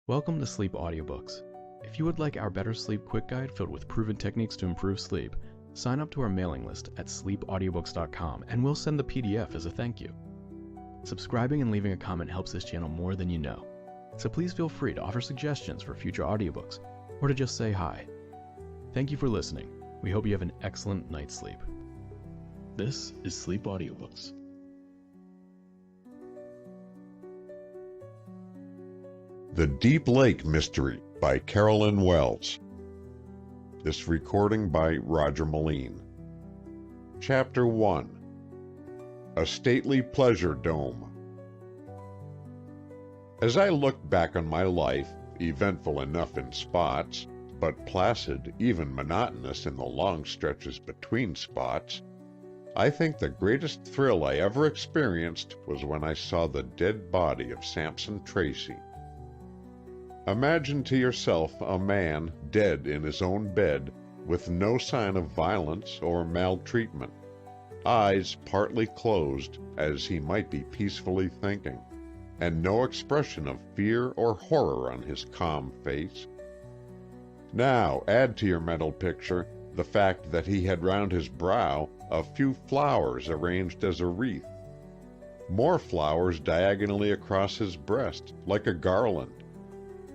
Welcome to Sleep Audiobooks. If you would like our Better Sleep Quick Guide filled with proven techniques to improve sleep, sign up to our mailing list at sleepaudiobooks.com and we'll send the PDF as a thank you. Subscribing and leaving a comment helps this channel more than you know, so please feel free to offer suggestions for future audiobooks or to just say hi. Thank you for listening. We hope you have an excellent night's sleep. This is Sleep Audiobooks. The Deep Lake Mystery by Carolyn Wells. This recording by Roger Melin. Chapter 1. A Stately Pleasure Dome. As I look back on my life, eventful enough in spots, but placid, even monotonous in the long stretches between spots, I think the greatest thrill I ever experienced was when I saw the dead body of Sampson Tracy. Imagine to yourself a man dead in his own bed with no sign of violence or maltreatment, eyes partly closed as he might be peacefully thinking, and no expression of fear or horror on his calm face. Now add to your mental picture the fact that he had round his brow a few flowers arranged as a wreath, more flowers diagonally across his breast like a garland,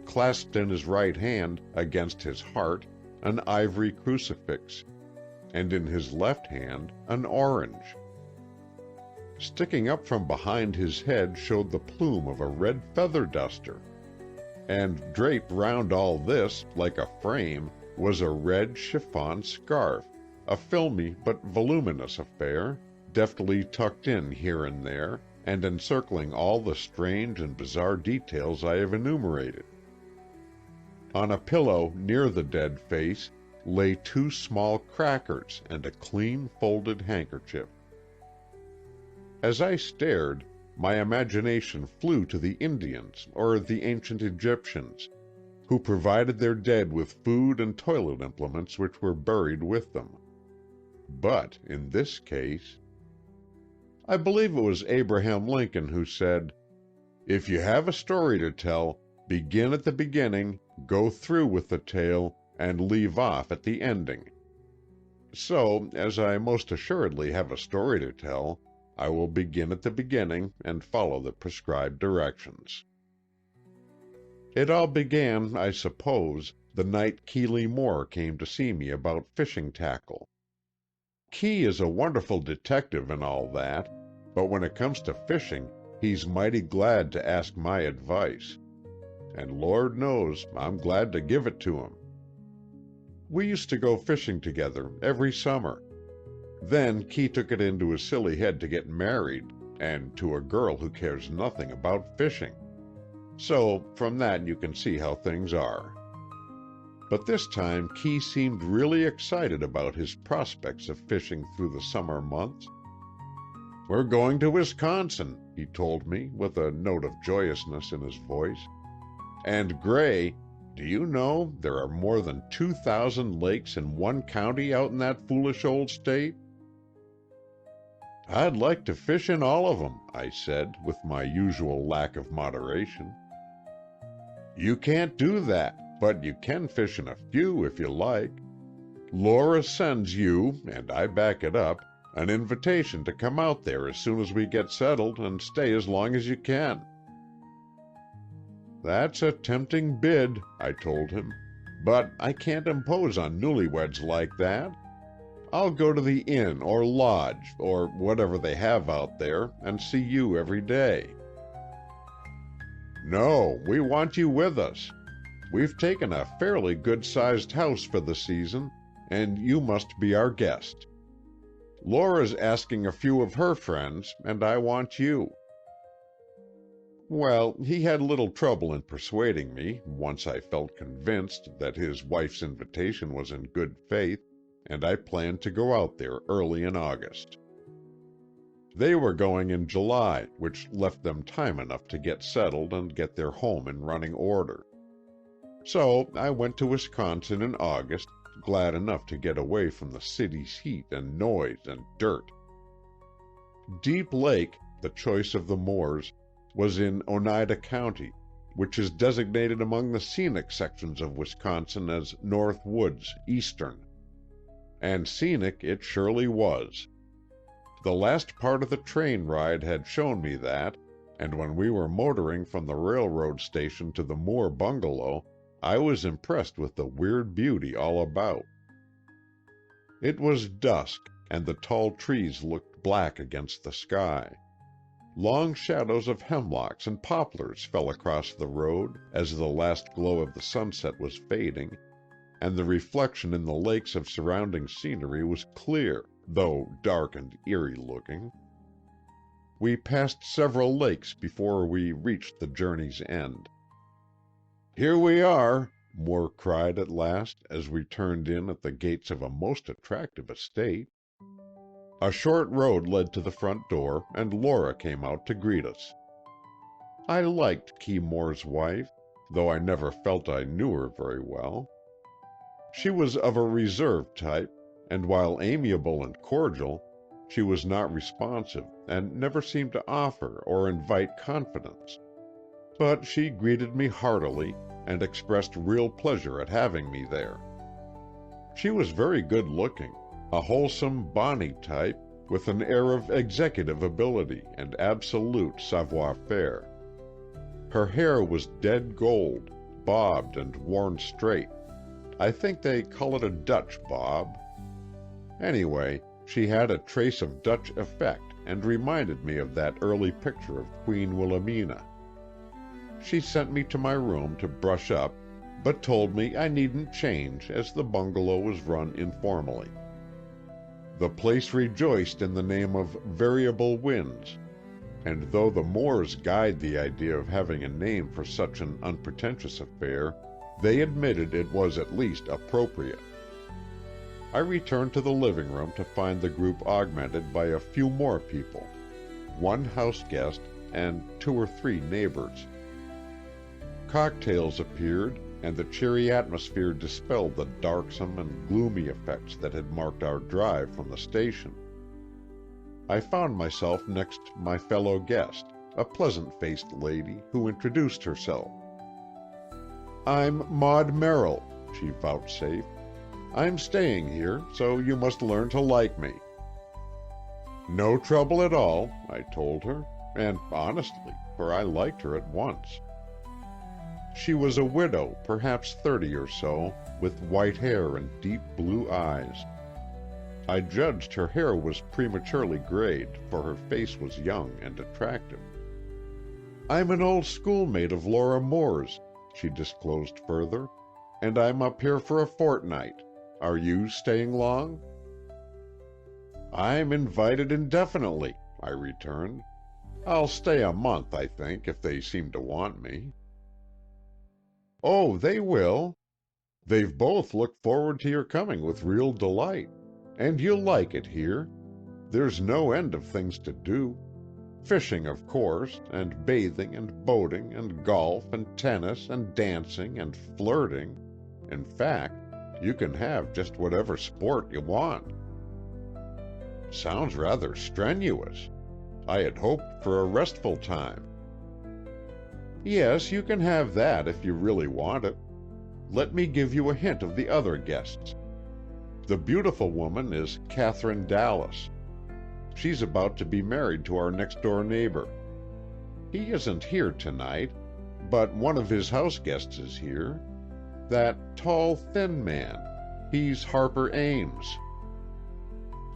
clasped in his right hand against his heart an ivory crucifix, and in his left hand an orange. Sticking up from behind his head showed the plume of a red feather duster, and draped round all this, like a frame, was a red chiffon scarf, a filmy but voluminous affair, deftly tucked in here and there, and encircling all the strange and bizarre details I have enumerated. On a pillow near the dead face lay 2 small crackers and a clean folded handkerchief. As I stared, my imagination flew to the Indians or the ancient Egyptians, who provided their dead with food and toilet implements which were buried with them. But in this case, I believe it was Abraham Lincoln who said, "If you have a story to tell, begin at the beginning, go through with the tale, and leave off at the ending." So, as I most assuredly have a story to tell, I will begin at the beginning and follow the prescribed directions. It all began, I suppose, the night Keeley Moore came to see me about fishing tackle. Key is a wonderful detective and all that, but when it comes to fishing, he's mighty glad to ask my advice. And Lord knows I'm glad to give it to him. We used to go fishing together every summer. Then Key took it into his silly head to get married, and to a girl who cares nothing about fishing. So from that you can see how things are. But this time Key seemed really excited about his prospects of fishing through the summer months. "We're going to Wisconsin," he told me, with a note of joyousness in his voice. "And Gray, do you know there are more than 2,000 lakes in one county out in that foolish old state?" "I'd like to fish in all of them," I said, with my usual lack of moderation. "You can't do that, but you can fish in a few if you like. Laura sends you, and I back it up, an invitation to come out there as soon as we get settled and stay as long as you can." "That's a tempting bid," I told him, "but I can't impose on newlyweds like that. I'll go to the inn or lodge, or whatever they have out there, and see you every day." "No, we want you with us. We've taken a fairly good-sized house for the season, and you must be our guest. Laura's asking a few of her friends, and I want you." Well, he had little trouble in persuading me, once I felt convinced that his wife's invitation was in good faith, and I planned to go out there early in August. They were going in July, which left them time enough to get settled and get their home in running order. So I went to Wisconsin in August, glad enough to get away from the city's heat and noise and dirt. Deep Lake, the choice of the Moores, was in Oneida County, which is designated among the scenic sections of Wisconsin as North Woods, Eastern. And scenic it surely was. The last part of the train ride had shown me that, and when we were motoring from the railroad station to the Moore bungalow, I was impressed with the weird beauty all about. It was dusk, and the tall trees looked black against the sky. Long shadows of hemlocks and poplars fell across the road as the last glow of the sunset was fading, and the reflection in the lakes of surrounding scenery was clear, though dark and eerie-looking. We passed several lakes before we reached the journey's end. "Here we are," Moore cried at last as we turned in at the gates of a most attractive estate. A short road led to the front door, and Laura came out to greet us. I liked Key Moore's wife, though I never felt I knew her very well. She was of a reserved type, and while amiable and cordial, she was not responsive and never seemed to offer or invite confidence. But she greeted me heartily and expressed real pleasure at having me there. She was very good-looking, a wholesome, bonny type, with an air of executive ability and absolute savoir-faire. Her hair was dead gold, bobbed and worn straight. I think they call it a Dutch bob. Anyway, she had a trace of Dutch effect and reminded me of that early picture of Queen Wilhelmina. She sent me to my room to brush up, but told me I needn't change as the bungalow was run informally. The place rejoiced in the name of Variable Winds, and though the Moores guyed the idea of having a name for such an unpretentious affair, they admitted it was at least appropriate. I returned to the living room to find the group augmented by a few more people, one house guest and 2 or 3 neighbors. Cocktails appeared, and the cheery atmosphere dispelled the darksome and gloomy effects that had marked our drive from the station. I found myself next my fellow guest, a pleasant-faced lady who introduced herself. "I'm Maud Merrill," she vouchsafed. "I'm staying here, so you must learn to like me." "No trouble at all," I told her, and honestly, for I liked her at once. She was a widow, perhaps 30 or so, with white hair and deep blue eyes. I judged her hair was prematurely grayed, for her face was young and attractive. "I'm an old schoolmate of Laura Moore's," she disclosed further, "and I'm up here for a fortnight. Are you staying long?" "I'm invited indefinitely," I returned. "I'll stay a month, I think, if they seem to want me." "Oh, they will. They've both looked forward to your coming with real delight. And you'll like it here. There's no end of things to do. Fishing, of course, and bathing and boating and golf and tennis and dancing and flirting. In fact, you can have just whatever sport you want." "Sounds rather strenuous. I had hoped for a restful time." "Yes, you can have that if you really want it. Let me give you a hint of the other guests. The beautiful woman is Catherine Dallas. She's about to be married to our next-door neighbor. He isn't here tonight, but one of his house guests is here. That tall, thin man. He's Harper Ames."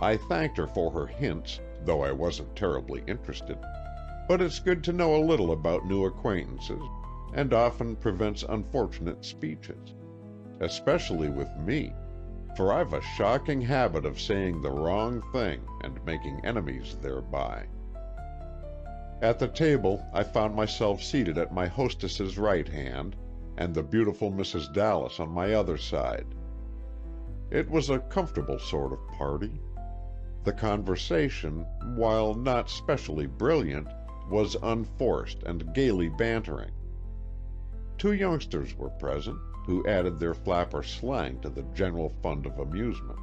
I thanked her for her hints, though I wasn't terribly interested. But it's good to know a little about new acquaintances, and often prevents unfortunate speeches. Especially with me, for I've a shocking habit of saying the wrong thing and making enemies thereby. At the table, I found myself seated at my hostess's right hand, and the beautiful Mrs. Dallas on my other side. It was a comfortable sort of party. The conversation, while not specially brilliant, was unforced and gaily bantering. 2 youngsters were present, who added their flapper slang to the general fund of amusement.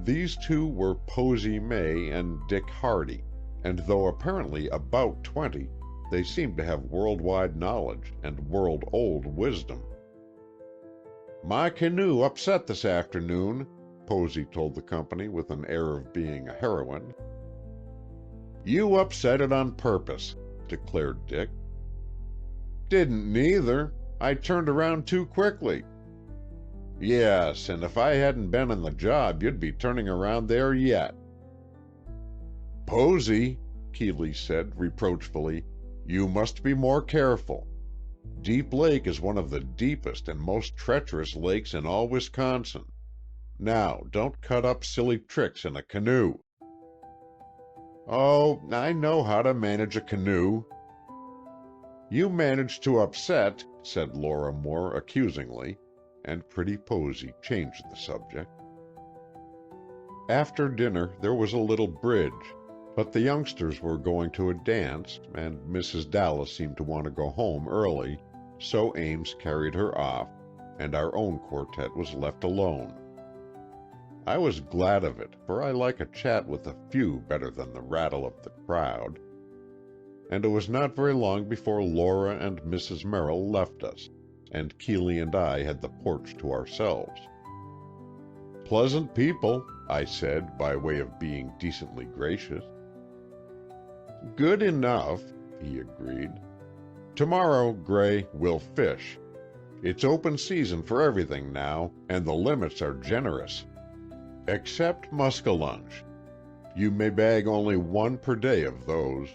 These 2 were Posy May and Dick Hardy, and though apparently about 20, They seemed to have worldwide knowledge and world-old wisdom. "My canoe upset this afternoon," Posey told the company with an air of being a heroine. "You upset it on purpose," declared Dick. "Didn't neither. I turned around too quickly." "Yes, and if I hadn't been on the job, you'd be turning around there yet." "Posey," Keeley said reproachfully, "you must be more careful. Deep Lake is one of the deepest and most treacherous lakes in all Wisconsin. Now, don't cut up silly tricks in a canoe." "Oh, I know how to manage a canoe." "You managed to upset," said Laura Moore accusingly, and pretty Posey changed the subject. After dinner there was a little bridge, but the youngsters were going to a dance, and Mrs. Dallas seemed to want to go home early, so Ames carried her off, and our own quartet was left alone. I was glad of it, for I like a chat with a few better than the rattle of the crowd. And it was not very long before Laura and Mrs. Merrill left us, and Keeley and I had the porch to ourselves. "Pleasant people," I said, by way of being decently gracious. "Good enough," he agreed. "Tomorrow, Gray, we'll fish. It's open season for everything now, and the limits are generous. Except muskellunge. You may bag only one per day of those.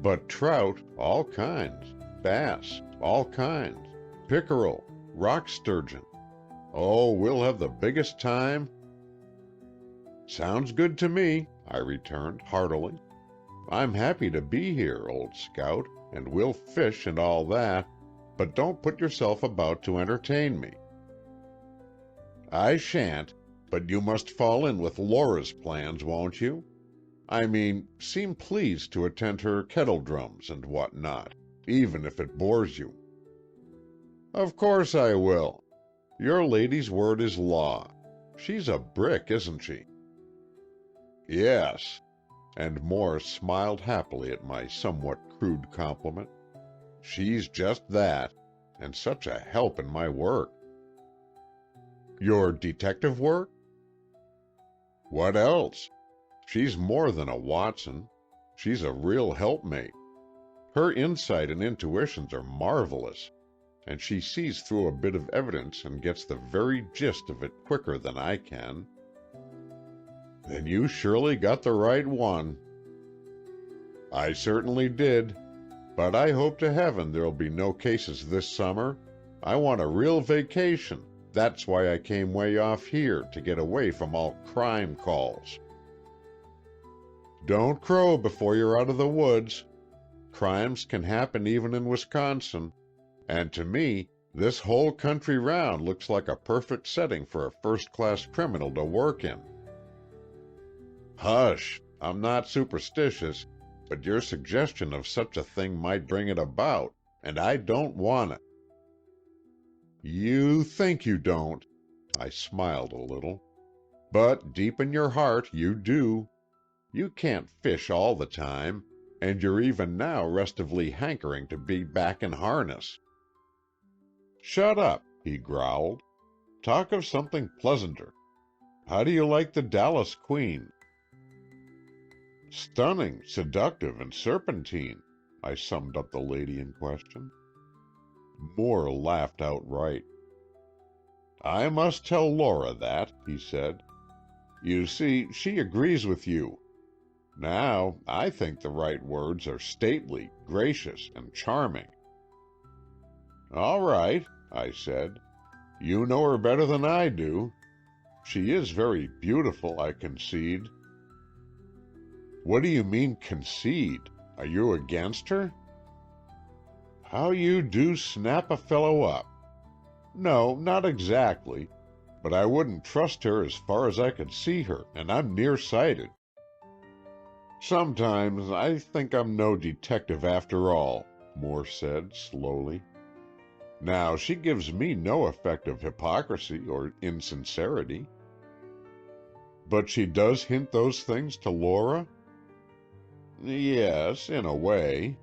But trout, all kinds, bass, all kinds, pickerel, rock sturgeon. Oh, we'll have the biggest time." "Sounds good to me," I returned heartily. "I'm happy to be here, old scout, and we'll fish and all that, but don't put yourself about to entertain me." "I shan't, but you must fall in with Laura's plans, won't you? I mean, seem pleased to attend her kettle drums and what not, even if it bores you." "Of course I will. Your lady's word is law. She's a brick, isn't she?" "Yes," and Morris smiled happily at my somewhat crude compliment. "She's just that, and such a help in my work." "Your detective work?" "What else? She's more than a Watson. She's a real helpmate. Her insight and intuitions are marvelous, and she sees through a bit of evidence and gets the very gist of it quicker than I can." "Then you surely got the right one." "I certainly did. But I hope to heaven there'll be no cases this summer. I want a real vacation. That's why I came way off here, to get away from all crime calls." "Don't crow before you're out of the woods. Crimes can happen even in Wisconsin, and to me, this whole country round looks like a perfect setting for a first-class criminal to work in." "Hush! I'm not superstitious, but your suggestion of such a thing might bring it about, and I don't want it." "You think you don't." I smiled a little. "But deep in your heart you do. You can't fish all the time, and you're even now restively hankering to be back in harness." "Shut up," he growled. "Talk of something pleasanter. How do you like the Dallas Queen?" "Stunning, seductive, and serpentine," I summed up the lady in question. Moore laughed outright. "I must tell Laura that," he said. "You see, she agrees with you. Now, I think the right words are stately, gracious, and charming." "All right," I said. "You know her better than I do. She is very beautiful, I concede." "What do you mean, concede? Are you against her?" "How you do snap a fellow up! No, not exactly, but I wouldn't trust her as far as I could see her, and I'm nearsighted. Sometimes I think I'm no detective after all," Moore said slowly. "Now, she gives me no effect of hypocrisy or insincerity." "But she does hint those things to Laura?" "Yes, in a way."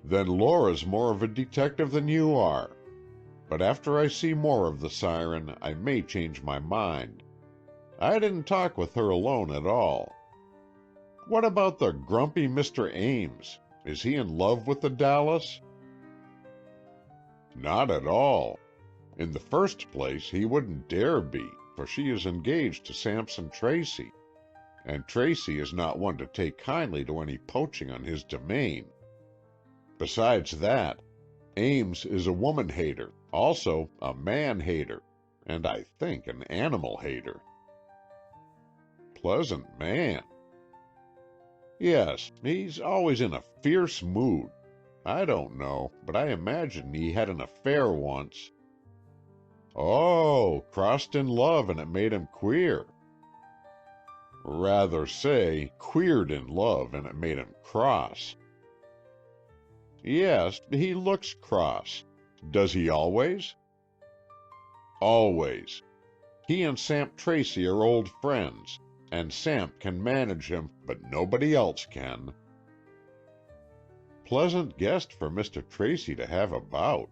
Then Laura's more of a detective than you are. But after I see more of the siren, I may change my mind. I didn't talk with her alone at all. What about the grumpy Mr. Ames? Is he in love with the Dallas? Not at all. In the first place, he wouldn't dare be, for she is engaged to Sampson Tracy, and Tracy is not one to take kindly to any poaching on his domain. Besides that, Ames is a woman-hater, also a man-hater, and I think an animal-hater. Pleasant man. Yes, he's always in a fierce mood. I don't know, but I imagine he had an affair once. Oh, crossed in love and it made him queer. Rather say, queered in love and it made him cross. Yes, he looks cross. Does he always? Always. He and Samp Tracy are old friends, and Samp can manage him, but nobody else can. Pleasant guest for Mr. Tracy to have about.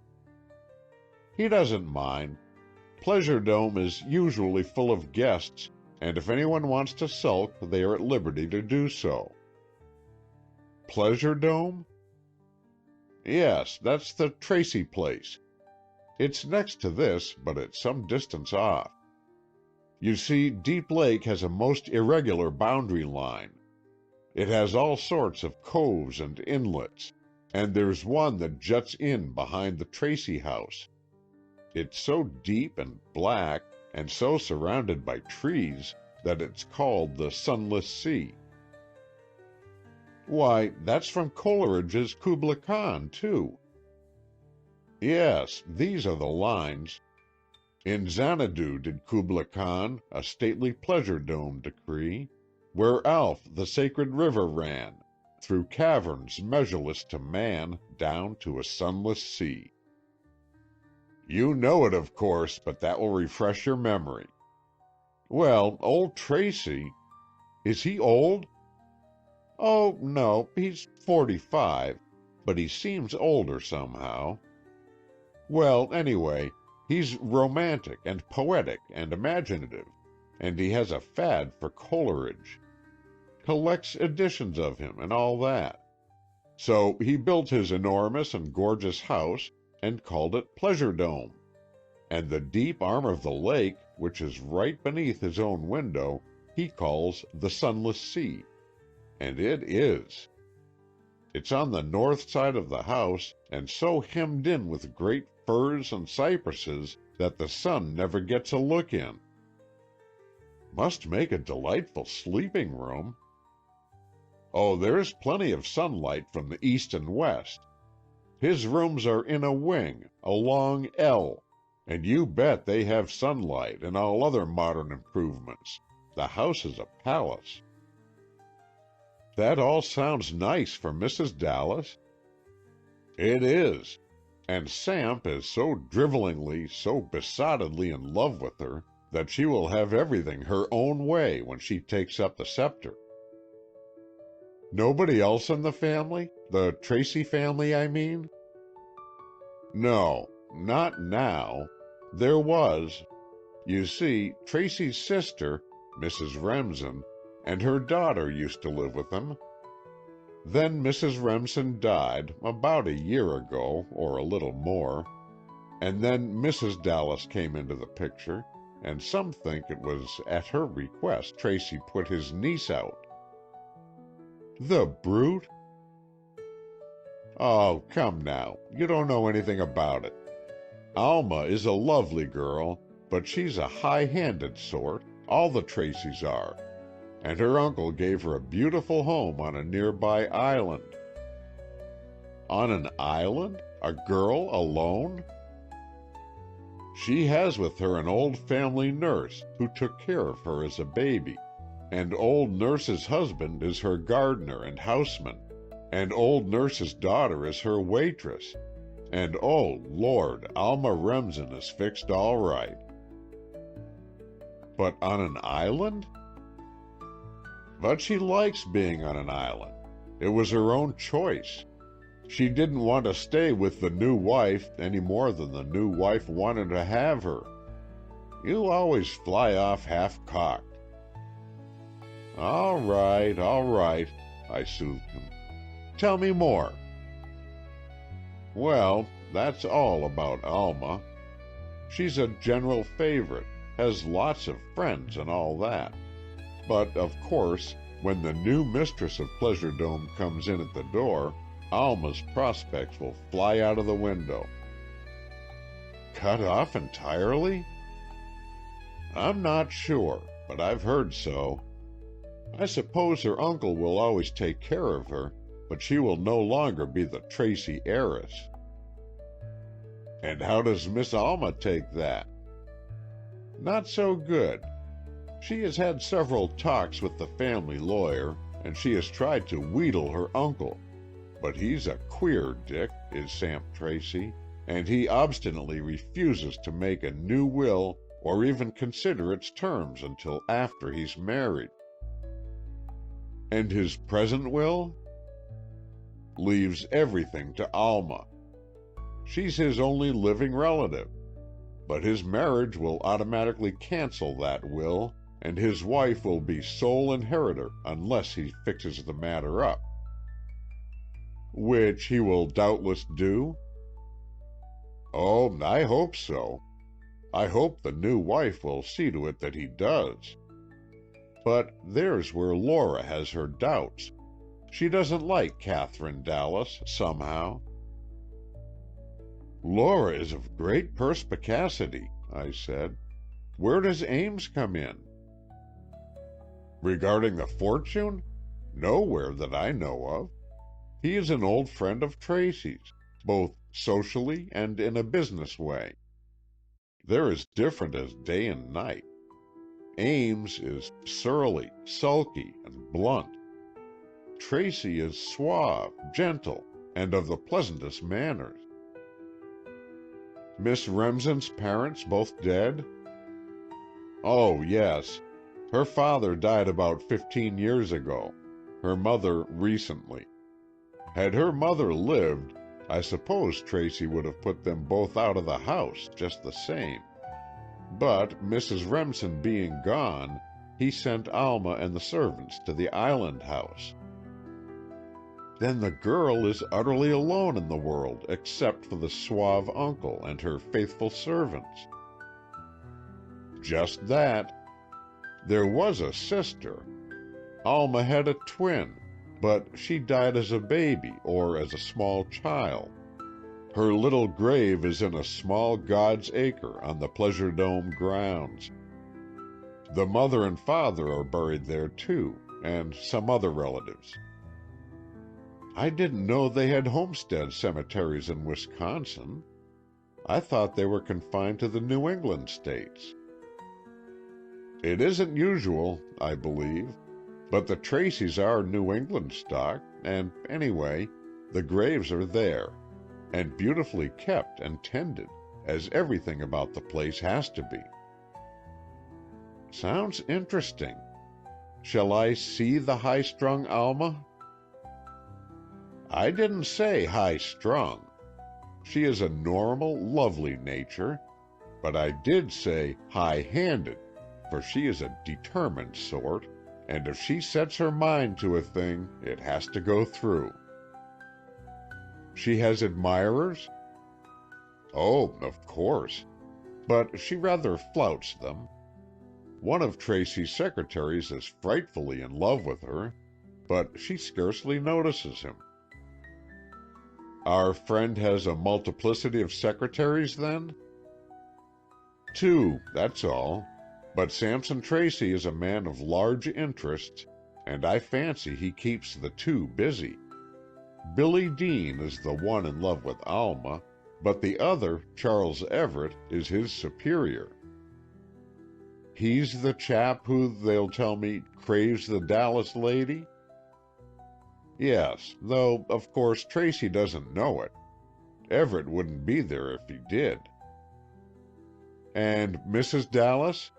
He doesn't mind. Pleasure Dome is usually full of guests, and if anyone wants to sulk, they are at liberty to do so. Pleasure Dome? Yes, that's the Tracy place. It's next to this, but it's some distance off. You see, Deep Lake has a most irregular boundary line. It has all sorts of coves and inlets, and there's one that juts in behind the Tracy house. It's so deep and black, and so surrounded by trees, that it's called the Sunless Sea. Why, that's from Coleridge's Kubla Khan, too. Yes, these are the lines. In Xanadu did Kubla Khan a stately pleasure dome decree, where Alph the sacred river ran, through caverns measureless to man, down to a sunless sea. You know it, of course, but that will refresh your memory. Well, old Tracy... Is he old? Oh, no, he's 45, but he seems older somehow. Well, anyway, he's romantic and poetic and imaginative, and he has a fad for Coleridge. Collects editions of him and all that. So he built his enormous and gorgeous house and called it Pleasure Dome. And the deep arm of the lake, which is right beneath his own window, he calls the Sunless Sea. And it is. It's on the north side of the house, and so hemmed in with great firs and cypresses that the sun never gets a look in. Must make a delightful sleeping room. Oh, there's plenty of sunlight from the east and west. His rooms are in a wing, a long L, and you bet they have sunlight and all other modern improvements. The house is a palace. That all sounds nice for Mrs. Dallas. It is, and Samp is so drivellingly, so besottedly in love with her, that she will have everything her own way when she takes up the scepter. Nobody else in the family? The Tracy family, I mean? No, not now. There was. You see, Tracy's sister, Mrs. Remsen, and her daughter used to live with them. Then Mrs. Remsen died about a year ago, or a little more, and then Mrs. Dallas came into the picture, and some think it was at her request Tracy put his niece out. The brute! Oh, come now, you don't know anything about it. Alma is a lovely girl, but she's a high-handed sort, all the Tracys are, and her uncle gave her a beautiful home on a nearby island. On an island? A girl alone? She has with her an old family nurse who took care of her as a baby, and old nurse's husband is her gardener and houseman, and old nurse's daughter is her waitress, and oh, Lord, Alma Remsen is fixed all right. But on an island? But she likes being on an island. It was her own choice. She didn't want to stay with the new wife any more than the new wife wanted to have her. You always fly off half-cocked." All right, I soothed him. "Tell me more." "Well, that's all about Alma. She's a general favorite, has lots of friends and all that. But, of course, when the new mistress of Pleasure Dome comes in at the door, Alma's prospects will fly out of the window." "Cut off entirely?" "I'm not sure, but I've heard so. I suppose her uncle will always take care of her, but she will no longer be the Tracy heiress." "And how does Miss Alma take that?" "Not so good. She has had several talks with the family lawyer, and she has tried to wheedle her uncle. But he's a queer Dick, is Sam Tracy, and he obstinately refuses to make a new will or even consider its terms until after he's married." "And his present will?" "Leaves everything to Alma. She's his only living relative. But his marriage will automatically cancel that will, and his wife will be sole inheritor unless he fixes the matter up." "Which he will doubtless do?" "Oh, I hope so. I hope the new wife will see to it that he does. But there's where Laura has her doubts. She doesn't like Catherine Dallas, somehow." "Laura is of great perspicacity," I said. "Where does Ames come in?" "Regarding the fortune? Nowhere that I know of. He is an old friend of Tracy's, both socially and in a business way. They're as different as day and night. Ames is surly, sulky, and blunt. Tracy is suave, gentle, and of the pleasantest manners." "Miss Remsen's parents both dead?" "Oh, yes. Her father died about 15 years ago. Her mother recently. Had her mother lived, I suppose Tracy would have put them both out of the house just the same. But Mrs. Remsen being gone, he sent Alma and the servants to the island house." "Then the girl is utterly alone in the world except for the suave uncle and her faithful servants." "Just that. There was a sister. Alma had a twin, but she died as a baby or as a small child. Her little grave is in a small God's acre on the Pleasure Dome grounds. The mother and father are buried there too, and some other relatives." "I didn't know they had homestead cemeteries in Wisconsin. I thought they were confined to the New England states." "It isn't usual, I believe, but the Tracys are New England stock, and anyway, the graves are there, and beautifully kept and tended, as everything about the place has to be." "Sounds interesting. Shall I see the high-strung Alma?" "I didn't say high-strung. She is a normal, lovely nature, but I did say high-handed, for she is a determined sort, and if she sets her mind to a thing, it has to go through." "She has admirers?" "Oh, of course. But she rather flouts them. One of Tracy's secretaries is frightfully in love with her, but she scarcely notices him." "Our friend has a multiplicity of secretaries, then?" "2, that's all. But Sampson Tracy is a man of large interests, and I fancy he keeps the 2 busy. Billy Dean is the one in love with Alma, but the other, Charles Everett, is his superior." "He's the chap who, they'll tell me, craves the Dallas lady?" "Yes, though, of course, Tracy doesn't know it. Everett wouldn't be there if he did." "And Mrs. Dallas?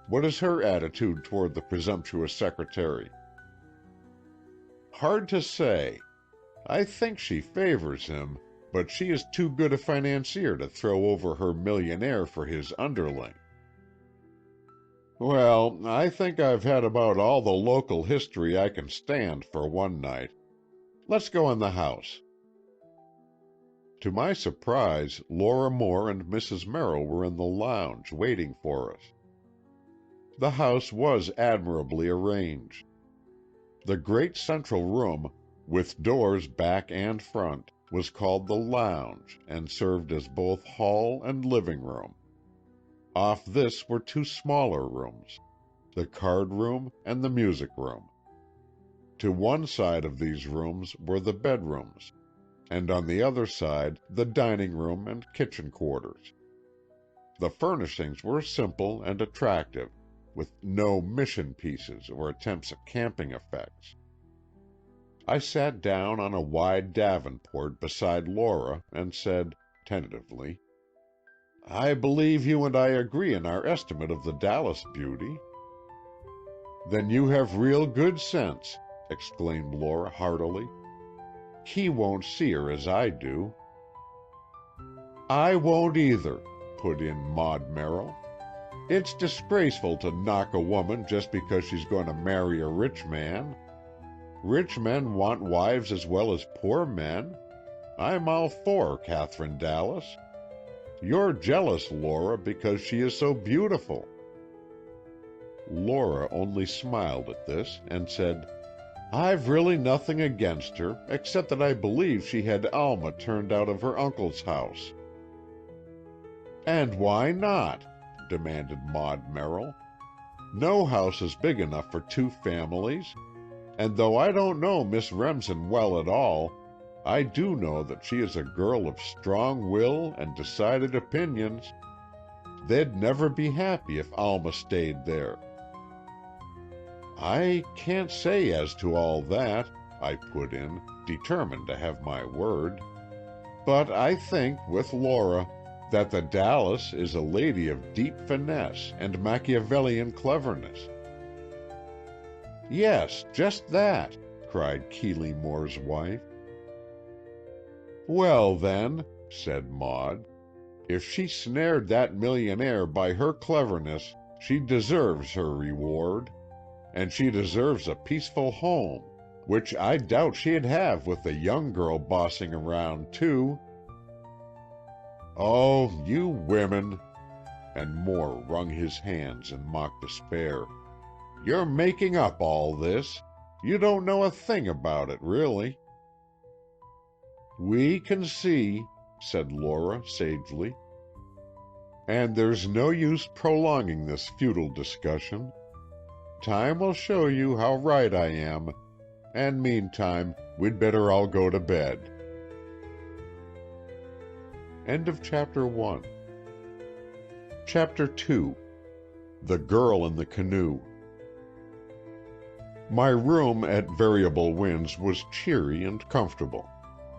What is her attitude toward the presumptuous secretary?" "Hard to say. I think she favors him, but she is too good a financier to throw over her millionaire for his underling. Well, I think I've had about all the local history I can stand for one night. Let's go in the house." To my surprise, Laura Moore and Mrs. Merrill were in the lounge, waiting for us. The house was admirably arranged. The great central room, with doors back and front, was called the lounge, and served as both hall and living room. Off this were two smaller rooms, the card room and the music room. To one side of these rooms were the bedrooms, and on the other side the dining room and kitchen quarters. The furnishings were simple and attractive, with no mission pieces or attempts at camping effects. I sat down on a wide davenport beside Laura and said, tentatively, "I believe you and I agree in our estimate of the Dallas beauty." "Then you have real good sense," exclaimed Laura heartily. "He won't see her as I do." "I won't either," put in Maud Merrill. "It's disgraceful to knock a woman just because she's going to marry a rich man. Rich men want wives as well as poor men. I'm all for Catherine Dallas. You're jealous, Laura, because she is so beautiful." Laura only smiled at this and said, "I've really nothing against her, except that I believe she had Alma turned out of her uncle's house." "And why not?" demanded Maud Merrill. "No house is big enough for two families, and though I don't know Miss Remsen well at all, I do know that she is a girl of strong will and decided opinions. They'd never be happy if Alma stayed there." "I can't say as to all that," I put in, determined to have my word. "But I think, with Laura, that the Dallas is a lady of deep finesse and Machiavellian cleverness." "Yes, just that," cried Keeley Moore's wife. "Well, then," said Maud, "if she snared that millionaire by her cleverness, she deserves her reward. And she deserves a peaceful home, which I doubt she'd have with a young girl bossing around, too." "Oh, you women!" and Moore wrung his hands in mock despair. "You're making up all this. You don't know a thing about it, really." "We can see," said Laura sagely. "And there's no use prolonging this futile discussion. Time will show you how right I am, and meantime we'd better all go to bed." End of Chapter 1. Chapter 2. The Girl in the Canoe. My room at Variable Winds was cheery and comfortable.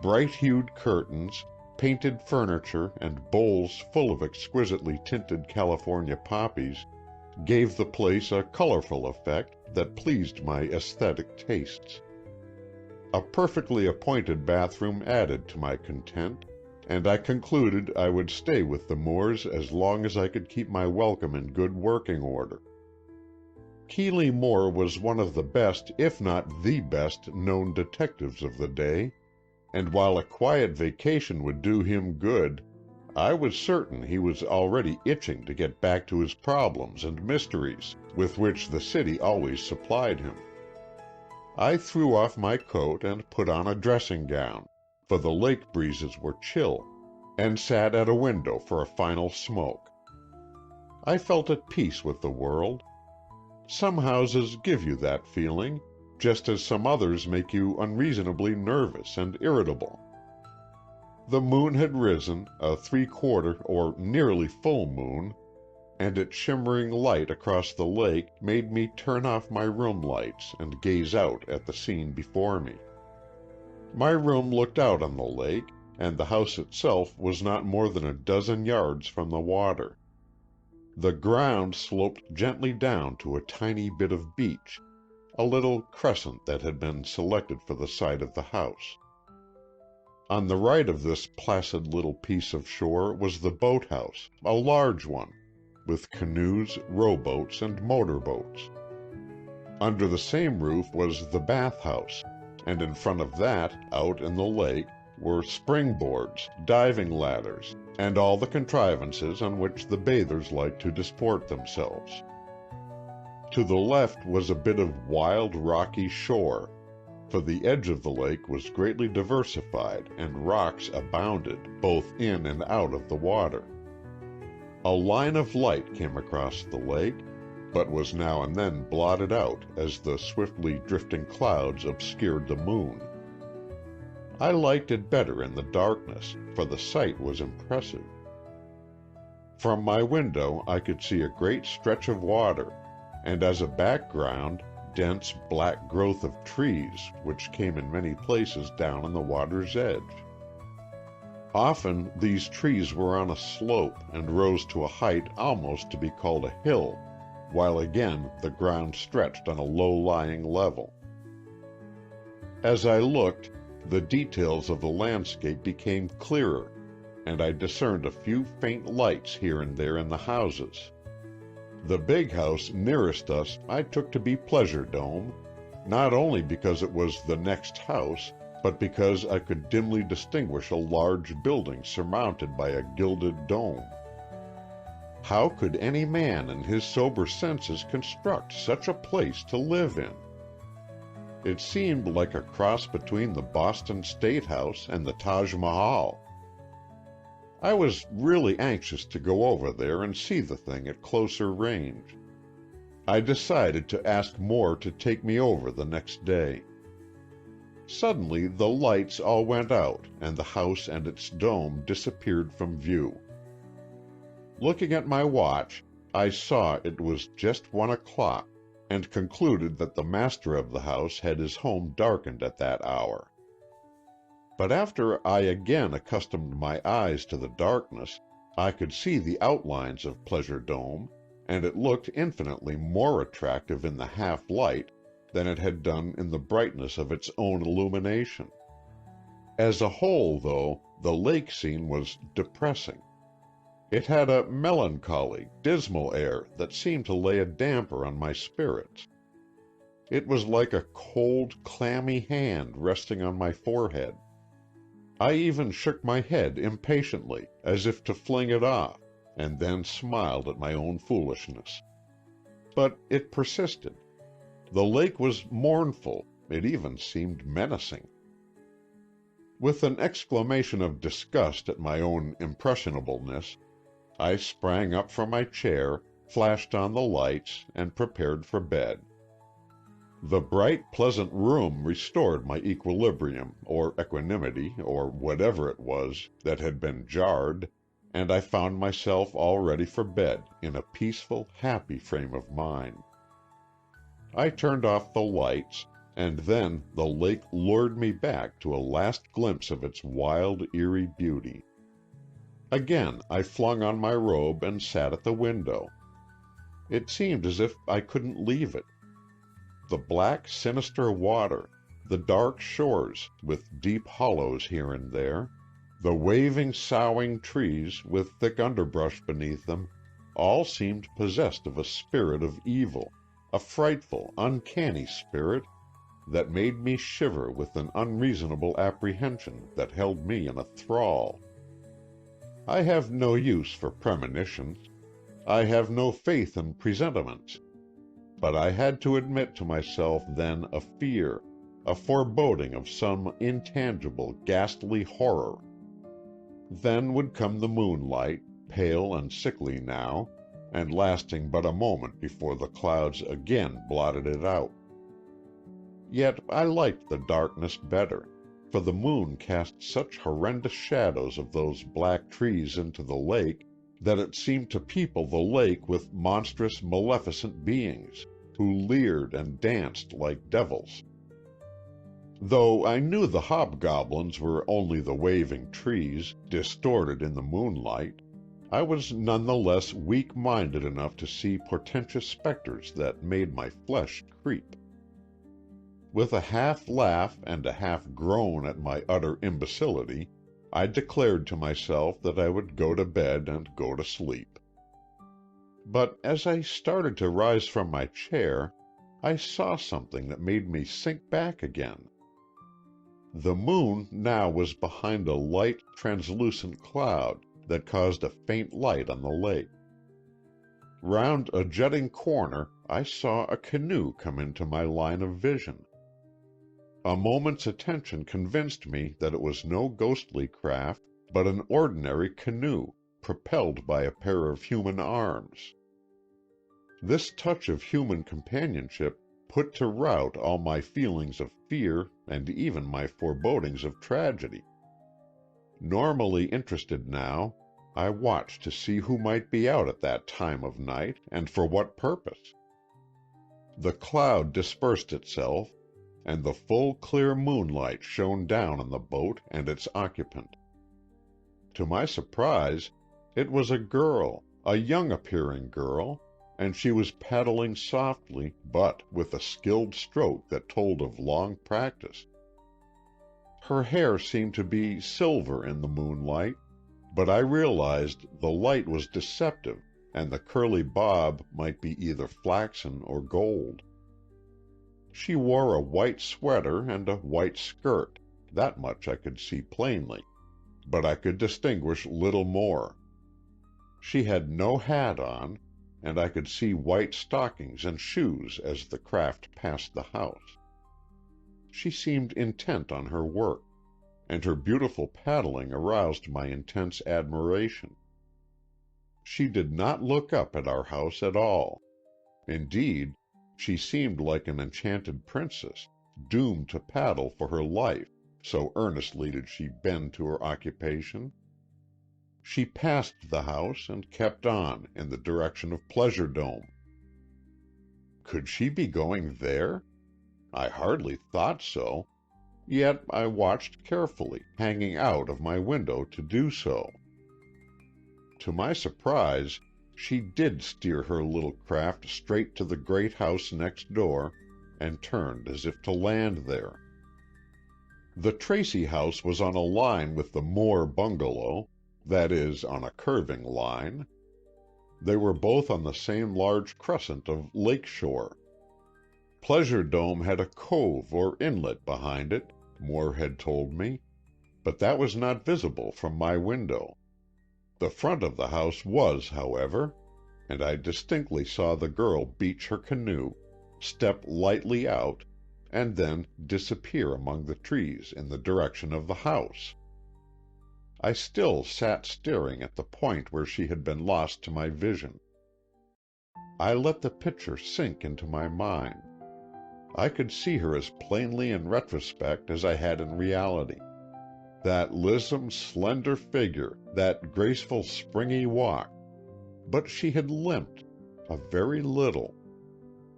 Bright-hued curtains, painted furniture, and bowls full of exquisitely tinted California poppies gave the place a colorful effect that pleased my aesthetic tastes. A perfectly appointed bathroom added to my content, and I concluded I would stay with the Moores as long as I could keep my welcome in good working order. Keeley Moore was one of the best, if not the best, known detectives of the day, and while a quiet vacation would do him good, I was certain he was already itching to get back to his problems and mysteries, with which the city always supplied him. I threw off my coat and put on a dressing gown, for the lake breezes were chill, and sat at a window for a final smoke. I felt at peace with the world. Some houses give you that feeling, just as some others make you unreasonably nervous and irritable. The moon had risen, a three-quarter or nearly full moon, and its shimmering light across the lake made me turn off my room lights and gaze out at the scene before me. My room looked out on the lake, and the house itself was not more than a dozen yards from the water. The ground sloped gently down to a tiny bit of beach, a little crescent that had been selected for the site of the house. On the right of this placid little piece of shore was the boathouse, a large one, with canoes, rowboats, and motorboats. Under the same roof was the bathhouse, and in front of that, out in the lake, were springboards, diving ladders, and all the contrivances on which the bathers like to disport themselves. To the left was a bit of wild, rocky shore, for the edge of the lake was greatly diversified and rocks abounded both in and out of the water. A line of light came across the lake, but was now and then blotted out as the swiftly drifting clouds obscured the moon. I liked it better in the darkness, for the sight was impressive. From my window I could see a great stretch of water, and as a background, dense black growth of trees which came in many places down on the water's edge. Often these trees were on a slope and rose to a height almost to be called a hill, while again the ground stretched on a low-lying level. As I looked, the details of the landscape became clearer, and I discerned a few faint lights here and there in the houses. The big house nearest us I took to be Pleasure Dome, not only because it was the next house, but because I could dimly distinguish a large building surmounted by a gilded dome. How could any man in his sober senses construct such a place to live in? It seemed like a cross between the Boston State House and the Taj Mahal. I was really anxious to go over there and see the thing at closer range. I decided to ask Moore to take me over the next day. Suddenly the lights all went out and the house and its dome disappeared from view. Looking at my watch, I saw it was just 1 o'clock, and concluded that the master of the house had his home darkened at that hour. But after I again accustomed my eyes to the darkness, I could see the outlines of Pleasure Dome, and it looked infinitely more attractive in the half-light than it had done in the brightness of its own illumination. As a whole, though, the lake scene was depressing. It had a melancholy, dismal air that seemed to lay a damper on my spirits. It was like a cold, clammy hand resting on my forehead. I even shook my head impatiently, as if to fling it off, and then smiled at my own foolishness. But it persisted. The lake was mournful, it even seemed menacing. With an exclamation of disgust at my own impressionableness, I sprang up from my chair, flashed on the lights, and prepared for bed. The bright, pleasant room restored my equilibrium, or equanimity, or whatever it was that had been jarred, and I found myself all ready for bed, in a peaceful, happy frame of mind. I turned off the lights, and then the lake lured me back to a last glimpse of its wild, eerie beauty. Again I flung on my robe and sat at the window. It seemed as if I couldn't leave it. The black, sinister water, the dark shores, with deep hollows here and there, the waving, soughing trees, with thick underbrush beneath them, all seemed possessed of a spirit of evil, a frightful, uncanny spirit that made me shiver with an unreasonable apprehension that held me in a thrall. I have no use for premonitions. I have no faith in presentiments. But I had to admit to myself then a fear, a foreboding of some intangible, ghastly horror. Then would come the moonlight, pale and sickly now, and lasting but a moment before the clouds again blotted it out. Yet I liked the darkness better, for the moon cast such horrendous shadows of those black trees into the lake that it seemed to people the lake with monstrous, maleficent beings, who leered and danced like devils. Though I knew the hobgoblins were only the waving trees, distorted in the moonlight, I was none the less weak-minded enough to see portentous specters that made my flesh creep. With a half laugh and a half groan at my utter imbecility, I declared to myself that I would go to bed and go to sleep. But as I started to rise from my chair, I saw something that made me sink back again. The moon now was behind a light, translucent cloud that caused a faint light on the lake. Round a jutting corner, I saw a canoe come into my line of vision. A moment's attention convinced me that it was no ghostly craft, but an ordinary canoe, propelled by a pair of human arms. This touch of human companionship put to rout all my feelings of fear and even my forebodings of tragedy. Normally interested now, I watched to see who might be out at that time of night and for what purpose. The cloud dispersed itself, and the full clear moonlight shone down on the boat and its occupant. To my surprise, it was a girl, a young-appearing girl, and she was paddling softly, but with a skilled stroke that told of long practice. Her hair seemed to be silver in the moonlight, but I realized the light was deceptive, and the curly bob might be either flaxen or gold. She wore a white sweater and a white skirt, that much I could see plainly, but I could distinguish little more. She had no hat on, and I could see white stockings and shoes as the craft passed the house. She seemed intent on her work, and her beautiful paddling aroused my intense admiration. She did not look up at our house at all. Indeed, she seemed like an enchanted princess, doomed to paddle for her life, so earnestly did she bend to her occupation. She passed the house and kept on in the direction of Pleasure Dome. Could she be going there? I hardly thought so, yet I watched carefully, hanging out of my window to do so. To my surprise, she did steer her little craft straight to the great house next door, and turned as if to land there. The Tracy house was on a line with the Moore bungalow, that is, on a curving line. They were both on the same large crescent of lake shore. Pleasure Dome had a cove or inlet behind it, Moore had told me, but that was not visible from my window. The front of the house was, however, and I distinctly saw the girl beach her canoe, step lightly out, and then disappear among the trees in the direction of the house. I still sat staring at the point where she had been lost to my vision. I let the picture sink into my mind. I could see her as plainly in retrospect as I had in reality. That lissom, slender figure, that graceful, springy walk. But she had limped, a very little.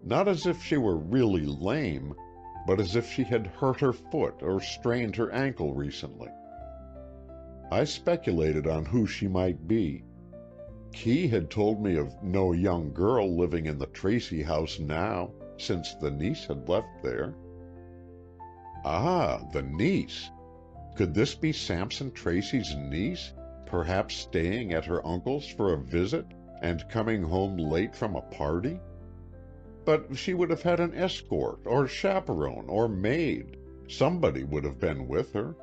Not as if she were really lame, but as if she had hurt her foot or strained her ankle recently. I speculated on who she might be. Key had told me of no young girl living in the Tracy house now, since the niece had left there. Ah, the niece! Could this be Sampson Tracy's niece, perhaps staying at her uncle's for a visit and coming home late from a party? But she would have had an escort or chaperone or maid. Somebody would have been with her.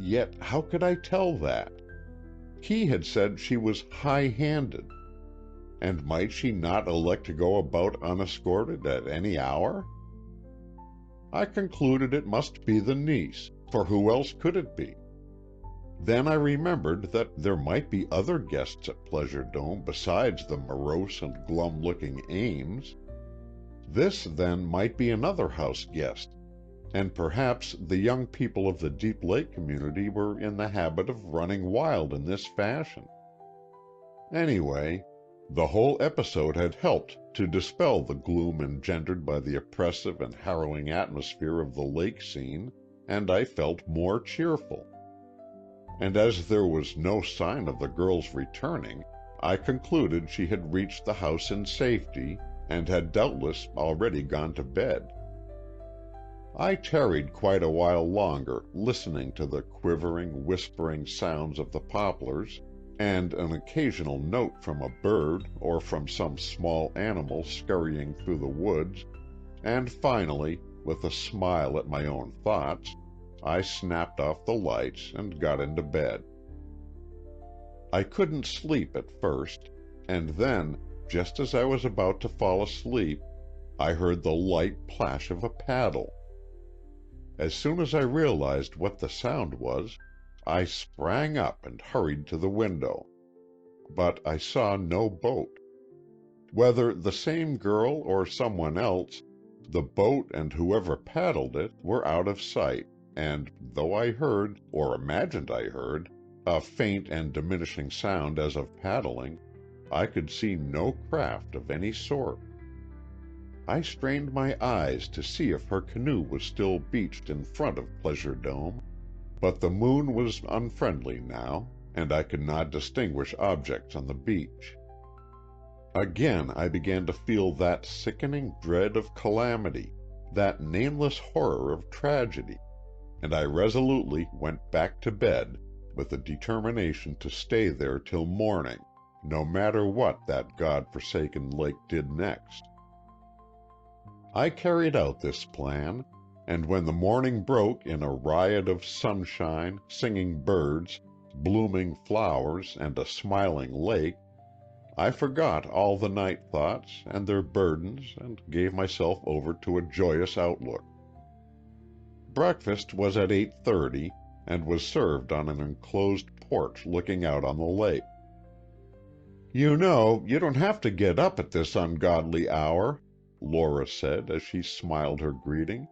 Yet how could I tell that? Key had said she was high-handed. And might she not elect to go about unescorted at any hour? I concluded it must be the niece, for who else could it be? Then I remembered that there might be other guests at Pleasure Dome besides the morose and glum-looking Ames. This, then, might be another house guest, and perhaps the young people of the Deep Lake community were in the habit of running wild in this fashion. Anyway, the whole episode had helped to dispel the gloom engendered by the oppressive and harrowing atmosphere of the lake scene, and I felt more cheerful. And as there was no sign of the girl's returning, I concluded she had reached the house in safety, and had doubtless already gone to bed. I tarried quite a while longer, listening to the quivering, whispering sounds of the poplars, and an occasional note from a bird or from some small animal scurrying through the woods, and finally, with a smile at my own thoughts, I snapped off the lights and got into bed. I couldn't sleep at first, and then, just as I was about to fall asleep, I heard the light plash of a paddle. As soon as I realized what the sound was, I sprang up and hurried to the window. But I saw no boat. Whether the same girl or someone else, the boat and whoever paddled it were out of sight, and though I heard, or imagined I heard, a faint and diminishing sound as of paddling, I could see no craft of any sort. I strained my eyes to see if her canoe was still beached in front of Pleasure Dome, but the moon was unfriendly now, and I could not distinguish objects on the beach. Again I began to feel that sickening dread of calamity, that nameless horror of tragedy, and I resolutely went back to bed with a determination to stay there till morning, no matter what that God-forsaken lake did next. I carried out this plan, and when the morning broke in a riot of sunshine, singing birds, blooming flowers, and a smiling lake, I forgot all the night thoughts and their burdens and gave myself over to a joyous outlook. Breakfast was at 8:30 and was served on an enclosed porch looking out on the lake. "You know, you don't have to get up at this ungodly hour," Laura said as she smiled her greeting,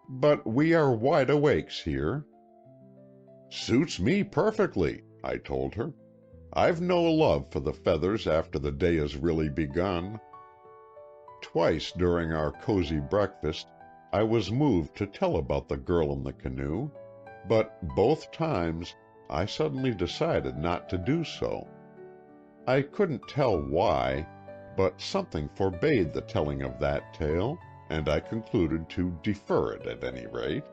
"but we are wide awakes here." "Suits me perfectly," I told her. "I've no love for the feathers after the day has really begun." Twice during our cozy breakfast I was moved to tell about the girl in the canoe, but both times I suddenly decided not to do so. I couldn't tell why, but something forbade the telling of that tale, and I concluded to defer it at any rate.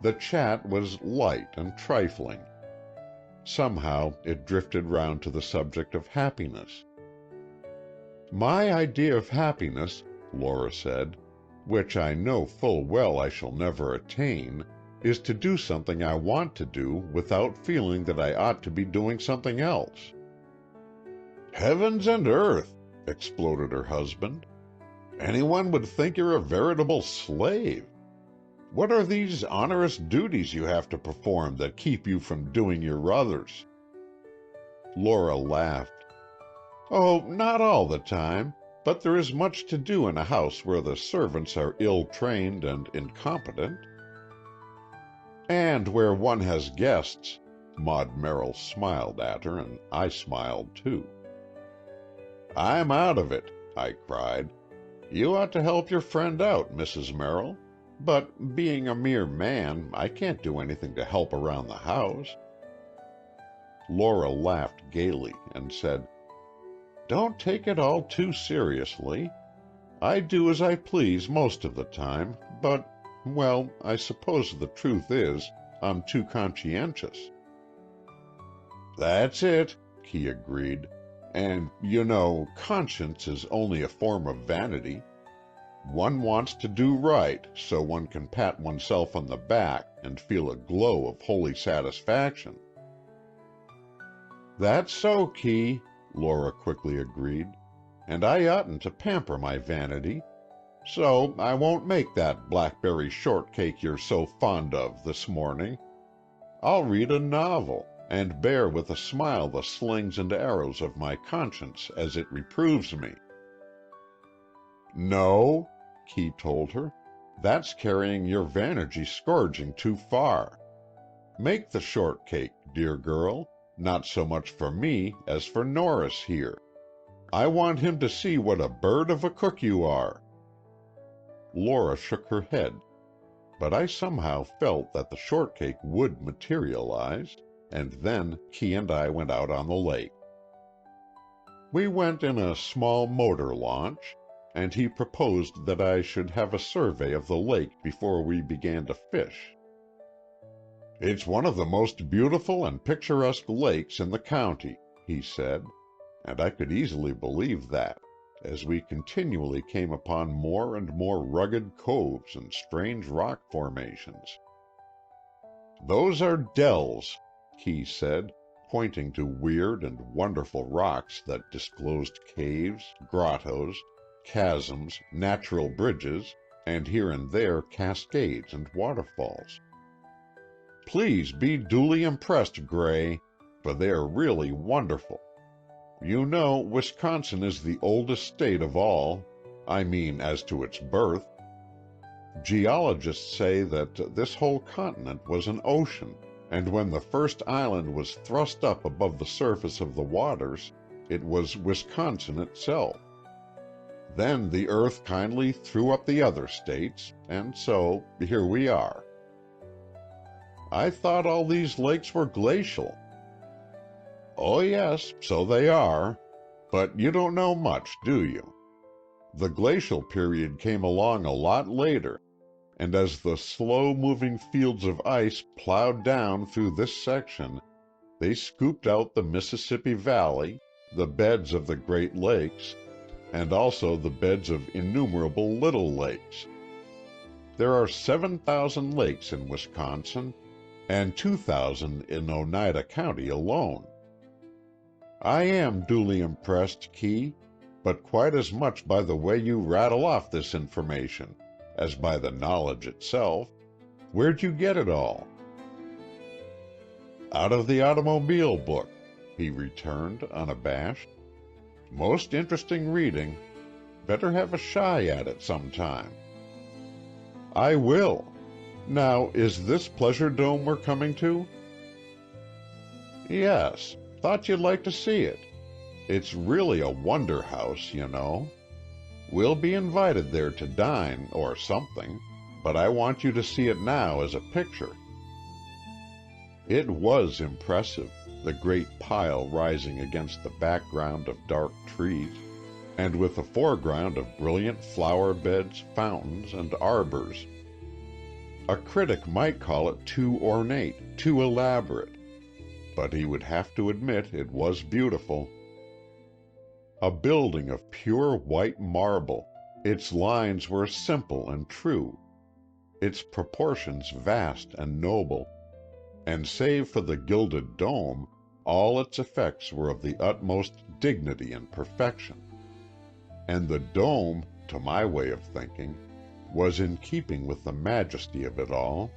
The chat was light and trifling. Somehow it drifted round to the subject of happiness. "My idea of happiness," Laura said, "which I know full well I shall never attain, is to do something I want to do without feeling that I ought to be doing something else." "Heavens and earth!" exploded her husband. "Anyone would think you're a veritable slave. What are these onerous duties you have to perform that keep you from doing your others?" Laura laughed. "Oh, not all the time, but there is much to do in a house where the servants are ill-trained and incompetent." "And where one has guests," Maud Merrill smiled at her, and I smiled too. "I'm out of it," I cried. "You ought to help your friend out, Mrs. Merrill. But being a mere man, I can't do anything to help around the house." Laura laughed gaily and said, "Don't take it all too seriously. I do as I please most of the time, but, well, I suppose the truth is, I'm too conscientious." "That's it," he agreed. "And, you know, conscience is only a form of vanity. One wants to do right, so one can pat oneself on the back and feel a glow of holy satisfaction." "That's so, Key," Laura quickly agreed, "and I oughtn't to pamper my vanity. So I won't make that blackberry shortcake you're so fond of this morning. I'll read a novel, and bear with a smile the slings and arrows of my conscience as it reproves me." "No," Key told her, "that's carrying your vanity scourging too far. Make the shortcake, dear girl, not so much for me as for Norris here. I want him to see what a bird of a cook you are." Laura shook her head, but I somehow felt that the shortcake would materialize, and then Key and I went out on the lake. We went in a small motor launch, and he proposed that I should have a survey of the lake before we began to fish. "It's one of the most beautiful and picturesque lakes in the county," he said, and I could easily believe that, as we continually came upon more and more rugged coves and strange rock formations. "Those are dells," Key said, pointing to weird and wonderful rocks that disclosed caves, grottos, chasms, natural bridges, and here and there cascades and waterfalls. "Please be duly impressed, Gray, for they are really wonderful. You know, Wisconsin is the oldest state of all, I mean as to its birth. Geologists say that this whole continent was an ocean, and when the first island was thrust up above the surface of the waters, it was Wisconsin itself. Then the earth kindly threw up the other states, and so here we are." "I thought all these lakes were glacial." "Oh yes, so they are. But you don't know much, do you? The glacial period came along a lot later, and as the slow-moving fields of ice plowed down through this section, they scooped out the Mississippi Valley, the beds of the Great Lakes, and also the beds of innumerable little lakes. There are 7,000 lakes in Wisconsin, and 2,000 in Oneida County alone. I am duly impressed, Key, but quite as much by the way you rattle off this information as by the knowledge itself. Where'd you get it all?" "Out of the automobile book," he returned, unabashed. "Most interesting reading. Better have a shy at it sometime." "I will. Now, is this Pleasure Dome we're coming to?" "Yes. Thought you'd like to see it. It's really a wonder house, you know. We'll be invited there to dine or something, but I want you to see it now as a picture." It was impressive, the great pile rising against the background of dark trees, and with a foreground of brilliant flower beds, fountains, and arbors. A critic might call it too ornate, too elaborate, but he would have to admit it was beautiful. A building of pure white marble, its lines were simple and true, its proportions vast and noble, and save for the gilded dome, all its effects were of the utmost dignity and perfection. And the dome, to my way of thinking, was in keeping with the majesty of it all.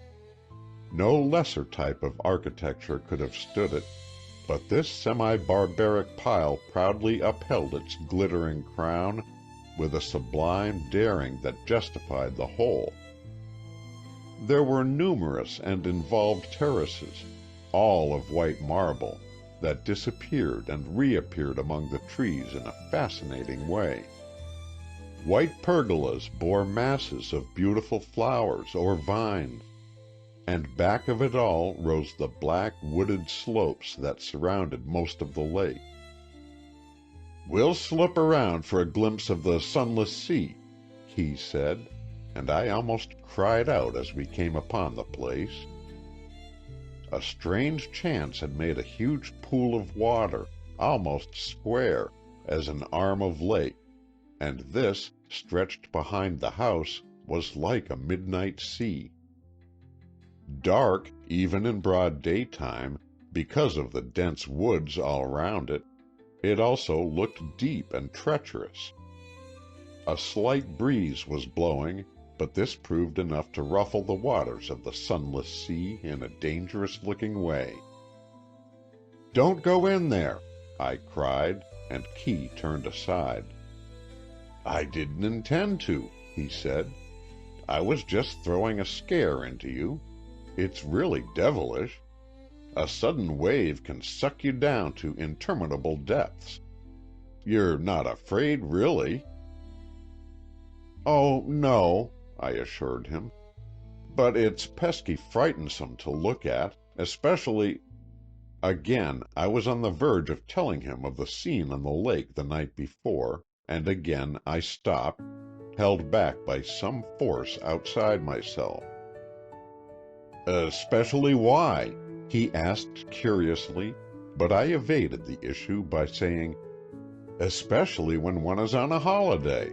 No lesser type of architecture could have stood it, but this semi-barbaric pile proudly upheld its glittering crown with a sublime daring that justified the whole. There were numerous and involved terraces, all of white marble, that disappeared and reappeared among the trees in a fascinating way. White pergolas bore masses of beautiful flowers or vines, and back of it all rose the black wooded slopes that surrounded most of the lake. "We'll slip around for a glimpse of the sunless sea," he said, and I almost cried out as we came upon the place. A strange chance had made a huge pool of water, almost square, as an arm of lake, and this, stretched behind the house, was like a midnight sea. Dark, even in broad daytime, because of the dense woods all round it, it also looked deep and treacherous. A slight breeze was blowing, but this proved enough to ruffle the waters of the sunless sea in a dangerous-looking way. "Don't go in there," I cried, and Key turned aside. "I didn't intend to," he said. "I was just throwing a scare into you. It's really devilish. A sudden wave can suck you down to interminable depths. You're not afraid, really?" "Oh, no," I assured him. "But it's pesky frightensome to look at, especially—" Again I was on the verge of telling him of the scene on the lake the night before, and again I stopped, held back by some force outside myself. "Especially why?" he asked curiously, but I evaded the issue by saying, "Especially when one is on a holiday."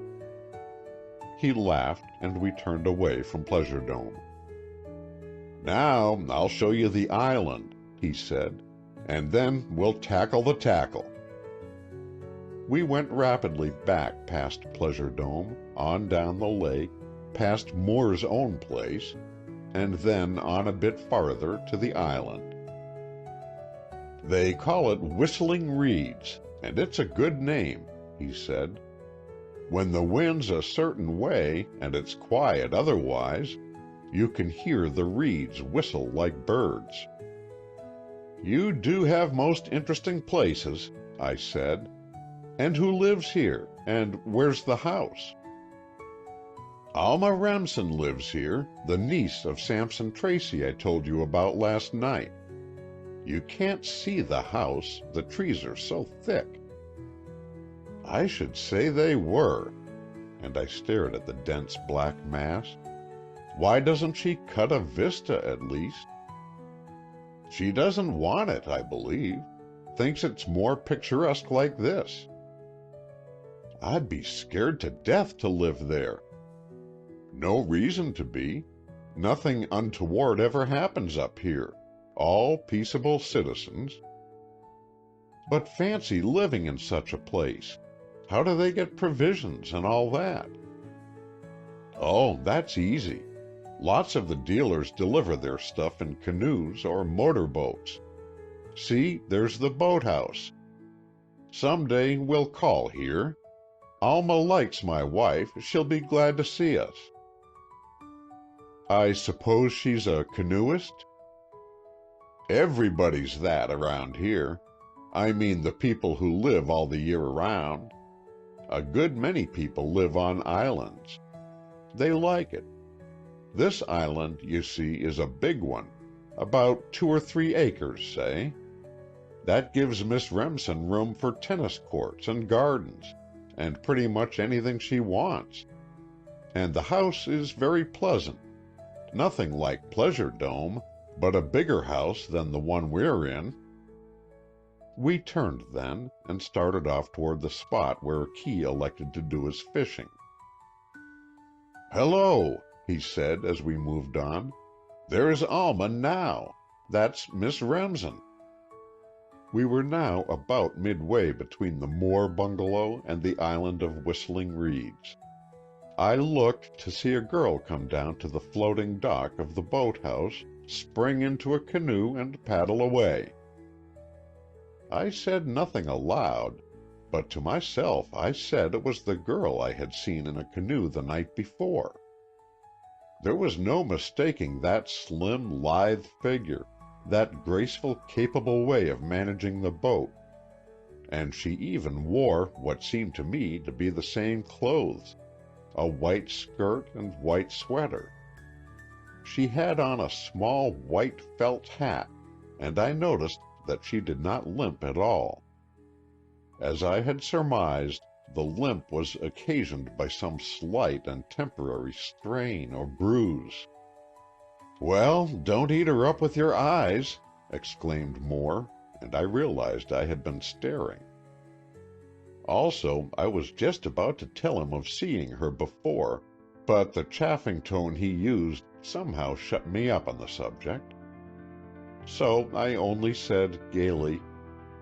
He laughed, and we turned away from Pleasure Dome. "Now I'll show you the island," he said, "and then we'll tackle the tackle." We went rapidly back past Pleasure Dome, on down the lake, past Moore's own place, and then on a bit farther to the island. "They call it Whistling Reeds, and it's a good name," he said. "When the wind's a certain way, and it's quiet otherwise, you can hear the reeds whistle like birds." "You do have most interesting places," I said. "And who lives here, and where's the house?" "Alma Remsen lives here, the niece of Samson Tracy I told you about last night. You can't see the house, the trees are so thick." I should say they were, and I stared at the dense black mass. Why doesn't she cut a vista at least? She doesn't want it, I believe. Thinks it's more picturesque like this. I'd be scared to death to live there. No reason to be. Nothing untoward ever happens up here. All peaceable citizens. But fancy living in such a place. How do they get provisions and all that? Oh, that's easy. Lots of the dealers deliver their stuff in canoes or motorboats. See, there's the boathouse. Someday we'll call here. Alma likes my wife. She'll be glad to see us. I suppose she's a canoeist? Everybody's that around here. I mean the people who live all the year around. A good many people live on islands. They like it. This island, you see, is a big one, about 2 or 3 acres, say. That gives Miss Remsen room for tennis courts and gardens, and pretty much anything she wants. And the house is very pleasant. Nothing like Pleasure Dome, but a bigger house than the one we're in. We turned then, and started off toward the spot where Key elected to do his fishing. "Hello," he said as we moved on. "There's Alma now. That's Miss Remsen." We were now about midway between the Moore bungalow and the island of Whistling Reeds. I looked to see a girl come down to the floating dock of the boathouse, spring into a canoe, and paddle away. I said nothing aloud, but to myself I said it was the girl I had seen in a canoe the night before. There was no mistaking that slim, lithe figure, that graceful, capable way of managing the boat, and she even wore what seemed to me to be the same clothes, a white skirt and white sweater. She had on a small white felt hat, and I noticed that she did not limp at all. As I had surmised, the limp was occasioned by some slight and temporary strain or bruise. "Well, don't eat her up with your eyes," exclaimed Moore, and I realized I had been staring. Also, I was just about to tell him of seeing her before, but the chaffing tone he used somehow shut me up on the subject. So I only said gaily,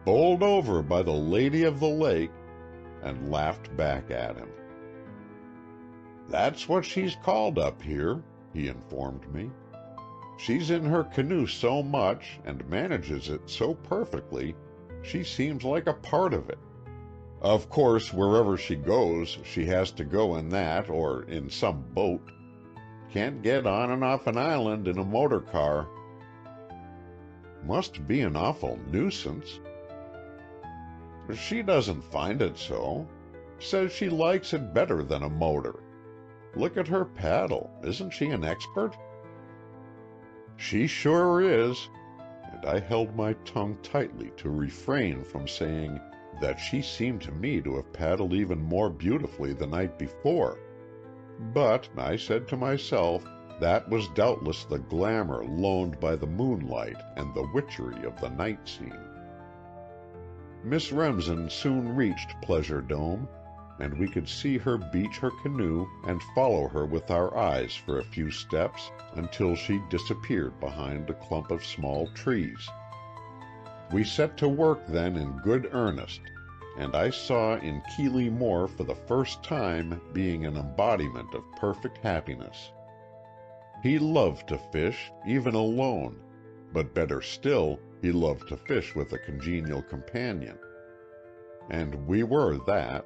"Bowled over by the Lady of the Lake," and laughed back at him. "That's what she's called up here," he informed me. "She's in her canoe so much, and manages it so perfectly, she seems like a part of it. Of course, wherever she goes, she has to go in that or in some boat. Can't get on and off an island in a motor car." "Must be an awful nuisance." "She doesn't find it so. Says she likes it better than a motor. Look at her paddle. Isn't she an expert?" "She sure is," and I held my tongue tightly to refrain from saying, that she seemed to me to have paddled even more beautifully the night before. But, I said to myself, that was doubtless the glamour loaned by the moonlight and the witchery of the night scene. Miss Remsen soon reached Pleasure Dome, and we could see her beach her canoe and follow her with our eyes for a few steps until she disappeared behind a clump of small trees. We set to work then in good earnest, and I saw in Keeley Moore for the first time being an embodiment of perfect happiness. He loved to fish, even alone, but better still, he loved to fish with a congenial companion. And we were that.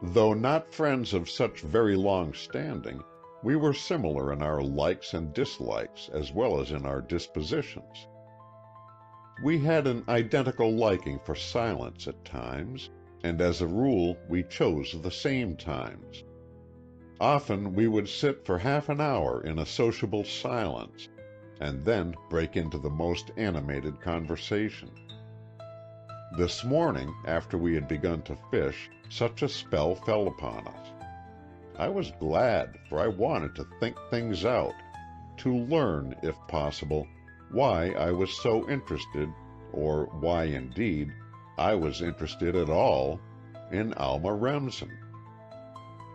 Though not friends of such very long standing, we were similar in our likes and dislikes as well as in our dispositions. We had an identical liking for silence at times, and as a rule we chose the same times. Often we would sit for half an hour in a sociable silence, and then break into the most animated conversation. This morning, after we had begun to fish, such a spell fell upon us. I was glad, for I wanted to think things out, to learn, if possible, why I was so interested, or why, indeed, I was interested at all, in Alma Remsen.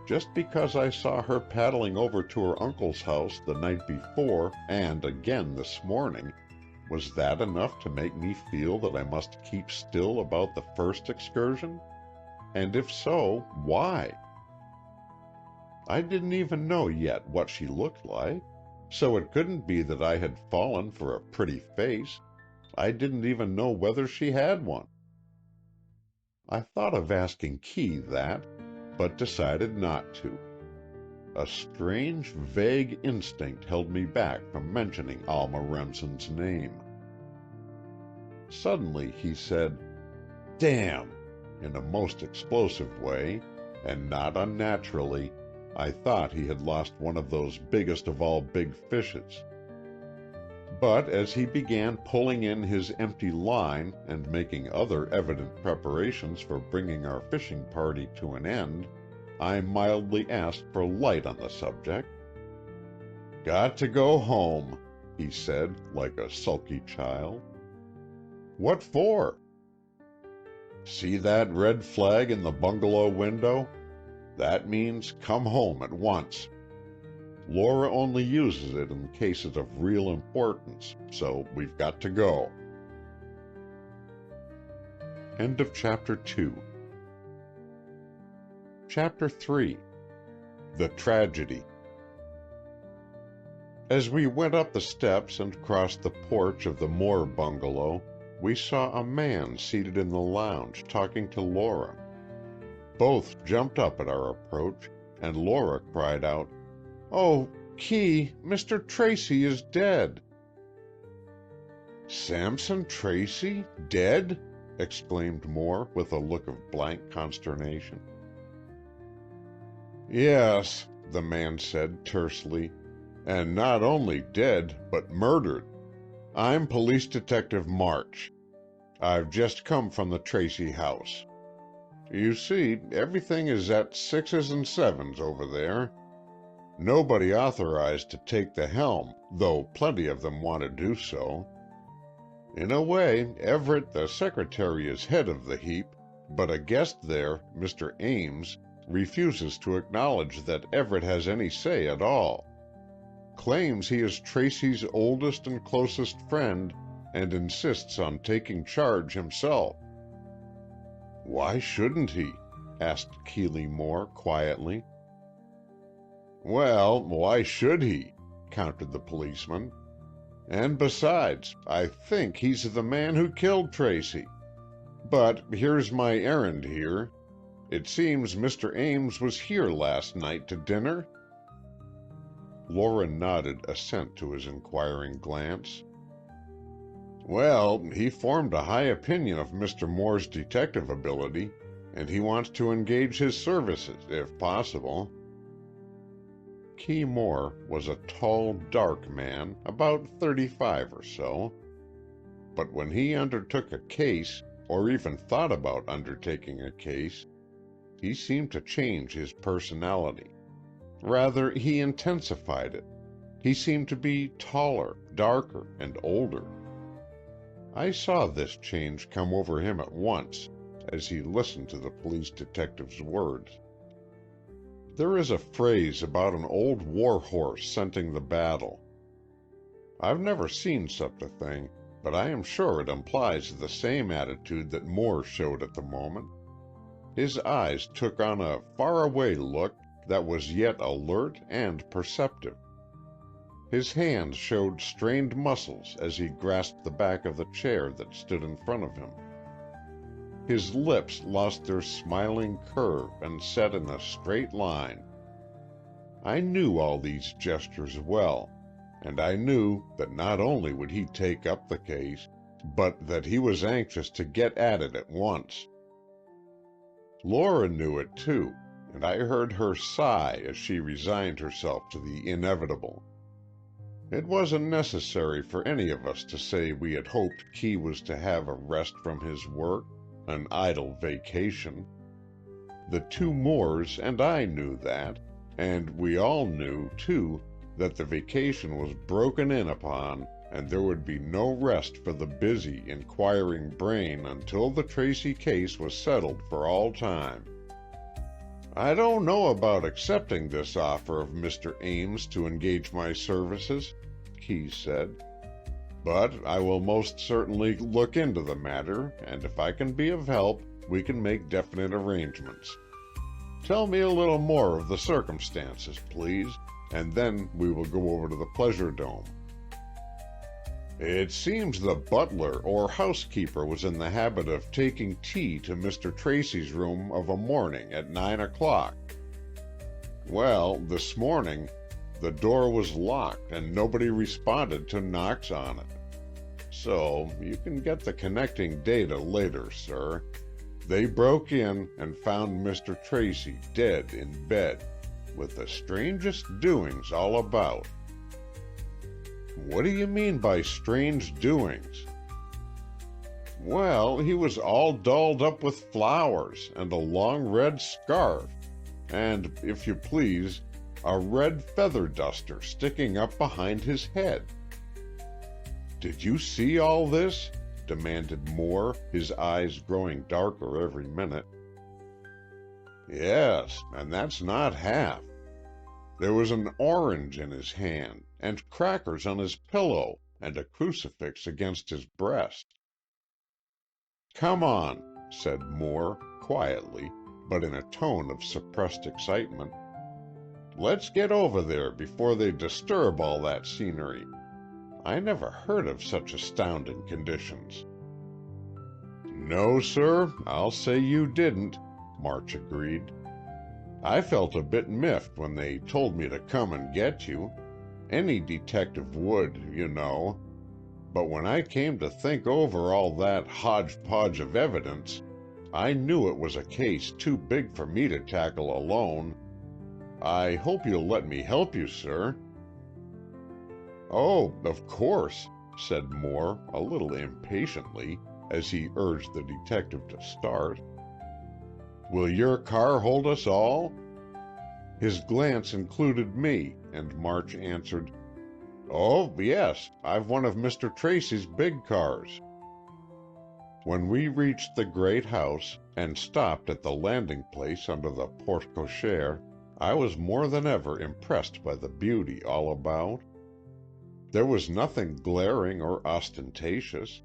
Just because I saw her paddling over to her uncle's house the night before, and again this morning, was that enough to make me feel that I must keep still about the first excursion? And if so, why? I didn't even know yet what she looked like, so it couldn't be that I had fallen for a pretty face. I didn't even know whether she had one. I thought of asking Key that, but decided not to. A strange, vague instinct held me back from mentioning Alma Remsen's name. Suddenly he said, "Damn," in a most explosive way, and not unnaturally, I thought he had lost one of those biggest of all big fishes. But as he began pulling in his empty line and making other evident preparations for bringing our fishing party to an end, I mildly asked for light on the subject. "Got to go home," he said, like a sulky child. "What for?" "See that red flag in the bungalow window? That means come home at once. Laura only uses it in cases of real importance, so we've got to go." End of Chapter 2. Chapter 3. The Tragedy. As we went up the steps and crossed the porch of the Moore bungalow, we saw a man seated in the lounge talking to Laura. Both jumped up at our approach, and Laura cried out, "Oh, Key, Mr. Tracy is dead." "Samson Tracy? Dead?" exclaimed Moore, with a look of blank consternation. "Yes," the man said tersely, "and not only dead, but murdered. I'm Police Detective March. I've just come from the Tracy house. You see, everything is at 6s and 7s over there. Nobody authorized to take the helm, though plenty of them want to do so. In a way, Everett, the secretary, is head of the heap, but a guest there, Mr. Ames, refuses to acknowledge that Everett has any say at all. Claims he is Tracy's oldest and closest friend, and insists on taking charge himself." "Why shouldn't he?" asked Keeley Moore quietly. "Well, why should he?" countered the policeman. "And besides, I think he's the man who killed Tracy. But here's my errand here. It seems Mr. Ames was here last night to dinner?" Laura nodded assent to his inquiring glance. "Well, he formed a high opinion of Mr. Moore's detective ability, and he wants to engage his services, if possible." Key Moore was a tall, dark man, about 35 or so. But when he undertook a case, or even thought about undertaking a case, he seemed to change his personality. Rather, he intensified it. He seemed to be taller, darker, and older. I saw this change come over him at once as he listened to the police detective's words. There is a phrase about an old war horse scenting the battle. I've never seen such a thing, but I am sure it implies the same attitude that Moore showed at the moment. His eyes took on a faraway look that was yet alert and perceptive. His hands showed strained muscles as he grasped the back of the chair that stood in front of him. His lips lost their smiling curve and set in a straight line. I knew all these gestures well, and I knew that not only would he take up the case, but that he was anxious to get at it at once. Laura knew it too, and I heard her sigh as she resigned herself to the inevitable. It wasn't necessary for any of us to say we had hoped Key was to have a rest from his work, an idle vacation. The two Moores and I knew that, and we all knew, too, that the vacation was broken in upon and there would be no rest for the busy, inquiring brain until the Tracy case was settled for all time. I don't know about accepting this offer of Mr. Ames to engage my services, Key said, but I will most certainly look into the matter, and if I can be of help, we can make definite arrangements. Tell me a little more of the circumstances, please, and then we will go over to the Pleasure Dome. It seems the butler or housekeeper was in the habit of taking tea to Mr. Tracy's room of a morning at 9 o'clock. Well, this morning, the door was locked and nobody responded to knocks on it. So, you can get the connecting data later, sir. They broke in and found Mr. Tracy dead in bed, with the strangest doings all about. What do you mean by strange doings? Well, he was all dolled up with flowers and a long red scarf, and, if you please, a red feather duster sticking up behind his head. Did you see all this? Demanded Moore, his eyes growing darker every minute. Yes, and that's not half. There was an orange in his hand, and crackers on his pillow, and a crucifix against his breast. Come on, said Moore, quietly, but in a tone of suppressed excitement. Let's get over there before they disturb all that scenery. I never heard of such astounding conditions. No, sir, I'll say you didn't, March agreed. I felt a bit miffed when they told me to come and get you. Any detective would, you know. But when I came to think over all that hodgepodge of evidence, I knew it was a case too big for me to tackle alone. I hope you'll let me help you, sir. Oh, of course, said Moore, a little impatiently, as he urged the detective to start. Will your car hold us all? His glance included me, and March answered, Oh, yes, I've one of Mr. Tracy's big cars. When we reached the great house and stopped at the landing place under the porte cochere, I was more than ever impressed by the beauty all about. There was nothing glaring or ostentatious.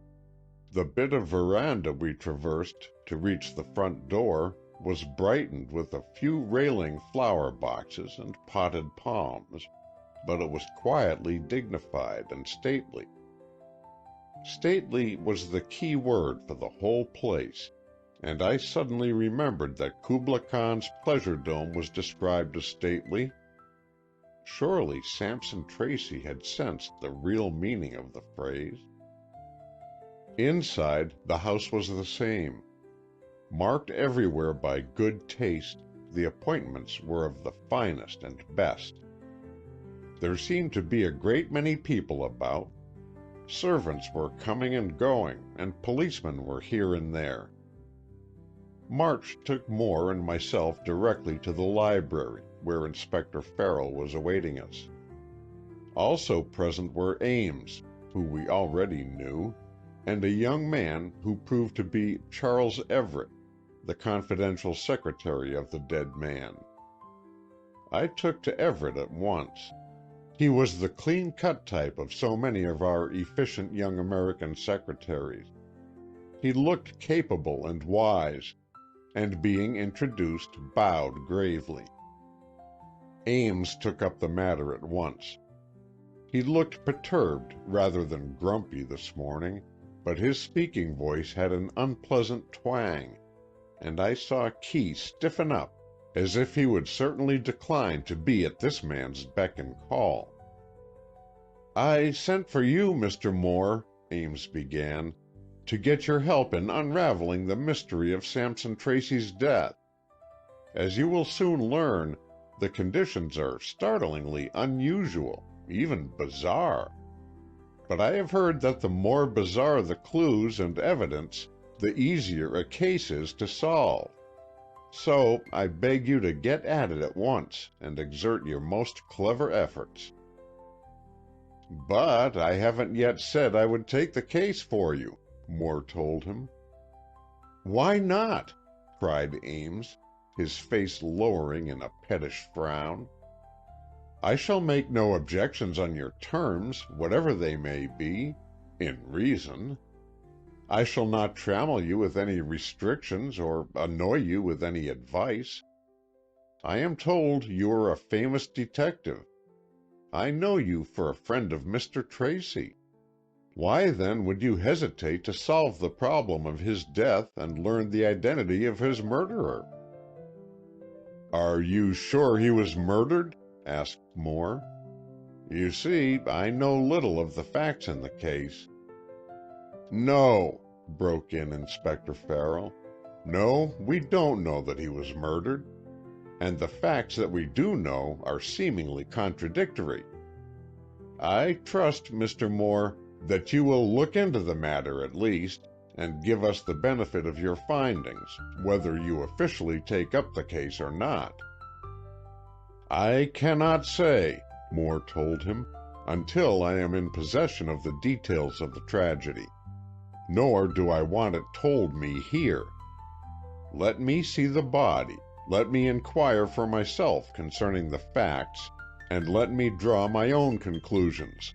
The bit of veranda we traversed to reach the front door was brightened with a few railing flower boxes and potted palms, but it was quietly dignified and stately. Stately was the key word for the whole place, and I suddenly remembered that Kubla Khan's pleasure dome was described as stately. Surely Sampson Tracy had sensed the real meaning of the phrase. Inside, the house was the same. Marked everywhere by good taste, the appointments were of the finest and best. There seemed to be a great many people about. Servants were coming and going, and policemen were here and there. March took Moore and myself directly to the library, where Inspector Farrell was awaiting us. Also present were Ames, who we already knew, and a young man who proved to be Charles Everett, the confidential secretary of the dead man. I took to Everett at once. He was the clean-cut type of so many of our efficient young American secretaries. He looked capable and wise, and being introduced, bowed gravely. Ames took up the matter at once. He looked perturbed rather than grumpy this morning, but his speaking voice had an unpleasant twang, and I saw Key stiffen up, as if he would certainly decline to be at this man's beck and call. "I sent for you, Mr. Moore," Ames began, "to get your help in unraveling the mystery of Sampson Tracy's death. As you will soon learn, the conditions are startlingly unusual, even bizarre. But I have heard that the more bizarre the clues and evidence, the easier a case is to solve. So I beg you to get at it at once and exert your most clever efforts." "But I haven't yet said I would take the case for you," Moore told him. "Why not?" cried Ames, his face lowering in a pettish frown. "I shall make no objections on your terms, whatever they may be, in reason. I shall not trammel you with any restrictions or annoy you with any advice. I am told you are a famous detective. I know you for a friend of Mr. Tracy. Why, then, would you hesitate to solve the problem of his death and learn the identity of his murderer?" "Are you sure he was murdered?" asked Moore. "You see, I know little of the facts in the case." "No," broke in Inspector Farrell. "No, we don't know that he was murdered. And the facts that we do know are seemingly contradictory. I trust, Mr. Moore, that you will look into the matter at least, and give us the benefit of your findings, whether you officially take up the case or not." "I cannot say," Moore told him, "until I am in possession of the details of the tragedy. Nor do I want it told me here. Let me see the body, let me inquire for myself concerning the facts, and let me draw my own conclusions.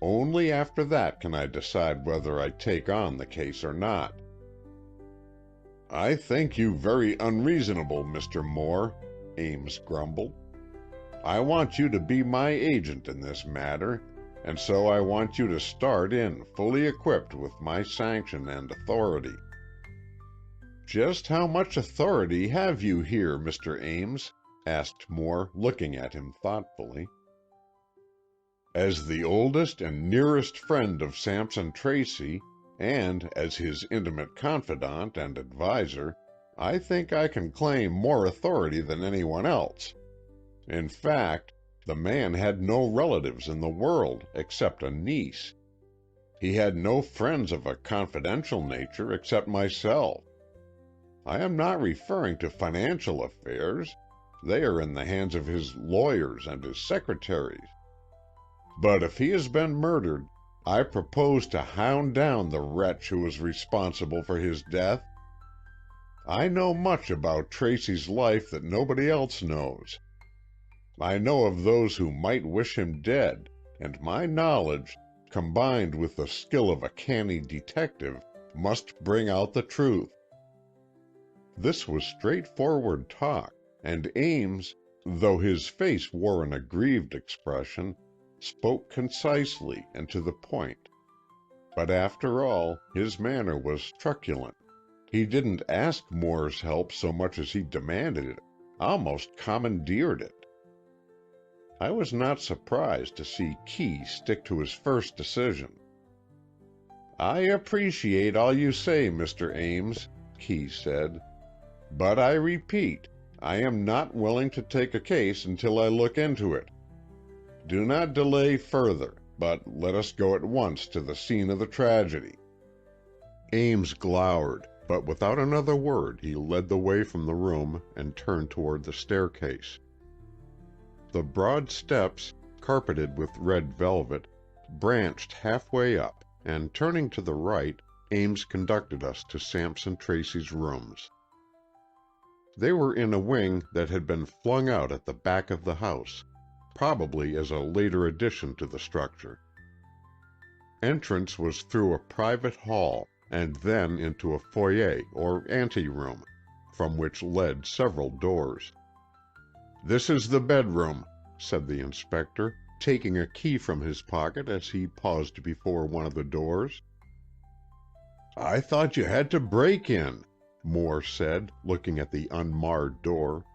Only after that can I decide whether I take on the case or not." "I think you very unreasonable, Mr. Moore," Ames grumbled. "I want you to be my agent in this matter, and so I want you to start in fully equipped with my sanction and authority." "Just how much authority have you here, Mr. Ames?" asked Moore, looking at him thoughtfully. "As the oldest and nearest friend of Sampson Tracy, and as his intimate confidant and adviser, I think I can claim more authority than anyone else. In fact, the man had no relatives in the world except a niece. He had no friends of a confidential nature except myself. I am not referring to financial affairs. They are in the hands of his lawyers and his secretaries. But if he has been murdered, I propose to hound down the wretch who was responsible for his death. I know much about Tracy's life that nobody else knows. I know of those who might wish him dead, and my knowledge, combined with the skill of a canny detective, must bring out the truth." This was straightforward talk, and Ames, though his face wore an aggrieved expression, spoke concisely and to the point. But after all, his manner was truculent. He didn't ask Moore's help so much as he demanded it, almost commandeered it. I was not surprised to see Key stick to his first decision. "I appreciate all you say, Mr. Ames," Key said, "but I repeat, I am not willing to take a case until I look into it. Do not delay further. but let us go at once to the scene of the tragedy." Ames glowered, but without another word he led the way from the room and turned toward the staircase. The broad steps, carpeted with red velvet, branched halfway up, and turning to the right, Ames conducted us to Sampson Tracy's rooms. They were in a wing that had been flung out at the back of the house, probably as a later addition to the structure. Entrance was through a private hall, and then into a foyer or anteroom, from which led several doors. "This is the bedroom," said the inspector, taking a key from his pocket as he paused before one of the doors. "I thought you had to break in," Moore said, looking at the unmarred door.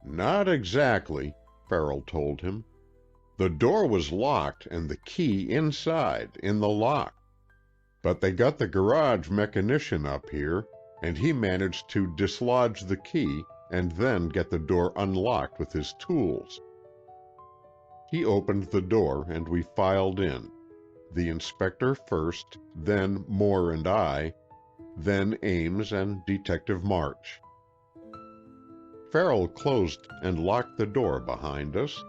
"Not exactly," Farrell told him. "The door was locked and the key inside, in the lock. But they got the garage mechanician up here, and he managed to dislodge the key and then get the door unlocked with his tools." He opened the door and we filed in, the inspector first, then Moore and I, then Ames and Detective March. Farrell closed and locked the door behind us,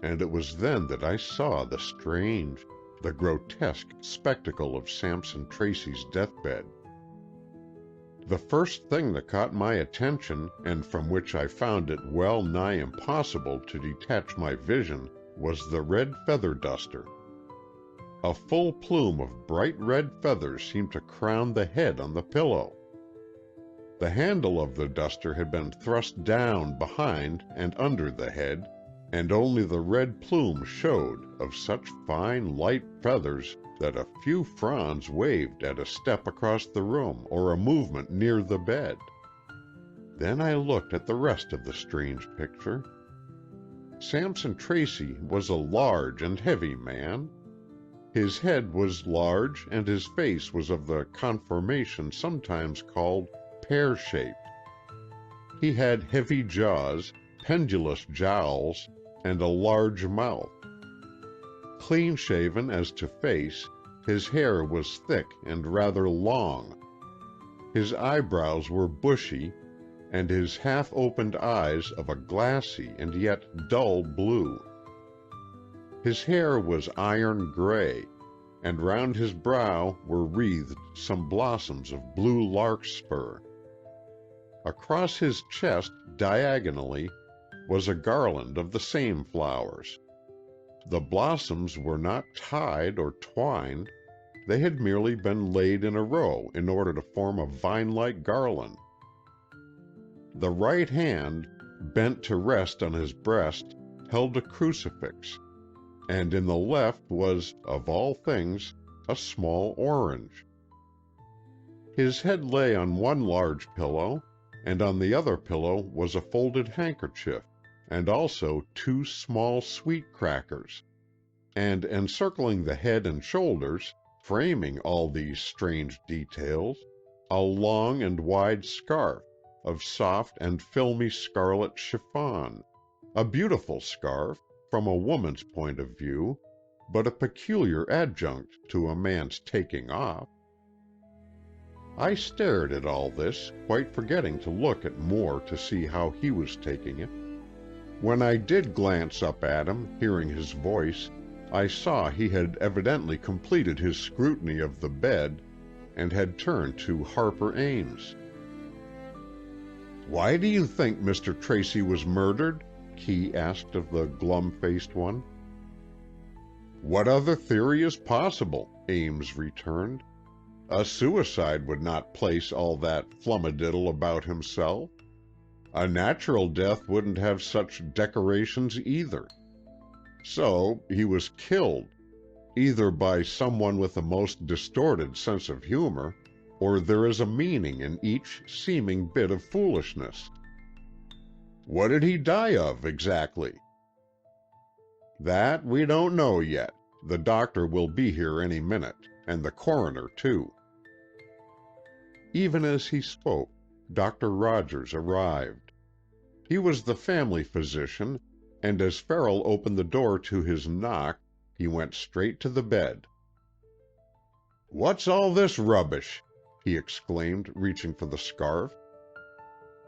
and it was then that I saw the strange, the grotesque spectacle of Sampson Tracy's deathbed. The first thing that caught my attention, and from which I found it well nigh impossible to detach my vision, was the red feather duster. A full plume of bright red feathers seemed to crown the head on the pillow. The handle of the duster had been thrust down behind and under the head, and only the red plume showed, of such fine light feathers that a few fronds waved at a step across the room or a movement near the bed. Then I looked at the rest of the strange picture. Sampson Tracy was a large and heavy man. His head was large and his face was of the conformation sometimes called pear-shaped. He had heavy jaws, pendulous jowls, and a large mouth. Clean-shaven as to face, his hair was thick and rather long. His eyebrows were bushy, and his half-opened eyes of a glassy and yet dull blue. His hair was iron gray, and round his brow were wreathed some blossoms of blue larkspur. Across his chest, diagonally, was a garland of the same flowers. The blossoms were not tied or twined, they had merely been laid in a row in order to form a vine-like garland. The right hand, bent to rest on his breast, held a crucifix, and in the left was, of all things, a small orange. His head lay on one large pillow, and on the other pillow was a folded handkerchief, and also 2 small sweet crackers, and encircling the head and shoulders, framing all these strange details, a long and wide scarf of soft and filmy scarlet chiffon, a beautiful scarf from a woman's point of view, but a peculiar adjunct to a man's taking off. I stared at all this, quite forgetting to look at Moore to see how he was taking it. When I did glance up at him, hearing his voice, I saw he had evidently completed his scrutiny of the bed and had turned to Harper Ames. "Why do you think Mr. Tracy was murdered?" Key asked of the glum-faced one. "What other theory is possible?" Ames returned. "A suicide would not place all that flummadiddle about himself. A natural death wouldn't have such decorations either. So he was killed, either by someone with a most distorted sense of humor, or there is a meaning in each seeming bit of foolishness." "What did he die of, exactly?" "That we don't know yet. The doctor will be here any minute, and the coroner, too." Even as he spoke, Dr. Rogers arrived. He was the family physician, and as Farrell opened the door to his knock, he went straight to the bed. "What's all this rubbish?" he exclaimed, reaching for the scarf.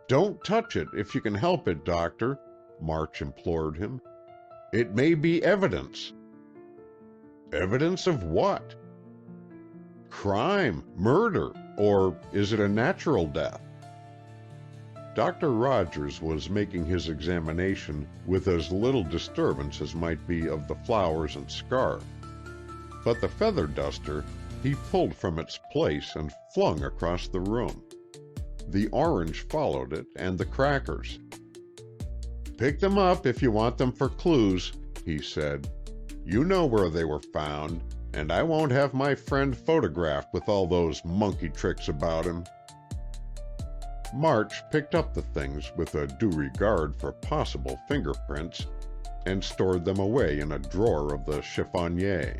"Don't touch it if you can help it, Doctor," March implored him. "It may be evidence." "Evidence of what?" "Crime, murder, or is it a natural death?" Dr. Rogers was making his examination with as little disturbance as might be of the flowers and scarf. But the feather duster he pulled from its place and flung across the room. The orange followed it, and the crackers. "Pick them up if you want them for clues," he said. "You know where they were found, and I won't have my friend photographed with all those monkey tricks about him." March picked up the things with a due regard for possible fingerprints and stored them away in a drawer of the chiffonier.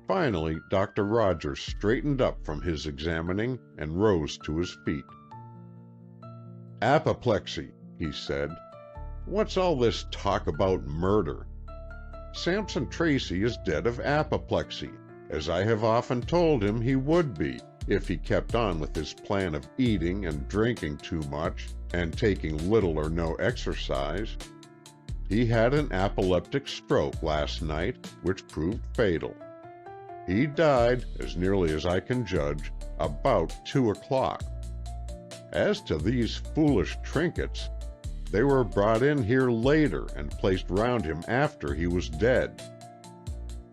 Finally, Dr. Rogers straightened up from his examining and rose to his feet. "Apoplexy," he said. "What's all this talk about murder? Sampson Tracy is dead of apoplexy, as I have often told him he would be if he kept on with his plan of eating and drinking too much and taking little or no exercise. He had an apoplectic stroke last night, which proved fatal. He died, as nearly as I can judge, about 2 o'clock. As to these foolish trinkets, they were brought in here later and placed round him after he was dead.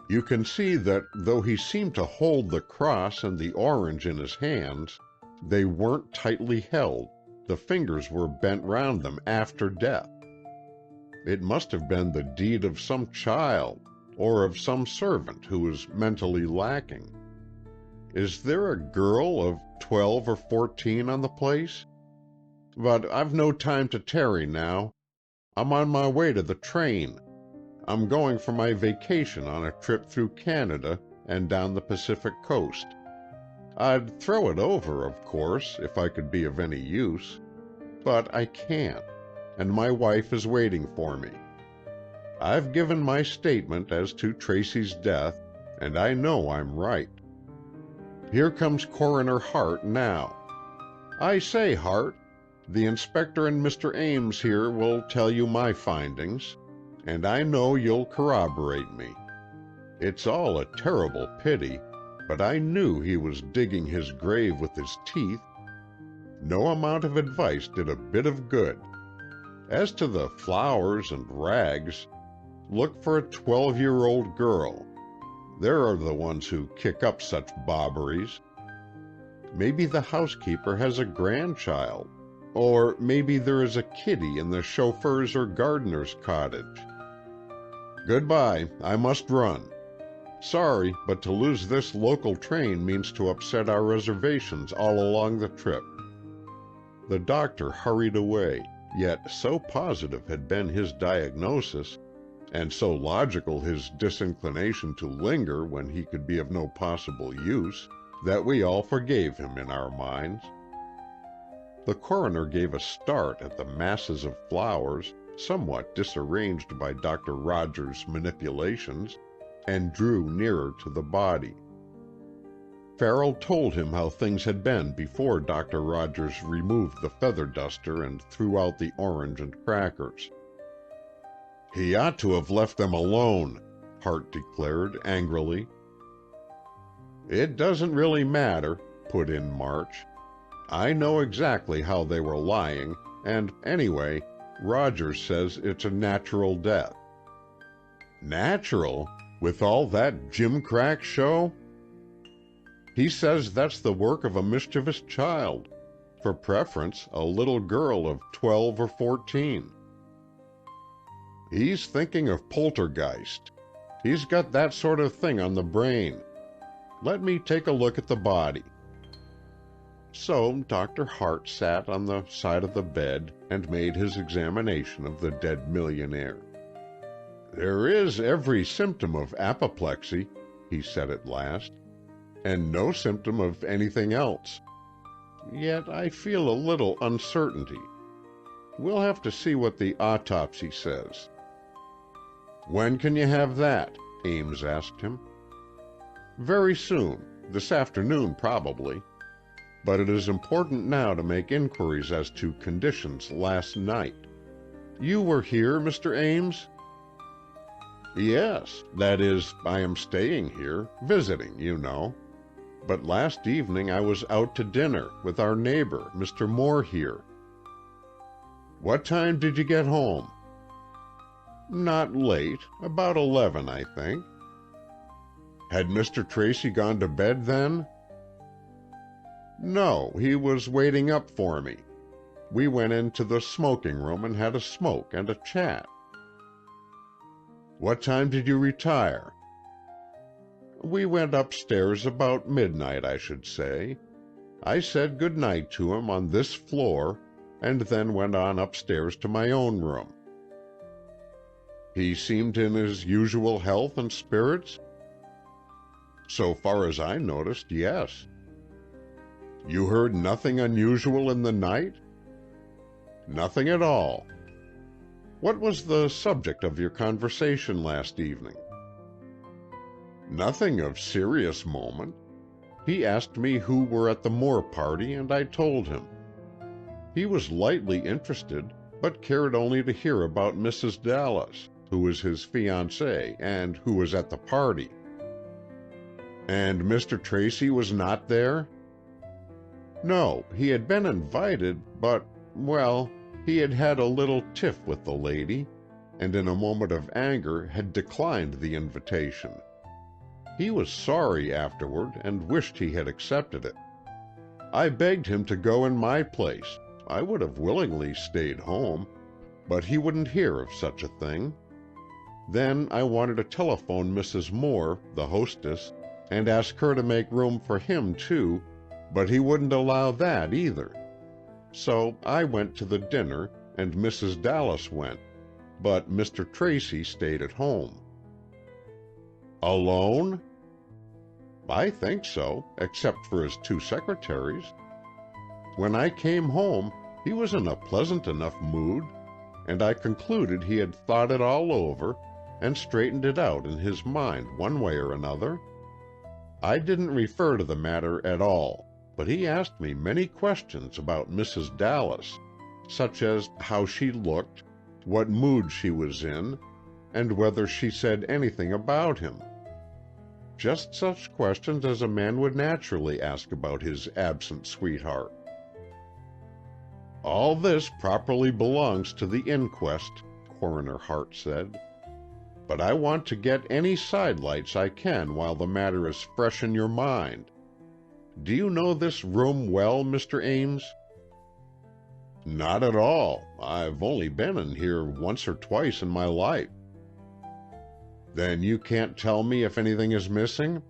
You can see that though he seemed to hold the cross and the orange in his hands, they weren't tightly held. The fingers were bent round them after death. It must have been the deed of some child, or of some servant who was mentally lacking. Is there a girl of 12 or 14 on the place? But I've no time to tarry now. I'm on my way to the train. I'm going for my vacation on a trip through Canada and down the Pacific coast. I'd throw it over, of course, if I could be of any use. But I can't, and my wife is waiting for me. I've given my statement as to Tracy's death, and I know I'm right. Here comes Coroner Hart now. I say, Hart, the inspector and Mr. Ames here will tell you my findings, and I know you'll corroborate me. It's all a terrible pity, but I knew he was digging his grave with his teeth. No amount of advice did a bit of good. As to the flowers and rags, look for a 12-year-old girl. They're the ones who kick up such bobberies. Maybe the housekeeper has a grandchild, or maybe there is a kitty in the chauffeur's or gardener's cottage. Goodbye, I must run. Sorry, but to lose this local train means to upset our reservations all along the trip." The doctor hurried away, yet so positive had been his diagnosis, and so logical his disinclination to linger when he could be of no possible use, that we all forgave him in our minds. The coroner gave a start at the masses of flowers, somewhat disarranged by Dr. Rogers' manipulations, and drew nearer to the body. Farrell told him how things had been before Dr. Rogers removed the feather duster and threw out the orange and crackers. "He ought to have left them alone," Hart declared angrily. "It doesn't really matter," put in March. "I know exactly how they were lying, and anyway, Rogers says it's a natural death." "Natural? With all that gimcrack show?" "He says that's the work of a mischievous child, for preference a little girl of 12 or 14. He's thinking of poltergeist. He's got that sort of thing on the brain. Let me take a look at the body." So Dr. Hart sat on the side of the bed and made his examination of the dead millionaire. "There is every symptom of apoplexy," he said at last, "and no symptom of anything else. Yet I feel a little uncertainty. We'll have to see what the autopsy says." "When can you have that?" Ames asked him. "Very soon. This afternoon, probably. But it is important now to make inquiries as to conditions last night. You were here, Mr. Ames?" "Yes. That is, I am staying here, visiting, you know. But last evening I was out to dinner with our neighbor, Mr. Moore here." "What time did you get home?" "Not late. About 11, I think." "Had Mr. Tracy gone to bed then?" "No, he was waiting up for me. We went into the smoking room and had a smoke and a chat." "What time did you retire?" "We went upstairs about midnight, I should say. I said good night to him on this floor, and then went on upstairs to my own room." "He seemed in his usual health and spirits?" "So far as I noticed, yes." "You heard nothing unusual in the night?" "Nothing at all." "What was the subject of your conversation last evening?" "Nothing of serious moment. He asked me who were at the Moore party, and I told him. He was lightly interested, but cared only to hear about Mrs. Dallas, who was his fiancée and who was at the party." "And Mr. Tracy was not there?" "No, he had been invited, but, well, he had had a little tiff with the lady, and in a moment of anger had declined the invitation. He was sorry afterward and wished he had accepted it. I begged him to go in my place. I would have willingly stayed home, but he wouldn't hear of such a thing. Then I wanted to telephone Mrs. Moore, the hostess, and ask her to make room for him too, but he wouldn't allow that either. So I went to the dinner, and Mrs. Dallas went, but Mr. Tracy stayed at home." "Alone?" "I think so, except for his 2 secretaries. When I came home, he was in a pleasant enough mood, and I concluded he had thought it all over and straightened it out in his mind one way or another. I didn't refer to the matter at all, but he asked me many questions about Mrs. Dallas, such as how she looked, what mood she was in, and whether she said anything about him. Just such questions as a man would naturally ask about his absent sweetheart." "All this properly belongs to the inquest," Coroner Hart said. "But I want to get any sidelights I can while the matter is fresh in your mind. Do you know this room well, Mr. Ames?" "Not at all. I've only been in here once or twice in my life." "Then you can't tell me if anything is missing?"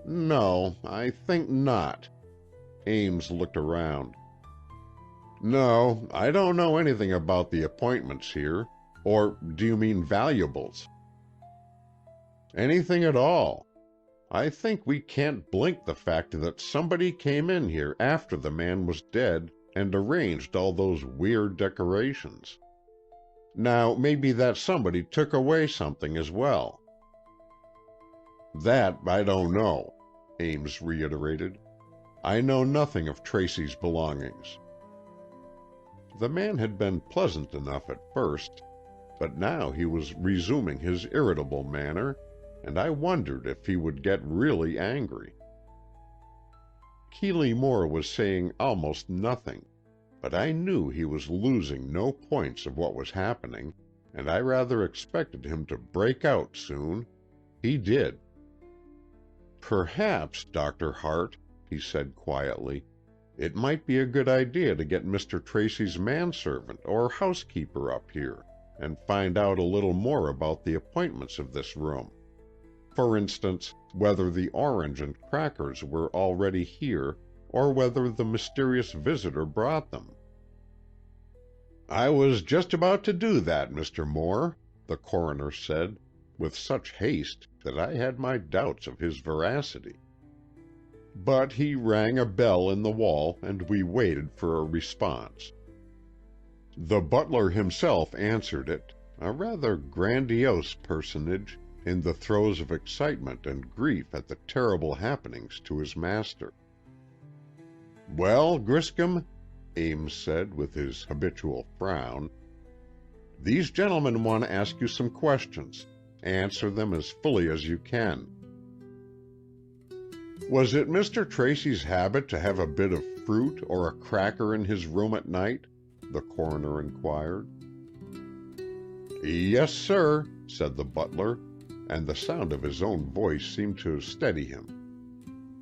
"No, I think not." Ames looked around. "No, I don't know anything about the appointments here. Or do you mean valuables?" "Anything at all. I think we can't blink the fact that somebody came in here after the man was dead and arranged all those weird decorations. Now, maybe that somebody took away something as well." "That I don't know," Ames reiterated. "I know nothing of Tracy's belongings." The man had been pleasant enough at first, but now he was resuming his irritable manner, and I wondered if he would get really angry. Keeley Moore was saying almost nothing, but I knew he was losing no points of what was happening, and I rather expected him to break out soon. He did. "Perhaps, Dr. Hart," he said quietly, "it might be a good idea to get Mr. Tracy's manservant or housekeeper up here and find out a little more about the appointments of this room. For instance, whether the orange and crackers were already here, or whether the mysterious visitor brought them." "I was just about to do that, Mr. Moore," the coroner said, with such haste that I had my doubts of his veracity. But he rang a bell in the wall, and we waited for a response. The butler himself answered it, a rather grandiose personage in the throes of excitement and grief at the terrible happenings to his master. "Well, Griscom," Ames said with his habitual frown, "these gentlemen want to ask you some questions. Answer them as fully as you can." "Was it Mr. Tracy's habit to have a bit of fruit or a cracker in his room at night?" the coroner inquired. "Yes, sir," said the butler, and the sound of his own voice seemed to steady him.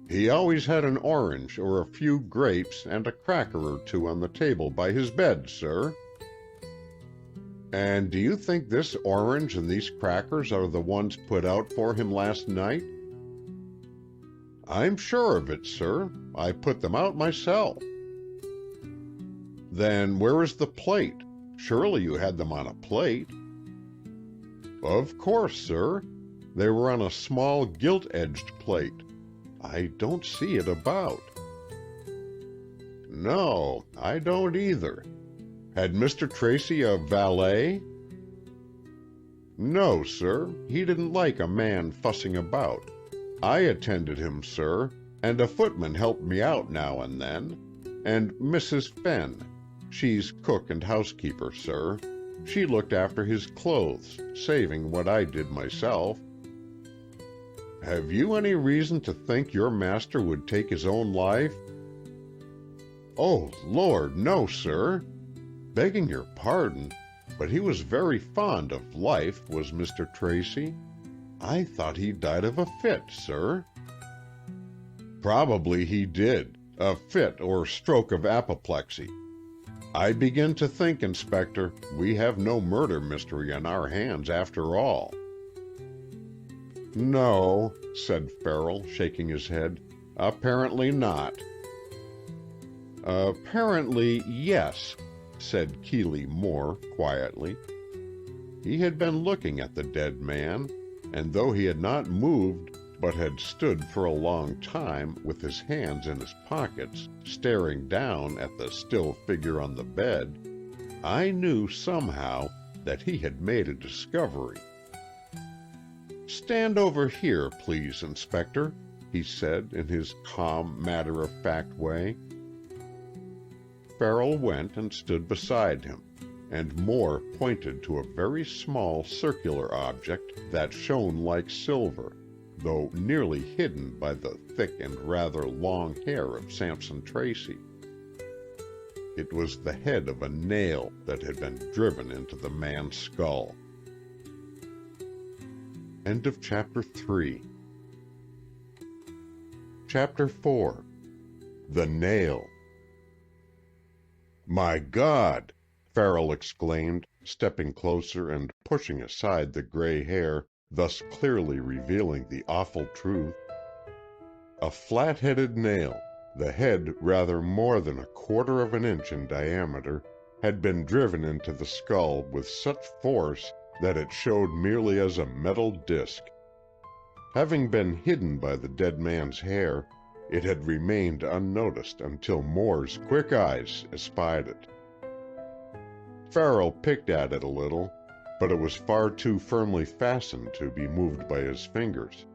"He always had an orange or a few grapes and a cracker or two on the table by his bed, sir." "And do you think this orange and these crackers are the ones put out for him last night?" "I'm sure of it, sir. I put them out myself." "Then where is the plate? Surely you had them on a plate." "Of course, sir. They were on a small gilt-edged plate. I don't see it about." "No, I don't either. Had Mr. Tracy a valet?" "No, sir. He didn't like a man fussing about. I attended him, sir, and a footman helped me out now and then. And Mrs. Fenn. She's cook and housekeeper, sir. She looked after his clothes, saving what I did myself." "Have you any reason to think your master would take his own life?" "Oh, Lord, no, sir. Begging your pardon, but he was very fond of life, was Mr. Tracy. I thought he died of a fit, sir." "Probably he did. A fit or stroke of apoplexy. I begin to think, Inspector, we have no murder mystery on our hands after all." "No," said Farrell, shaking his head. "Apparently not." "Apparently, yes," said Keeley Moore, quietly. He had been looking at the dead man, and though he had not moved, but had stood for a long time with his hands in his pockets, staring down at the still figure on the bed, I knew somehow that he had made a discovery. "Stand over here, please, Inspector," he said in his calm, matter-of-fact way. Farrell went and stood beside him, and Moore pointed to a very small circular object that shone like silver, though nearly hidden by the thick and rather long hair of Sampson Tracy. It was the head of a nail that had been driven into the man's skull. End of Chapter 3. Chapter 4. The Nail. "My God!" Farrell exclaimed, stepping closer and pushing aside the gray hair, thus clearly revealing the awful truth. A flat-headed nail, the head rather more than 1/4 of an inch in diameter, had been driven into the skull with such force that it showed merely as a metal disc. Having been hidden by the dead man's hair, it had remained unnoticed until Moore's quick eyes espied it. Farrell picked at it a little, but it was far too firmly fastened to be moved by his fingers.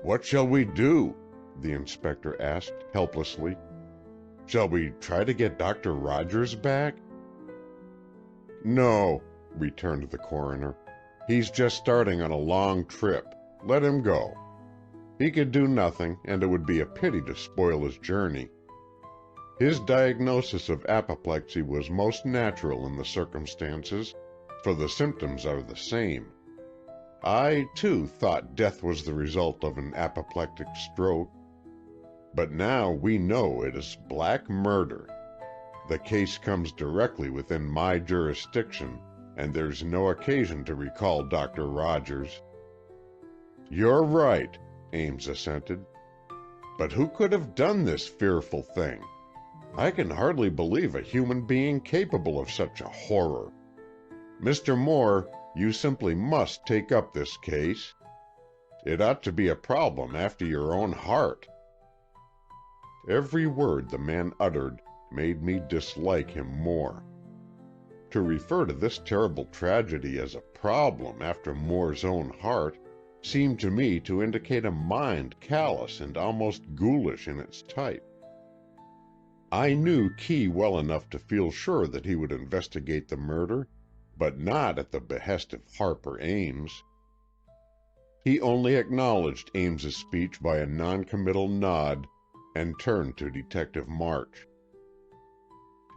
"What shall we do?" the inspector asked helplessly. "Shall we try to get Dr. Rogers back?" "No," returned the coroner. "He's just starting on a long trip. Let him go. He could do nothing, and it would be a pity to spoil his journey. His diagnosis of apoplexy was most natural in the circumstances, for the symptoms are the same. I, too, thought death was the result of an apoplectic stroke. But now we know it is black murder. The case comes directly within my jurisdiction, and there's no occasion to recall Dr. Rogers." "You're right," Ames assented. "But who could have done this fearful thing? I can hardly believe a human being capable of such a horror. Mr. Moore, you simply must take up this case. It ought to be a problem after your own heart." Every word the man uttered made me dislike him more. To refer to this terrible tragedy as a problem after Moore's own heart seemed to me to indicate a mind callous and almost ghoulish in its type. I knew Key well enough to feel sure that he would investigate the murder, but not at the behest of Harper Ames. He only acknowledged Ames's speech by a noncommittal nod and turned to Detective March.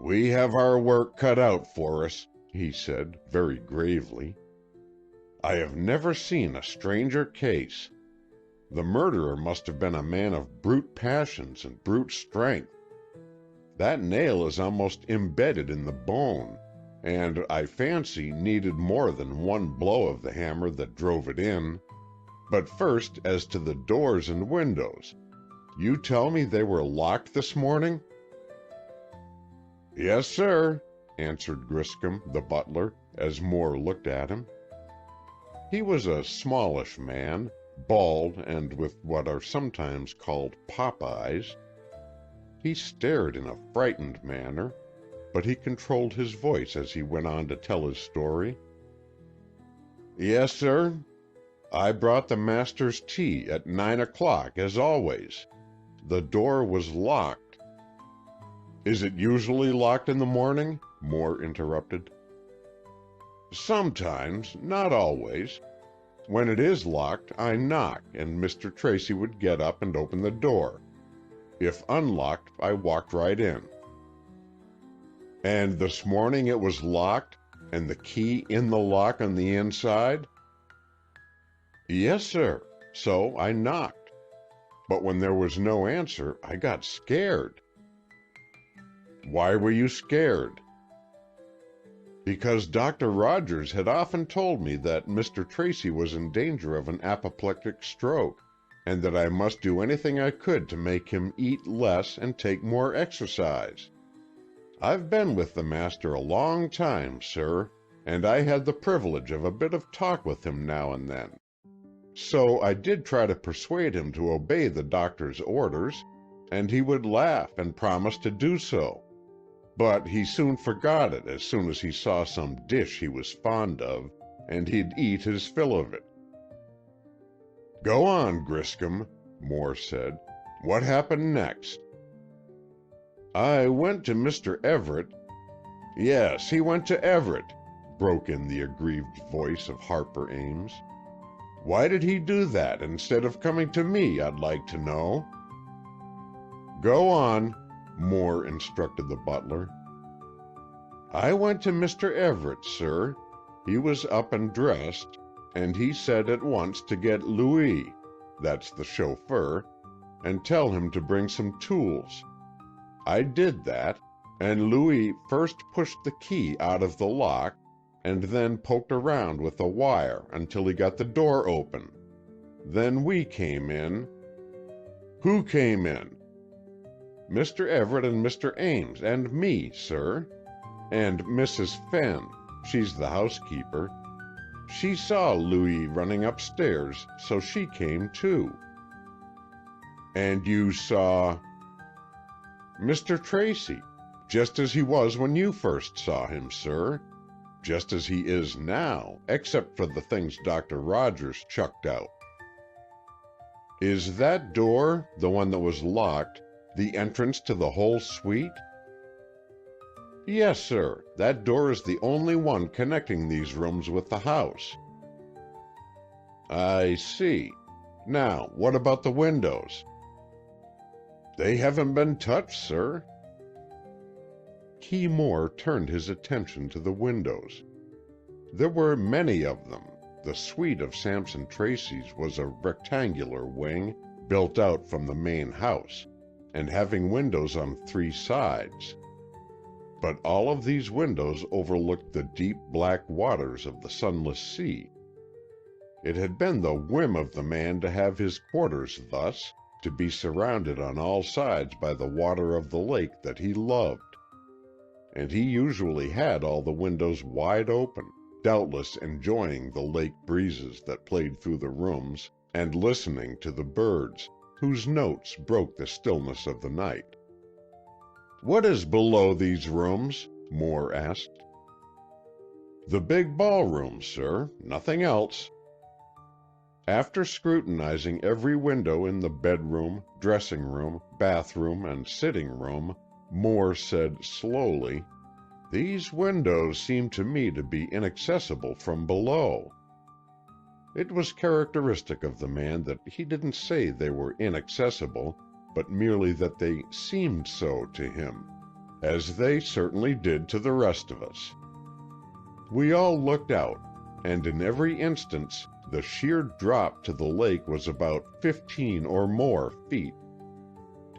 "We have our work cut out for us," he said, very gravely. "I have never seen a stranger case. The murderer must have been a man of brute passions and brute strength. That nail is almost embedded in the bone, and I fancy needed more than one blow of the hammer that drove it in. But first, as to the doors and windows. You tell me they were locked this morning?" "Yes, sir," answered Griscom, the butler, as Moore looked at him. He was a smallish man, bald and with what are sometimes called pop eyes. He stared in a frightened manner, but he controlled his voice as he went on to tell his story. "Yes, sir. I brought the master's tea at 9 o'clock, as always. The door was locked." "Is it usually locked in the morning?" Moore interrupted. "Sometimes, not always. When it is locked, I knock, and Mr. Tracy would get up and open the door. If unlocked, I walked right in." "And this morning it was locked, and the key in the lock on the inside?" "Yes, sir. So I knocked. But when there was no answer, I got scared." "Why were you scared?" "Because Dr. Rogers had often told me that Mr. Tracy was in danger of an apoplectic stroke, and that I must do anything I could to make him eat less and take more exercise. I've been with the master a long time, sir, and I had the privilege of a bit of talk with him now and then. So I did try to persuade him to obey the doctor's orders, and he would laugh and promise to do so. But he soon forgot it as soon as he saw some dish he was fond of, and he'd eat his fill of it." "Go on, Griscom," Moore said. "What happened next?" "I went to Mr. Everett—" "Yes, he went to Everett," broke in the aggrieved voice of Harper Ames. "Why did he do that instead of coming to me, I'd like to know?" "Go on," Moore instructed the butler. "I went to Mr. Everett, sir. He was up and dressed, and he said at once to get Louis, that's the chauffeur, and tell him to bring some tools. I did that, and Louis first pushed the key out of the lock, and then poked around with a wire until he got the door open. Then we came in." "Who came in?" "Mr. Everett and Mr. Ames and me, sir. And Mrs. Fenn, she's the housekeeper. She saw Louis running upstairs, so she came too." "And you saw—" "Mr. Tracy, just as he was when you first saw him, sir. Just as he is now, except for the things Dr. Rogers chucked out." "Is that door, the one that was locked, the entrance to the whole suite?" "Yes, sir. That door is the only one connecting these rooms with the house." "I see. Now, what about the windows?" "They haven't been touched, sir." Key Moore turned his attention to the windows. There were many of them. The suite of Sampson Tracy's was a rectangular wing, built out from the main house, and having windows on 3 sides. But all of these windows overlooked the deep black waters of the sunless sea. It had been the whim of the man to have his quarters thus, to be surrounded on all sides by the water of the lake that he loved. And he usually had all the windows wide open, doubtless enjoying the lake breezes that played through the rooms, and listening to the birds, whose notes broke the stillness of the night. "What is below these rooms?" Moore asked. "The big ballroom, sir. Nothing else." After scrutinizing every window in the bedroom, dressing room, bathroom, and sitting room, Moore said slowly, "These windows seem to me to be inaccessible from below." It was characteristic of the man that he didn't say they were inaccessible, but merely that they seemed so to him, as they certainly did to the rest of us. We all looked out, and in every instance the sheer drop to the lake was about 15 or more feet.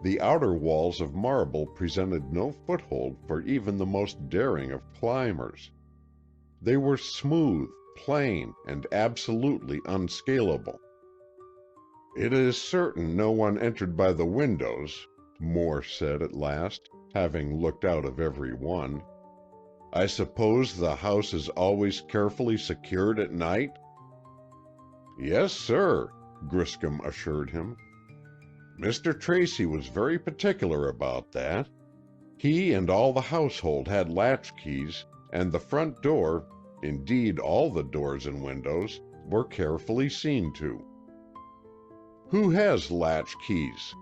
The outer walls of marble presented no foothold for even the most daring of climbers. They were smooth, plain, and absolutely unscalable. "It is certain no one entered by the windows," Moore said at last, having looked out of every one. "I suppose the house is always carefully secured at night?" "Yes, sir," Griscom assured him. "Mr. Tracy was very particular about that. He and all the household had latchkeys, and the front door, indeed all the doors and windows, were carefully seen to." "Who has latchkeys?"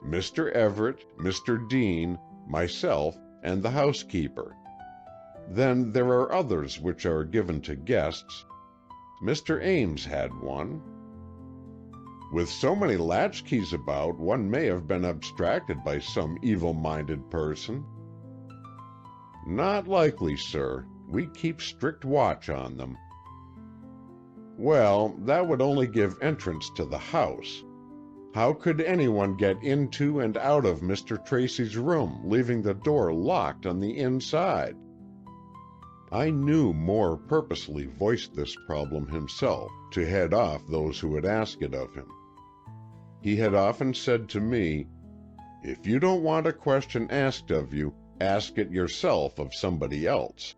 "Mr. Everett, Mr. Dean, myself, and the housekeeper. Then there are others which are given to guests. Mr. Ames had one." "With so many latchkeys about, one may have been abstracted by some evil-minded person." "Not likely, sir. We keep strict watch on them." "Well, that would only give entrance to the house. How could anyone get into and out of Mr. Tracy's room, leaving the door locked on the inside?" I knew Moore purposely voiced this problem himself, to head off those who would ask it of him. He had often said to me, "If you don't want a question asked of you, ask it yourself of somebody else."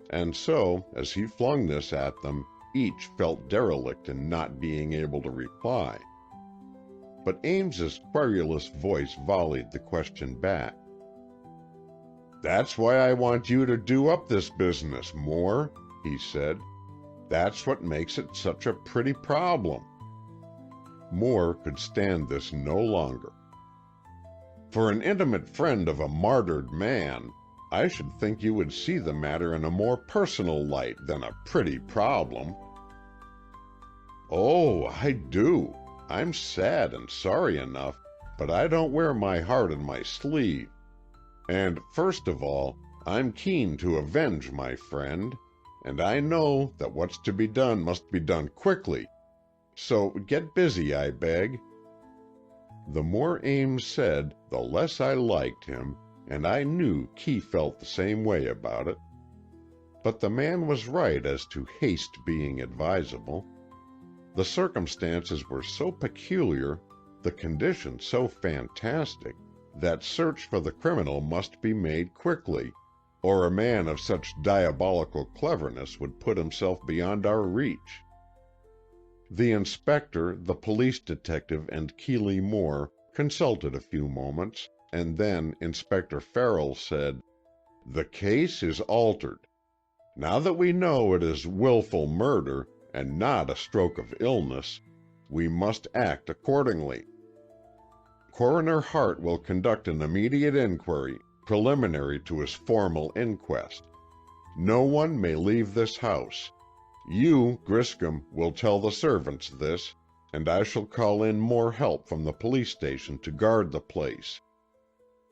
And so, as he flung this at them, each felt derelict in not being able to reply. But Ames's querulous voice volleyed the question back. "That's why I want you to do up this business, Moore," he said. "That's what makes it such a pretty problem." Moore could stand this no longer. "For an intimate friend of a martyred man, I should think you would see the matter in a more personal light than a pretty problem." "Oh, I do. I'm sad and sorry enough, but I don't wear my heart on my sleeve. And first of all, I'm keen to avenge my friend, and I know that what's to be done must be done quickly. So get busy, I beg." The more Ames said, the less I liked him, and I knew Key felt the same way about it. But the man was right as to haste being advisable. The circumstances were so peculiar, the conditions so fantastic, that search for the criminal must be made quickly, or a man of such diabolical cleverness would put himself beyond our reach. The inspector, the police detective, and Keeley Moore consulted a few moments, and then Inspector Farrell said, "The case is altered. Now that we know it is willful murder, and not a stroke of illness, we must act accordingly. Coroner Hart will conduct an immediate inquiry, preliminary to his formal inquest. No one may leave this house. You, Griscom, will tell the servants this, and I shall call in more help from the police station to guard the place.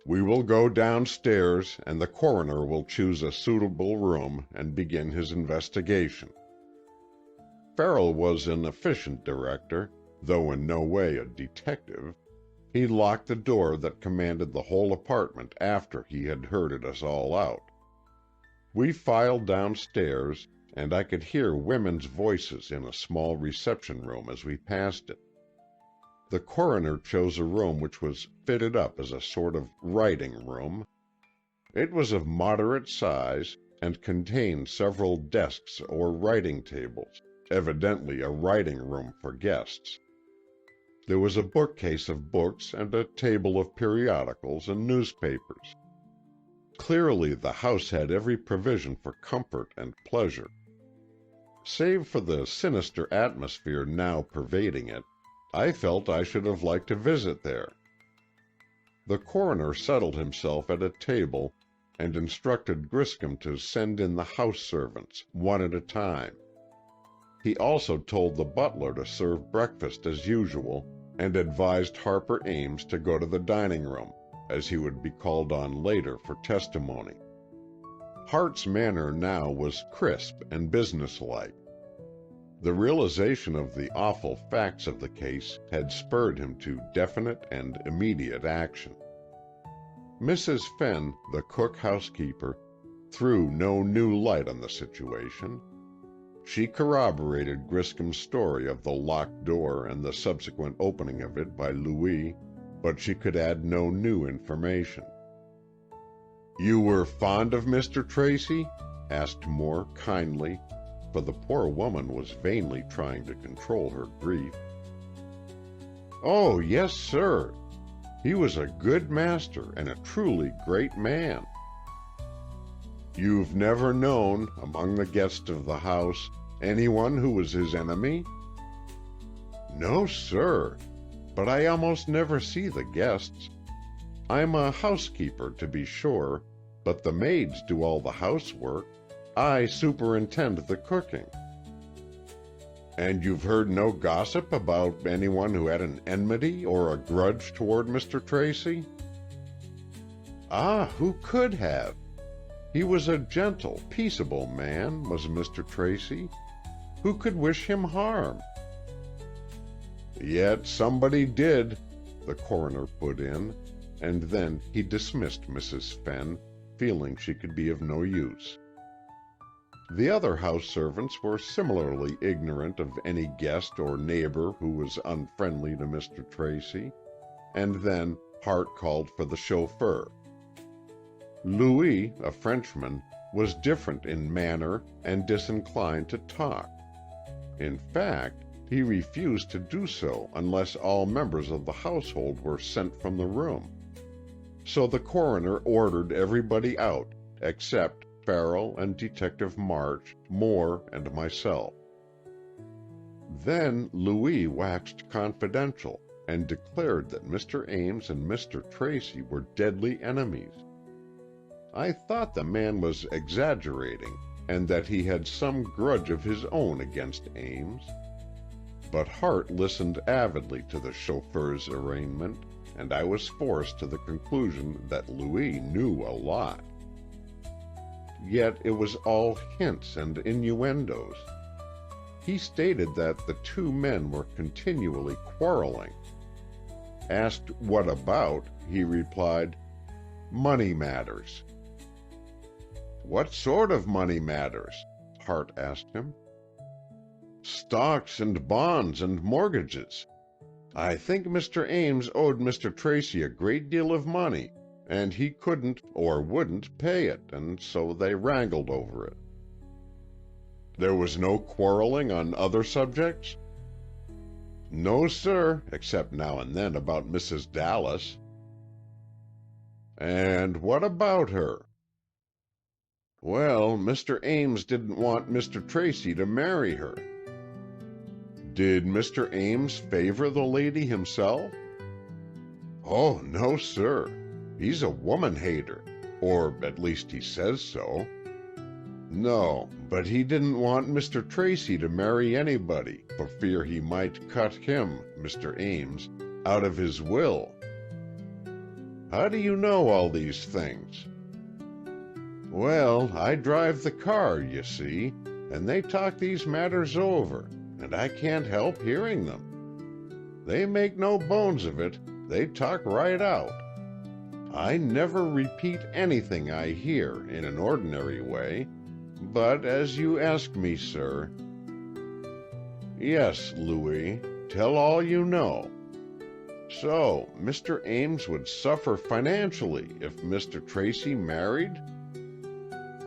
We will go downstairs, and the coroner will choose a suitable room and begin his investigation." Farrell was an efficient director, though in no way a detective. He locked the door that commanded the whole apartment after he had herded us all out. We filed downstairs, and I could hear women's voices in a small reception room as we passed it. The coroner chose a room which was fitted up as a sort of writing room. It was of moderate size, and contained several desks or writing tables, evidently a writing room for guests. There was a bookcase of books and a table of periodicals and newspapers. Clearly the house had every provision for comfort and pleasure. Save for the sinister atmosphere now pervading it, I felt I should have liked to visit there. The coroner settled himself at a table and instructed Griscom to send in the house servants, one at a time. He also told the butler to serve breakfast as usual, and advised Harper Ames to go to the dining room, as he would be called on later for testimony. Hart's manner now was crisp and businesslike. The realization of the awful facts of the case had spurred him to definite and immediate action. Mrs. Fenn, the cook-housekeeper, threw no new light on the situation. She corroborated Griscom's story of the locked door and the subsequent opening of it by Louis, but she could add no new information. "You were fond of Mr. Tracy?" asked Moore kindly, for the poor woman was vainly trying to control her grief. "Oh, yes, sir. He was a good master and a truly great man." "You've never known, among the guests of the house, anyone who was his enemy?" "No, sir, but I almost never see the guests. I'm a housekeeper, to be sure, but the maids do all the housework. I superintend the cooking." "And you've heard no gossip about anyone who had an enmity or a grudge toward Mr. Tracy?" "Ah, who could have? He was a gentle, peaceable man, was Mr. Tracy. Who could wish him harm?" "Yet somebody did," the coroner put in, and then he dismissed Mrs. Fenn, feeling she could be of no use. The other house servants were similarly ignorant of any guest or neighbor who was unfriendly to Mr. Tracy, and then Hart called for the chauffeur. Louis, a Frenchman, was different in manner and disinclined to talk. In fact, he refused to do so unless all members of the household were sent from the room. So the coroner ordered everybody out, except Farrell and Detective March, Moore, and myself. Then Louis waxed confidential and declared that Mr. Ames and Mr. Tracy were deadly enemies. I thought the man was exaggerating, and that he had some grudge of his own against Ames. But Hart listened avidly to the chauffeur's arraignment, and I was forced to the conclusion that Louis knew a lot. Yet it was all hints and innuendos. He stated that the two men were continually quarreling. Asked what about, he replied, "Money matters." "What sort of money matters?" Hart asked him. "Stocks and bonds and mortgages. I think Mr. Ames owed Mr. Tracy a great deal of money, and he couldn't or wouldn't pay it, and so they wrangled over it." "There was no quarreling on other subjects?" "No, sir, except now and then about Mrs. Dallas." "And what about her?" "Well, Mr. Ames didn't want Mr. Tracy to marry her." "Did Mr. Ames favor the lady himself?" "Oh, no, sir. He's a woman-hater, or at least he says so. No, but he didn't want Mr. Tracy to marry anybody, for fear he might cut him, Mr. Ames, out of his will." "How do you know all these things?" "Well, I drive the car, you see, and they talk these matters over, and I can't help hearing them. They make no bones of it, they talk right out. I never repeat anything I hear in an ordinary way, but as you ask me, sir—" "Yes, Louis, tell all you know. So, Mr. Ames would suffer financially if Mr. Tracy married?"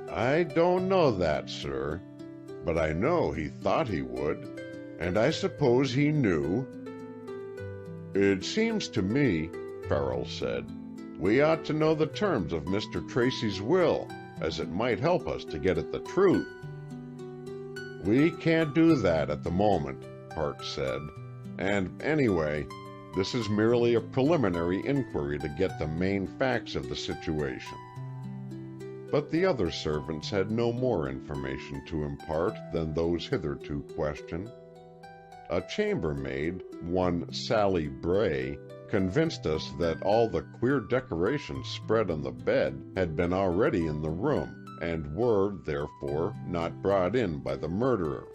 "I don't know that, sir, but I know he thought he would, and I suppose he knew." "It seems to me," Farrell said, We ought to know the terms of Mr. Tracy's will, as it might help us to get at the truth." "We can't do that at the moment," Hart said. "And anyway, this is merely a preliminary inquiry to get the main facts of the situation." But the other servants had no more information to impart than those hitherto questioned. A chambermaid, one Sally Bray, convinced us that all the queer decorations spread on the bed had been already in the room, and were, therefore, not brought in by the murderer.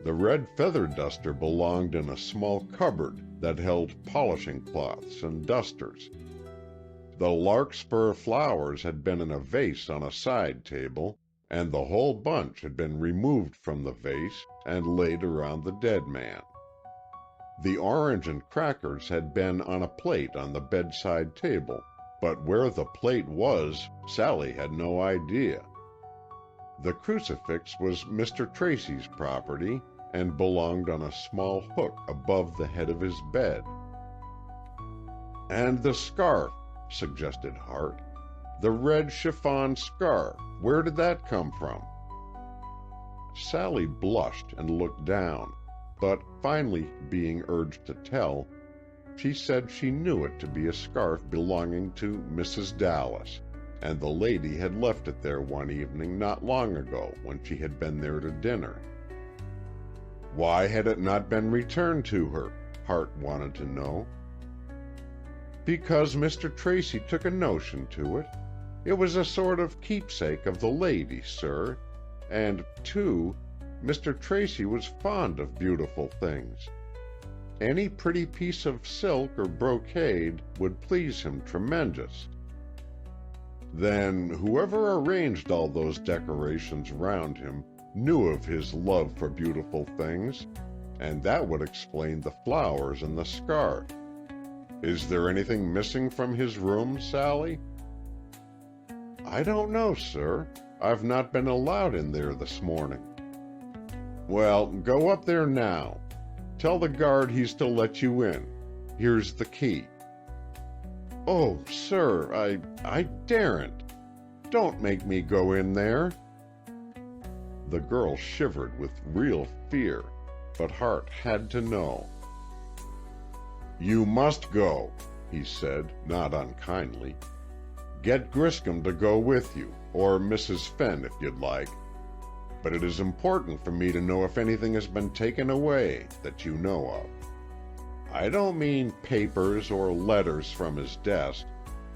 The red feather duster belonged in a small cupboard that held polishing cloths and dusters. The larkspur flowers had been in a vase on a side table, and the whole bunch had been removed from the vase and laid around the dead man. The orange and crackers had been on a plate on the bedside table, but where the plate was, Sally had no idea. The crucifix was Mr. Tracy's property, and belonged on a small hook above the head of his bed. "And the scarf," suggested Hart. "The red chiffon scarf, where did that come from?" Sally blushed and looked down, but finally, being urged to tell, she said she knew it to be a scarf belonging to Mrs. Dallas, and the lady had left it there one evening not long ago when she had been there to dinner. Why had it not been returned to her? Hart wanted to know. "Because Mr. Tracy took a notion to it. It was a sort of keepsake of the lady, sir, and, too, Mr. Tracy was fond of beautiful things. Any pretty piece of silk or brocade would please him tremendous." "Then whoever arranged all those decorations round him knew of his love for beautiful things, and that would explain the flowers and the scarf. Is there anything missing from his room, Sally?" "I don't know, sir. I've not been allowed in there this morning." "Well, go up there now. Tell the guard he's to let you in. Here's the key." "Oh, sir, I daren't. Don't make me go in there." The girl shivered with real fear, but Hart had to know. "You must go," he said, not unkindly. "Get Griscom to go with you, or Mrs. Fenn if you'd like. But it is important for me to know if anything has been taken away that you know of. I don't mean papers or letters from his desk.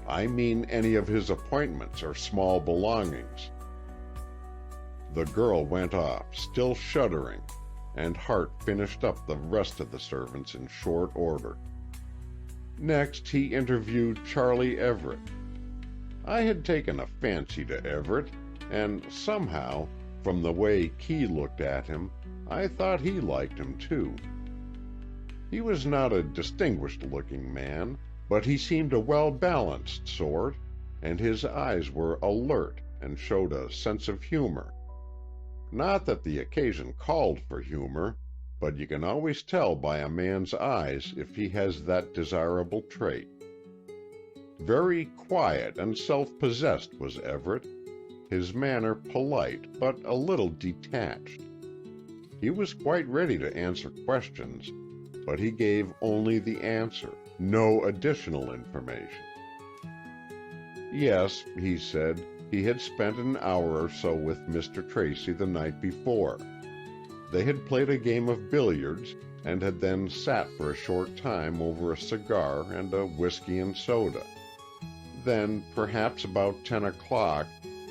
I mean any of his appointments or small belongings." The girl went off, still shuddering, and Hart finished up the rest of the servants in short order. Next he interviewed Charlie Everett. I had taken a fancy to Everett, and somehow, from the way Key looked at him, I thought he liked him too. He was not a distinguished-looking man, but he seemed a well-balanced sort, and his eyes were alert and showed a sense of humor. Not that the occasion called for humor, but you can always tell by a man's eyes if he has that desirable trait. Very quiet and self-possessed was Everett, his manner polite but a little detached. He was quite ready to answer questions, but he gave only the answer, no additional information. Yes, he said, he had spent an hour or so with Mr. Tracy the night before. They had played a game of billiards, and had then sat for a short time over a cigar and a whiskey and soda. Then, perhaps about 10 o'clock,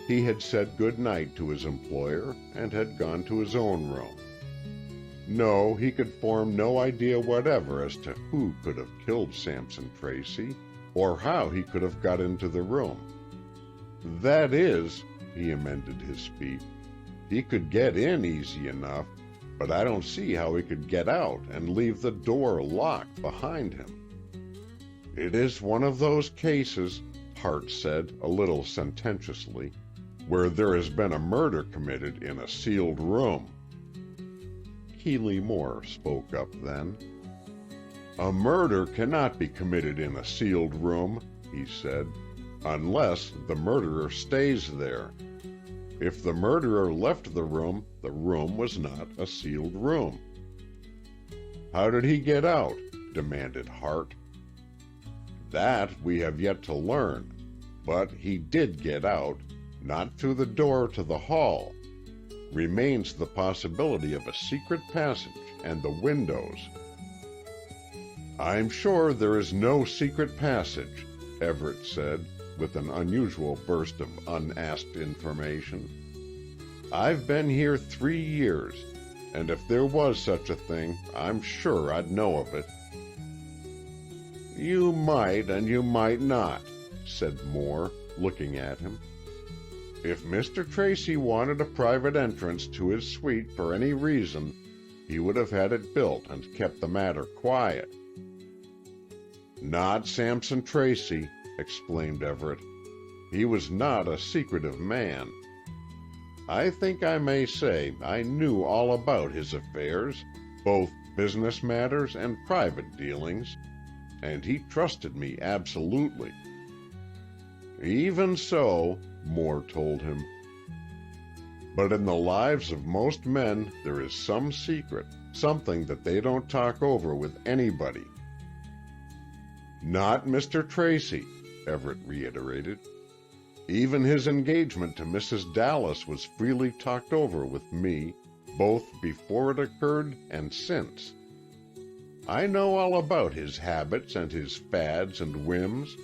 he had said good night to his employer and had gone to his own room. No, he could form no idea whatever as to who could have killed Sampson Tracy, or how he could have got into the room. That is, he amended his speech, he could get in easy enough, but I don't see how he could get out and leave the door locked behind him. It is one of those cases, Hart said a little sententiously, where there has been a murder committed in a sealed room. Keeley Moore spoke up then. "A murder cannot be committed in a sealed room," he said, "unless the murderer stays there. If the murderer left the room was not a sealed room." "How did he get out?" demanded Hart. "That we have yet to learn. But he did get out, not through the door to the hall. Remains the possibility of a secret passage and the windows." "I'm sure there is no secret passage," Everett said, with an unusual burst of unasked information. "I've been here 3 years, and if there was such a thing, I'm sure I'd know of it." "You might and you might not," said Moore, looking at him. "If Mr. Tracy wanted a private entrance to his suite for any reason, he would have had it built and kept the matter quiet." "Not Sampson Tracy," exclaimed Everett. "He was not a secretive man. I think I may say I knew all about his affairs, both business matters and private dealings, and he trusted me absolutely." "Even so," Moore told him. "But in the lives of most men there is some secret, something that they don't talk over with anybody." "Not Mr. Tracy," Everett reiterated. "Even his engagement to Mrs. Dallas was freely talked over with me, both before it occurred and since. I know all about his habits and his fads and whims,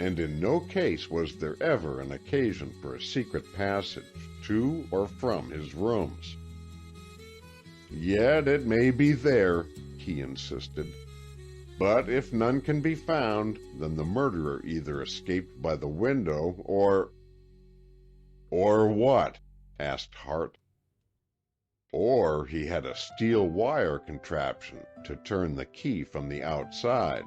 and in no case was there ever an occasion for a secret passage to or from his rooms." "Yet it may be there," Key insisted. "But if none can be found, then the murderer either escaped by the window or—" "Or what?" asked Hart. "Or he had a steel wire contraption to turn the key from the outside.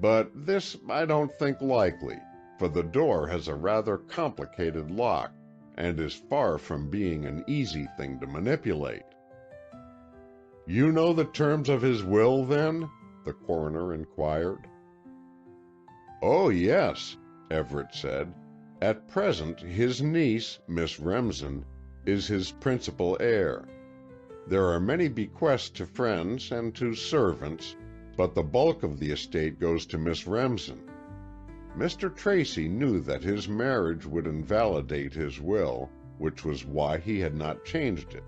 But this I don't think likely, for the door has a rather complicated lock, and is far from being an easy thing to manipulate." "You know the terms of his will, then?" the coroner inquired. "Oh, yes," Everett said. "At present his niece, Miss Remsen, is his principal heir. There are many bequests to friends and to servants, but the bulk of the estate goes to Miss Remsen. Mr. Tracy knew that his marriage would invalidate his will, which was why he had not changed it.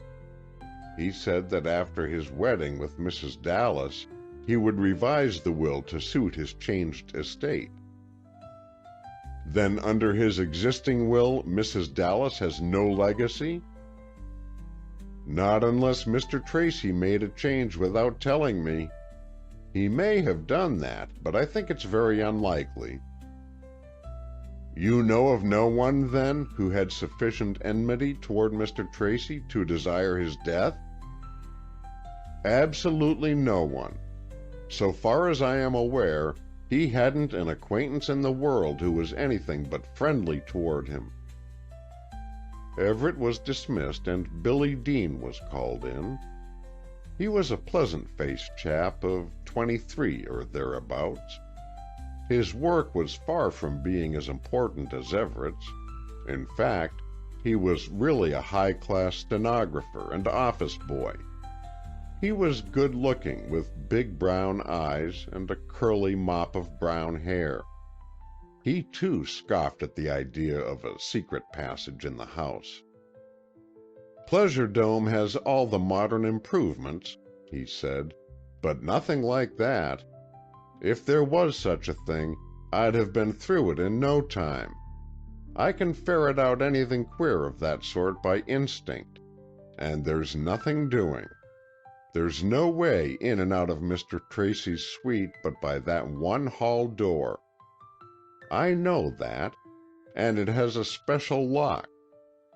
He said that after his wedding with Mrs. Dallas, he would revise the will to suit his changed estate." "Then under his existing will, Mrs. Dallas has no legacy?" "Not unless Mr. Tracy made a change without telling me. He may have done that, but I think it's very unlikely." "You know of no one, then, who had sufficient enmity toward Mr. Tracy to desire his death?" "Absolutely no one. So far as I am aware, he hadn't an acquaintance in the world who was anything but friendly toward him." Everett was dismissed and Billy Dean was called in. He was a pleasant-faced chap of 23 or thereabouts. His work was far from being as important as Everett's. In fact, he was really a high-class stenographer and office boy. He was good-looking, with big brown eyes and a curly mop of brown hair. He, too, scoffed at the idea of a secret passage in the house. "Pleasure Dome has all the modern improvements," he said, "but nothing like that. If there was such a thing, I'd have been through it in no time. I can ferret out anything queer of that sort by instinct, and there's nothing doing. There's no way in and out of Mr. Tracy's suite but by that one hall door. I know that, and it has a special lock.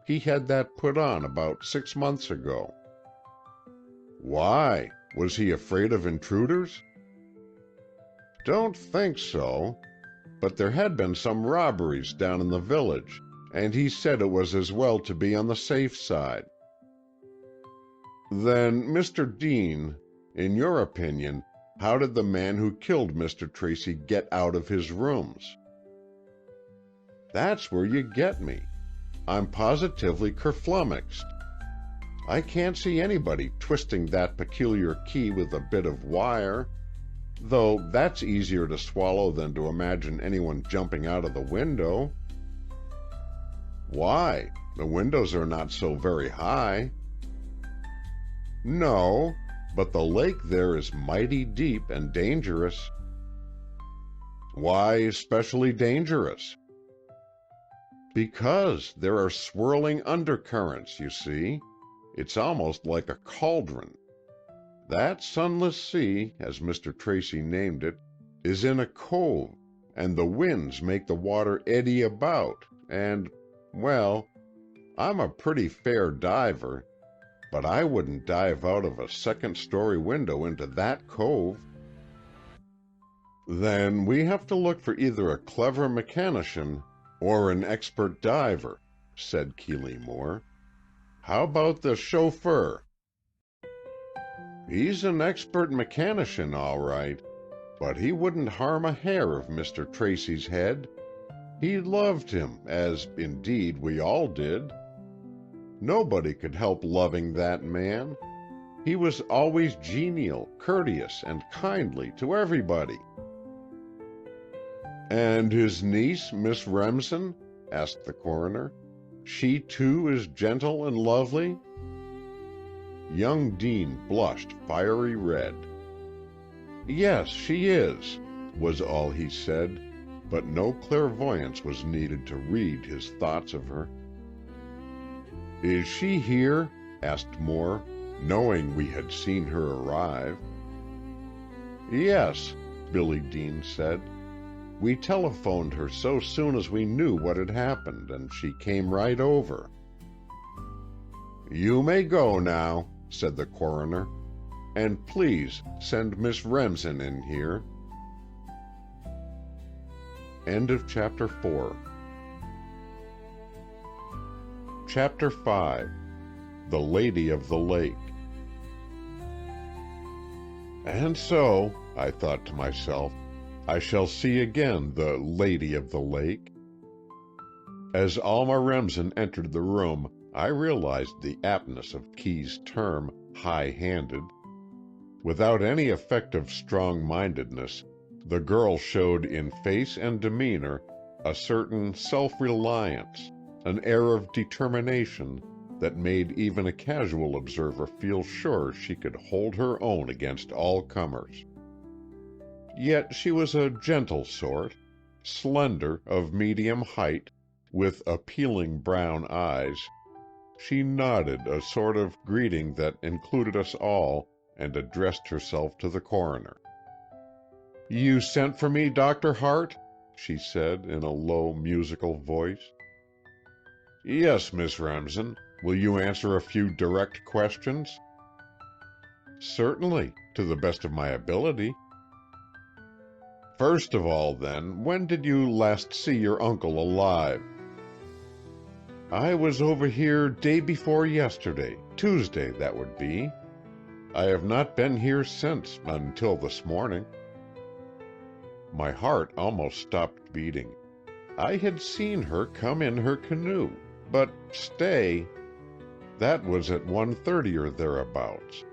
He had that put on about 6 months ago." "Why? Was he afraid of intruders?" "Don't think so. But there had been some robberies down in the village, and he said it was as well to be on the safe side." "Then, Mr. Dean, in your opinion, how did the man who killed Mr. Tracy get out of his rooms? That's where you get me. I'm positively kerflummoxed. I can't see anybody twisting that peculiar key with a bit of wire, though that's easier to swallow than to imagine anyone jumping out of the window. Why? The windows are not so very high. No, but the lake there is mighty deep and dangerous. Why especially dangerous? Because there are swirling undercurrents, you see. It's almost like a cauldron. That sunless sea, as Mr. Tracy named it, is in a cove, and the winds make the water eddy about, and, well, I'm a pretty fair diver, but I wouldn't dive out of a second-story window into that cove. Then we have to look for either a clever mechanician or an expert diver, said Keeley Moore. How about the chauffeur? He's an expert mechanician, all right, but he wouldn't harm a hair of Mr. Tracy's head. He loved him, as, indeed, we all did. Nobody could help loving that man. He was always genial, courteous, and kindly to everybody. And his niece, Miss Remsen? Asked the coroner. She, too, is gentle and lovely? Young Dean blushed fiery red. Yes, she is, was all he said, but no clairvoyance was needed to read his thoughts of her. Is she here? Asked Moore, knowing we had seen her arrive. Yes, Billy Dean said. We telephoned her so soon as we knew what had happened, and she came right over. You may go now, said the coroner, and please send Miss Remsen in here. End of Chapter 4. Chapter 5. The Lady of the Lake. And so, I thought to myself, I shall see again the Lady of the Lake. As Alma Remsen entered the room, I realized the aptness of Key's term, high-handed. Without any effect of strong-mindedness, the girl showed in face and demeanor a certain self-reliance, an air of determination that made even a casual observer feel sure she could hold her own against all comers. Yet she was a gentle sort, slender, of medium height, with appealing brown eyes. She nodded a sort of greeting that included us all, and addressed herself to the coroner. "You sent for me, Dr. Hart?" she said in a low, musical voice. "Yes, Miss Remsen. Will you answer a few direct questions?" "Certainly, to the best of my ability." "First of all, then, when did you last see your uncle alive?" "I was over here day before yesterday, Tuesday, that would be. I have not been here since, until this morning." My heart almost stopped beating. I had seen her come in her canoe, but stay. That was at 1:30 or thereabouts.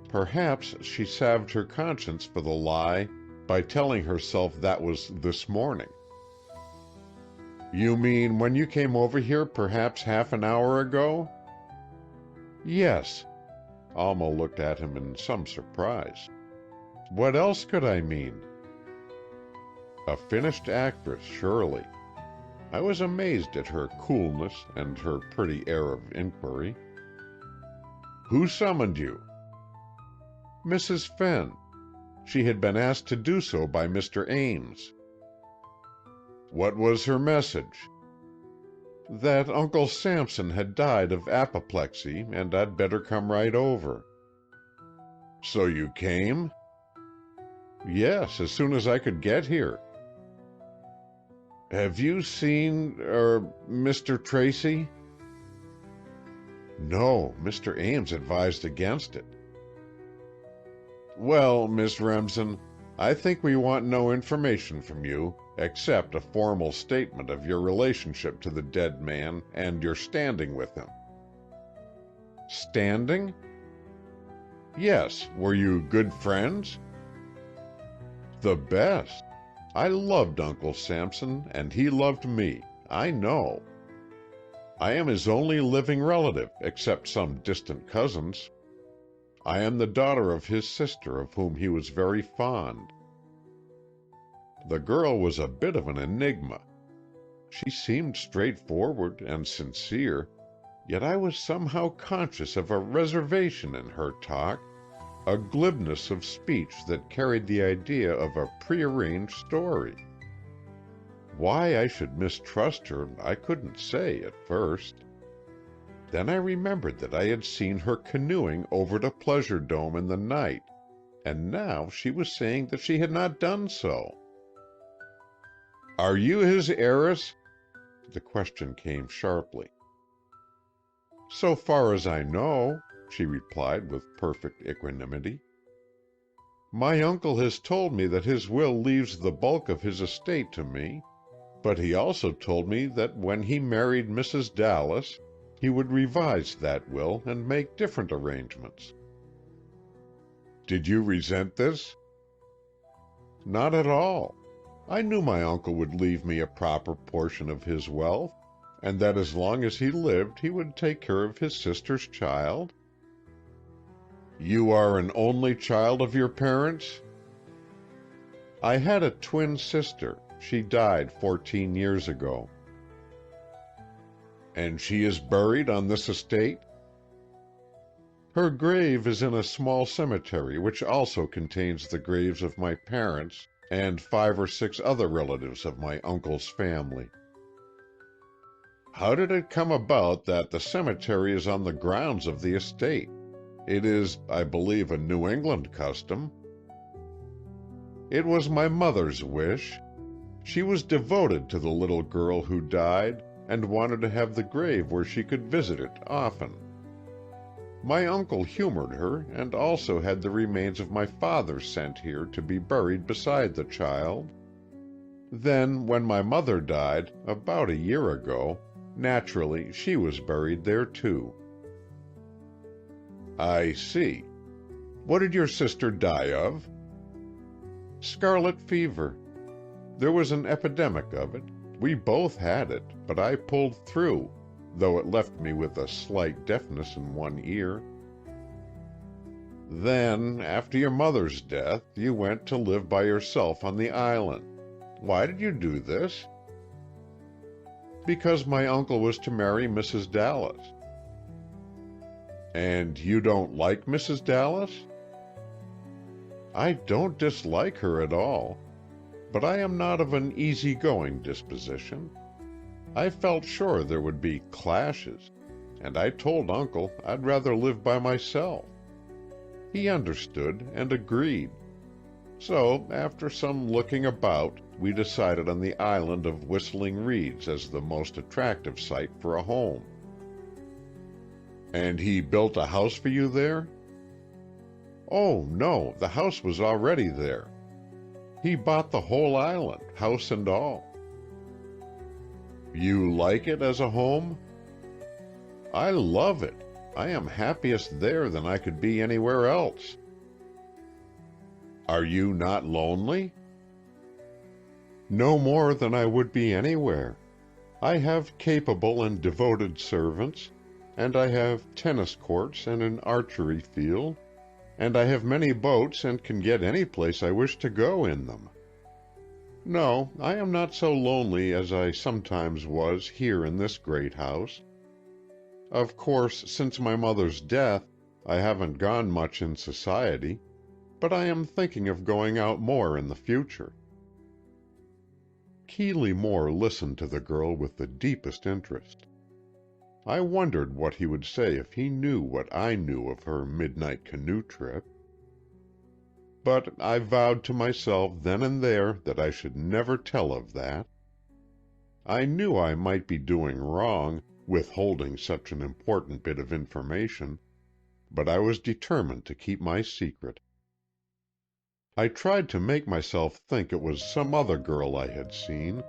Perhaps she salved her conscience for the lie by telling herself that was this morning. "You mean when you came over here perhaps half an hour ago?" "Yes." Alma looked at him in some surprise. "What else could I mean?" A finished actress, surely. I was amazed at her coolness and her pretty air of inquiry. "Who summoned you?" "Mrs. Fenn. She had been asked to do so by Mr. Ames." "What was her message?" "That Uncle Sampson had died of apoplexy, and I'd better come right over." "So you came?" "Yes, as soon as I could get here." "Have you seen, Mr. Tracy?" "No, Mr. Ames advised against it." "Well, Miss Remsen, I think we want no information from you, except a formal statement of your relationship to the dead man and your standing with him. Standing? Yes, were you good friends? The best. I loved Uncle Sampson, and he loved me, I know. I am his only living relative, except some distant cousins. I am the daughter of his sister, of whom he was very fond. The girl was a bit of an enigma. She seemed straightforward and sincere, yet I was somehow conscious of a reservation in her talk, a glibness of speech that carried the idea of a prearranged story. Why I should mistrust her I couldn't say at first. Then I remembered that I had seen her canoeing over to Pleasure Dome in the night, and now she was saying that she had not done so. "Are you his heiress?" The question came sharply. "So far as I know," she replied with perfect equanimity. "My uncle has told me that his will leaves the bulk of his estate to me, but he also told me that when he married Mrs. Dallas, he would revise that will and make different arrangements." "Did you resent this?" "Not at all. I knew my uncle would leave me a proper portion of his wealth, and that as long as he lived he would take care of his sister's child." "You are an only child of your parents?" "I had a twin sister. She died 14 years ago." "And she is buried on this estate?" "Her grave is in a small cemetery which also contains the graves of my parents and 5 or 6 other relatives of my uncle's family." "How did it come about that the cemetery is on the grounds of the estate? It is, I believe, a New England custom." "It was my mother's wish. She was devoted to the little girl who died, and wanted to have the grave where she could visit it often. My uncle humored her, and also had the remains of my father sent here to be buried beside the child. Then, when my mother died, about a year ago, naturally she was buried there too." "I see. What did your sister die of?" "Scarlet fever. There was an epidemic of it. We both had it, but I pulled through, though it left me with a slight deafness in one ear." "Then, after your mother's death, you went to live by yourself on the island. Why did you do this?" "Because my uncle was to marry Mrs. Dallas." "And you don't like Mrs. Dallas?" "I don't dislike her at all. But I am not of an easy-going disposition. I felt sure there would be clashes, and I told Uncle I'd rather live by myself. He understood and agreed. So, after some looking about, we decided on the island of Whistling Reeds as the most attractive site for a home." "And he built a house for you there?" "Oh, no, the house was already there. He bought the whole island, house and all." "You like it as a home?" "I love it. I am happiest there than I could be anywhere else." "Are you not lonely?" "No more than I would be anywhere. I have capable and devoted servants, and I have tennis courts and an archery field, and I have many boats and can get any place I wish to go in them. No, I am not so lonely as I sometimes was here in this great house. Of course, since my mother's death, I haven't gone much in society, but I am thinking of going out more in the future." Keeley Moore listened to the girl with the deepest interest. I wondered what he would say if he knew what I knew of her midnight canoe trip. But I vowed to myself then and there that I should never tell of that. I knew I might be doing wrong, withholding such an important bit of information, but I was determined to keep my secret. I tried to make myself think it was some other girl I had seen,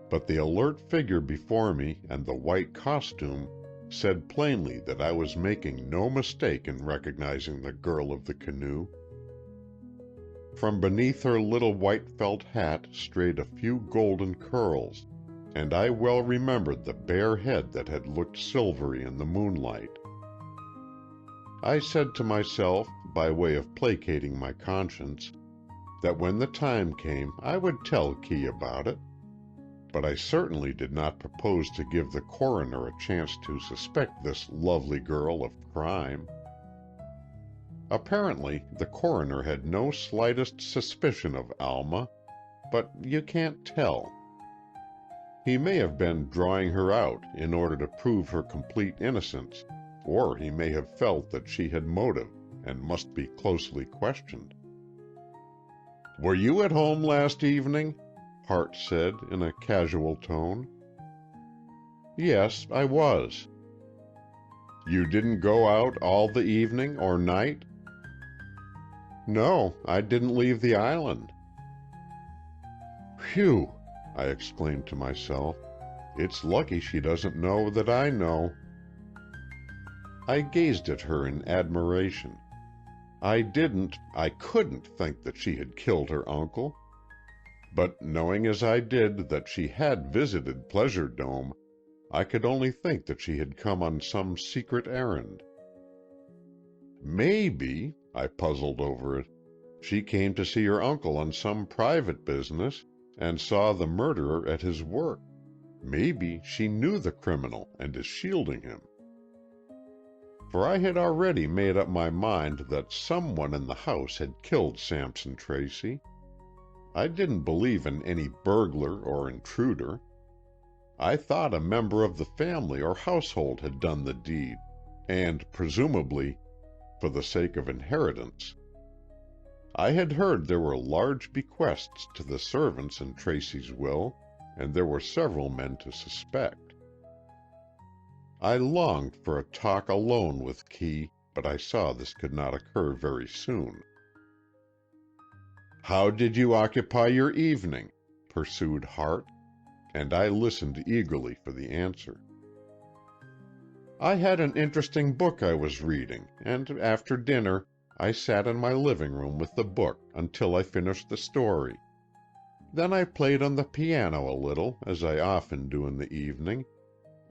but the alert figure before me and the white costume said plainly that I was making no mistake in recognizing the girl of the canoe. From beneath her little white felt hat strayed a few golden curls, and I well remembered the bare head that had looked silvery in the moonlight. I said to myself, by way of placating my conscience, that when the time came I would tell Key about it, but I certainly did not propose to give the coroner a chance to suspect this lovely girl of crime. Apparently, the coroner had no slightest suspicion of Alma, but you can't tell. He may have been drawing her out in order to prove her complete innocence, or he may have felt that she had motive and must be closely questioned. "Were you at home last evening?" Hart said in a casual tone. "Yes, I was." "You didn't go out all the evening or night?" "No, I didn't leave the island." "Phew!" I exclaimed to myself. "It's lucky she doesn't know that I know." I gazed at her in admiration. I couldn't think that she had killed her uncle. But knowing as I did that she had visited Pleasure Dome, I could only think that she had come on some secret errand. Maybe, I puzzled over it, she came to see her uncle on some private business and saw the murderer at his work. Maybe she knew the criminal and is shielding him. For I had already made up my mind that someone in the house had killed Sampson Tracy. I didn't believe in any burglar or intruder. I thought a member of the family or household had done the deed, and presumably for the sake of inheritance. I had heard there were large bequests to the servants in Tracy's will, and there were several men to suspect. I longed for a talk alone with Key, but I saw this could not occur very soon. "How did you occupy your evening?" pursued Hart, and I listened eagerly for the answer. "I had an interesting book I was reading, and after dinner I sat in my living room with the book until I finished the story. Then I played on the piano a little, as I often do in the evening,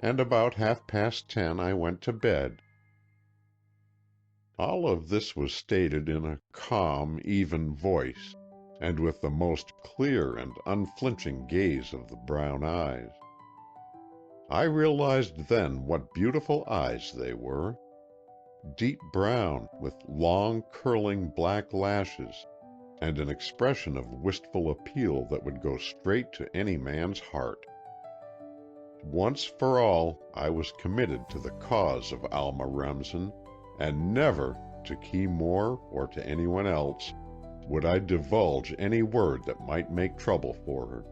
and about 10:30 I went to bed." All of this was stated in a calm, even voice, and with the most clear and unflinching gaze of the brown eyes. I realized then what beautiful eyes they were. Deep brown, with long, curling black lashes, and an expression of wistful appeal that would go straight to any man's heart. Once for all, I was committed to the cause of Alma Remsen, and never, to Key Moore or to anyone else, would I divulge any word that might make trouble for her.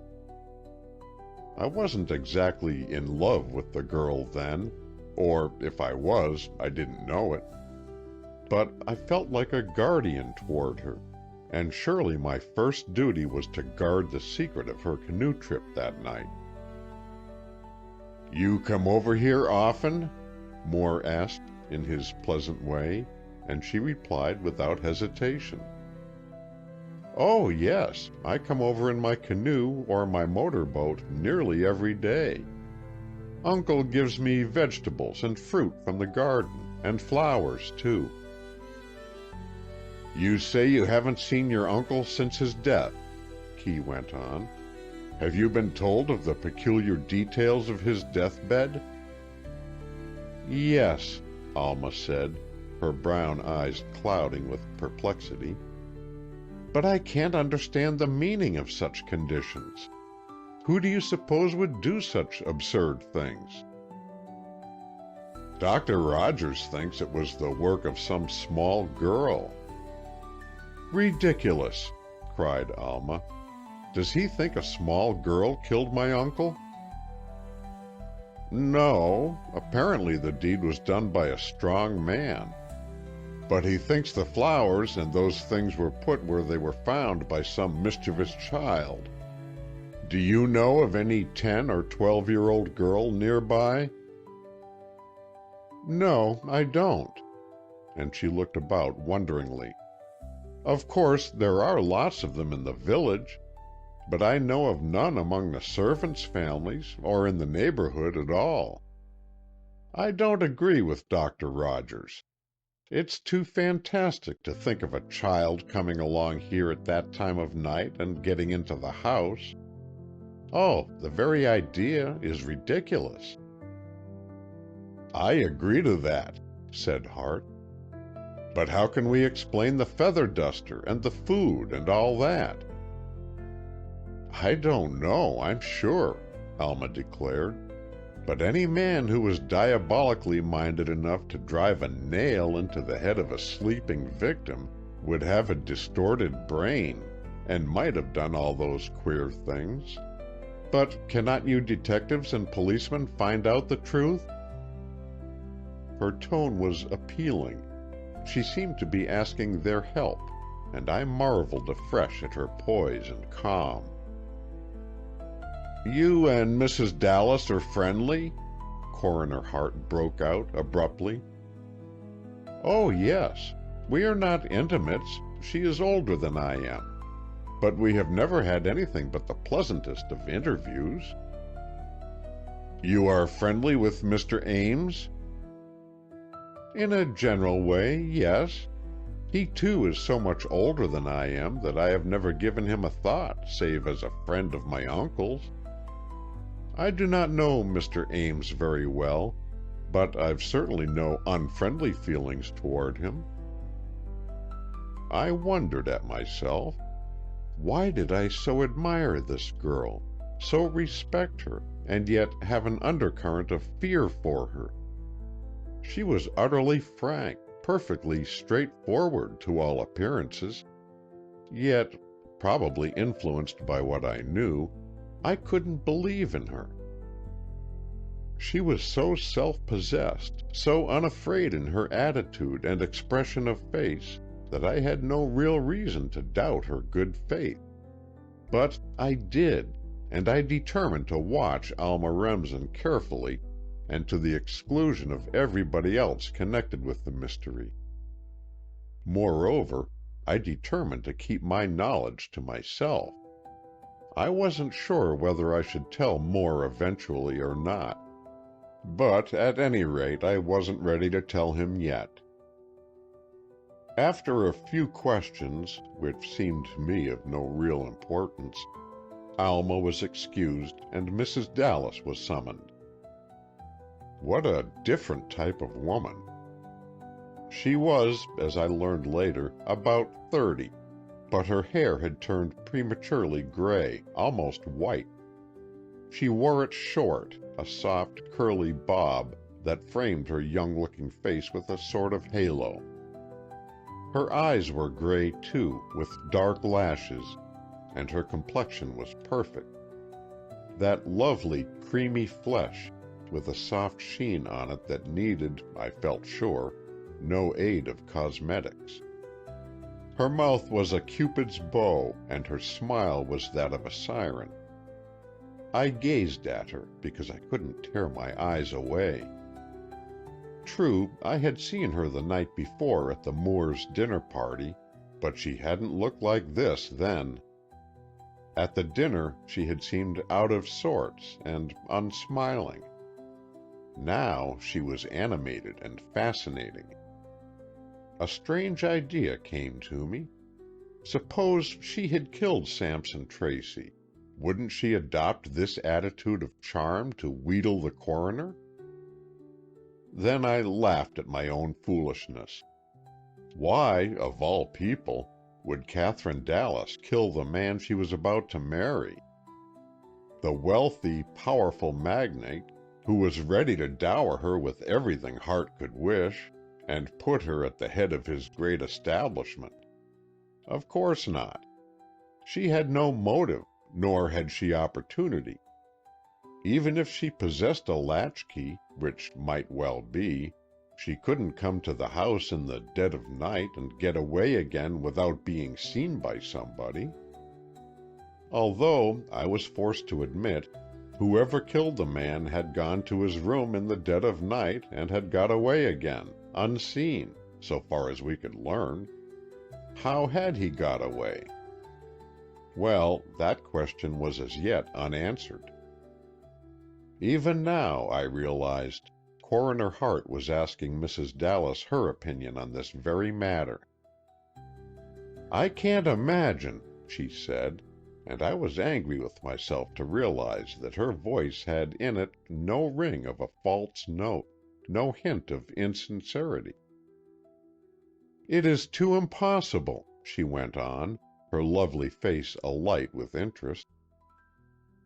I wasn't exactly in love with the girl then, or if I was, I didn't know it. But I felt like a guardian toward her, and surely my first duty was to guard the secret of her canoe trip that night. "You come over here often?" Moore asked in his pleasant way, and she replied without hesitation. "Oh, yes, I come over in my canoe or my motorboat nearly every day. Uncle gives me vegetables and fruit from the garden, and flowers, too." "You say you haven't seen your uncle since his death," Key went on. "Have you been told of the peculiar details of his deathbed?" "Yes," Alma said, her brown eyes clouding with perplexity. "But I can't understand the meaning of such conditions. Who do you suppose would do such absurd things?" "Dr. Rogers thinks it was the work of some small girl." "Ridiculous!" cried Alma. "Does he think a small girl killed my uncle?" "No. Apparently the deed was done by a strong man. But he thinks the flowers and those things were put where they were found by some mischievous child. Do you know of any 10 or 12-year-old girl nearby?" "No, I don't," and she looked about wonderingly. "Of course, there are lots of them in the village, but I know of none among the servants' families or in the neighborhood at all. I don't agree with Dr. Rogers. It's too fantastic to think of a child coming along here at that time of night and getting into the house. Oh, the very idea is ridiculous." "I agree to that," said Hart. "But how can we explain the feather duster and the food and all that?" "I don't know, I'm sure," Alma declared. "But any man who was diabolically minded enough to drive a nail into the head of a sleeping victim would have a distorted brain, and might have done all those queer things. But cannot you detectives and policemen find out the truth?" Her tone was appealing. She seemed to be asking their help, and I marveled afresh at her poise and calm. "You and Mrs. Dallas are friendly?" Coroner Hart broke out abruptly. "Oh, yes. We are not intimates. She is older than I am. But we have never had anything but the pleasantest of interviews." "You are friendly with Mr. Ames?" "In a general way, yes. He, too, is so much older than I am that I have never given him a thought save as a friend of my uncle's. I do not know Mr. Ames very well, but I've certainly no unfriendly feelings toward him." I wondered at myself. Why did I so admire this girl, so respect her, and yet have an undercurrent of fear for her? She was utterly frank, perfectly straightforward to all appearances, yet, probably influenced by what I knew, I couldn't believe in her. She was so self-possessed, so unafraid in her attitude and expression of face, that I had no real reason to doubt her good faith. But I did, and I determined to watch Alma Remsen carefully and to the exclusion of everybody else connected with the mystery. Moreover, I determined to keep my knowledge to myself. I wasn't sure whether I should tell more eventually or not, but at any rate I wasn't ready to tell him yet. After a few questions, which seemed to me of no real importance, Alma was excused and Mrs. Dallas was summoned. What a different type of woman. She was, as I learned later, about 30, but her hair had turned prematurely gray, almost white. She wore it short, a soft, curly bob that framed her young-looking face with a sort of halo. Her eyes were gray, too, with dark lashes, and her complexion was perfect. That lovely, creamy flesh, with a soft sheen on it that needed, I felt sure, no aid of cosmetics. Her mouth was a Cupid's bow, and her smile was that of a siren. I gazed at her because I couldn't tear my eyes away. True, I had seen her the night before at the Moores' dinner party, but she hadn't looked like this then. At the dinner she had seemed out of sorts and unsmiling. Now she was animated and fascinating. A strange idea came to me. Suppose she had killed Sampson Tracy, wouldn't she adopt this attitude of charm to wheedle the coroner? Then I laughed at my own foolishness. Why, of all people, would Catherine Dallas kill the man she was about to marry? The wealthy, powerful magnate, who was ready to dower her with everything Hart could wish, and put her at the head of his great establishment. Of course not. She had no motive, nor had she opportunity. Even if she possessed a latchkey, which might well be, She couldn't come to the house in the dead of night and get away again without being seen by somebody. Although, I was forced to admit, whoever killed the man had gone to his room in the dead of night and had got away again, unseen, so far as we could learn. How had he got away? Well, that question was as yet unanswered. Even now, I realized, Coroner Hart was asking Mrs. Dallas her opinion on this very matter. "I can't imagine," she said, and I was angry with myself to realize that her voice had in it no ring of a false note, no hint of insincerity. "It is too impossible," she went on, her lovely face alight with interest.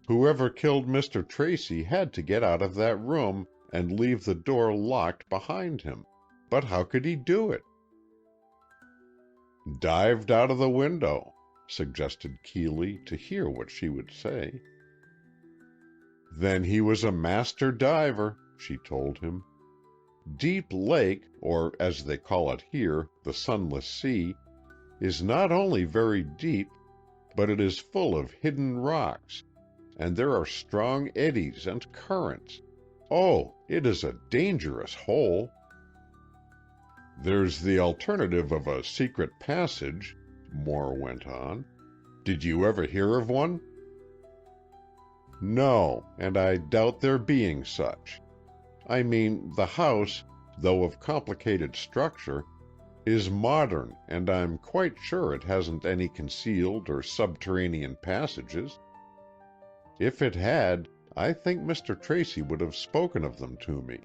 "Whoever killed Mr. Tracy had to get out of that room and leave the door locked behind him. But how could he do it?" "Dived out of the window," suggested Keeley, to hear what she would say. "Then he was a master diver," she told him. "Deep Lake, or as they call it here, the Sunless Sea, is not only very deep, but it is full of hidden rocks, and there are strong eddies and currents. Oh, it is a dangerous hole." "There's the alternative of a secret passage," Moore went on. "Did you ever hear of one?" "No, and I doubt there being such. I mean, the house, though of complicated structure, is modern, and I'm quite sure it hasn't any concealed or subterranean passages. If it had, I think Mr. Tracy would have spoken of them to me."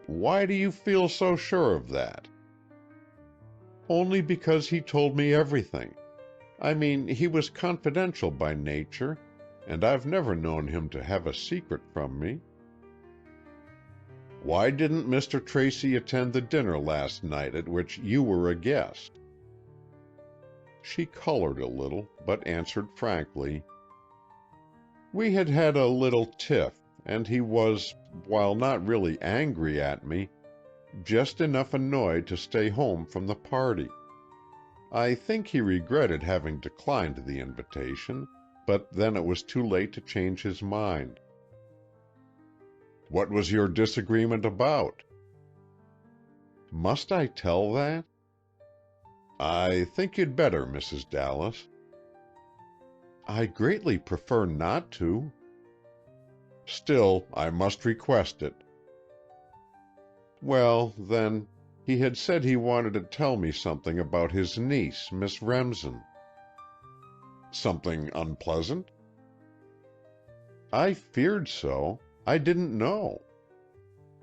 "Why do you feel so sure of that?" "Only because he told me everything. I mean, he was confidential by nature, and I've never known him to have a secret from me." "Why didn't Mr. Tracy attend the dinner last night at which you were a guest?" She colored a little, but answered frankly, "We had had a little tiff, and he was, while not really angry at me, just enough annoyed to stay home from the party. I think he regretted having declined the invitation, but then it was too late to change his mind." "What was your disagreement about?" "Must I tell that?" "I think you'd better, Mrs. Dallas." "I greatly prefer not to." "Still, I must request it." "Well, then, he had said he wanted to tell me something about his niece, Miss Remsen." "Something unpleasant?" "I feared so. I didn't know.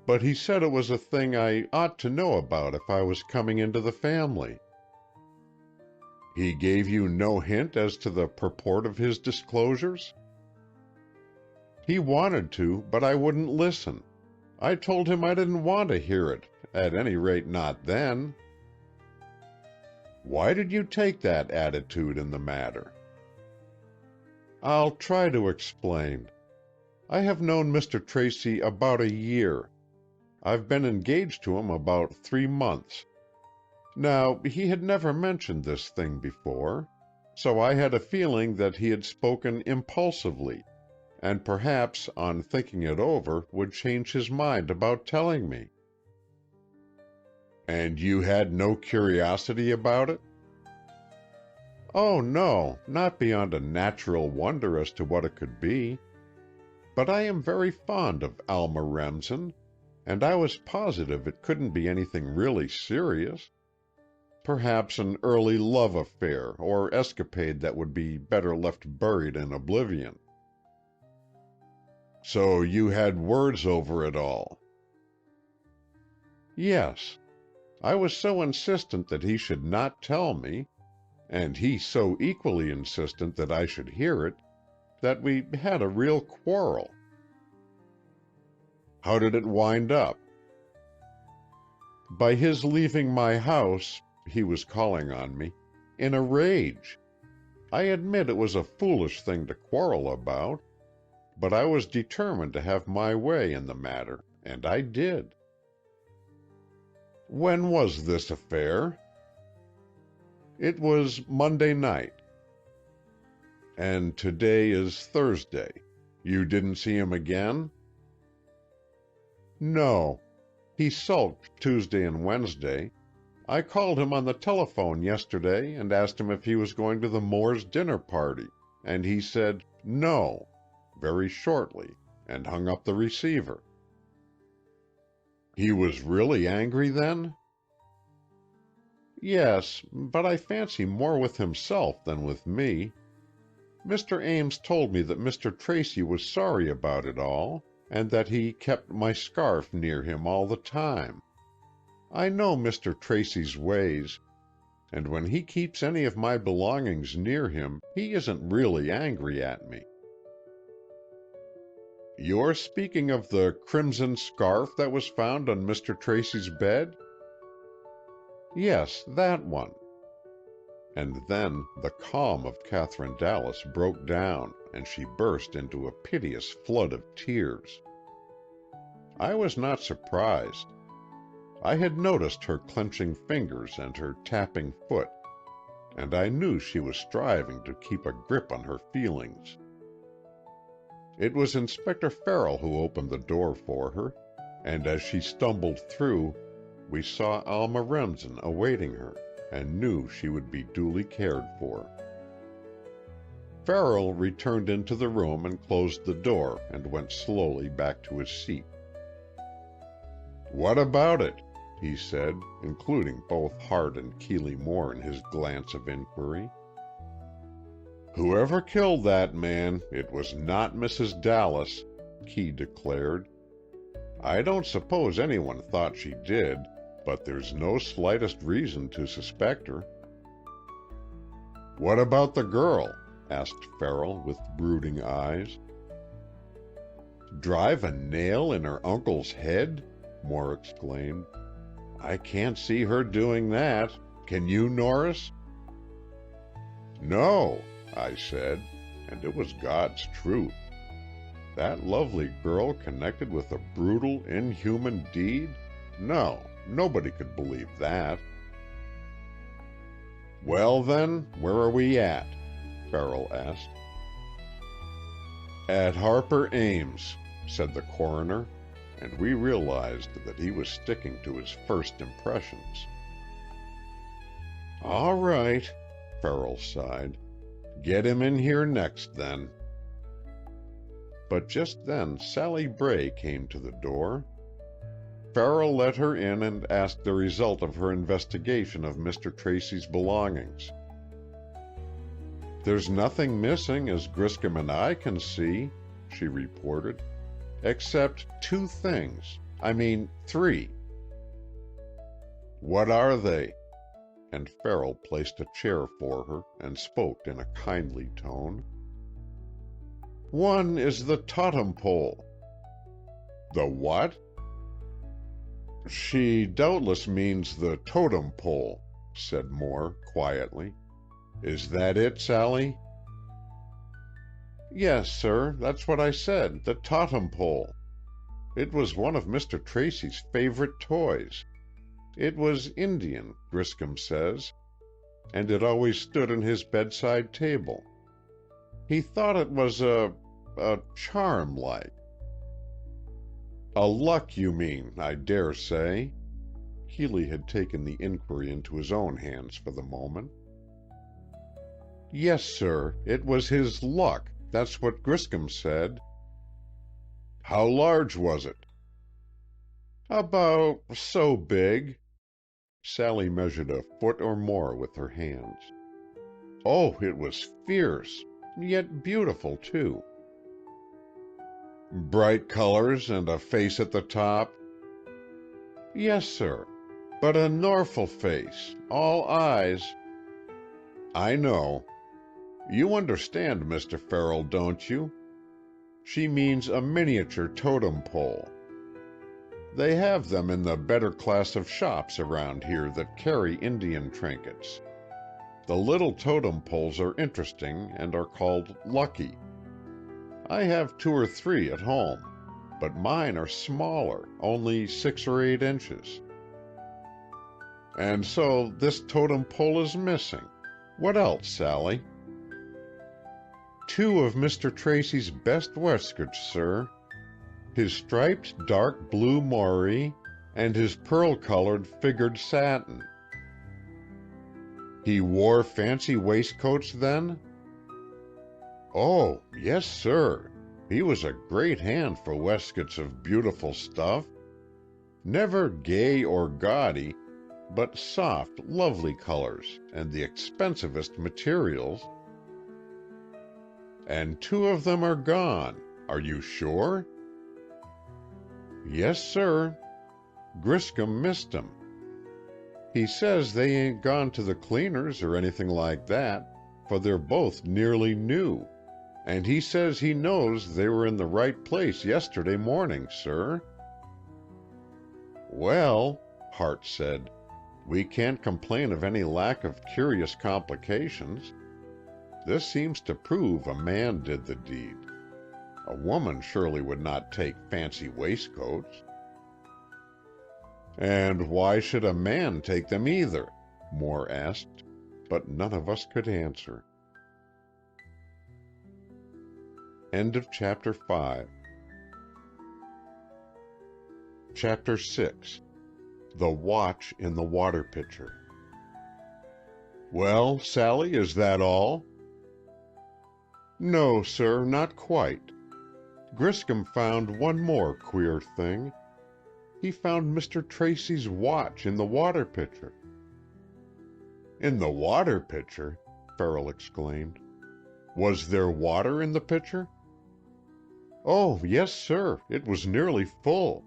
But he said it was a thing I ought to know about if I was coming into the family." "He gave you no hint as to the purport of his disclosures?" "He wanted to, but I wouldn't listen. I told him I didn't want to hear it, at any rate not then." "Why did you take that attitude in the matter?" "I'll try to explain. I have known Mr. Tracy about a year. I've been engaged to him about 3 months. Now, he had never mentioned this thing before, so I had a feeling that he had spoken impulsively, and perhaps on thinking it over would change his mind about telling me." "And you had no curiosity about it?" "Oh, no, not beyond a natural wonder as to what it could be. But I am very fond of Alma Remsen, and I was positive it couldn't be anything really serious. Perhaps an early love affair or escapade that would be better left buried in oblivion." "So you had words over it all?" "Yes. I was so insistent that he should not tell me, and he so equally insistent that I should hear it, that we had a real quarrel." "How did it wind up?" "By his leaving my house, he was calling on me, in a rage. I admit it was a foolish thing to quarrel about, but I was determined to have my way in the matter, and I did. When was this affair? It was Monday night. And today is Thursday. You didn't see him again? No. He sulked Tuesday and Wednesday. I called him on the telephone yesterday and asked him if he was going to the Moores' dinner party, and he said no, very shortly, and hung up the receiver. He was really angry then? Yes, but I fancy more with himself than with me. Mr. Ames told me that Mr. Tracy was sorry about it all, and that he kept my scarf near him all the time. I know Mr. Tracy's ways, and when he keeps any of my belongings near him, he isn't really angry at me. You're speaking of the crimson scarf that was found on Mr. Tracy's bed? Yes, that one. And then the calm of Catherine Dallas broke down, and she burst into a piteous flood of tears. I was not surprised. I had noticed her clenching fingers and her tapping foot, and I knew she was striving to keep a grip on her feelings. It was Inspector Farrell who opened the door for her, and as she stumbled through, we saw Alma Remsen awaiting her, and knew she would be duly cared for. Farrell returned into the room and closed the door and went slowly back to his seat. "What about it?" he said, including both Hart and Keeley Moore in his glance of inquiry. "Whoever killed that man, it was not Mrs. Dallas," Key declared. "I don't suppose anyone thought she did, but there's no slightest reason to suspect her." "What about the girl?" asked Farrell with brooding eyes. "Drive a nail in her uncle's head?" Moore exclaimed. "I can't see her doing that. Can you, Norris?" "No," I said, and it was God's truth. That lovely girl connected with a brutal, inhuman deed? No, nobody could believe that. "Well, then, where are we at?" Farrell asked. "At Harper Ames," said the coroner, and we realized that he was sticking to his first impressions. "All right," Farrell sighed. "Get him in here next, then." But just then Sally Bray came to the door. Farrell let her in and asked the result of her investigation of Mr. Tracy's belongings. "There's nothing missing as Griscom and I can see," she reported, "except two things. I mean, three." "What are they?" And Farrell placed a chair for her and spoke in a kindly tone. "One is the totem pole." "The what?" "She doubtless means the totem pole," said Moore quietly. "Is that it, Sally?" "Yes, sir, that's what I said, the totem pole. It was one of Mr. Tracy's favorite toys. It was Indian, Griscom says, and it always stood on his bedside table. He thought it was a charm like." "A luck, you mean, I dare say." Keeley had taken the inquiry into his own hands for the moment. "Yes, sir, it was his luck. That's what Griscom said." "How large was it?" "About so big." Sally measured a foot or more with her hands. "Oh, it was fierce, yet beautiful, too." "Bright colors and a face at the top?" "Yes, sir, but a Norfolk face, all eyes." "I know. You understand, Mr. Farrell, don't you? She means a miniature totem pole. They have them in the better class of shops around here that carry Indian trinkets. The little totem poles are interesting and are called lucky. I have 2 or 3 at home, but mine are smaller, only 6 or 8 inches. And so this totem pole is missing. What else, Sally? 2 of Mr. Tracy's best waistcoats, sir. His striped dark blue moire and his pearl-colored figured satin. He wore fancy waistcoats then? Oh, yes, sir. He was a great hand for waistcoats of beautiful stuff. Never gay or gaudy, but soft, lovely colors and the expensivest materials. And 2 of them are gone. Are you sure? Yes, sir. Griscom missed 'em. He says they ain't gone to the cleaners or anything like that, for they're both nearly new, and he says he knows they were in the right place yesterday morning, sir. Well, Hart said, we can't complain of any lack of curious complications. This seems to prove a man did the deed. A woman surely would not take fancy waistcoats. And why should a man take them either? Moore asked, but none of us could answer. End of Chapter 5. Chapter 6. The Watch in the Water Pitcher. Well, Sally, is that all? No, sir, not quite. Griscom found one more queer thing. He found Mr. Tracy's watch in the water pitcher. In the water pitcher? Farrell exclaimed. Was there water in the pitcher? Oh, yes, sir, it was nearly full.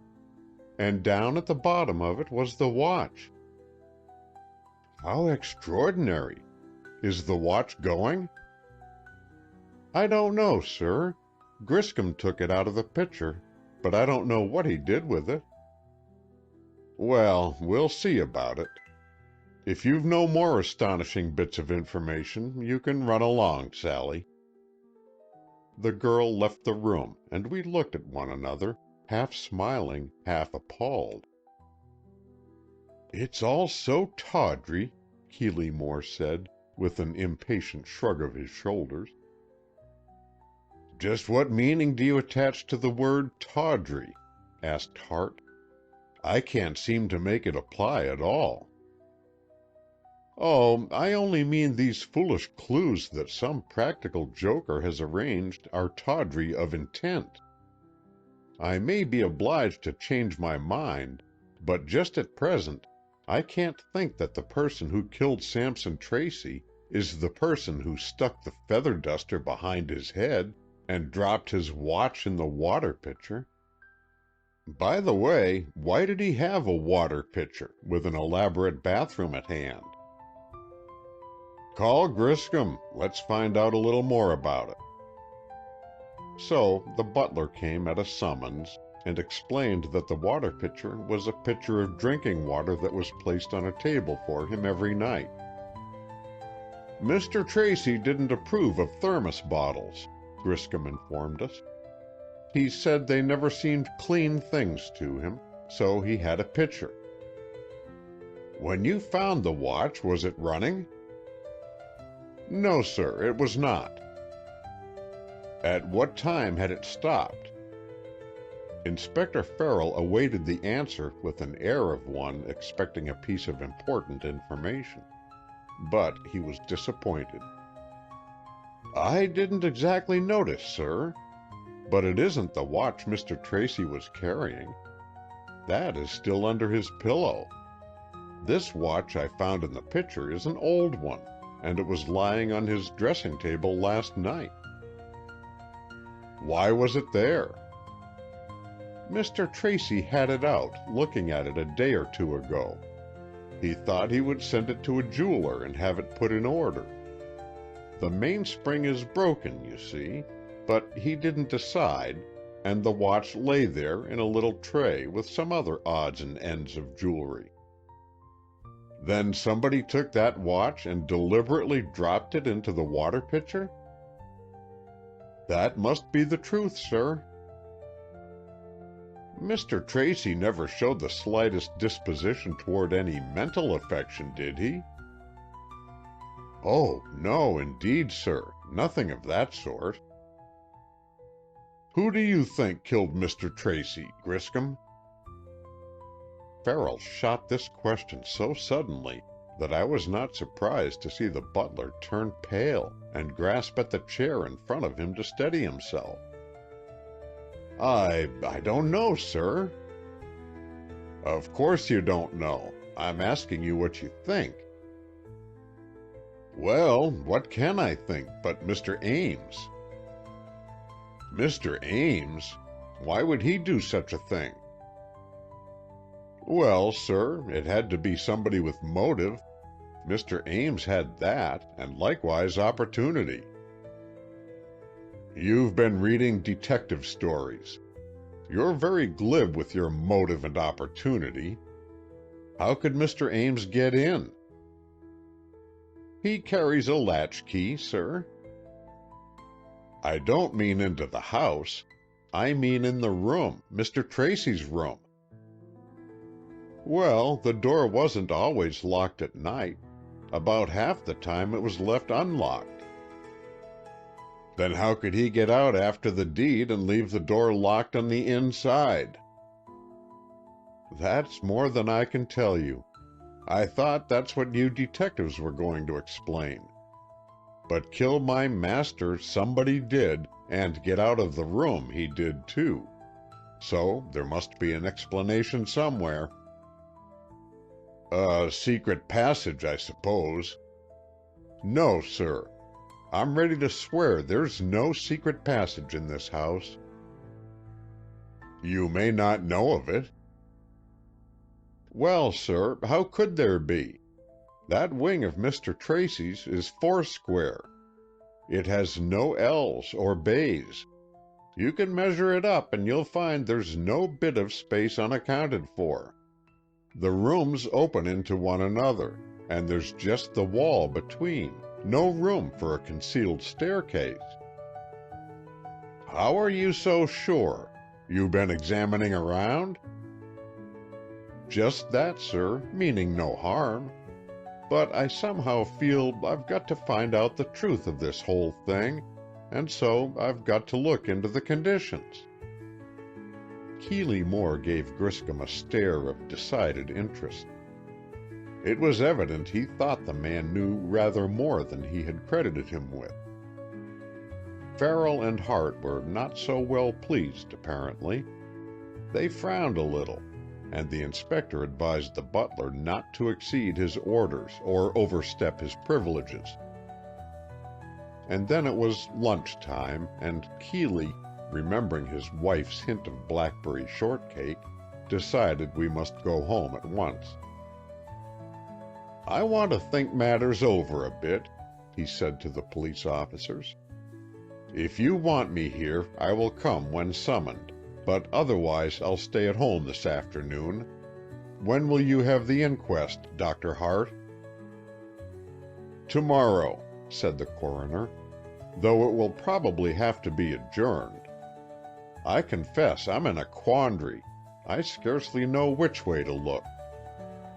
And down at the bottom of it was the watch. How extraordinary! Is the watch going? I don't know, sir. Griscom took it out of the pitcher, but I don't know what he did with it. Well, we'll see about it. If you've no more astonishing bits of information, you can run along, Sally. The girl left the room, and we looked at one another, half smiling, half appalled. It's all so tawdry, Keeley Moore said, with an impatient shrug of his shoulders. Just what meaning do you attach to the word tawdry? Asked Hart. I can't seem to make it apply at all. Oh, I only mean these foolish clues that some practical joker has arranged are tawdry of intent. I may be obliged to change my mind, but just at present I can't think that the person who killed Sampson Tracy is the person who stuck the feather duster behind his head and dropped his watch in the water pitcher. By the way, why did he have a water pitcher with an elaborate bathroom at hand? Call Griscom. Let's find out a little more about it. So the butler came at a summons and explained that the water pitcher was a pitcher of drinking water that was placed on a table for him every night. Mr. Tracy didn't approve of thermos bottles, Griscom informed us. He said they never seemed clean things to him, so he had a pitcher. When you found the watch, was it running? No, sir, it was not. At what time had it stopped? Inspector Farrell awaited the answer with an air of one expecting a piece of important information. But he was disappointed. I didn't exactly notice, sir. But it isn't the watch Mr. Tracy was carrying. That is still under his pillow. This watch I found in the pitcher is an old one, and it was lying on his dressing table last night. Why was it there? Mr. Tracy had it out, looking at it a day or two ago. He thought he would send it to a jeweler and have it put in order. The mainspring is broken, you see, but he didn't decide, and the watch lay there in a little tray with some other odds and ends of jewelry. Then somebody took that watch and deliberately dropped it into the water pitcher? That must be the truth, sir. Mr. Tracy never showed the slightest disposition toward any mental affection, did he? Oh, no, indeed, sir. Nothing of that sort. Who do you think killed Mr. Tracy, Griscom? Farrell shot this question so suddenly that I was not surprised to see the butler turn pale and grasp at the chair in front of him to steady himself. I don't know, sir. Of course you don't know. I'm asking you what you think. Well, what can I think but Mr. Ames? Mr. Ames? Why would he do such a thing? Well, sir, it had to be somebody with motive. Mr. Ames had that, and likewise opportunity. You've been reading detective stories. You're very glib with your motive and opportunity. How could Mr. Ames get in? He carries a latchkey, sir. I don't mean into the house. I mean in the room, Mr. Tracy's room. Well, the door wasn't always locked at night. About half the time it was left unlocked. Then how could he get out after the deed and leave the door locked on the inside? That's more than I can tell you. I thought that's what you detectives were going to explain. But kill my master somebody did, and get out of the room he did too. So there must be an explanation somewhere. A secret passage, I suppose. No, sir. I'm ready to swear there's no secret passage in this house. You may not know of it. Well, sir, how could there be? That wing of Mr. Tracy's is foursquare. It has no L's or bays. You can measure it up and you'll find there's no bit of space unaccounted for. The rooms open into one another, and there's just the wall between. No room for a concealed staircase. How are you so sure? You been examining around? Just that, sir, meaning no harm. But I somehow feel I've got to find out the truth of this whole thing, and so I've got to look into the conditions. Keeley Moore gave Griscom a stare of decided interest. It was evident he thought the man knew rather more than he had credited him with. Farrell and Hart were not so well pleased, apparently. They frowned a little, and the inspector advised the butler not to exceed his orders or overstep his privileges. And then it was lunchtime, and Keeley, remembering his wife's hint of blackberry shortcake, decided we must go home at once. I want to think matters over a bit, he said to the police officers. If you want me here, I will come when summoned, but otherwise I'll stay at home this afternoon. When will you have the inquest, Dr. Hart? Tomorrow, said the coroner, though it will probably have to be adjourned. I confess I'm in a quandary. I scarcely know which way to look.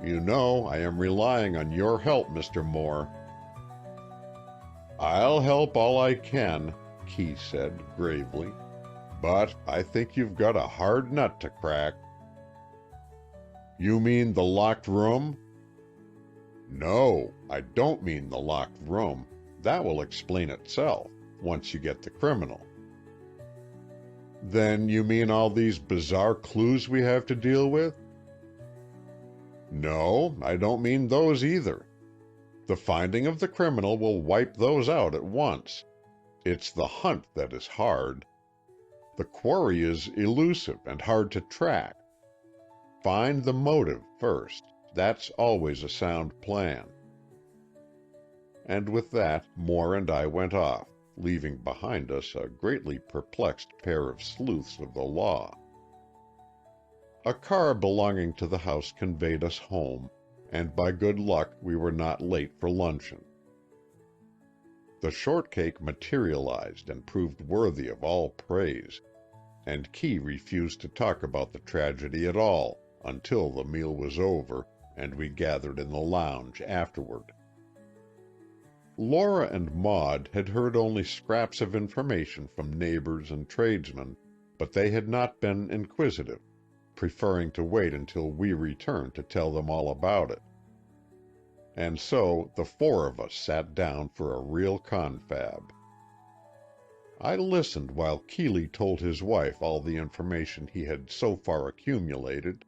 You know I am relying on your help, Mr. Moore. I'll help all I can, Key said gravely, but I think you've got a hard nut to crack. You mean the locked room? No, I don't mean the locked room. That will explain itself, once you get the criminal. Then you mean all these bizarre clues we have to deal with? No, I don't mean those either. The finding of the criminal will wipe those out at once. It's the hunt that is hard. The quarry is elusive and hard to track. Find the motive first. That's always a sound plan. And with that, Moore and I went off, leaving behind us a greatly perplexed pair of sleuths of the law. A car belonging to the house conveyed us home, and by good luck we were not late for luncheon. The shortcake materialized and proved worthy of all praise. and Key refused to talk about the tragedy at all until the meal was over and we gathered in the lounge afterward. Laura and Maud had heard only scraps of information from neighbors and tradesmen, but they had not been inquisitive, preferring to wait until we returned to tell them all about it. And so the four of us sat down for a real confab. I listened while Keeley told his wife all the information he had so far accumulated,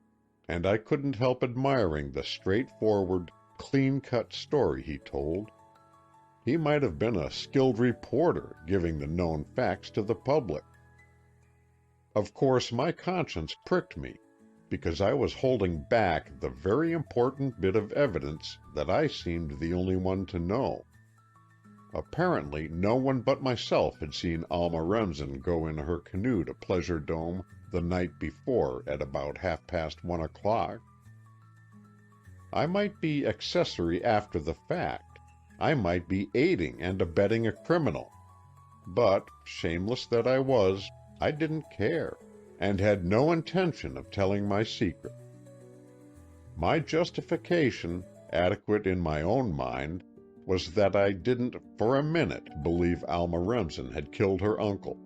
and I couldn't help admiring the straightforward, clean-cut story he told. He might have been a skilled reporter giving the known facts to the public. Of course, my conscience pricked me, because I was holding back the very important bit of evidence that I seemed the only one to know. Apparently, no one but myself had seen Alma Remsen go in her canoe to Pleasure Dome the night before at about 1:30. I might be accessory after the fact. I might be aiding and abetting a criminal. But, shameless that I was, I didn't care, and had no intention of telling my secret. My justification, adequate in my own mind, was that I didn't for a minute believe Alma Remsen had killed her uncle.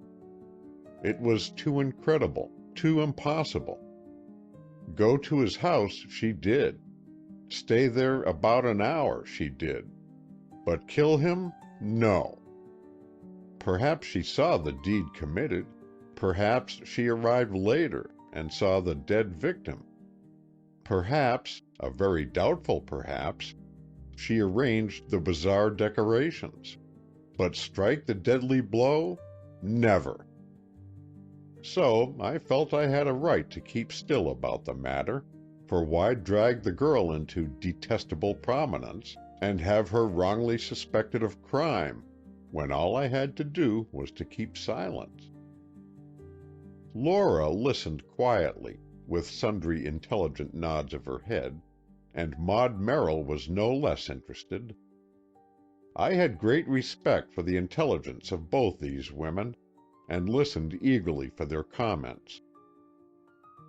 It was too incredible, too impossible. Go to his house she did. Stay there about an hour she did. But kill him? No. Perhaps she saw the deed committed. Perhaps she arrived later and saw the dead victim. Perhaps, a very doubtful perhaps, she arranged the bizarre decorations. But strike the deadly blow? Never. So I felt I had a right to keep still about the matter, for why drag the girl into detestable prominence and have her wrongly suspected of crime, when all I had to do was to keep silence? Laura listened quietly, with sundry intelligent nods of her head, and Maud Merrill was no less interested. I had great respect for the intelligence of both these women, and listened eagerly for their comments.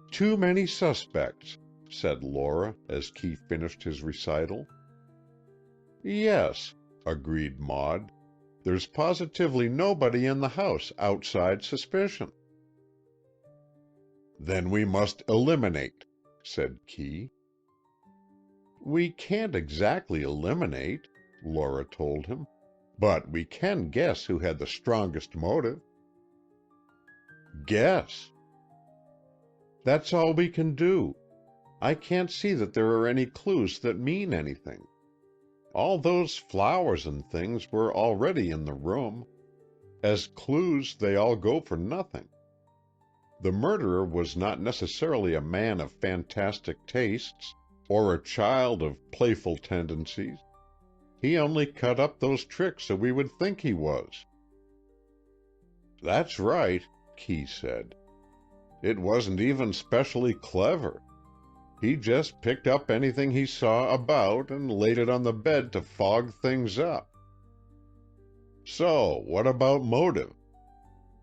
"Too many suspects," said Laura, as Key finished his recital. "Yes," agreed Maud. "There's positively nobody in the house outside suspicion." "Then we must eliminate," said Key. "We can't exactly eliminate," Laura told him, "but we can guess who had the strongest motive." "Guess." "That's all we can do. I can't see that there are any clues that mean anything. All those flowers and things were already in the room. As clues, they all go for nothing. The murderer was not necessarily a man of fantastic tastes, or a child of playful tendencies. He only cut up those tricks so we would think he was." "That's right," Key said. "It wasn't even specially clever. He just picked up anything he saw about and laid it on the bed to fog things up. So, what about motive?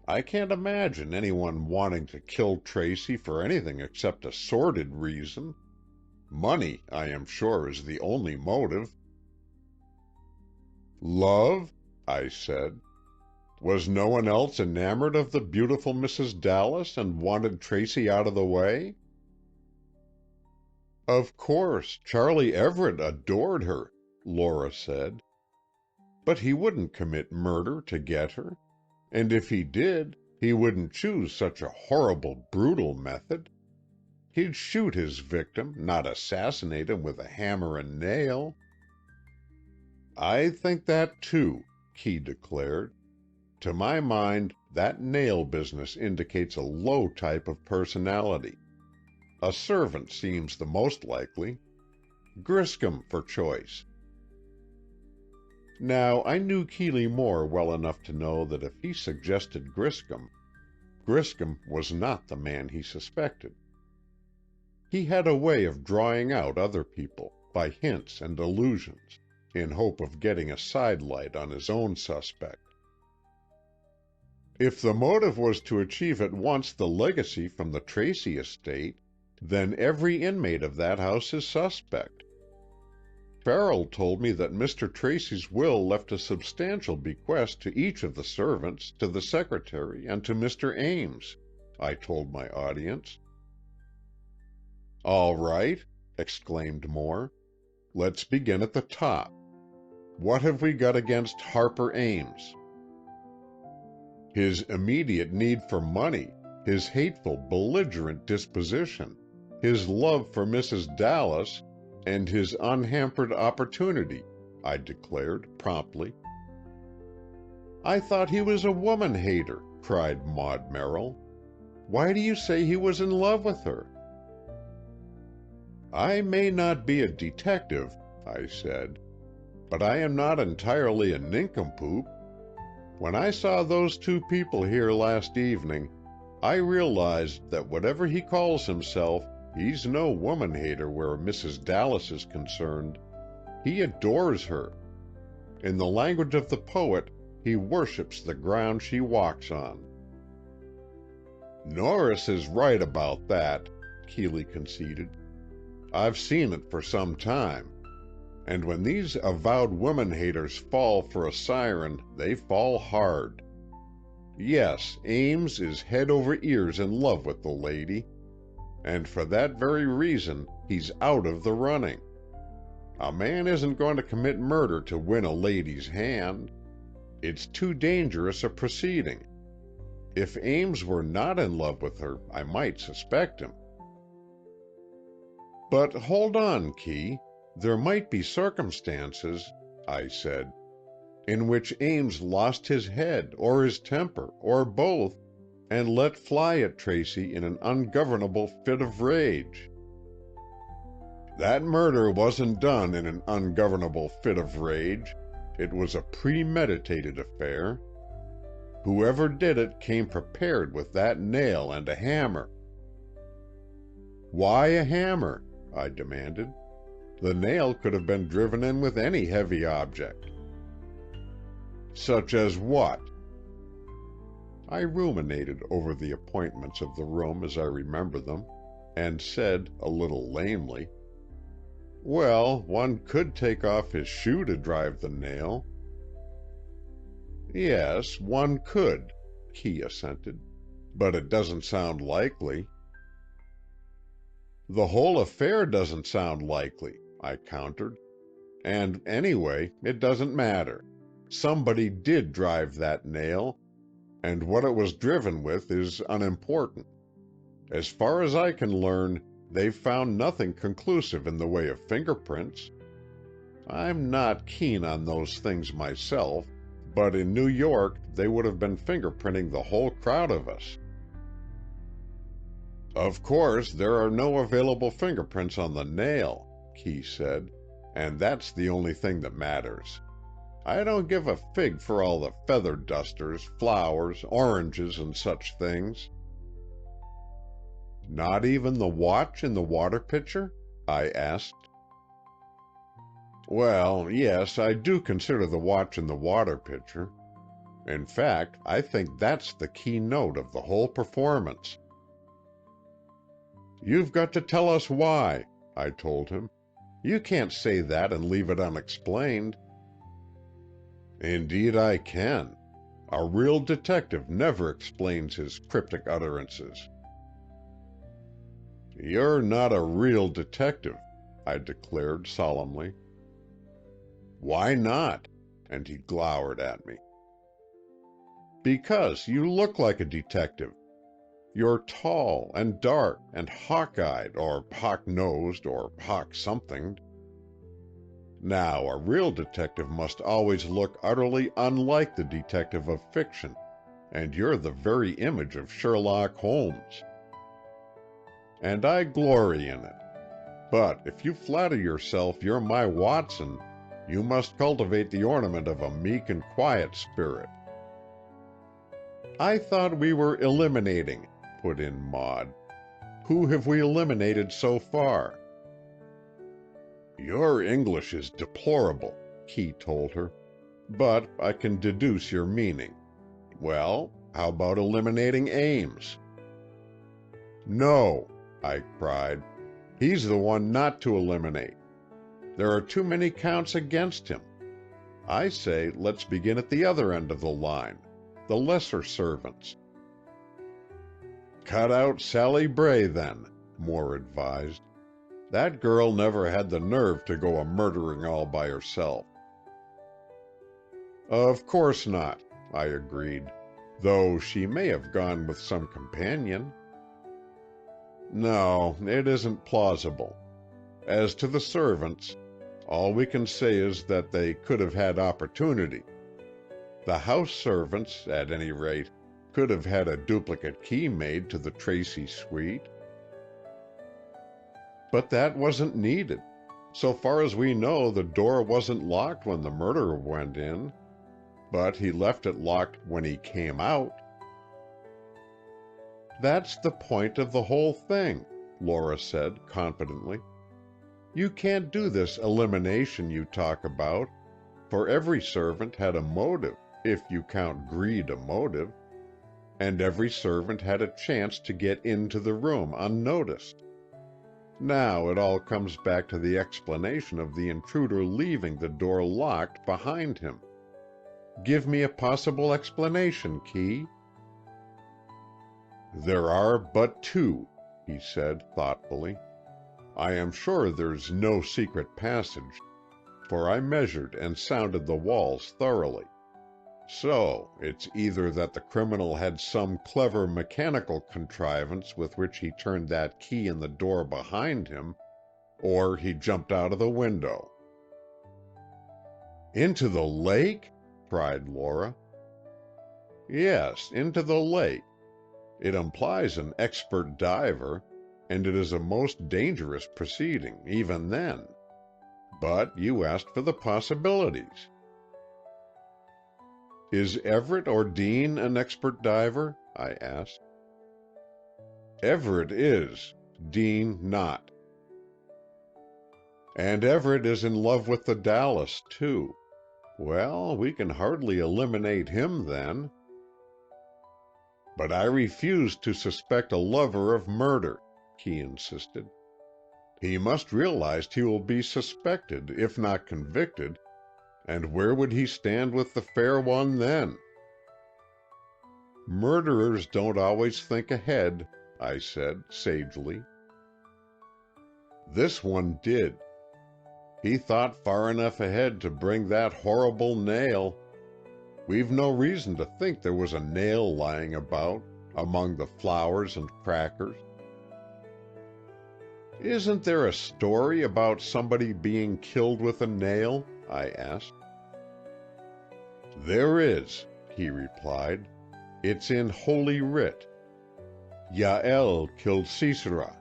I can't imagine anyone wanting to kill Tracy for anything except a sordid reason. Money, I am sure, is the only motive." "Love?" I said. "Was no one else enamored of the beautiful Mrs. Dallas and wanted Tracy out of the way?" "Of course, Charlie Everett adored her," Laura said. "But he wouldn't commit murder to get her. And if he did, he wouldn't choose such a horrible, brutal method. He'd shoot his victim, not assassinate him with a hammer and nail." "I think that, too," Key declared. "To my mind, that nail business indicates a low type of personality. A servant seems the most likely. Griscom for choice." Now, I knew Keeley Moore well enough to know that if he suggested Griscom, Griscom was not the man he suspected. He had a way of drawing out other people, by hints and allusions, in hope of getting a sidelight on his own suspect. If the motive was to achieve at once the legacy from the Tracy estate, then every inmate of that house is suspect. Farrell told me that Mr. Tracy's will left a substantial bequest to each of the servants, to the secretary, and to Mr. Ames, I told my audience. All right, exclaimed Moore. Let's begin at the top. What have we got against Harper Ames? His immediate need for money, his hateful, belligerent disposition, his love for Mrs. Dallas, and his unhampered opportunity, I declared promptly. I thought he was a woman-hater, cried Maud Merrill. Why do you say he was in love with her? I may not be a detective, I said, but I am not entirely a nincompoop. When I saw those two people here last evening, I realized that whatever he calls himself, he's no woman-hater where Mrs. Dallas is concerned. He adores her. In the language of the poet, he worships the ground she walks on. Norris is right about that, Keeley conceded. I've seen it for some time. And when these avowed woman-haters fall for a siren, they fall hard. Yes, Ames is head over ears in love with the lady, and for that very reason, he's out of the running. A man isn't going to commit murder to win a lady's hand. It's too dangerous a proceeding. If Ames were not in love with her, I might suspect him. But hold on, Key. There might be circumstances, I said, in which Ames lost his head, or his temper, or both, and let fly at Tracy in an ungovernable fit of rage. That murder wasn't done in an ungovernable fit of rage. It was a premeditated affair. Whoever did it came prepared with that nail and a hammer. Why a hammer? I demanded. The nail could have been driven in with any heavy object. Such as what? I ruminated over the appointments of the room as I remember them, and said, a little lamely, well, one could take off his shoe to drive the nail. Yes, one could, Key assented, but it doesn't sound likely. The whole affair doesn't sound likely, I countered. And anyway, it doesn't matter. Somebody did drive that nail, and what it was driven with is unimportant. As far as I can learn, they've found nothing conclusive in the way of fingerprints. I'm not keen on those things myself, but in New York they would have been fingerprinting the whole crowd of us. Of course, there are no available fingerprints on the nail, Key said, and that's the only thing that matters. I don't give a fig for all the feather dusters, flowers, oranges, and such things. Not even the watch in the water pitcher? I asked. Well, yes, I do consider the watch in the water pitcher. In fact, I think that's the key note of the whole performance. You've got to tell us why, I told him. You can't say that and leave it unexplained. Indeed I can. A real detective never explains his cryptic utterances. You're not a real detective, I declared solemnly. Why not? And he glowered at me. Because you look like a detective. You're tall and dark and hawk-eyed or hawk-nosed or hawk-somethinged. Now, a real detective must always look utterly unlike the detective of fiction, and you're the very image of Sherlock Holmes. And I glory in it. But if you flatter yourself you're my Watson, you must cultivate the ornament of a meek and quiet spirit. I thought we were eliminating, put in Maud. Who have we eliminated so far? Your English is deplorable, Key told her, but I can deduce your meaning. Well, How about eliminating Ames? No, I cried. He's the one not to eliminate. There are too many counts against him. I say let's begin at the other end of the line, the lesser servants. Cut out Sally Bray, then, Moore advised. That girl never had the nerve to go a-murdering all by herself. Of course not, I agreed, though she may have gone with some companion. No, it isn't plausible. As to the servants, all we can say is that they could have had opportunity. The house servants, at any rate, could have had a duplicate key made to the Tracy suite. But that wasn't needed. So far as we know, the door wasn't locked when the murderer went in, but he left it locked when he came out. That's the point of the whole thing, Laura said confidently. You can't do this elimination you talk about, for every servant had a motive, if you count greed a motive, and every servant had a chance to get into the room unnoticed. Now it all comes back to the explanation of the intruder leaving the door locked behind him. Give me a possible explanation, Key. There are but two, he said thoughtfully. I am sure there's no secret passage, for I measured and sounded the walls thoroughly. So, it's either that the criminal had some clever mechanical contrivance with which he turned that key in the door behind him, or he jumped out of the window. Into the lake? Cried Laura. Yes, into the lake. It implies an expert diver, and it is a most dangerous proceeding, even then. But you asked for the possibilities. Is Everett or Dean an expert diver? I asked. Everett is, Dean not. And Everett is in love with the Dallas, too. Well, we can hardly eliminate him, then. But I refuse to suspect a lover of murder, Key insisted. He must realize he will be suspected, if not convicted, and where would he stand with the fair one then? Murderers don't always think ahead, I said sagely. This one did. He thought far enough ahead to bring that horrible nail. We've no reason to think there was a nail lying about, among the flowers and crackers. Isn't there a story about somebody being killed with a nail? I asked. There is, he replied. It's in Holy Writ. Jael killed Sisera,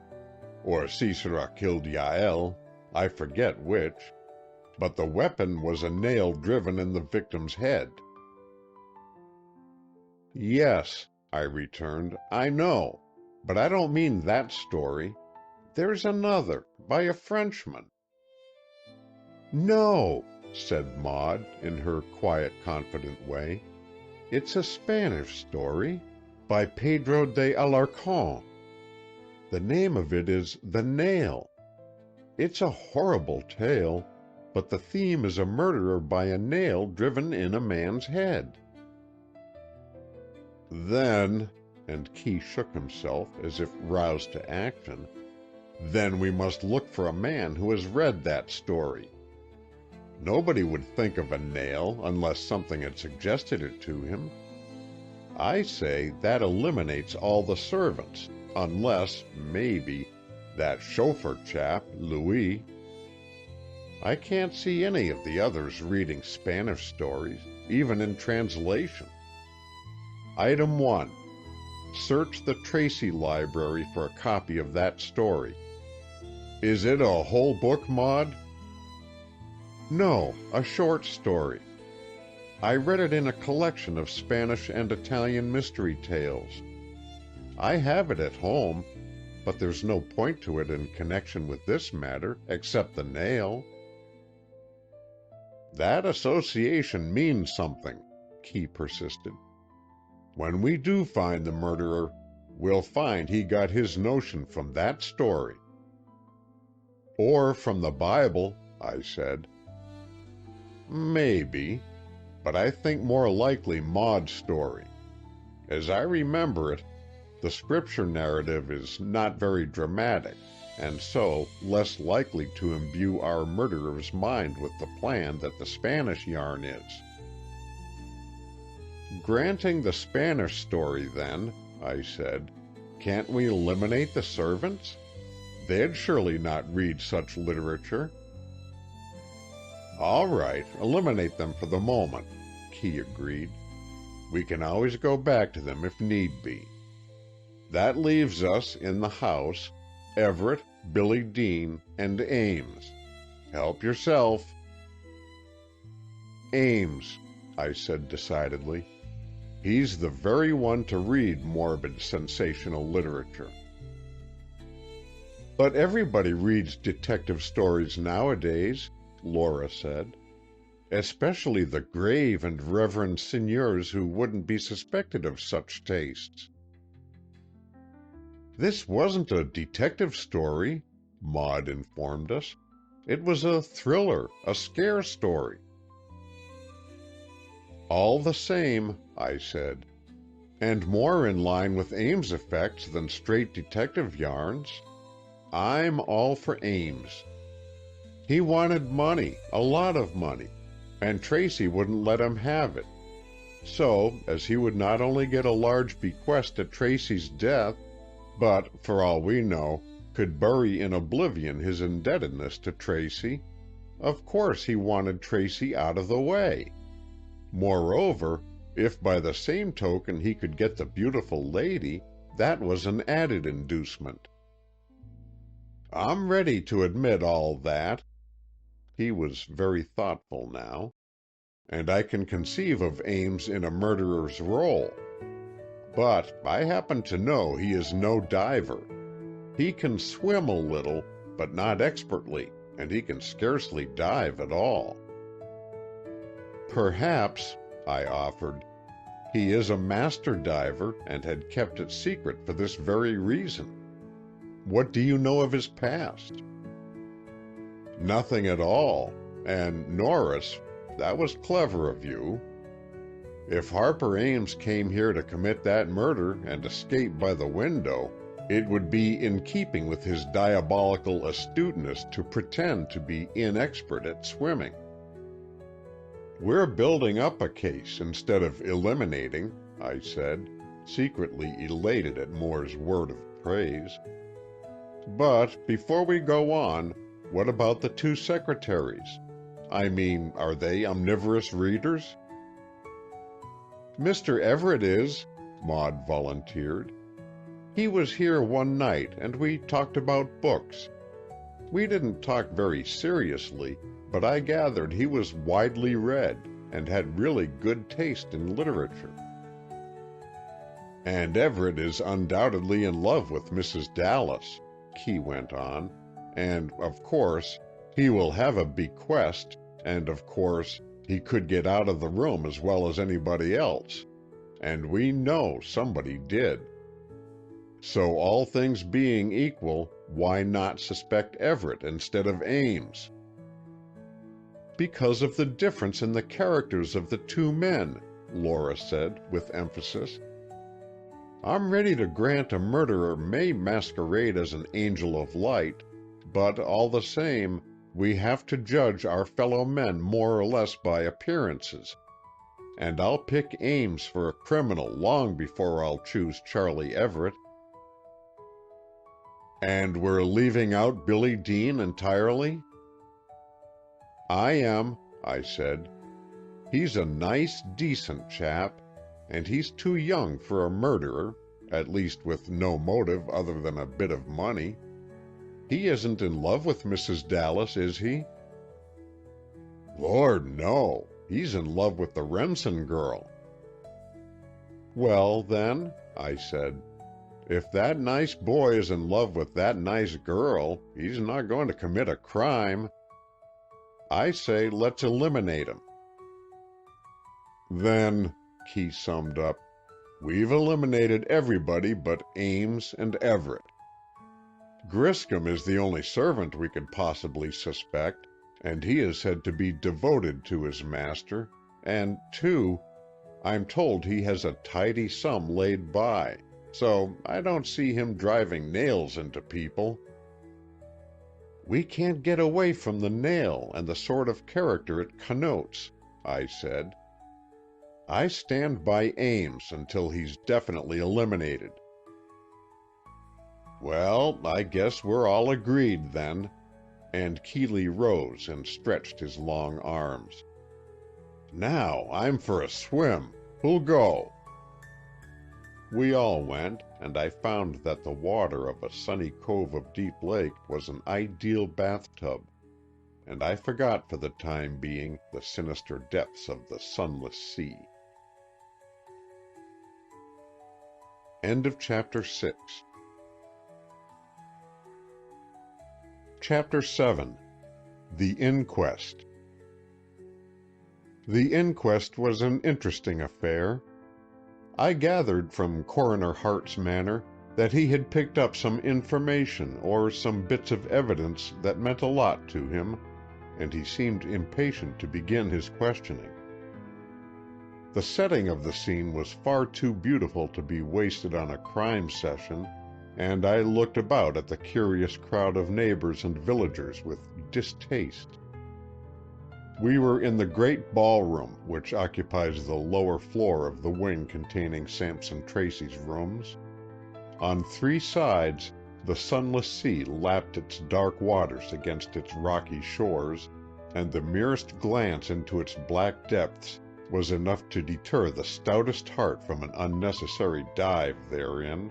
or Sisera killed Jael, I forget which, but the weapon was a nail driven in the victim's head. Yes, I returned, I know, but I don't mean that story. There's another, by a Frenchman. No, said Maud, in her quiet, confident way. It's a Spanish story, by Pedro de Alarcón. The name of it is The Nail. It's a horrible tale, but the theme is a murderer by a nail driven in a man's head. Then, and Key shook himself as if roused to action, then we must look for a man who has read that story. Nobody would think of a nail unless something had suggested it to him. I say that eliminates all the servants, unless, maybe, that chauffeur chap, Louis. I can't see any of the others reading Spanish stories, even in translation. Item 1. Search the Tracy library for a copy of that story. Is it a whole book, Maud? No, a short story. I read it in a collection of Spanish and Italian mystery tales. I have it at home, but there's no point to it in connection with this matter, except the nail. That association means something, Key persisted. When we do find the murderer, we'll find he got his notion from that story." "Or from the Bible," I said. "Maybe, but I think more likely Maud's story. As I remember it, the scripture narrative is not very dramatic, and so less likely to imbue our murderer's mind with the plan that the Spanish yarn is." "Granting the Spanish story, then," I said, "can't we eliminate the servants? They'd surely not read such literature." "All right, eliminate them for the moment," Key agreed. "We can always go back to them if need be. That leaves us, in the house, Everett, Billy Dean, and Ames. Help yourself." "Ames," I said decidedly. "He's the very one to read morbid, sensational literature." "But everybody reads detective stories nowadays," Laura said. "Especially the grave and reverend seigneurs who wouldn't be suspected of such tastes." "This wasn't a detective story," Maud informed us. "It was a thriller, a scare story." "All the same," I said, "and more in line with Ames' effects than straight detective yarns. I'm all for Ames. He wanted money, a lot of money, and Tracy wouldn't let him have it. So, as he would not only get a large bequest at Tracy's death, but, for all we know, could bury in oblivion his indebtedness to Tracy, of course he wanted Tracy out of the way. Moreover, if by the same token he could get the beautiful lady, that was an added inducement." "I'm ready to admit all that." He was very thoughtful now. "And I can conceive of Ames in a murderer's role. But I happen to know he is no diver. He can swim a little, but not expertly, and he can scarcely dive at all." "Perhaps," I offered, "he is a master diver and had kept it secret for this very reason. What do you know of his past?" "Nothing at all. And Norris, that was clever of you. If Harper Ames came here to commit that murder and escape by the window, it would be in keeping with his diabolical astuteness to pretend to be inexpert at swimming." "We're building up a case instead of eliminating," I said, secretly elated at Moore's word of praise. "But before we go on, what about the two secretaries? I mean, are they omnivorous readers?" "Mr. Everett is," Maud volunteered. "He was here one night and we talked about books. We didn't talk very seriously, but I gathered he was widely read and had really good taste in literature." "And Everett is undoubtedly in love with Mrs. Dallas," Key went on, "and, of course, he will have a bequest, and, of course, he could get out of the room as well as anybody else, and we know somebody did. So all things being equal, why not suspect Everett instead of Ames?" "Because of the difference in the characters of the two men," Laura said with emphasis. "I'm ready to grant a murderer may masquerade as an angel of light, but all the same, we have to judge our fellow men more or less by appearances, and I'll pick Ames for a criminal long before I'll choose Charlie Everett." "And we're leaving out Billy Dean entirely?" "I am," I said. "He's a nice, decent chap, and he's too young for a murderer, at least with no motive other than a bit of money. He isn't in love with Mrs. Dallas, is he?" "Lord, no. He's in love with the Remsen girl." "Well, then," I said, "if that nice boy is in love with that nice girl, he's not going to commit a crime. I say let's eliminate him." "Then," Key summed up, We've eliminated everybody but Ames and Everett. Griscom is the only servant we could possibly suspect, and he is said to be devoted to his master, and, too, I'm told he has a tidy sum laid by, so I don't see him driving nails into people. We can't get away from the nail and the sort of character it connotes, I said. I stand by Ames until he's definitely eliminated. Well, I guess we're all agreed then, and Keeley rose and stretched his long arms. Now I'm for a swim. Who'll go? We all went, and I found that the water of a sunny cove of Deep Lake was an ideal bathtub, and I forgot for the time being the sinister depths of the sunless sea. End of Chapter 6. Chapter 7. The Inquest. The inquest was an interesting affair. I gathered from Coroner Hart's manner that he had picked up some information or some bits of evidence that meant a lot to him, and he seemed impatient to begin his questioning. The setting of the scene was far too beautiful to be wasted on a crime session, and I looked about at the curious crowd of neighbors and villagers with distaste. We were in the great ballroom, which occupies the lower floor of the wing containing Sampson Tracy's rooms. On three sides, the sunless sea lapped its dark waters against its rocky shores, and the merest glance into its black depths was enough to deter the stoutest heart from an unnecessary dive therein.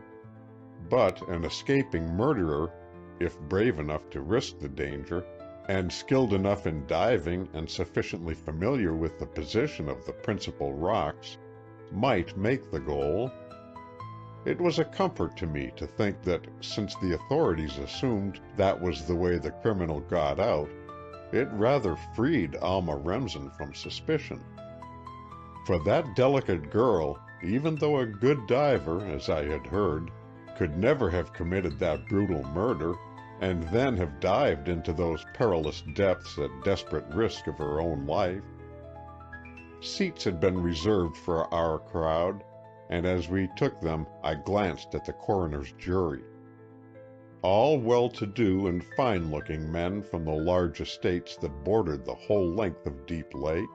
But an escaping murderer, if brave enough to risk the danger, and skilled enough in diving and sufficiently familiar with the position of the principal rocks, might make the goal. It was a comfort to me to think that, since the authorities assumed that was the way the criminal got out, it rather freed Alma Remsen from suspicion. For that delicate girl, even though a good diver, as I had heard, could never have committed that brutal murder, and then have dived into those perilous depths at desperate risk of her own life. Seats had been reserved for our crowd, and as we took them I glanced at the coroner's jury. All well-to-do and fine-looking men from the large estates that bordered the whole length of Deep Lake.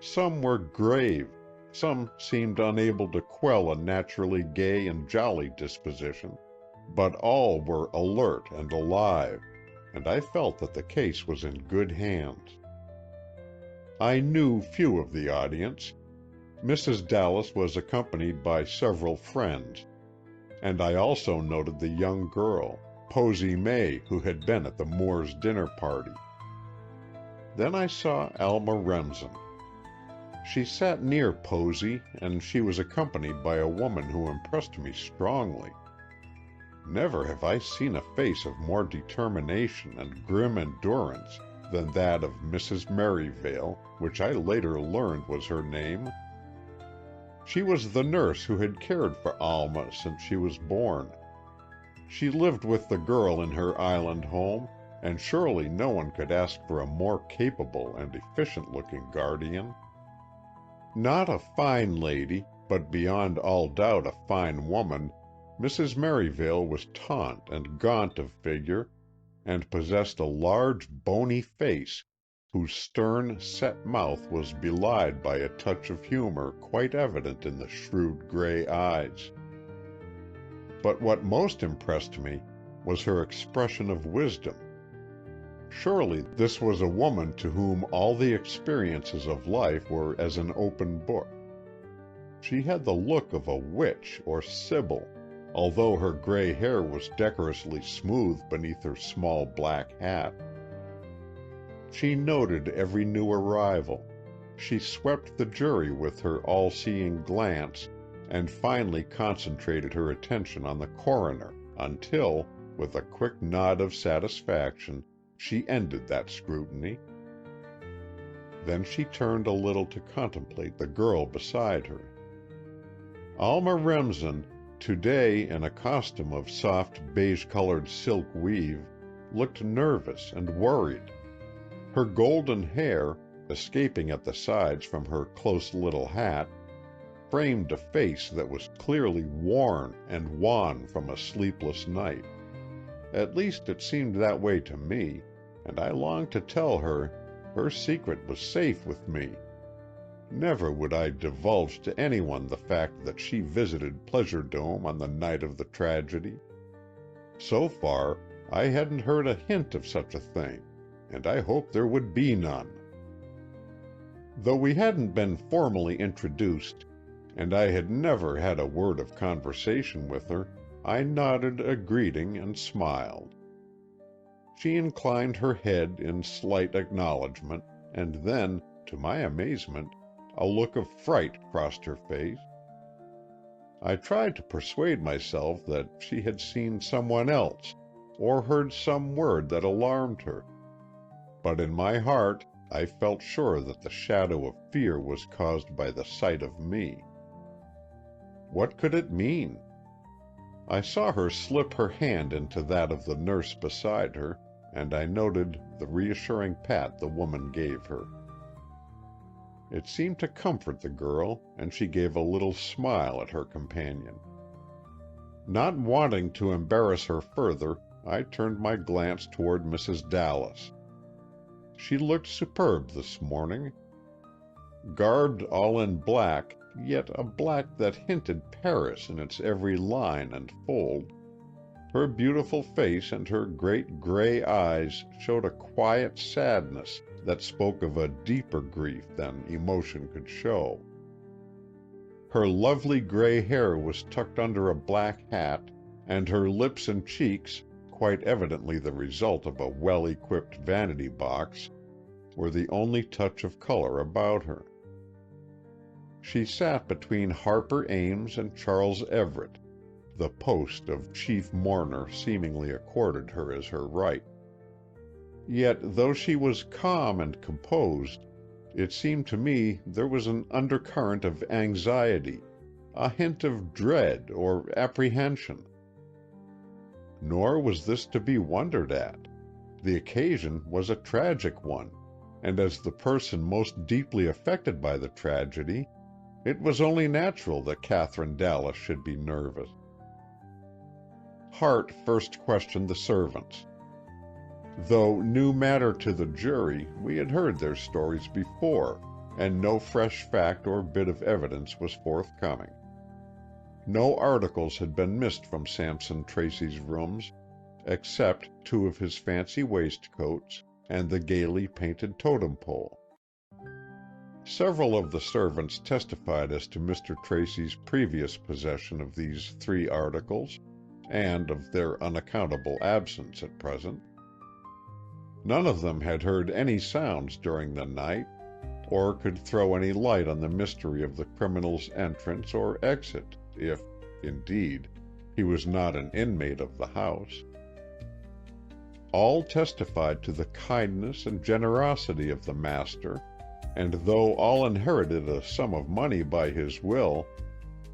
Some were grave, some seemed unable to quell a naturally gay and jolly disposition, but all were alert and alive, and I felt that the case was in good hands. I knew few of the audience. Mrs. Dallas was accompanied by several friends, and I also noted the young girl, Posy May, who had been at the Moores' dinner party. Then I saw Alma Remsen. She sat near Posy, and she was accompanied by a woman who impressed me strongly. Never have I seen a face of more determination and grim endurance than that of Mrs. Merivale, which I later learned was her name. She was the nurse who had cared for Alma since she was born. She lived with the girl in her island home, and surely no one could ask for a more capable and efficient-looking guardian. Not a fine lady, but beyond all doubt a fine woman, Mrs. Merivale was taunt and gaunt of figure, and possessed a large, bony face, whose stern, set mouth was belied by a touch of humor quite evident in the shrewd gray eyes. But what most impressed me was her expression of wisdom. Surely this was a woman to whom all the experiences of life were as an open book. She had the look of a witch or sibyl, although her gray hair was decorously smooth beneath her small black hat. She noted every new arrival. She swept the jury with her all-seeing glance, and finally concentrated her attention on the coroner until, with a quick nod of satisfaction, she ended that scrutiny. Then she turned a little to contemplate the girl beside her. Alma Remsen, today in a costume of soft beige-colored silk weave, looked nervous and worried. Her golden hair, escaping at the sides from her close little hat, framed a face that was clearly worn and wan from a sleepless night. At least it seemed that way to me, and I longed to tell her her secret was safe with me. Never would I divulge to anyone the fact that she visited Pleasure Dome on the night of the tragedy. So far, I hadn't heard a hint of such a thing, and I hoped there would be none. Though we hadn't been formally introduced, and I had never had a word of conversation with her, I nodded a greeting and smiled. She inclined her head in slight acknowledgment, and then, to my amazement, a look of fright crossed her face. I tried to persuade myself that she had seen someone else, or heard some word that alarmed her, but in my heart I felt sure that the shadow of fear was caused by the sight of me. What could it mean? I saw her slip her hand into that of the nurse beside her, and I noted the reassuring pat the woman gave her. It seemed to comfort the girl, and she gave a little smile at her companion. Not wanting to embarrass her further, I turned my glance toward Mrs. Dallas. She looked superb this morning. Garbed all in black, yet a black that hinted Paris in its every line and fold, her beautiful face and her great gray eyes showed a quiet sadness that spoke of a deeper grief than emotion could show. Her lovely gray hair was tucked under a black hat, and her lips and cheeks, quite evidently the result of a well-equipped vanity box, were the only touch of color about her. She sat between Harper Ames and Charles Everett, the post of chief mourner seemingly accorded her as her right. Yet, though she was calm and composed, it seemed to me there was an undercurrent of anxiety, a hint of dread or apprehension. Nor was this to be wondered at. The occasion was a tragic one, and as the person most deeply affected by the tragedy, it was only natural that Catherine Dallas should be nervous. Hart first questioned the servants. Though new matter to the jury, we had heard their stories before, and no fresh fact or bit of evidence was forthcoming. No articles had been missed from Sampson Tracy's rooms, except 2 of his fancy waistcoats and the gaily painted totem pole. Several of the servants testified as to Mr. Tracy's previous possession of these 3 articles, and of their unaccountable absence at present. None of them had heard any sounds during the night, or could throw any light on the mystery of the criminal's entrance or exit, if, indeed, he was not an inmate of the house. All testified to the kindness and generosity of the master, and though all inherited a sum of money by his will,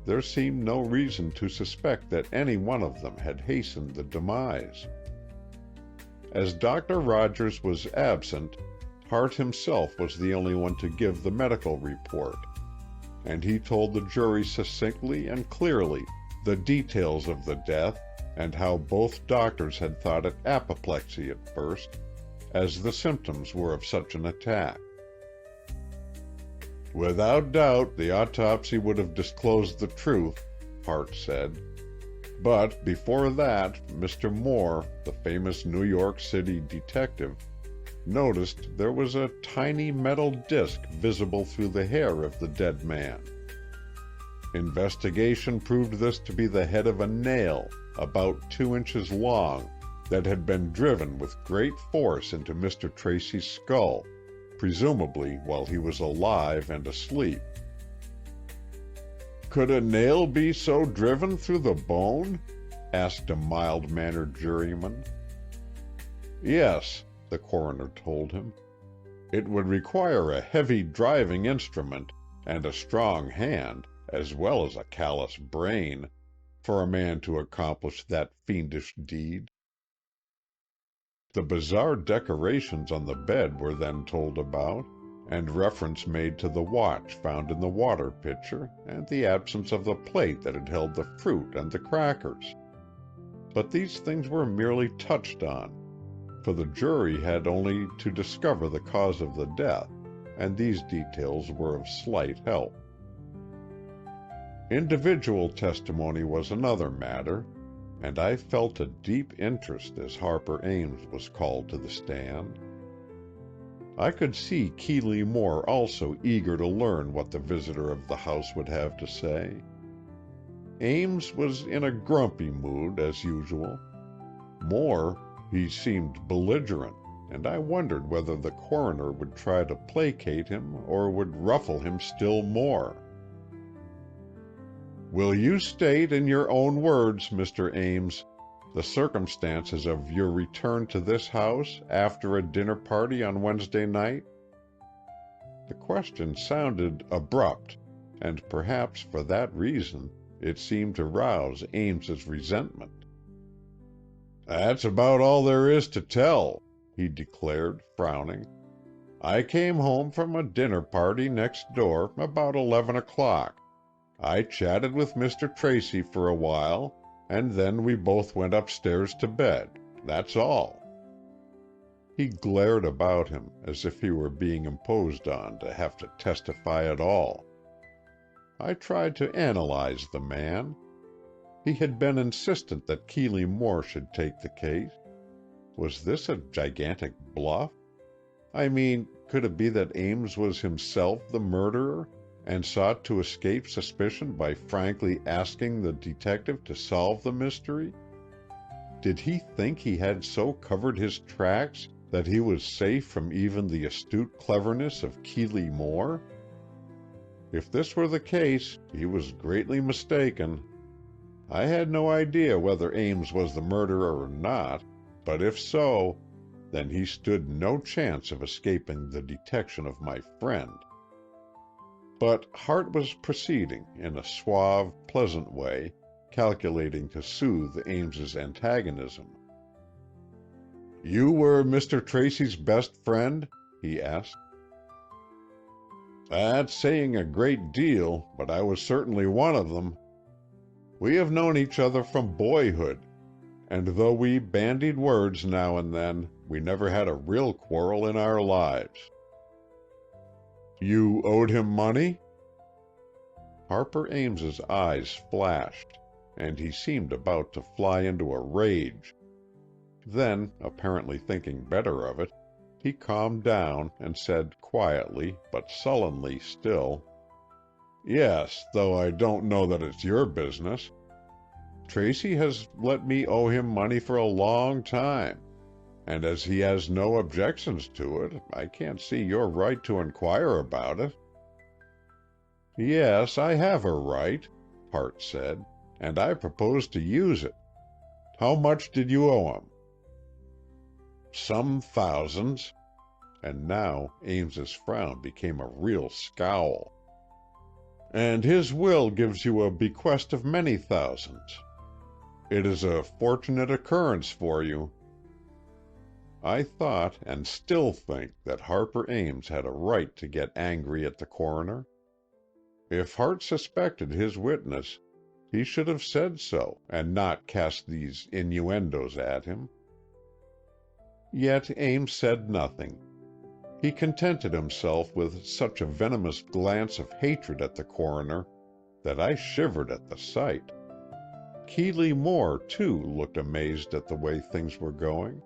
there seemed no reason to suspect that any one of them had hastened the demise. As Dr. Rogers was absent, Hart himself was the only one to give the medical report, and he told the jury succinctly and clearly the details of the death and how both doctors had thought it apoplexy at first, as the symptoms were of such an attack. "Without doubt, the autopsy would have disclosed the truth," Hart said. "But before that, Mr. Moore, the famous New York City detective, noticed there was a tiny metal disc visible through the hair of the dead man. Investigation proved this to be the head of a nail, about 2 inches long, that had been driven with great force into Mr. Tracy's skull, presumably while he was alive and asleep." "Could a nail be so driven through the bone?" asked a mild-mannered juryman. "Yes," the coroner told him. "It would require a heavy driving instrument and a strong hand, as well as a callous brain, for a man to accomplish that fiendish deed. The bizarre decorations on the bed were then told about, and reference made to the watch found in the water pitcher, and the absence of the plate that had held the fruit and the crackers. But these things were merely touched on, for the jury had only to discover the cause of the death, and these details were of slight help. Individual testimony was another matter, and I felt a deep interest as Harper Ames was called to the stand. I could see Keeley Moore also eager to learn what the visitor of the house would have to say. Ames was in a grumpy mood, as usual. Moore, he seemed belligerent, and I wondered whether the coroner would try to placate him or would ruffle him still more. "Will you state in your own words, Mr. Ames, the circumstances of your return to this house after a dinner party on Wednesday night?" The question sounded abrupt, and perhaps for that reason it seemed to rouse Ames's resentment. "That's about all there is to tell," he declared, frowning. "I came home from a dinner party next door about 11 o'clock. I chatted with Mr. Tracy for a while, and then we both went upstairs to bed. That's all." He glared about him, as if he were being imposed on to have to testify at all. I tried to analyze the man. He had been insistent that Keeley Moore should take the case. Was this a gigantic bluff? I mean, could it be that Ames was himself the murderer, and sought to escape suspicion by frankly asking the detective to solve the mystery? Did he think he had so covered his tracks that he was safe from even the astute cleverness of Keeley Moore? If this were the case, he was greatly mistaken. I had no idea whether Ames was the murderer or not, but if so, then he stood no chance of escaping the detection of my friend. But Hart was proceeding in a suave, pleasant way, calculating to soothe Ames's antagonism. "You were Mr. Tracy's best friend?" he asked. "That's saying a great deal, but I was certainly one of them. We have known each other from boyhood, and though we bandied words now and then, we never had a real quarrel in our lives." "You owed him money?" Harper Ames's eyes flashed, and he seemed about to fly into a rage. Then, apparently thinking better of it, he calmed down and said quietly, but sullenly still, "Yes, though I don't know that it's your business. Tracy has let me owe him money for a long time, and as he has no objections to it, I can't see your right to inquire about it." "Yes, I have a right," Hart said, "and I propose to use it. How much did you owe him?" "Some thousands," and now Ames's frown became a real scowl. "And his will gives you a bequest of many thousands. It is a fortunate occurrence for you." I thought, and still think, that Harper Ames had a right to get angry at the coroner. If Hart suspected his witness, he should have said so, and not cast these innuendos at him. Yet Ames said nothing. He contented himself with such a venomous glance of hatred at the coroner that I shivered at the sight. Keeley Moore, too, looked amazed at the way things were going.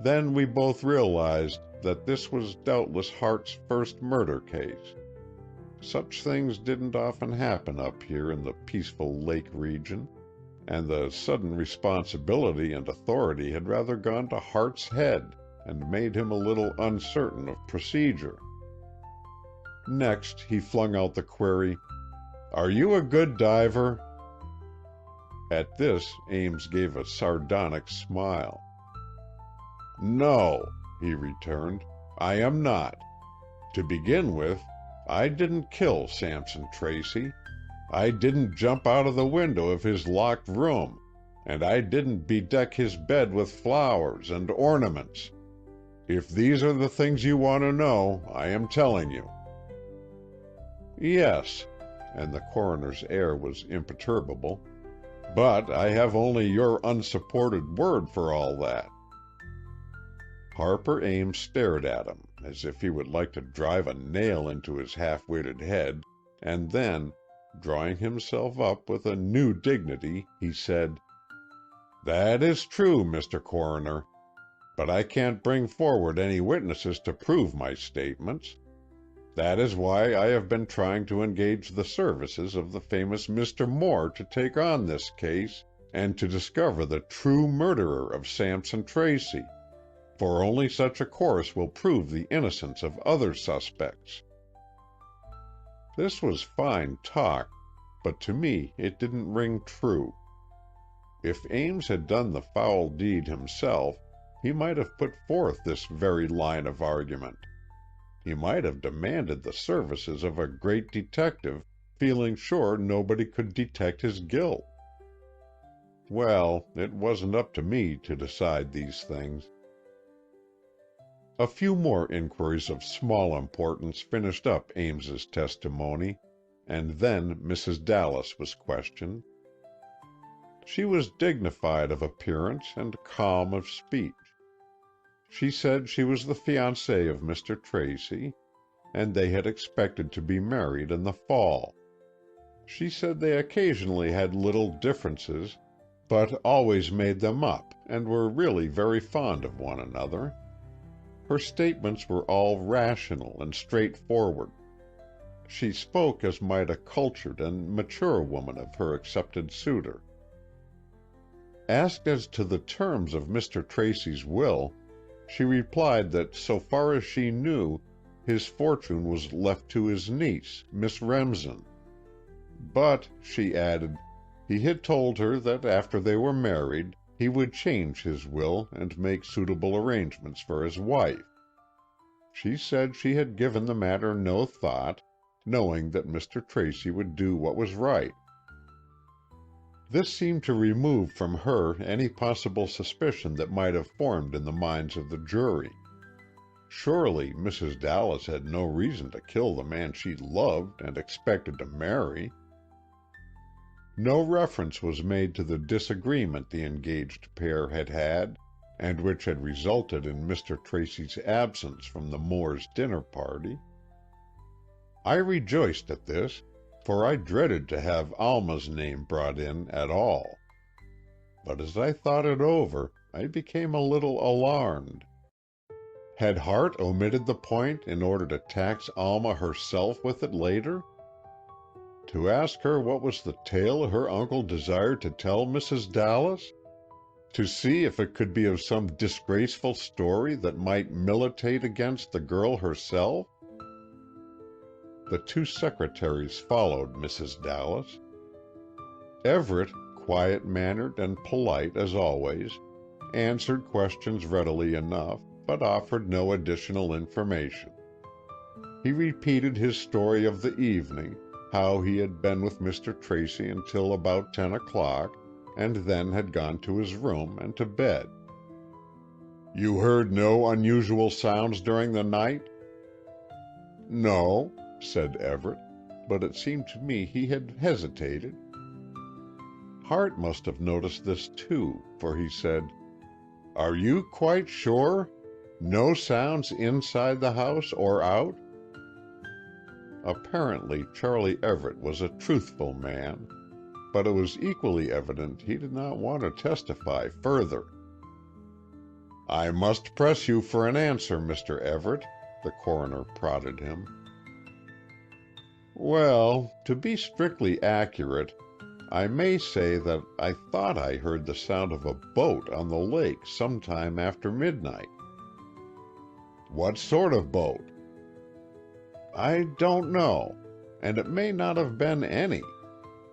Then we both realized that this was doubtless Hart's first murder case. Such things didn't often happen up here in the peaceful lake region, and the sudden responsibility and authority had rather gone to Hart's head and made him a little uncertain of procedure. Next, he flung out the query, "Are you a good diver?" At this, Ames gave a sardonic smile. "No," he returned, "I am not. To begin with, I didn't kill Sampson Tracy. I didn't jump out of the window of his locked room, and I didn't bedeck his bed with flowers and ornaments. If these are the things you want to know, I am telling you." "Yes," and the coroner's air was imperturbable, "but I have only your unsupported word for all that." Harper Ames stared at him, as if he would like to drive a nail into his half-witted head, and then, drawing himself up with a new dignity, he said, "That is true, Mr. Coroner, but I can't bring forward any witnesses to prove my statements. That is why I have been trying to engage the services of the famous Mr. Moore to take on this case and to discover the true murderer of Sampson Tracy, for only such a course will prove the innocence of other suspects." This was fine talk, but to me it didn't ring true. If Ames had done the foul deed himself, he might have put forth this very line of argument. He might have demanded the services of a great detective, feeling sure nobody could detect his guilt. Well, it wasn't up to me to decide these things. A few more inquiries of small importance finished up Ames's testimony, and then Mrs. Dallas was questioned. She was dignified of appearance and calm of speech. She said she was the fiancée of Mr. Tracy, and they had expected to be married in the fall. She said they occasionally had little differences, but always made them up, and were really very fond of one another. Her statements were all rational and straightforward. She spoke as might a cultured and mature woman of her accepted suitor. Asked as to the terms of Mr. Tracy's will, she replied that so far as she knew, his fortune was left to his niece, Miss Remsen. But, she added, he had told her that after they were married, he would change his will and make suitable arrangements for his wife. She said she had given the matter no thought, knowing that Mr. Tracy would do what was right. This seemed to remove from her any possible suspicion that might have formed in the minds of the jury. Surely Mrs. Dallas had no reason to kill the man she loved and expected to marry. No reference was made to the disagreement the engaged pair had had, and which had resulted in Mr. Tracy's absence from the Moores' dinner party. I rejoiced at this, for I dreaded to have Alma's name brought in at all. But as I thought it over, I became a little alarmed. Had Hart omitted the point in order to tax Alma herself with it later? To ask her what was the tale her uncle desired to tell Mrs. Dallas? To see if it could be of some disgraceful story that might militate against the girl herself? The two secretaries followed Mrs. Dallas. Everett, quiet-mannered and polite as always, answered questions readily enough, but offered no additional information. He repeated his story of the evening, how he had been with Mr. Tracy until about 10 o'clock, and then had gone to his room and to bed. "You heard no unusual sounds during the night?" "No," said Everett, but it seemed to me he had hesitated. Hart must have noticed this too, for he said, "Are you quite sure? No sounds inside the house or out?" Apparently Charlie Everett was a truthful man, but it was equally evident he did not want to testify further. "I must press you for an answer, Mr. Everett," the coroner prodded him. "Well, to be strictly accurate, I may say that I thought I heard the sound of a boat on the lake sometime after midnight." "What sort of boat?" "I don't know, and it may not have been any.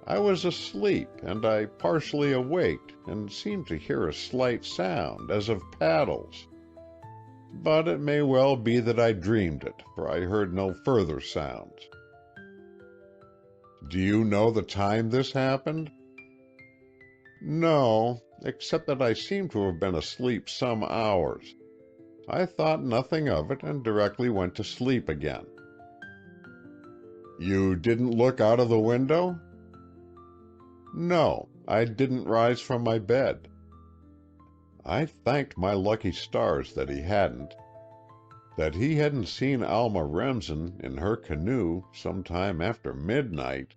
I was asleep, and I partially awaked, and seemed to hear a slight sound, as of paddles." but it may well be that I dreamed it, for I heard no further sounds. Do you know the time this happened? No, except that I seem to have been asleep some hours. I thought nothing of it and directly went to sleep again. You didn't look out of the window? No, I didn't rise from my bed. I thanked my lucky stars that he hadn't seen Alma Remsen in her canoe some time after midnight.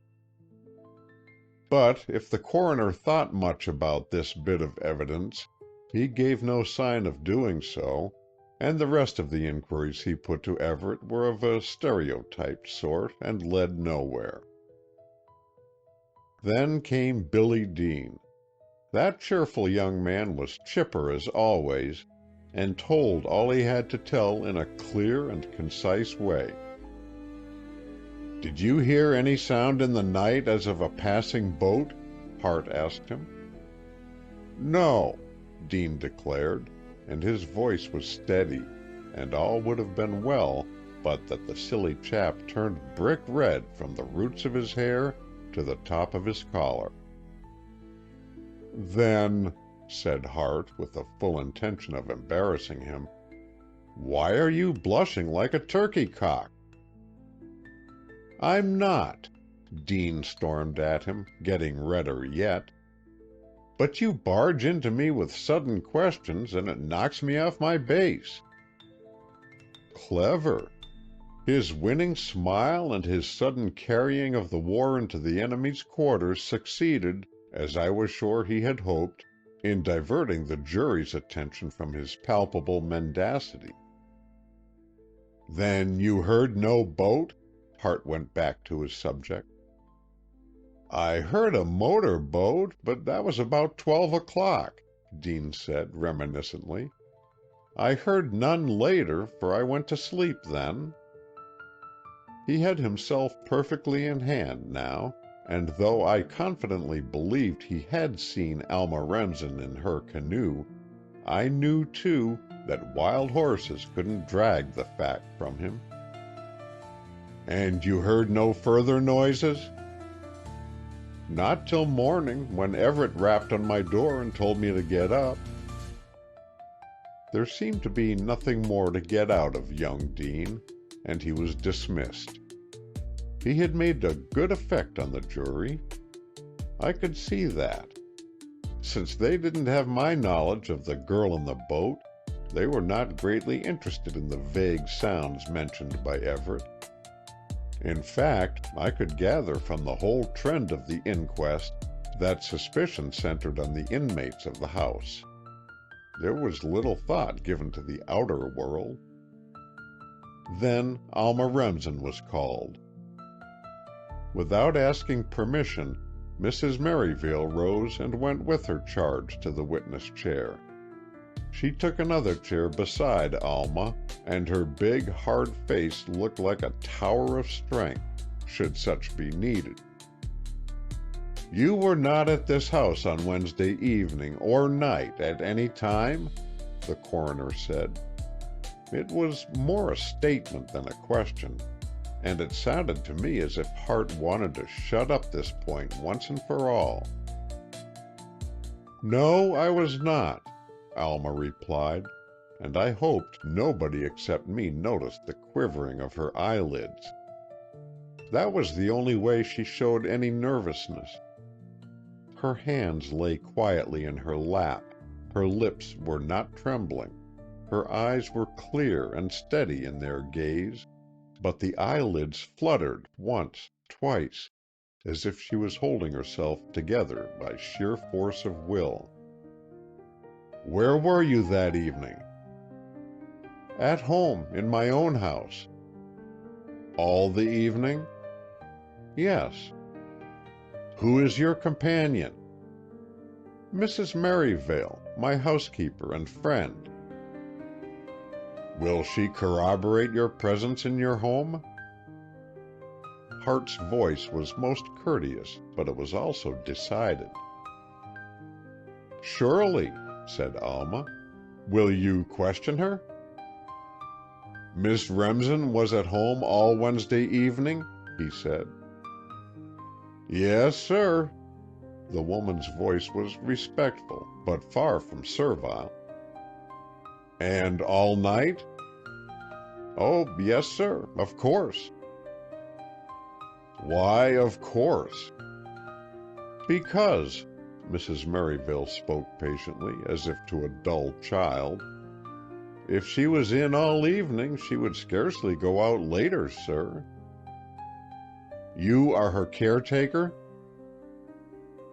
But if the coroner thought much about this bit of evidence, he gave no sign of doing so, and the rest of the inquiries he put to Everett were of a stereotyped sort and led nowhere. Then came Billy Dean. That cheerful young man was chipper as always, and told all he had to tell in a clear and concise way. Did you hear any sound in the night as of a passing boat? Hart asked him. No, Dean declared, and his voice was steady, and all would have been well, but that the silly chap turned brick red from the roots of his hair to the top of his collar. Then, said Hart, with the full intention of embarrassing him, why are you blushing like a turkey cock? I'm not, Dean stormed at him, getting redder yet. But you barge into me with sudden questions, and it knocks me off my base. Clever. His winning smile and his sudden carrying of the war into the enemy's quarters succeeded, as I was sure he had hoped, in diverting the jury's attention from his palpable mendacity. Then you heard no boat? Hart went back to his subject. I heard a motor boat, but that was about 12 o'clock, Dean said reminiscently. I heard none later, for I went to sleep then. He had himself perfectly in hand now, and though I confidently believed he had seen Alma Remsen in her canoe, I knew, too, that wild horses couldn't drag the fact from him. And you heard no further noises? Not till morning, when Everett rapped on my door and told me to get up. There seemed to be nothing more to get out of young Dean, and he was dismissed. He had made a good effect on the jury. I could see that. Since they didn't have my knowledge of the girl in the boat, they were not greatly interested in the vague sounds mentioned by Everett. In fact, I could gather from the whole trend of the inquest that suspicion centered on the inmates of the house. There was little thought given to the outer world. Then Alma Remsen was called. Without asking permission, Mrs. Merivale rose and went with her charge to the witness chair. She took another chair beside Alma, and her big, hard face looked like a tower of strength, should such be needed. You were not at this house on Wednesday evening or night at any time? The coroner said. It was more a statement than a question, and it sounded to me as if Hart wanted to shut up this point once and for all. No, I was not, Alma replied, and I hoped nobody except me noticed the quivering of her eyelids. That was the only way she showed any nervousness. Her hands lay quietly in her lap, her lips were not trembling, her eyes were clear and steady in their gaze, but the eyelids fluttered once, twice, as if she was holding herself together by sheer force of will. Where were you that evening? At home, in my own house. All the evening? Yes. Who is your companion? Mrs. Merivale, my housekeeper and friend. Will she corroborate your presence in your home? Hart's voice was most courteous, but it was also decided. Surely, said Alma. Will you question her? Miss Remsen was at home all Wednesday evening?" he said. "Yes, sir." The woman's voice was respectful, but far from servile. "And all night?" "Oh, yes, sir, of course." "Why, of course?" "Because," Mrs. Merivale spoke patiently, as if to a dull child, "if she was in all evening, she would scarcely go out later, sir." "You are her caretaker?"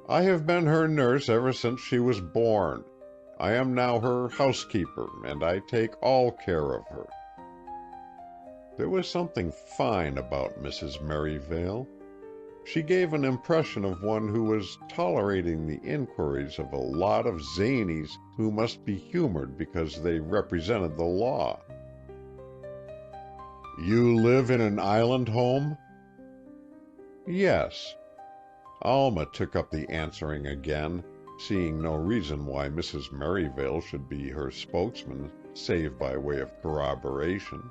"I have been her nurse ever since she was born. I am now her housekeeper, and I take all care of her." There was something fine about Mrs. Merivale. She gave an impression of one who was tolerating the inquiries of a lot of zanies who must be humored because they represented the law. "You live in an island home?" "Yes." Alma took up the answering again, seeing no reason why Mrs. Merivale should be her spokesman save by way of corroboration.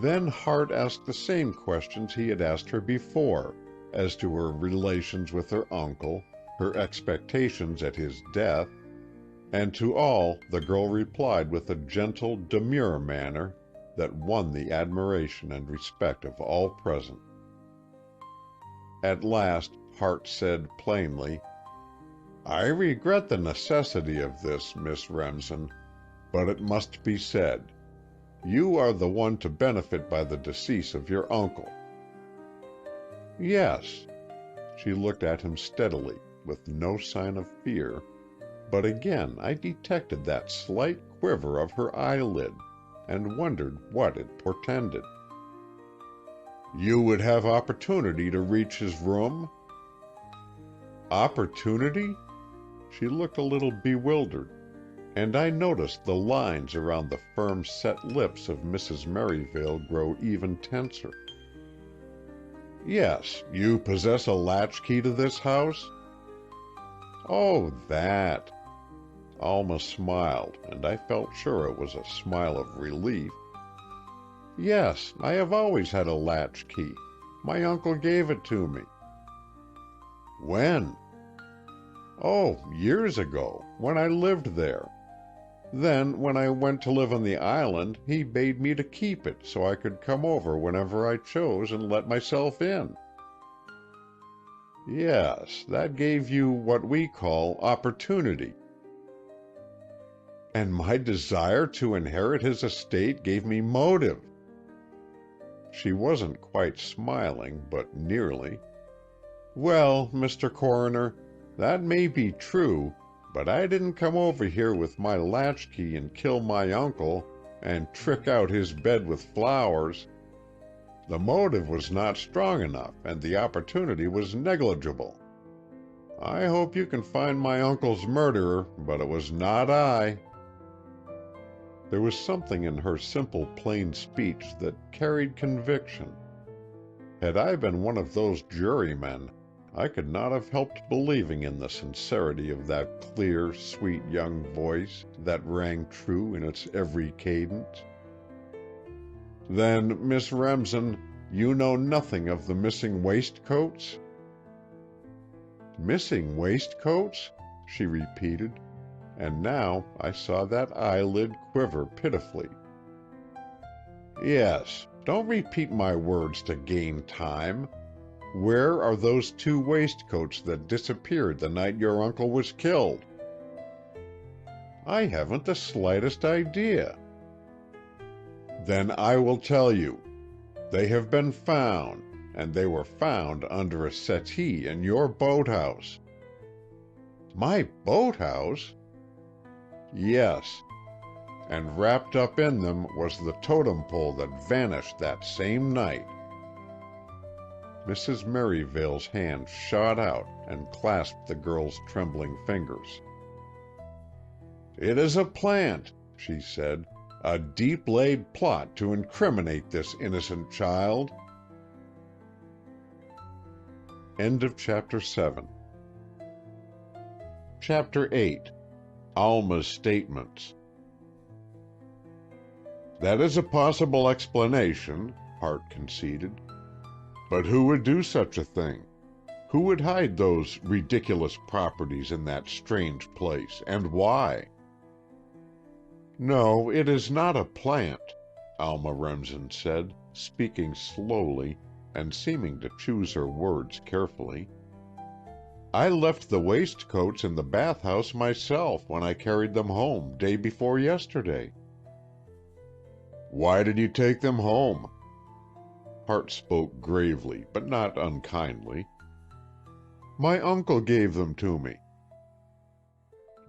Then Hart asked the same questions he had asked her before, as to her relations with her uncle, her expectations at his death, and to all the girl replied with a gentle, demure manner that won the admiration and respect of all present. At last Hart said plainly, "I regret the necessity of this, Miss Remsen, but it must be said. You are the one to benefit by the decease of your uncle." "Yes." She looked at him steadily, with no sign of fear, but again I detected that slight quiver of her eyelid, and wondered what it portended. "You would have opportunity to reach his room?" "Opportunity?" She looked a little bewildered, and I noticed the lines around the firm set lips of Mrs. Merivale grow even tenser. "Yes. You possess a latchkey to this house?" "Oh, that." Alma smiled, and I felt sure it was a smile of relief. "Yes, I have always had a latchkey. My uncle gave it to me." "When?" "Oh, years ago, when I lived there. Then, when I went to live on the island, he bade me to keep it so I could come over whenever I chose and let myself in." "Yes, that gave you what we call opportunity." "And my desire to inherit his estate gave me motive." She wasn't quite smiling, but nearly. "Well, Mr. Coroner, that may be true, but I didn't come over here with my latchkey and kill my uncle and trick out his bed with flowers. The motive was not strong enough, and the opportunity was negligible. I hope you can find my uncle's murderer, but it was not I." There was something in her simple, plain speech that carried conviction. Had I been one of those jurymen, I could not have helped believing in the sincerity of that clear, sweet young voice that rang true in its every cadence. "Then, Miss Remsen, you know nothing of the missing waistcoats?" "Missing waistcoats?" she repeated, and now I saw that eyelid quiver pitifully. "Yes. Don't repeat my words to gain time. Where are those 2 waistcoats that disappeared the night your uncle was killed?" "I haven't the slightest idea." "Then I will tell you. They have been found, and they were found under a settee in your boathouse." "My boathouse?" "Yes. And wrapped up in them was the totem pole that vanished that same night." Mrs. Merivale's hand shot out and clasped the girl's trembling fingers. "It is a plant," she said, "a deep-laid plot to incriminate this innocent child." End of Chapter 7. Chapter 8. Alma's Statements. "That is a possible explanation," Hart conceded. "But who would do such a thing? Who would hide those ridiculous properties in that strange place, and why?" "No, it is not a plant," Alma Remsen said, speaking slowly and seeming to choose her words carefully. "I left the waistcoats in the bathhouse myself when I carried them home day before yesterday." "Why did you take them home?" Hart spoke gravely, but not unkindly. "My uncle gave them to me."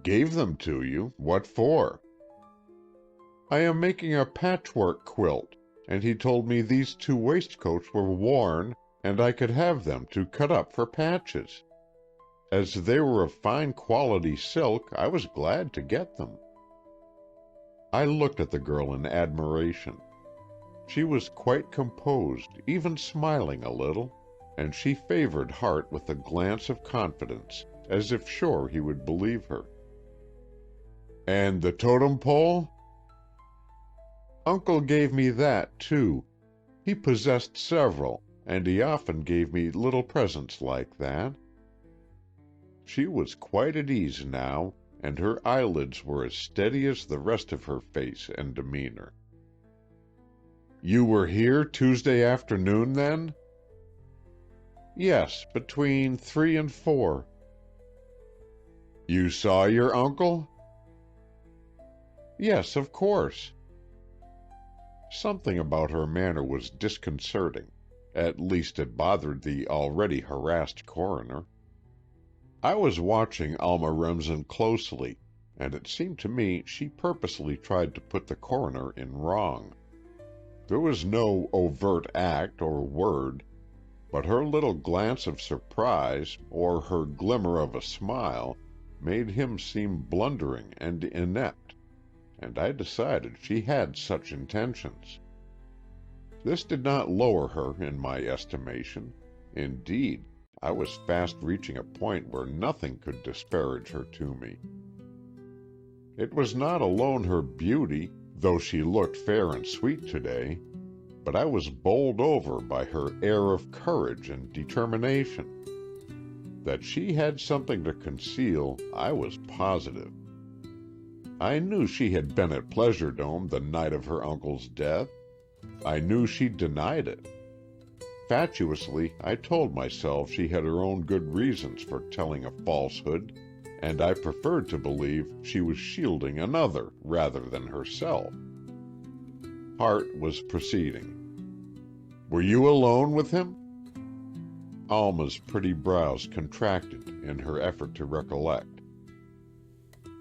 "Gave them to you? What for?" "I am making a patchwork quilt, and he told me these 2 waistcoats were worn, and I could have them to cut up for patches. As they were of fine quality silk, I was glad to get them." I looked at the girl in admiration. She was quite composed, even smiling a little, and she favored Hart with a glance of confidence, as if sure he would believe her. "And the totem pole?" "Uncle gave me that, too. He possessed several, and he often gave me little presents like that." She was quite at ease now, and her eyelids were as steady as the rest of her face and demeanor. "You were here Tuesday afternoon, then?" "Yes, between 3 and 4. "You saw your uncle?" "Yes, of course." Something about her manner was disconcerting. At least it bothered the already harassed coroner. I was watching Alma Remsen closely, and it seemed to me she purposely tried to put the coroner in wrong. There was no overt act or word, but her little glance of surprise, or her glimmer of a smile, made him seem blundering and inept, and I decided she had such intentions. This did not lower her in my estimation. Indeed, I was fast reaching a point where nothing could disparage her to me. It was not alone her beauty, though she looked fair and sweet today, but I was bowled over by her air of courage and determination. That she had something to conceal, I was positive. I knew she had been at Pleasure Dome the night of her uncle's death. I knew she denied it. Fatuously, I told myself she had her own good reasons for telling a falsehood, and I preferred to believe she was shielding another rather than herself. Hart was proceeding. "Were you alone with him?" Alma's pretty brows contracted in her effort to recollect.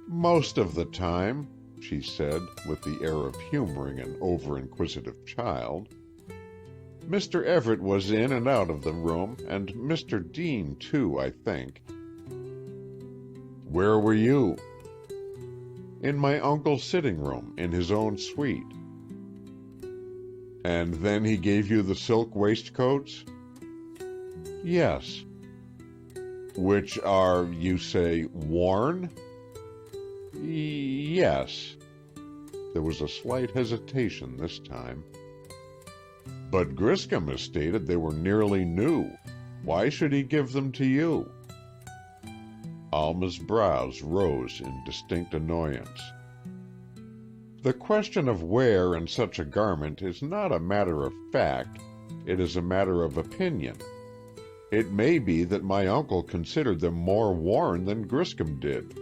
"Most of the time," she said, with the air of humoring an over-inquisitive child. "Mr. Everett was in and out of the room, and Mr. Dean, too, I think." "Where were you?" "In my uncle's sitting room, in his own suite." "And then he gave you the silk waistcoats?" "Yes." "Which are, you say, worn?" "Yes." There was a slight hesitation this time. "But Griscom has stated they were nearly new. Why should he give them to you?" Alma's brows rose in distinct annoyance. "The question of wear in such a garment is not a matter of fact, it is a matter of opinion. It may be that my uncle considered them more worn than Griscom did,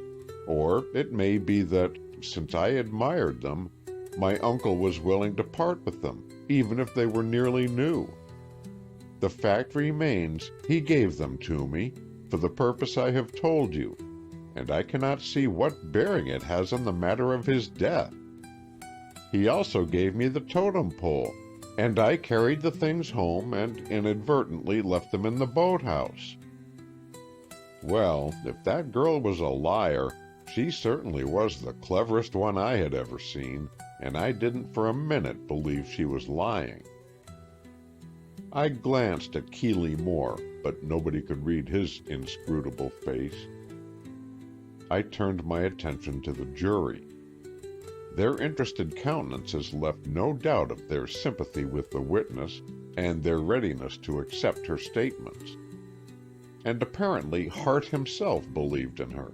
or it may be that, since I admired them, my uncle was willing to part with them, even if they were nearly new. The fact remains, he gave them to me, for the purpose I have told you, and I cannot see what bearing it has on the matter of his death. He also gave me the totem pole, and I carried the things home and inadvertently left them in the boathouse. Well, if that girl was a liar, she certainly was the cleverest one I had ever seen, and I didn't for a minute believe she was lying." I glanced at Keeley Moore, but nobody could read his inscrutable face. I turned my attention to the jury. Their interested countenances left no doubt of their sympathy with the witness and their readiness to accept her statements. And apparently Hart himself believed in her.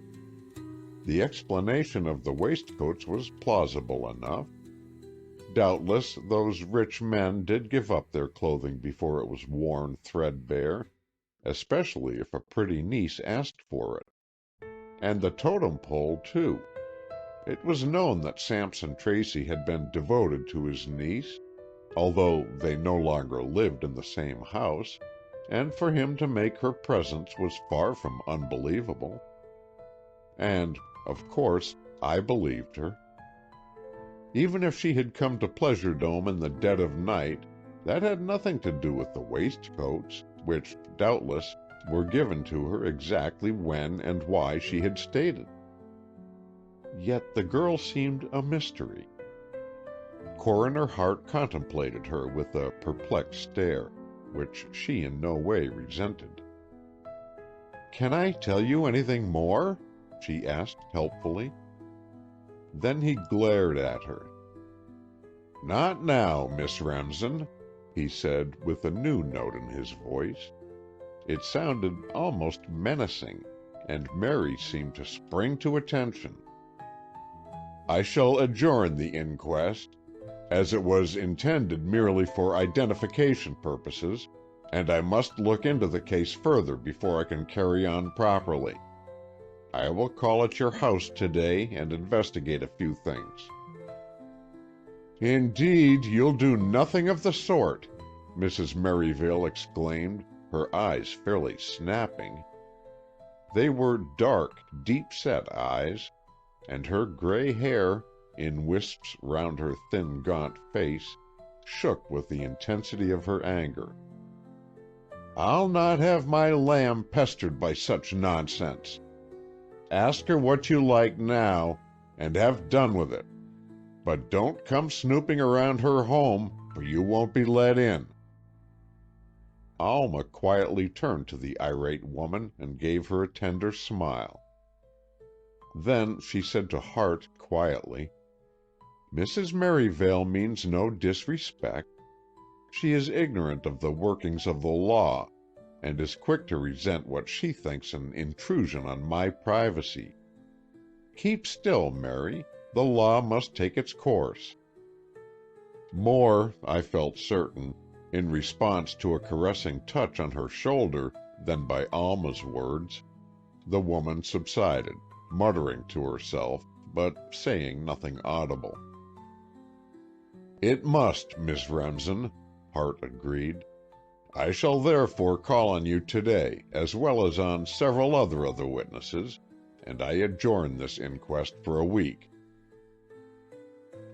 The explanation of the waistcoats was plausible enough. Doubtless those rich men did give up their clothing before it was worn threadbare, especially if a pretty niece asked for it. And the totem pole, too. It was known that Sampson Tracy had been devoted to his niece, although they no longer lived in the same house, and for him to make her presents was far from unbelievable. And, of course, I believed her. Even if she had come to Pleasure Dome in the dead of night, that had nothing to do with the waistcoats, which, doubtless, were given to her exactly when and why she had stated. Yet the girl seemed a mystery. Coroner Hart contemplated her with a perplexed stare, which she in no way resented. "Can I tell you anything more?" she asked helpfully. Then he glared at her. "Not now, Miss Remsen," he said with a new note in his voice. It sounded almost menacing, and Mary seemed to spring to attention. "I shall adjourn the inquest, as it was intended merely for identification purposes, and I must look into the case further before I can carry on properly. I will call at your house today and investigate a few things." "Indeed, you'll do nothing of the sort," Mrs. Merivale exclaimed, her eyes fairly snapping. They were dark, deep-set eyes, and her gray hair, in wisps round her thin, gaunt face, shook with the intensity of her anger. "I'll not have my lamb pestered by such nonsense. Ask her what you like now, and have done with it. But don't come snooping around her home, for you won't be let in." Alma quietly turned to the irate woman and gave her a tender smile. Then she said to Hart quietly, "Mrs. Merivale means no disrespect. She is ignorant of the workings of the law, and is quick to resent what she thinks an intrusion on my privacy. Keep still, Mary. The law must take its course." More, I felt certain, in response to a caressing touch on her shoulder than by Alma's words, the woman subsided, muttering to herself, but saying nothing audible. "It must, Miss Remsen," Hart agreed. "I shall therefore call on you today, as well as on several other of the witnesses, and I adjourn this inquest for a week."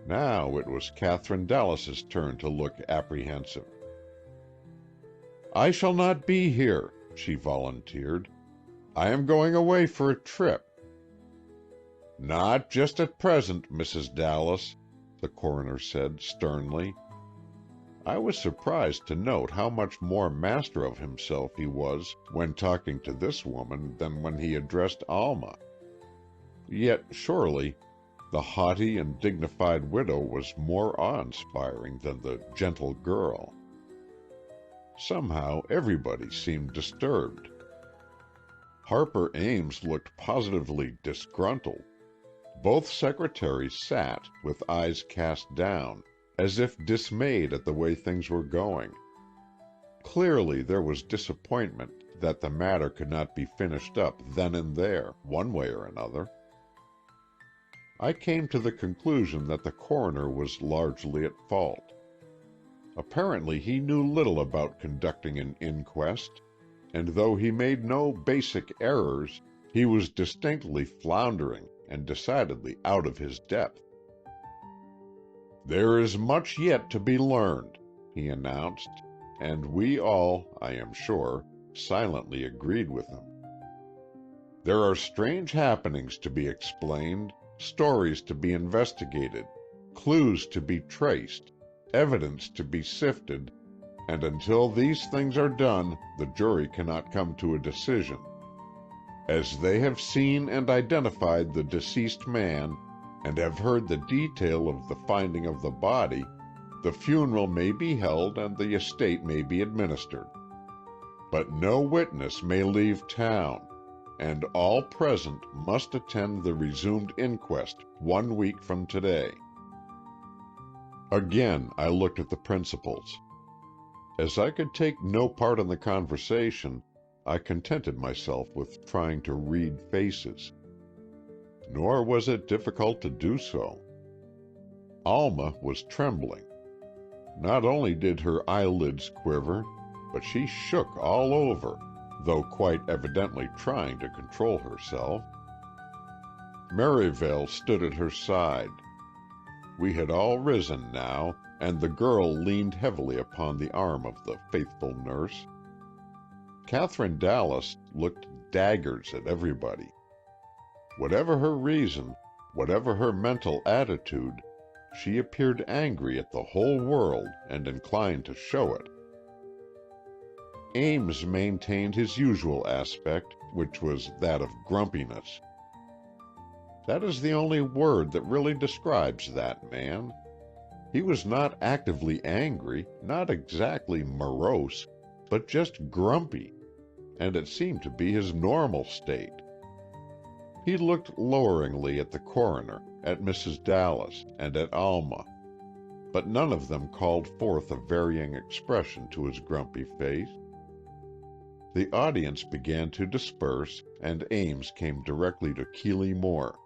Now it was Catherine Dallas's turn to look apprehensive. "I shall not be here," she volunteered. "I am going away for a trip." "Not just at present, Mrs. Dallas," the coroner said sternly. I was surprised to note how much more master of himself he was when talking to this woman than when he addressed Alma. Yet, surely, the haughty and dignified widow was more awe-inspiring than the gentle girl. Somehow everybody seemed disturbed. Harper Ames looked positively disgruntled. Both secretaries sat, with eyes cast down, as if dismayed at the way things were going. Clearly there was disappointment that the matter could not be finished up then and there, one way or another. I came to the conclusion that the coroner was largely at fault. Apparently he knew little about conducting an inquest, and though he made no basic errors, he was distinctly floundering and decidedly out of his depth. "There is much yet to be learned," he announced, and we all, I am sure, silently agreed with him. "There are strange happenings to be explained, stories to be investigated, clues to be traced, evidence to be sifted, and until these things are done, the jury cannot come to a decision. As they have seen and identified the deceased man, and have heard the detail of the finding of the body, the funeral may be held and the estate may be administered. But no witness may leave town, and all present must attend the resumed inquest 1 week from today." Again, I looked at the principals. As I could take no part in the conversation, I contented myself with trying to read faces. Nor was it difficult to do so. Alma was trembling. Not only did her eyelids quiver, but she shook all over, though quite evidently trying to control herself. Merivale stood at her side. We had all risen now, and the girl leaned heavily upon the arm of the faithful nurse. Catherine Dallas looked daggers at everybody. Whatever her reason, whatever her mental attitude, she appeared angry at the whole world and inclined to show it. Ames maintained his usual aspect, which was that of grumpiness. That is the only word that really describes that man. He was not actively angry, not exactly morose, but just grumpy, and it seemed to be his normal state. He looked loweringly at the coroner, at Mrs. Dallas, and at Alma, but none of them called forth a varying expression to his grumpy face. The audience began to disperse, and Ames came directly to Keeley Moore.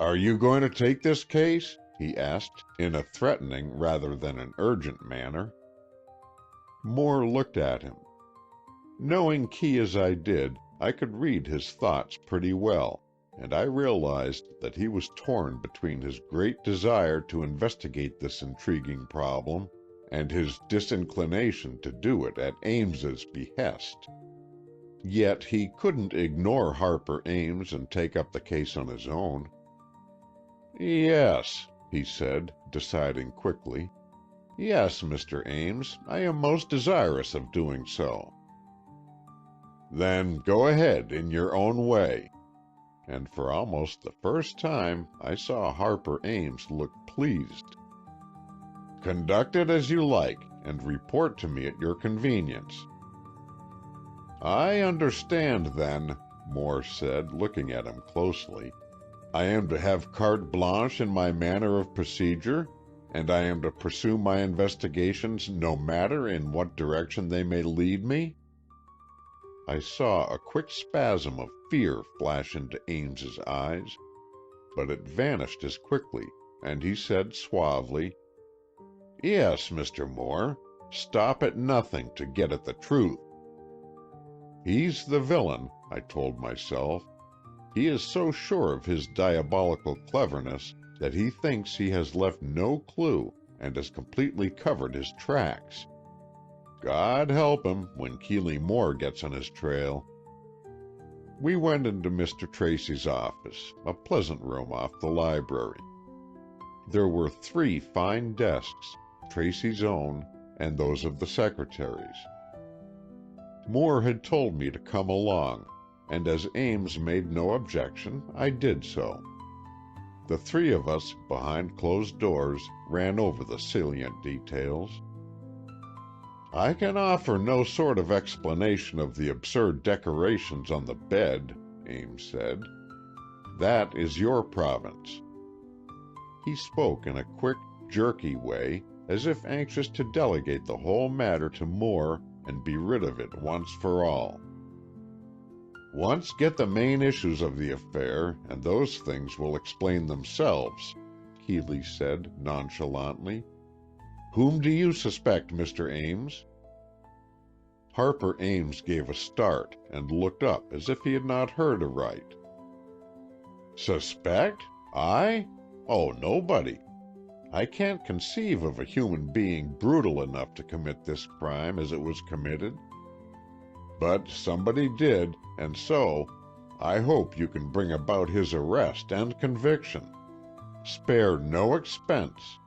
"Are you going to take this case?" he asked, in a threatening rather than an urgent manner. Moore looked at him. Knowing Key as I did, I could read his thoughts pretty well, and I realized that he was torn between his great desire to investigate this intriguing problem and his disinclination to do it at Ames's behest. Yet he couldn't ignore Harper Ames and take up the case on his own. "Yes," he said, deciding quickly. "Yes, Mr. Ames, I am most desirous of doing so." "Then go ahead in your own way." And for almost the first time I saw Harper Ames look pleased. "Conduct it as you like, and report to me at your convenience." "I understand, then," Moore said, looking at him closely. "I am to have carte blanche in my manner of procedure, and I am to pursue my investigations no matter in what direction they may lead me?" I saw a quick spasm of fear flash into Ames's eyes, but it vanished as quickly, and he said suavely, "Yes, Mr. Moore, stop at nothing to get at the truth." He's the villain, I told myself. He is so sure of his diabolical cleverness that he thinks he has left no clue and has completely covered his tracks. God help him when Keeley Moore gets on his trail. We went into Mr. Tracy's office, a pleasant room off the library. There were 3 fine desks, Tracy's own, and those of the secretaries. Moore had told me to come along, and as Ames made no objection, I did so. The 3 of us, behind closed doors, ran over the salient details. "I can offer no sort of explanation of the absurd decorations on the bed," Ames said. "That is your province." He spoke in a quick, jerky way, as if anxious to delegate the whole matter to Moore and be rid of it once for all. "Once get the main issues of the affair, and those things will explain themselves," Keeley said nonchalantly. "Whom do you suspect, Mr. Ames?" Harper Ames gave a start and looked up as if he had not heard aright. "Suspect? I? Oh, nobody. I can't conceive of a human being brutal enough to commit this crime as it was committed. But somebody did, and so I hope you can bring about his arrest and conviction. Spare no expense."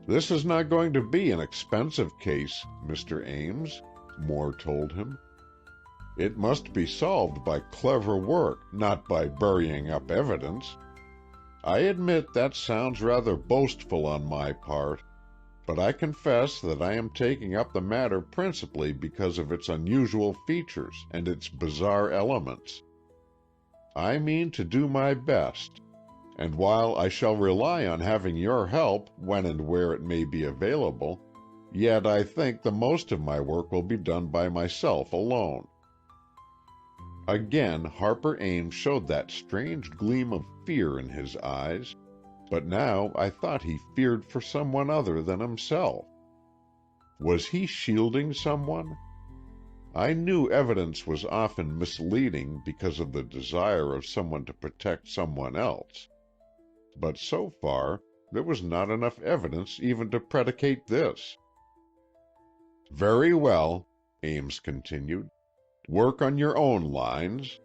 "This is not going to be an expensive case, Mr. Ames," Moore told him. "It must be solved by clever work, not by burying up evidence. I admit that sounds rather boastful on my part, but I confess that I am taking up the matter principally because of its unusual features and its bizarre elements. I mean to do my best, and while I shall rely on having your help when and where it may be available, yet I think the most of my work will be done by myself alone." Again Harper Ames showed that strange gleam of fear in his eyes, but now I thought he feared for someone other than himself. Was he shielding someone? I knew evidence was often misleading because of the desire of someone to protect someone else. But so far, there was not enough evidence even to predicate this. "Very well," Ames continued. "Work on your own lines.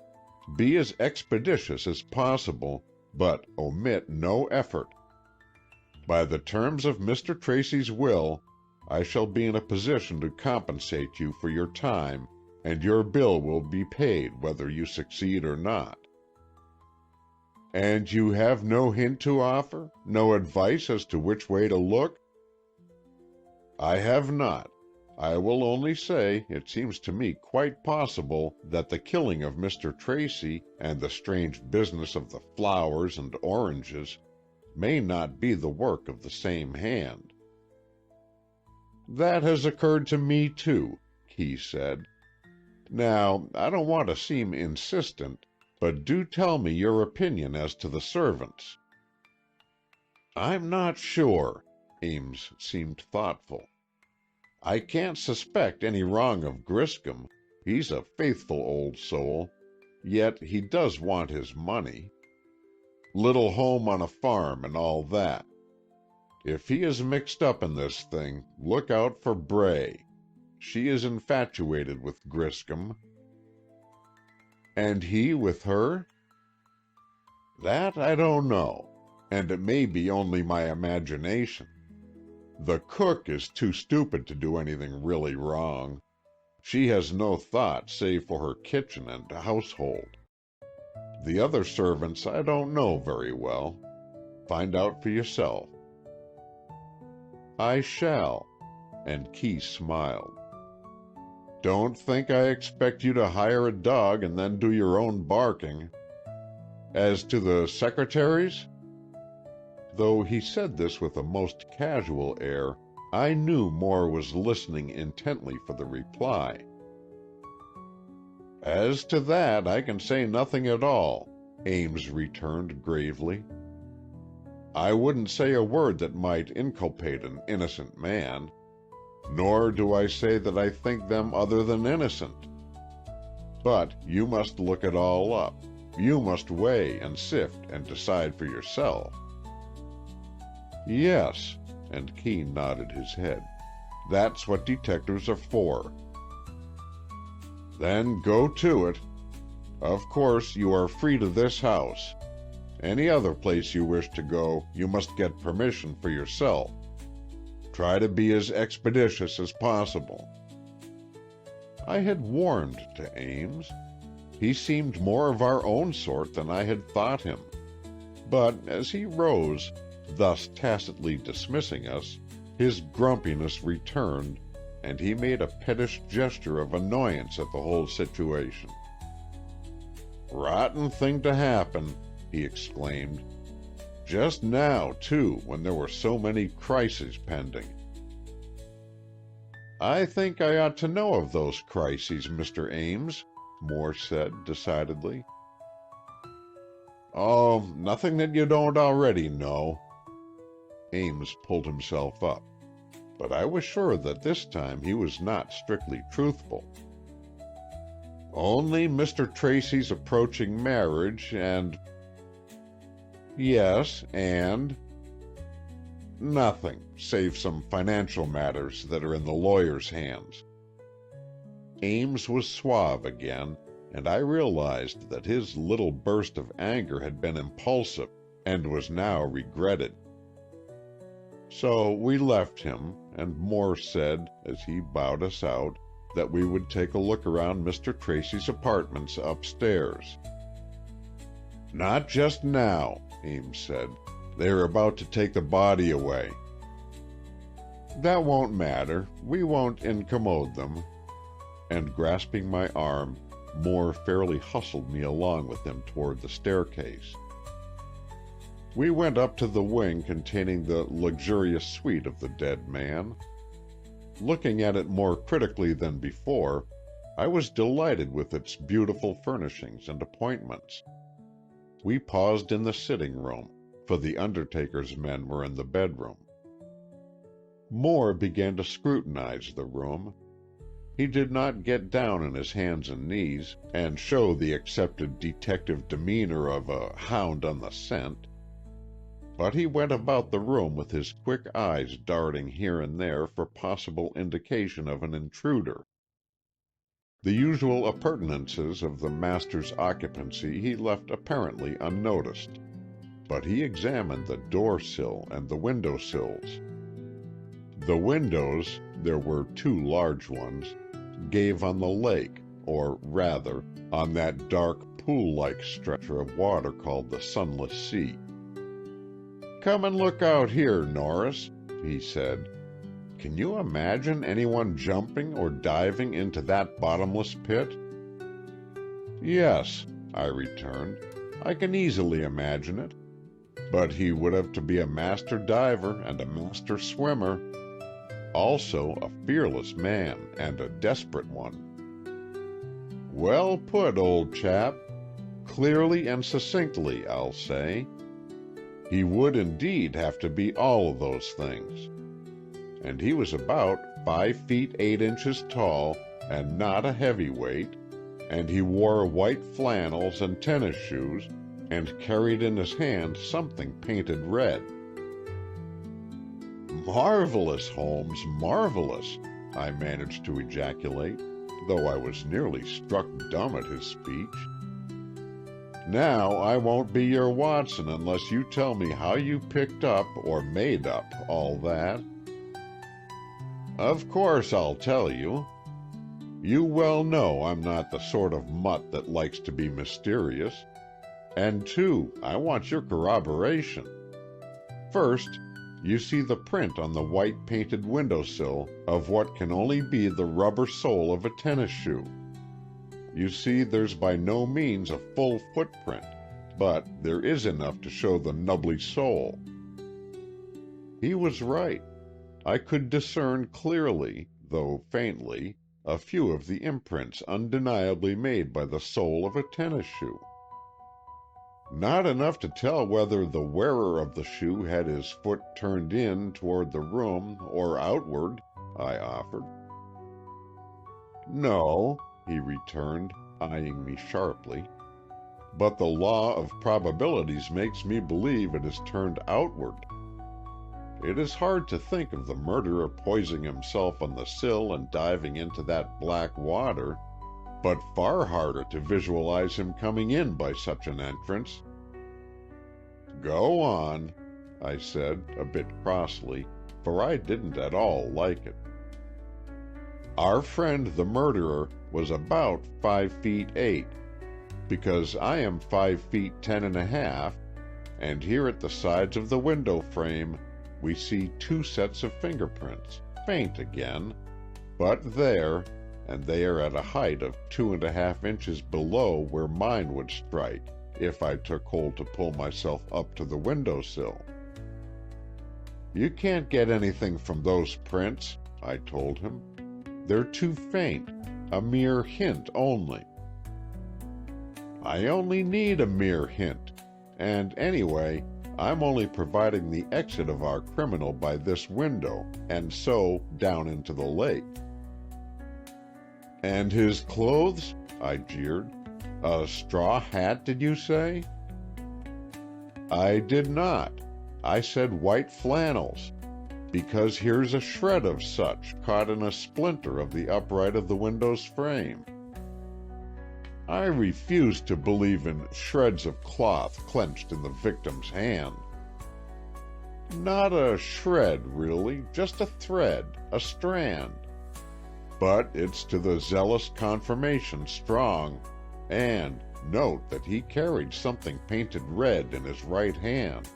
Be as expeditious as possible, but omit no effort. By the terms of Mr. Tracy's will, I shall be in a position to compensate you for your time, and your bill will be paid whether you succeed or not." "And you have no hint to offer? No advice as to which way to look?" "I have not. I will only say it seems to me quite possible that the killing of Mr. Tracy and the strange business of the flowers and oranges may not be the work of the same hand." "That has occurred to me, too," Key said. "Now, I don't want to seem insistent, but do tell me your opinion as to the servants." "I'm not sure." Ames seemed thoughtful. "I can't suspect any wrong of Griscom. He's a faithful old soul. Yet he does want his money. Little home on a farm and all that. If he is mixed up in this thing, look out for Bray. She is infatuated with Griscom." "And he with her?" "That I don't know, and it may be only my imagination. The cook is too stupid to do anything really wrong. She has no thought save for her kitchen and household. The other servants I don't know very well. Find out for yourself." "I shall," and Key smiled. "Don't think I expect you to hire a dog and then do your own barking. As to the secretaries?" Though he said this with a most casual air, I knew Moore was listening intently for the reply. "As to that, I can say nothing at all," Ames returned gravely. "I wouldn't say a word that might inculpate an innocent man. Nor do I say that I think them other than innocent. But you must look it all up. You must weigh and sift and decide for yourself." "Yes," and Key nodded his head. "That's what detectives are for." "Then go to it. Of course, you are free to this house. Any other place you wish to go, you must get permission for yourself. Try to be as expeditious as possible." I had warmed to Ames. He seemed more of our own sort than I had thought him. But as he rose, thus tacitly dismissing us, his grumpiness returned, and he made a pettish gesture of annoyance at the whole situation. "Rotten thing to happen," he exclaimed. "Just now, too, when there were so many crises pending." "I think I ought to know of those crises, Mr. Ames," Moore said decidedly. "Oh, nothing that you don't already know." Ames pulled himself up, but I was sure that this time he was not strictly truthful. "Only Mr. Tracy's approaching marriage and—" "Yes, and—" "Nothing, save some financial matters that are in the lawyer's hands." Ames was suave again, and I realized that his little burst of anger had been impulsive and was now regretted. So we left him, and Moore said, as he bowed us out, that we would take a look around Mr. Tracy's apartments upstairs. "Not just now," Ames said. "They're about to take the body away." "That won't matter. We won't incommode them." And grasping my arm, Moore fairly hustled me along with him toward the staircase. We went up to the wing containing the luxurious suite of the dead man. Looking at it more critically than before, I was delighted with its beautiful furnishings and appointments. We paused in the sitting room, for the undertaker's men were in the bedroom. Moore began to scrutinize the room. He did not get down on his hands and knees and show the accepted detective demeanor of a hound on the scent, but he went about the room with his quick eyes darting here and there for possible indication of an intruder. The usual appurtenances of the master's occupancy he left apparently unnoticed, but he examined the door-sill and the window-sills. The windows, there were 2 large ones, gave on the lake, or rather, on that dark pool-like structure of water called the Sunless Sea. "Come and look out here, Norris," he said. "Can you imagine anyone jumping or diving into that bottomless pit?" "Yes," I returned, "I can easily imagine it. But he would have to be a master diver and a master swimmer. Also a fearless man and a desperate one." "Well put, old chap. Clearly and succinctly, I'll say. He would indeed have to be all of those things. And he was about 5 feet 8 inches tall, and not a heavyweight, and he wore white flannels and tennis shoes, and carried in his hand something painted red." "Marvelous, Holmes, marvelous," I managed to ejaculate, though I was nearly struck dumb at his speech. "Now I won't be your Watson unless you tell me how you picked up or made up all that." "Of course I'll tell you. You well know I'm not the sort of mutt that likes to be mysterious. And too, I want your corroboration. First, you see the print on the white painted windowsill of what can only be the rubber sole of a tennis shoe. You see there's by no means a full footprint, but there is enough to show the nubbly sole." He was right. I could discern clearly, though faintly, a few of the imprints undeniably made by the sole of a tennis shoe. "Not enough to tell whether the wearer of the shoe had his foot turned in toward the room or outward," I offered. "No," he returned, eyeing me sharply, "but the law of probabilities makes me believe it is turned outward. It is hard to think of the murderer poising himself on the sill and diving into that black water, but far harder to visualize him coming in by such an entrance." "Go on," I said, a bit crossly, for I didn't at all like it. "Our friend the murderer was about 5 feet 8, because I am 5 feet 10 1/2, and here at the sides of the window frame we see 2 sets of fingerprints, faint again, but there, and they are at a height of 2 1/2 inches below where mine would strike if I took hold to pull myself up to the windowsill." "You can't get anything from those prints," I told him. "They're too faint, a mere hint only." "I only need a mere hint, and anyway, I'm only providing the exit of our criminal by this window, and so down into the lake." "And his clothes?" I jeered. "A straw hat, did you say?" "I did not. I said white flannels, because here's a shred of such caught in a splinter of the upright of the window's frame." I refuse to believe in shreds of cloth clenched in the victim's hand. "Not a shred, really, just a thread, a strand. But it's to the zealous confirmation strong, and note that he carried something painted red in his right hand.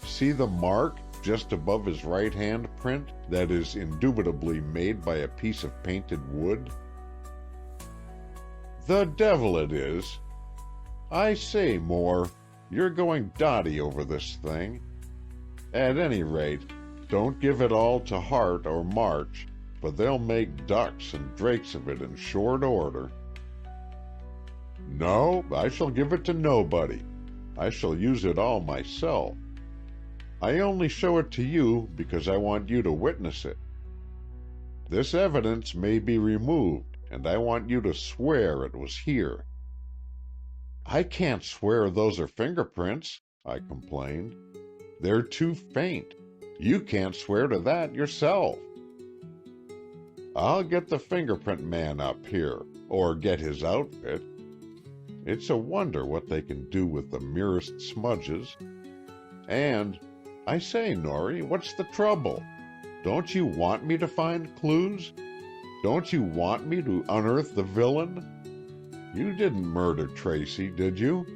See the mark just above his right hand print that is indubitably made by a piece of painted wood? The devil it is! I say, Moore, you're going dotty over this thing. At any rate, don't give it all to Hart or March, for they'll make ducks and drakes of it in short order. No, I shall give it to nobody. I shall use it all myself. I only show it to you because I want you to witness it. This evidence may be removed, and I want you to swear it was here. I can't swear those are fingerprints, I complained. They're too faint. You can't swear to that yourself. I'll get the fingerprint man up here, or get his outfit. It's a wonder what they can do with the merest smudges. And, I say, Norrie, what's the trouble? Don't you want me to find clues? Don't you want me to unearth the villain? You didn't murder Tracy, did you?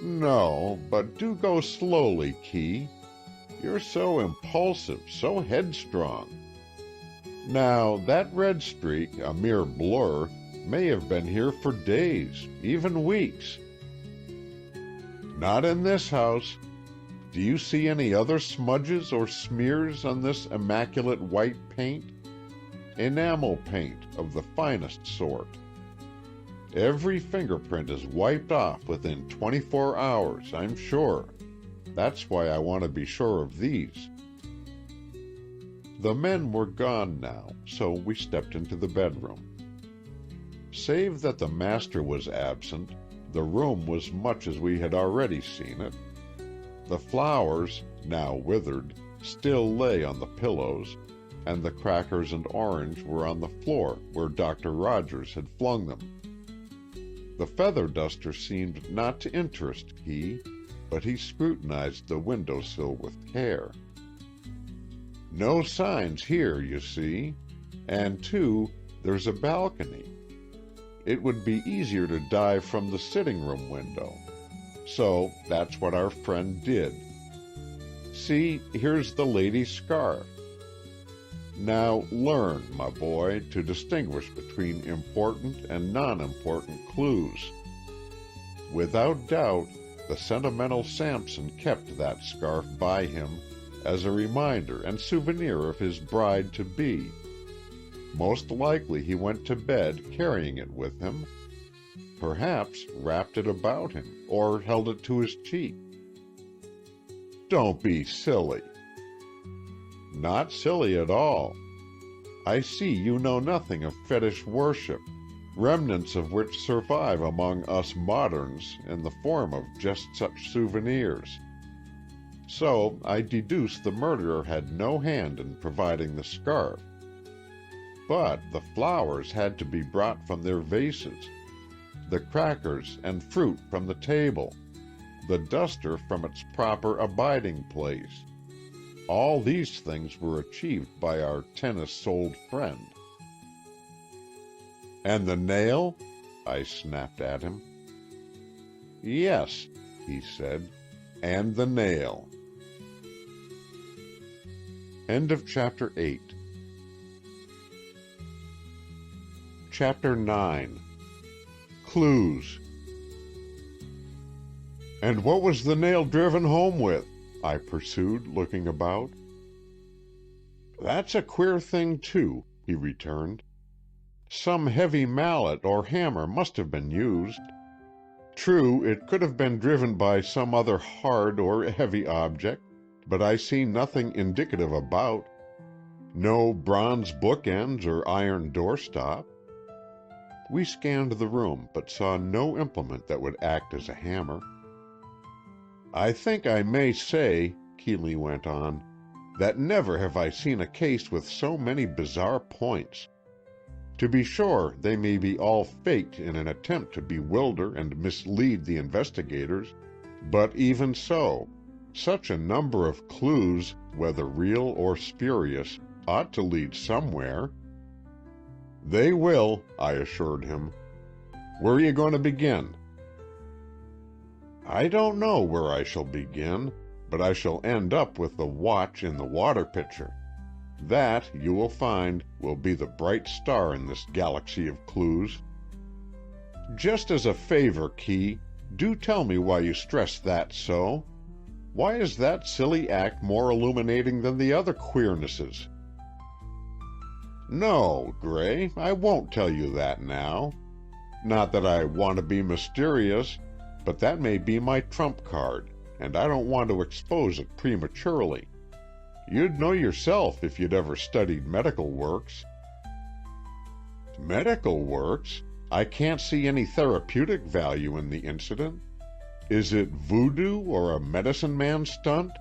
No, but do go slowly, Key. You're so impulsive, so headstrong. Now, that red streak, a mere blur, may have been here for days, even weeks. Not in this house. Do you see any other smudges or smears on this immaculate white paint? Enamel paint of the finest sort. Every fingerprint is wiped off within 24 hours, I'm sure. That's why I want to be sure of these. The men were gone now, so we stepped into the bedroom. Save that the master was absent, the room was much as we had already seen it. The flowers, now withered, still lay on the pillows, and the crackers and orange were on the floor where Dr. Rogers had flung them. The feather duster seemed not to interest Key, but he scrutinized the window-sill with care. No signs here, you see, and too, there's a balcony. It would be easier to dive from the sitting-room window. So that's what our friend did. See, here's the lady's scarf. Now learn, my boy, to distinguish between important and non-important clues. Without doubt, the sentimental Samson kept that scarf by him as a reminder and souvenir of his bride-to-be. Most likely he went to bed carrying it with him, perhaps wrapped it about him, or held it to his cheek. Don't be silly. Not silly at all. I see you know nothing of fetish worship, remnants of which survive among us moderns in the form of just such souvenirs. So I deduce the murderer had no hand in providing the scarf. But the flowers had to be brought from their vases, the crackers and fruit from the table, the duster from its proper abiding place. All these things were achieved by our tennis-soled friend. And the nail? I snapped at him. Yes, he said, and the nail. End of Chapter 8. Chapter 9. Clues. And what was the nail driven home with? I pursued, looking about. That's a queer thing, too, he returned. Some heavy mallet or hammer must have been used. True, it could have been driven by some other hard or heavy object, but I see nothing indicative about. No bronze bookends or iron doorstop. We scanned the room, but saw no implement that would act as a hammer. I think I may say, Keeley went on, that never have I seen a case with so many bizarre points. To be sure, they may be all faked in an attempt to bewilder and mislead the investigators, but even so, such a number of clues, whether real or spurious, ought to lead somewhere. They will, I assured him. Where are you going to begin?" "I don't know where I shall begin, but I shall end up with the watch in the water pitcher. That, you will find, will be the bright star in this galaxy of clues. Just as a favor, Key, do tell me why you stress that so. Why is that silly act more illuminating than the other queernesses?" "No, Gray, I won't tell you that now. Not that I want to be mysterious, but that may be my trump card, and I don't want to expose it prematurely. You'd know yourself if you'd ever studied medical works." "Medical works? I can't see any therapeutic value in the incident. Is it voodoo or a medicine man stunt?"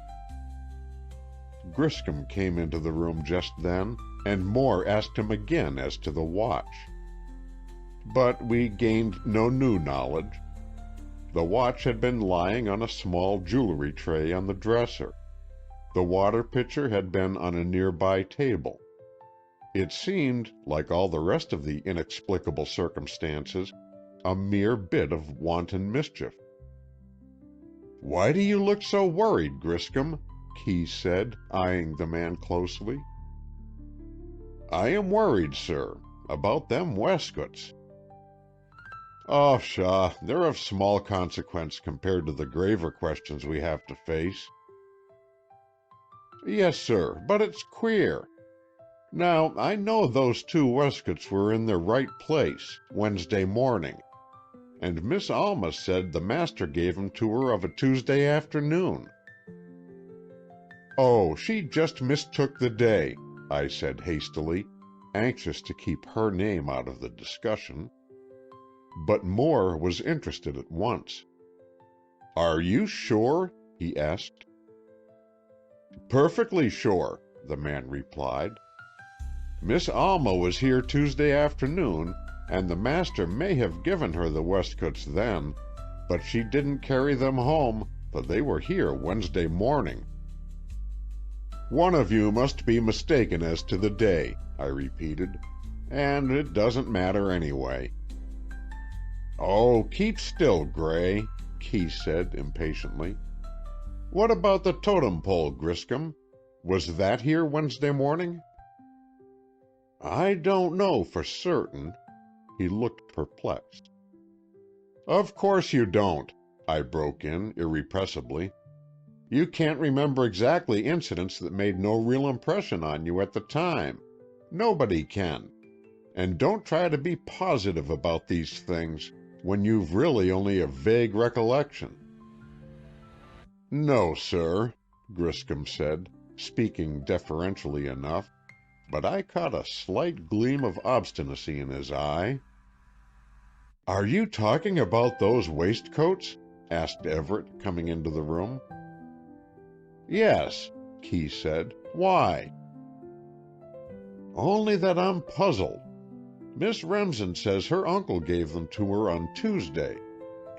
Griscom came into the room just then, and Moore asked him again as to the watch. But we gained no new knowledge. The watch had been lying on a small jewelry tray on the dresser. The water pitcher had been on a nearby table. It seemed, like all the rest of the inexplicable circumstances, a mere bit of wanton mischief. "Why do you look so worried, Griscom?" Key said, eyeing the man closely. "I am worried, sir, about them waistcoats." "Oh, pshaw, they're of small consequence compared to the graver questions we have to face." "Yes, sir, but it's queer. Now, I know those two waistcoats were in their right place, Wednesday morning, and Miss Alma said the master gave 'em to her of a Tuesday afternoon." "Oh, she just mistook the day," I said hastily, anxious to keep her name out of the discussion. But Moore was interested at once. "Are you sure?" he asked. "Perfectly sure," the man replied. "Miss Alma was here Tuesday afternoon, and the master may have given her the waistcoats then, but she didn't carry them home, for they were here Wednesday morning." "One of you must be mistaken as to the day," I repeated, "and it doesn't matter anyway." "Oh, keep still, Gray," Key said impatiently. "What about the totem pole, Griscom? Was that here Wednesday morning?" "I don't know for certain." He looked perplexed. "Of course you don't," I broke in irrepressibly. "You can't remember exactly incidents that made no real impression on you at the time. Nobody can. And don't try to be positive about these things when you've really only a vague recollection." "No, sir," Griscom said, speaking deferentially enough, but I caught a slight gleam of obstinacy in his eye. "Are you talking about those waistcoats?" asked Everett, coming into the room. "Yes," Key said. "Why?" "Only that I'm puzzled. Miss Remsen says her uncle gave them to her on Tuesday,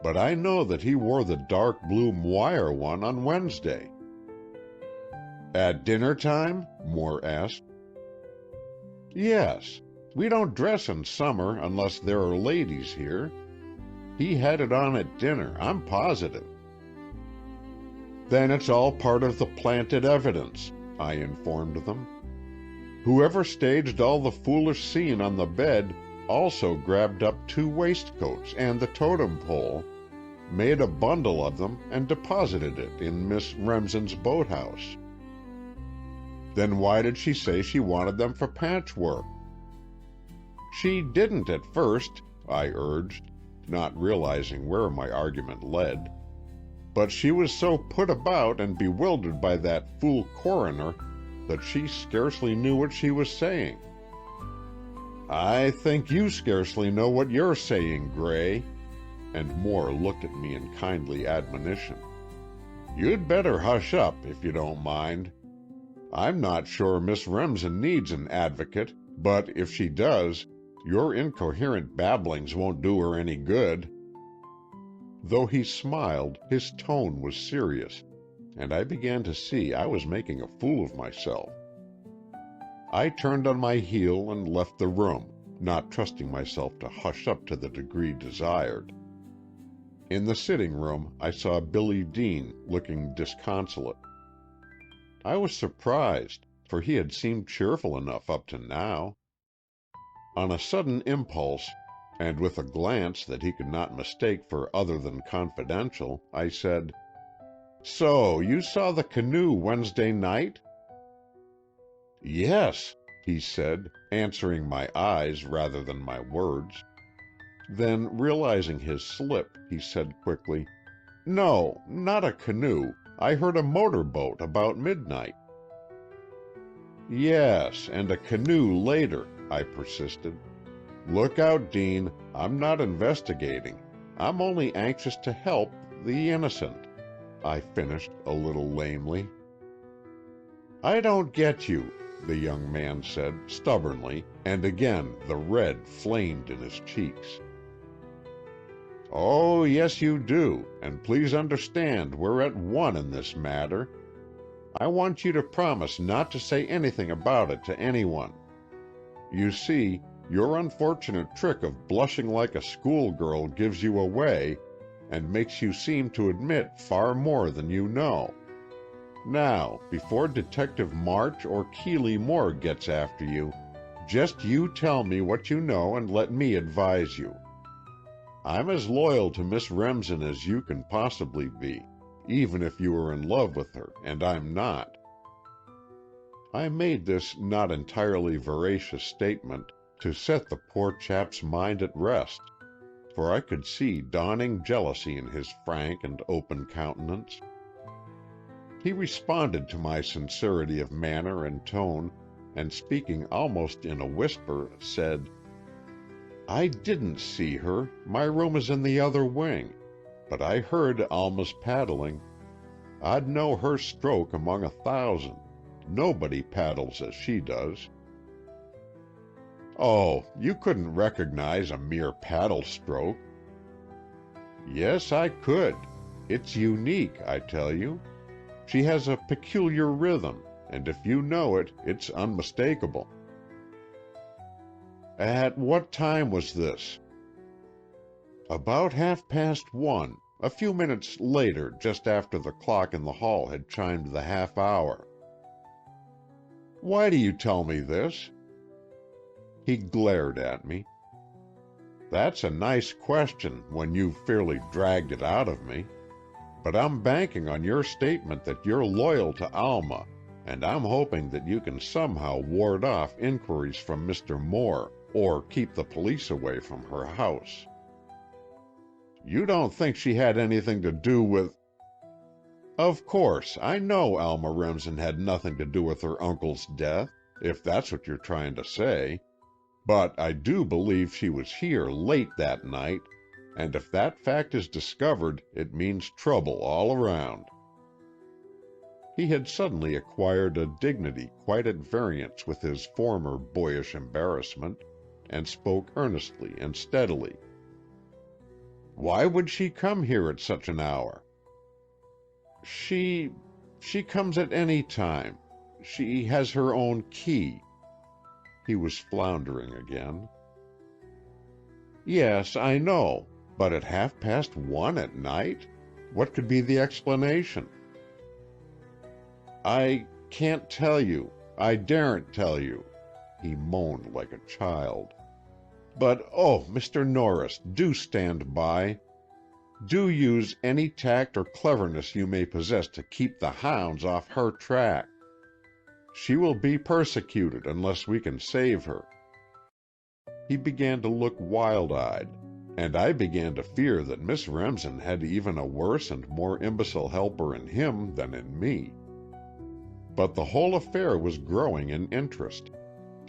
but I know that he wore the dark blue moire one on Wednesday." "At dinner time?" Moore asked. "Yes. We don't dress in summer unless there are ladies here. He had it on at dinner, I'm positive." "Then it's all part of the planted evidence," I informed them. "Whoever staged all the foolish scene on the bed also grabbed up two waistcoats and the totem pole, made a bundle of them, and deposited it in Miss Remsen's boathouse." "Then why did she say she wanted them for patchwork?" "She didn't at first," I urged, not realizing where my argument led. "But she was so put about and bewildered by that fool coroner that she scarcely knew what she was saying." "I think you scarcely know what you're saying, Gray," and Moore looked at me in kindly admonition. "You'd better hush up, if you don't mind. I'm not sure Miss Remsen needs an advocate, but if she does, your incoherent babblings won't do her any good." Though he smiled, his tone was serious, and I began to see I was making a fool of myself. I turned on my heel and left the room, not trusting myself to hush up to the degree desired. In the sitting room, I saw Billy Dean looking disconsolate. I was surprised, for he had seemed cheerful enough up to now. On a sudden impulse, and with a glance that he could not mistake for other than confidential, I said, "So, you saw the canoe Wednesday night?" "Yes," he said, answering my eyes rather than my words. Then, realizing his slip, he said quickly, "No, not a canoe. I heard a motorboat about midnight." "Yes, and a canoe later," I persisted. "Look out, Dean. I'm not investigating. I'm only anxious to help the innocent," I finished a little lamely. "I don't get you," the young man said, stubbornly, and again the red flamed in his cheeks. "Oh, yes you do, and please understand we're at one in this matter. I want you to promise not to say anything about it to anyone. You see, your unfortunate trick of blushing like a schoolgirl gives you away, and makes you seem to admit far more than you know. Now, before Detective March or Keeley Moore gets after you, just you tell me what you know and let me advise you. I'm as loyal to Miss Remsen as you can possibly be, even if you are in love with her, and I'm not." I made this not entirely veracious statement to set the poor chap's mind at rest, for I could see dawning jealousy in his frank and open countenance. He responded to my sincerity of manner and tone, and speaking almost in a whisper, said, "I didn't see her. My room is in the other wing. But I heard Alma's paddling. I'd know her stroke among 1,000. Nobody paddles as she does." "Oh, you couldn't recognize a mere paddle stroke." "Yes, I could. It's unique, I tell you. She has a peculiar rhythm, and if you know it, it's unmistakable." "At what time was this?" "About 1:30, a few minutes later, just after the clock in the hall had chimed the half-hour." "Why do you tell me this?" He glared at me. "That's a nice question when you've fairly dragged it out of me. But I'm banking on your statement that you're loyal to Alma, and I'm hoping that you can somehow ward off inquiries from Mr. Moore, or keep the police away from her house." "You don't think she had anything to do with—" "Of course, I know Alma Remsen had nothing to do with her uncle's death, if that's what you're trying to say. But I do believe she was here late that night, and if that fact is discovered, it means trouble all around." He had suddenly acquired a dignity quite at variance with his former boyish embarrassment, and spoke earnestly and steadily. "Why would she come here at such an hour?" She comes at any time. She has her own key." He was floundering again. "Yes, I know. But at 1:30 at night? What could be the explanation?" "I can't tell you. I daren't tell you." He moaned like a child. "But, oh, Mr. Norris, do stand by. Do use any tact or cleverness you may possess to keep the hounds off her track. She will be persecuted unless we can save her." He began to look wild-eyed, and I began to fear that Miss Remsen had even a worse and more imbecile helper in him than in me. But the whole affair was growing in interest,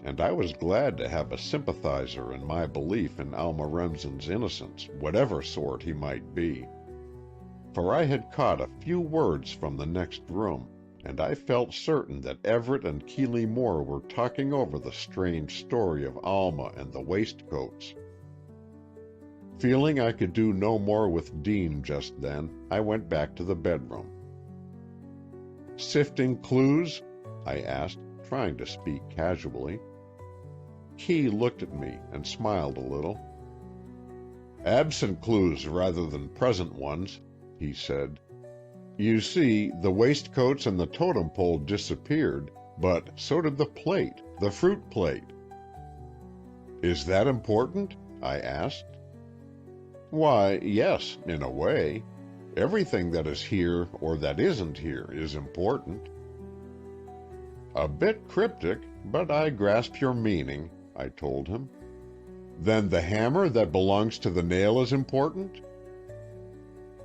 and I was glad to have a sympathizer in my belief in Alma Remsen's innocence, whatever sort he might be. For I had caught a few words from the next room, and I felt certain that Everett and Keeley Moore were talking over the strange story of Alma and the waistcoats. Feeling I could do no more with Dean just then, I went back to the bedroom. "Sifting clues?" I asked, trying to speak casually. Key looked at me and smiled a little. "Absent clues rather than present ones," he said. "You see, the waistcoats and the totem pole disappeared, but so did the plate, the fruit plate." "Is that important?" I asked. "Why, yes, in a way. Everything that is here or that isn't here is important." "A bit cryptic, but I grasp your meaning," I told him. "Then the hammer that belongs to the nail is important?"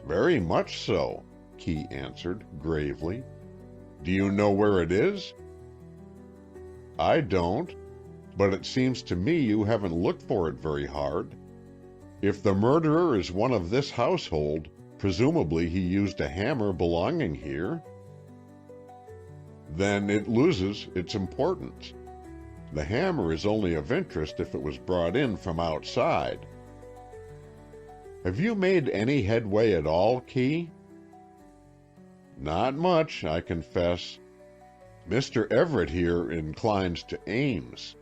"Very much so," Key answered, gravely. "Do you know where it is?" "I don't, but it seems to me you haven't looked for it very hard. If the murderer is one of this household, presumably he used a hammer belonging here." "Then it loses its importance. The hammer is only of interest if it was brought in from outside." "Have you made any headway at all, Key?" "Not much, I confess. Mr. Everett here inclines to Ames."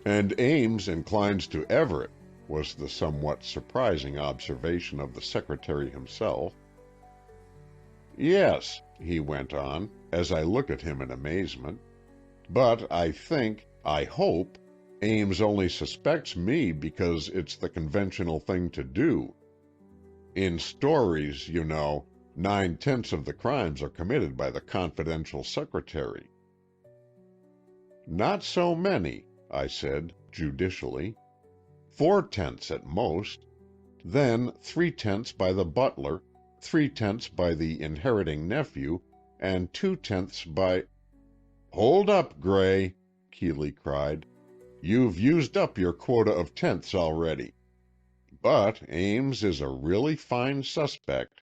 "And Ames inclines to Everett," was the somewhat surprising observation of the secretary himself. "Yes," he went on, as I looked at him in amazement, "but I hope, Ames only suspects me because it's the conventional thing to do. In stories, you know, 9/10 of the crimes are committed by the confidential secretary." "Not so many," I said, judicially. 4/10 at most. Then 3/10 by the butler, 3/10 by the inheriting nephew, and 2/10 by—" "Hold up, Gray," Keeley cried. "You've used up your quota of tenths already. But Ames is a really fine suspect."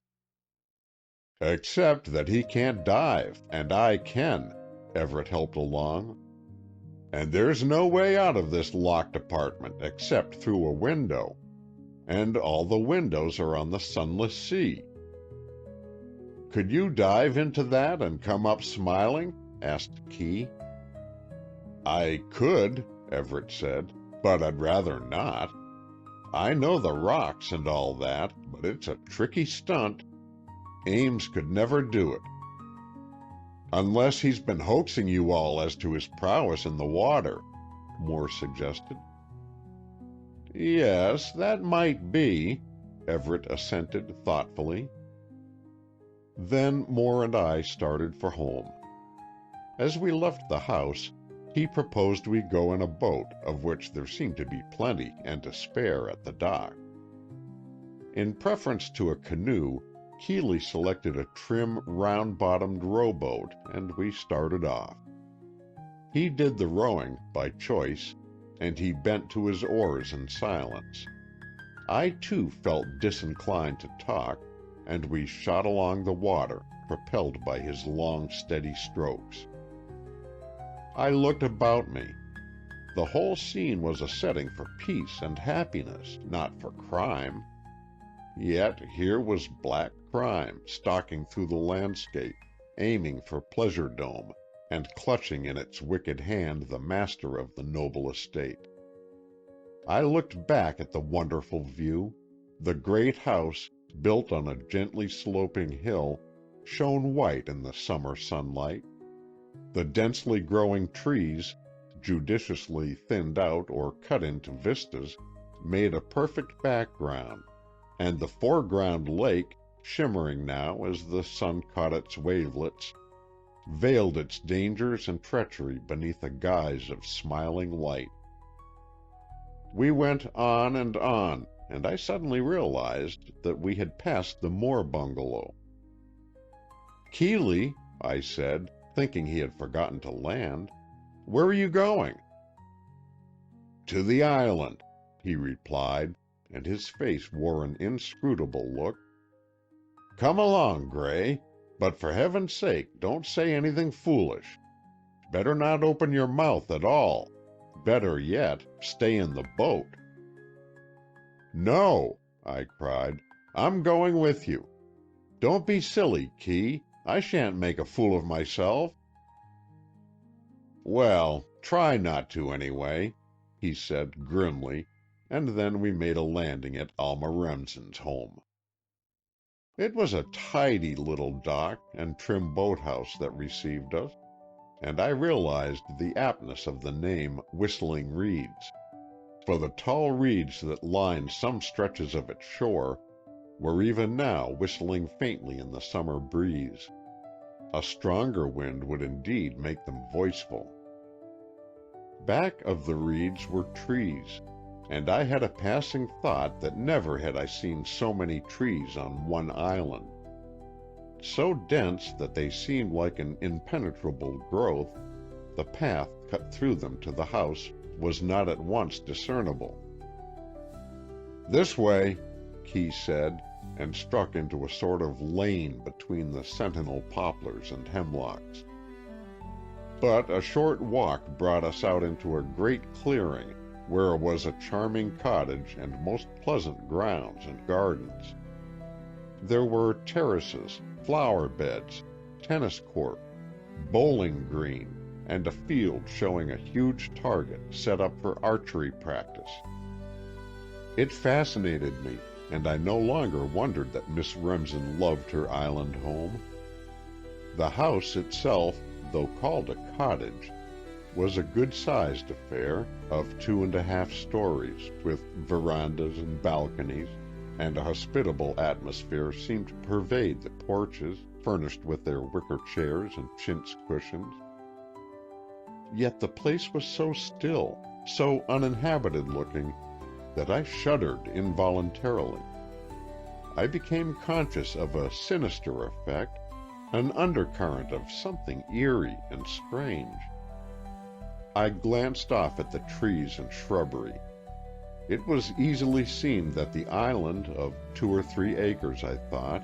"Except that he can't dive, and I can," Everett helped along. "And there's no way out of this locked apartment except through a window. And all the windows are on the sunless sea." "Could you dive into that and come up smiling?" asked Key. "I could," Everett said, "but I'd rather not. I know the rocks and all that, but it's a tricky stunt. Ames could never do it." "Unless he's been hoaxing you all as to his prowess in the water," Moore suggested. "Yes, that might be," Everett assented thoughtfully. Then Moore and I started for home. As we left the house, he proposed we go in a boat, of which there seemed to be plenty and to spare at the dock. In preference to a canoe, Keeley selected a trim, round-bottomed rowboat, and we started off. He did the rowing, by choice, and he bent to his oars in silence. I, too, felt disinclined to talk, and we shot along the water, propelled by his long, steady strokes. I looked about me. The whole scene was a setting for peace and happiness, not for crime. Yet here was black crime stalking through the landscape, aiming for Pleasure Dome, and clutching in its wicked hand the master of the noble estate. I looked back at the wonderful view. The great house, built on a gently sloping hill, shone white in the summer sunlight. The densely growing trees, judiciously thinned out or cut into vistas, made a perfect background, and the foreground lake, shimmering now as the sun caught its wavelets, veiled its dangers and treachery beneath a guise of smiling light. We went on, and I suddenly realized that we had passed the Moore bungalow. "Keeley," I said, thinking he had forgotten to land, "where are you going?" "To the island," he replied, and his face wore an inscrutable look. "Come along, Gray, but for heaven's sake don't say anything foolish. Better not open your mouth at all. Better yet, stay in the boat." "No," I cried, "I'm going with you. Don't be silly, Key. I shan't make a fool of myself." "Well, try not to anyway," he said grimly, and then we made a landing at Alma Remsen's home. It was a tidy little dock and trim boathouse that received us, and I realized the aptness of the name Whistling Reeds, for the tall reeds that lined some stretches of its shore were even now whistling faintly in the summer breeze. A stronger wind would indeed make them voiceful. Back of the reeds were trees, and I had a passing thought that never had I seen so many trees on one island. So dense that they seemed like an impenetrable growth, the path cut through them to the house was not at once discernible. "This way," Key said, and struck into a sort of lane between the sentinel poplars and hemlocks. But a short walk brought us out into a great clearing where was a charming cottage and most pleasant grounds and gardens. There were terraces, flower beds, tennis court, bowling green, and a field showing a huge target set up for archery practice. It fascinated me, and I no longer wondered that Miss Remsen loved her island home. The house itself, though called a cottage, was a good-sized affair of 2½ stories, with verandas and balconies, and a hospitable atmosphere seemed to pervade the porches, furnished with their wicker chairs and chintz cushions. Yet the place was so still, so uninhabited-looking, that I shuddered involuntarily. I became conscious of a sinister effect, an undercurrent of something eerie and strange. I glanced off at the trees and shrubbery. It was easily seen that the island, of 2 or 3 acres, I thought,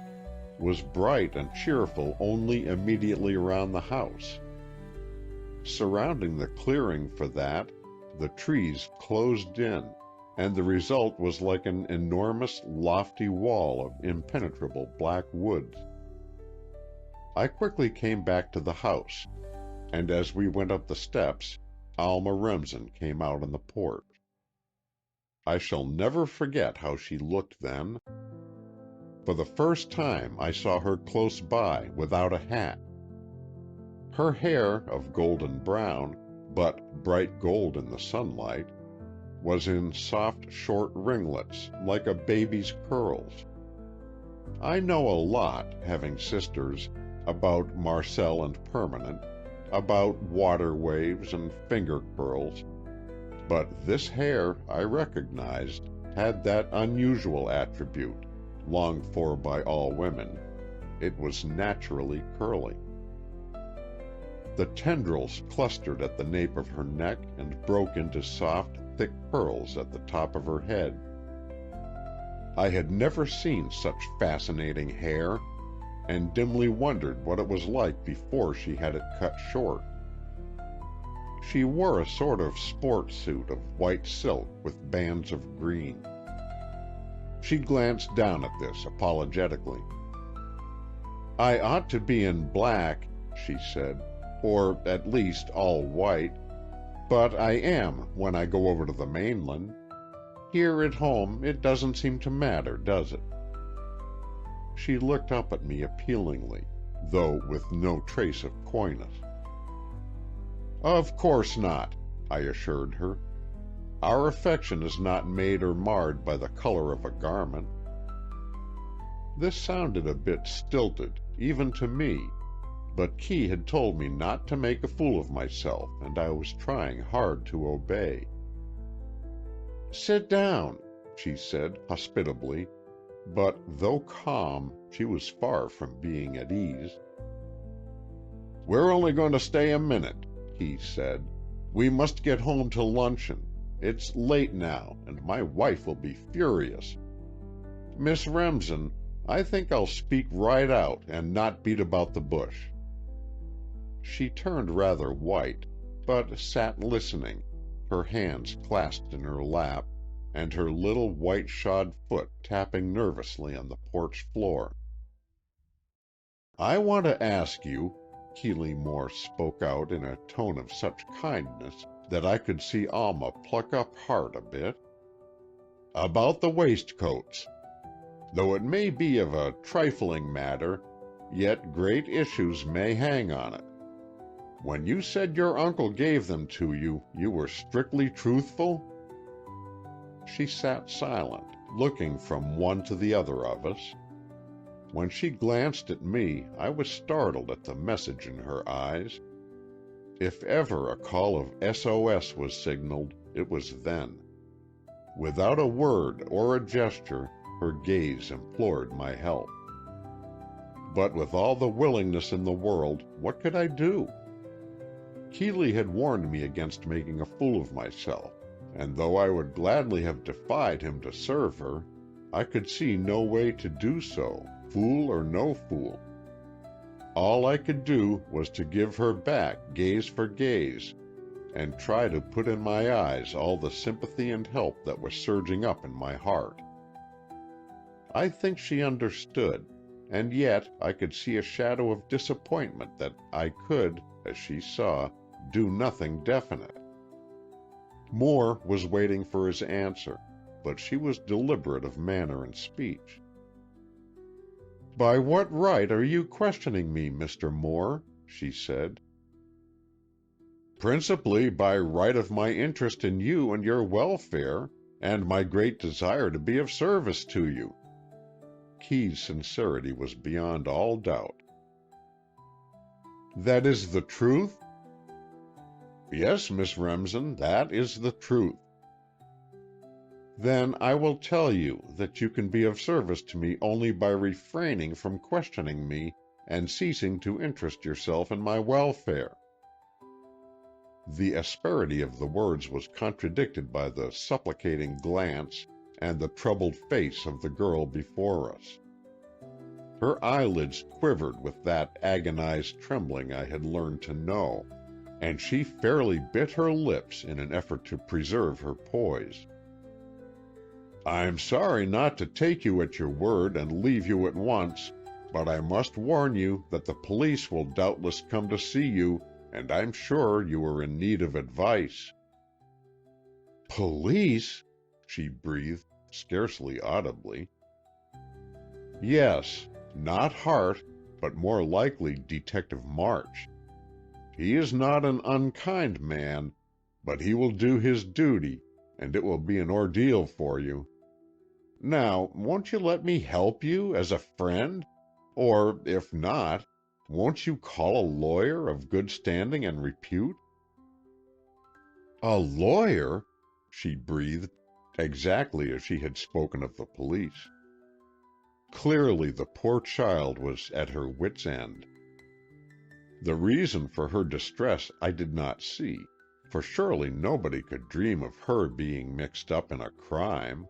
was bright and cheerful only immediately around the house. Surrounding the clearing for that, the trees closed in, and the result was like an enormous, lofty wall of impenetrable black woods. I quickly came back to the house, and as we went up the steps, Alma Remsen came out on the porch. I shall never forget how she looked then. For the first time I saw her close by without a hat. Her hair, of golden brown, but bright gold in the sunlight, was in soft short ringlets, like a baby's curls. I know a lot, having sisters, about Marcel and Permanent, about water waves and finger curls, but this hair, I recognized, had that unusual attribute, longed for by all women. It was naturally curly. The tendrils clustered at the nape of her neck and broke into soft, thick curls at the top of her head. I had never seen such fascinating hair, and dimly wondered what it was like before she had it cut short. She wore a sort of sport suit of white silk with bands of green. She glanced down at this apologetically. "I ought to be in black," she said, "or at least all white, but I am when I go over to the mainland. Here at home it doesn't seem to matter, does it?" She looked up at me appealingly, though with no trace of coyness. "Of course not," I assured her. "Our affection is not made or marred by the color of a garment." This sounded a bit stilted, even to me, but Key had told me not to make a fool of myself, and I was trying hard to obey. "Sit down," she said hospitably, but though calm, she was far from being at ease. "We're only going to stay a minute," he said. "We must get home to luncheon. It's late now, and my wife will be furious. Miss Remsen, I think I'll speak right out and not beat about the bush." She turned rather white, but sat listening, her hands clasped in her lap, and her little white-shod foot tapping nervously on the porch floor. "I want to ask you," Keely Moore spoke out in a tone of such kindness that I could see Alma pluck up heart a bit. "About the waistcoats. Though it may be of a trifling matter, yet great issues may hang on it. When you said your uncle gave them to you, you were strictly truthful?" She sat silent, looking from one to the other of us. When she glanced at me, I was startled at the message in her eyes. If ever a call of SOS was signaled, it was then. Without a word or a gesture, her gaze implored my help. But with all the willingness in the world, what could I do? Keely had warned me against making a fool of myself, and though I would gladly have defied him to serve her, I could see no way to do so, fool or no fool. All I could do was to give her back gaze for gaze, and try to put in my eyes all the sympathy and help that was surging up in my heart. I think she understood, and yet I could see a shadow of disappointment that I could, as she saw, do nothing definite. Moore was waiting for his answer, but she was deliberate of manner and speech. "By what right are you questioning me, Mr. Moore?" she said. "Principally by right of my interest in you and your welfare, and my great desire to be of service to you." Key's sincerity was beyond all doubt. "That is the truth?" "Yes, Miss Remsen, that is the truth." "Then I will tell you that you can be of service to me only by refraining from questioning me and ceasing to interest yourself in my welfare." The asperity of the words was contradicted by the supplicating glance and the troubled face of the girl before us. Her eyelids quivered with that agonized trembling I had learned to know, and she fairly bit her lips in an effort to preserve her poise. "I'm sorry not to take you at your word and leave you at once, but I must warn you that the police will doubtless come to see you, and I'm sure you are in need of advice." "Police?" she breathed, scarcely audibly. "Yes, not Hart, but more likely Detective March. He is not an unkind man, but he will do his duty, and it will be an ordeal for you. Now, won't you let me help you as a friend? Or, if not, won't you call a lawyer of good standing and repute?" "A lawyer?" she breathed, exactly as she had spoken of the police. Clearly the poor child was at her wit's end. The reason for her distress I did not see, for surely nobody could dream of her being mixed up in a crime.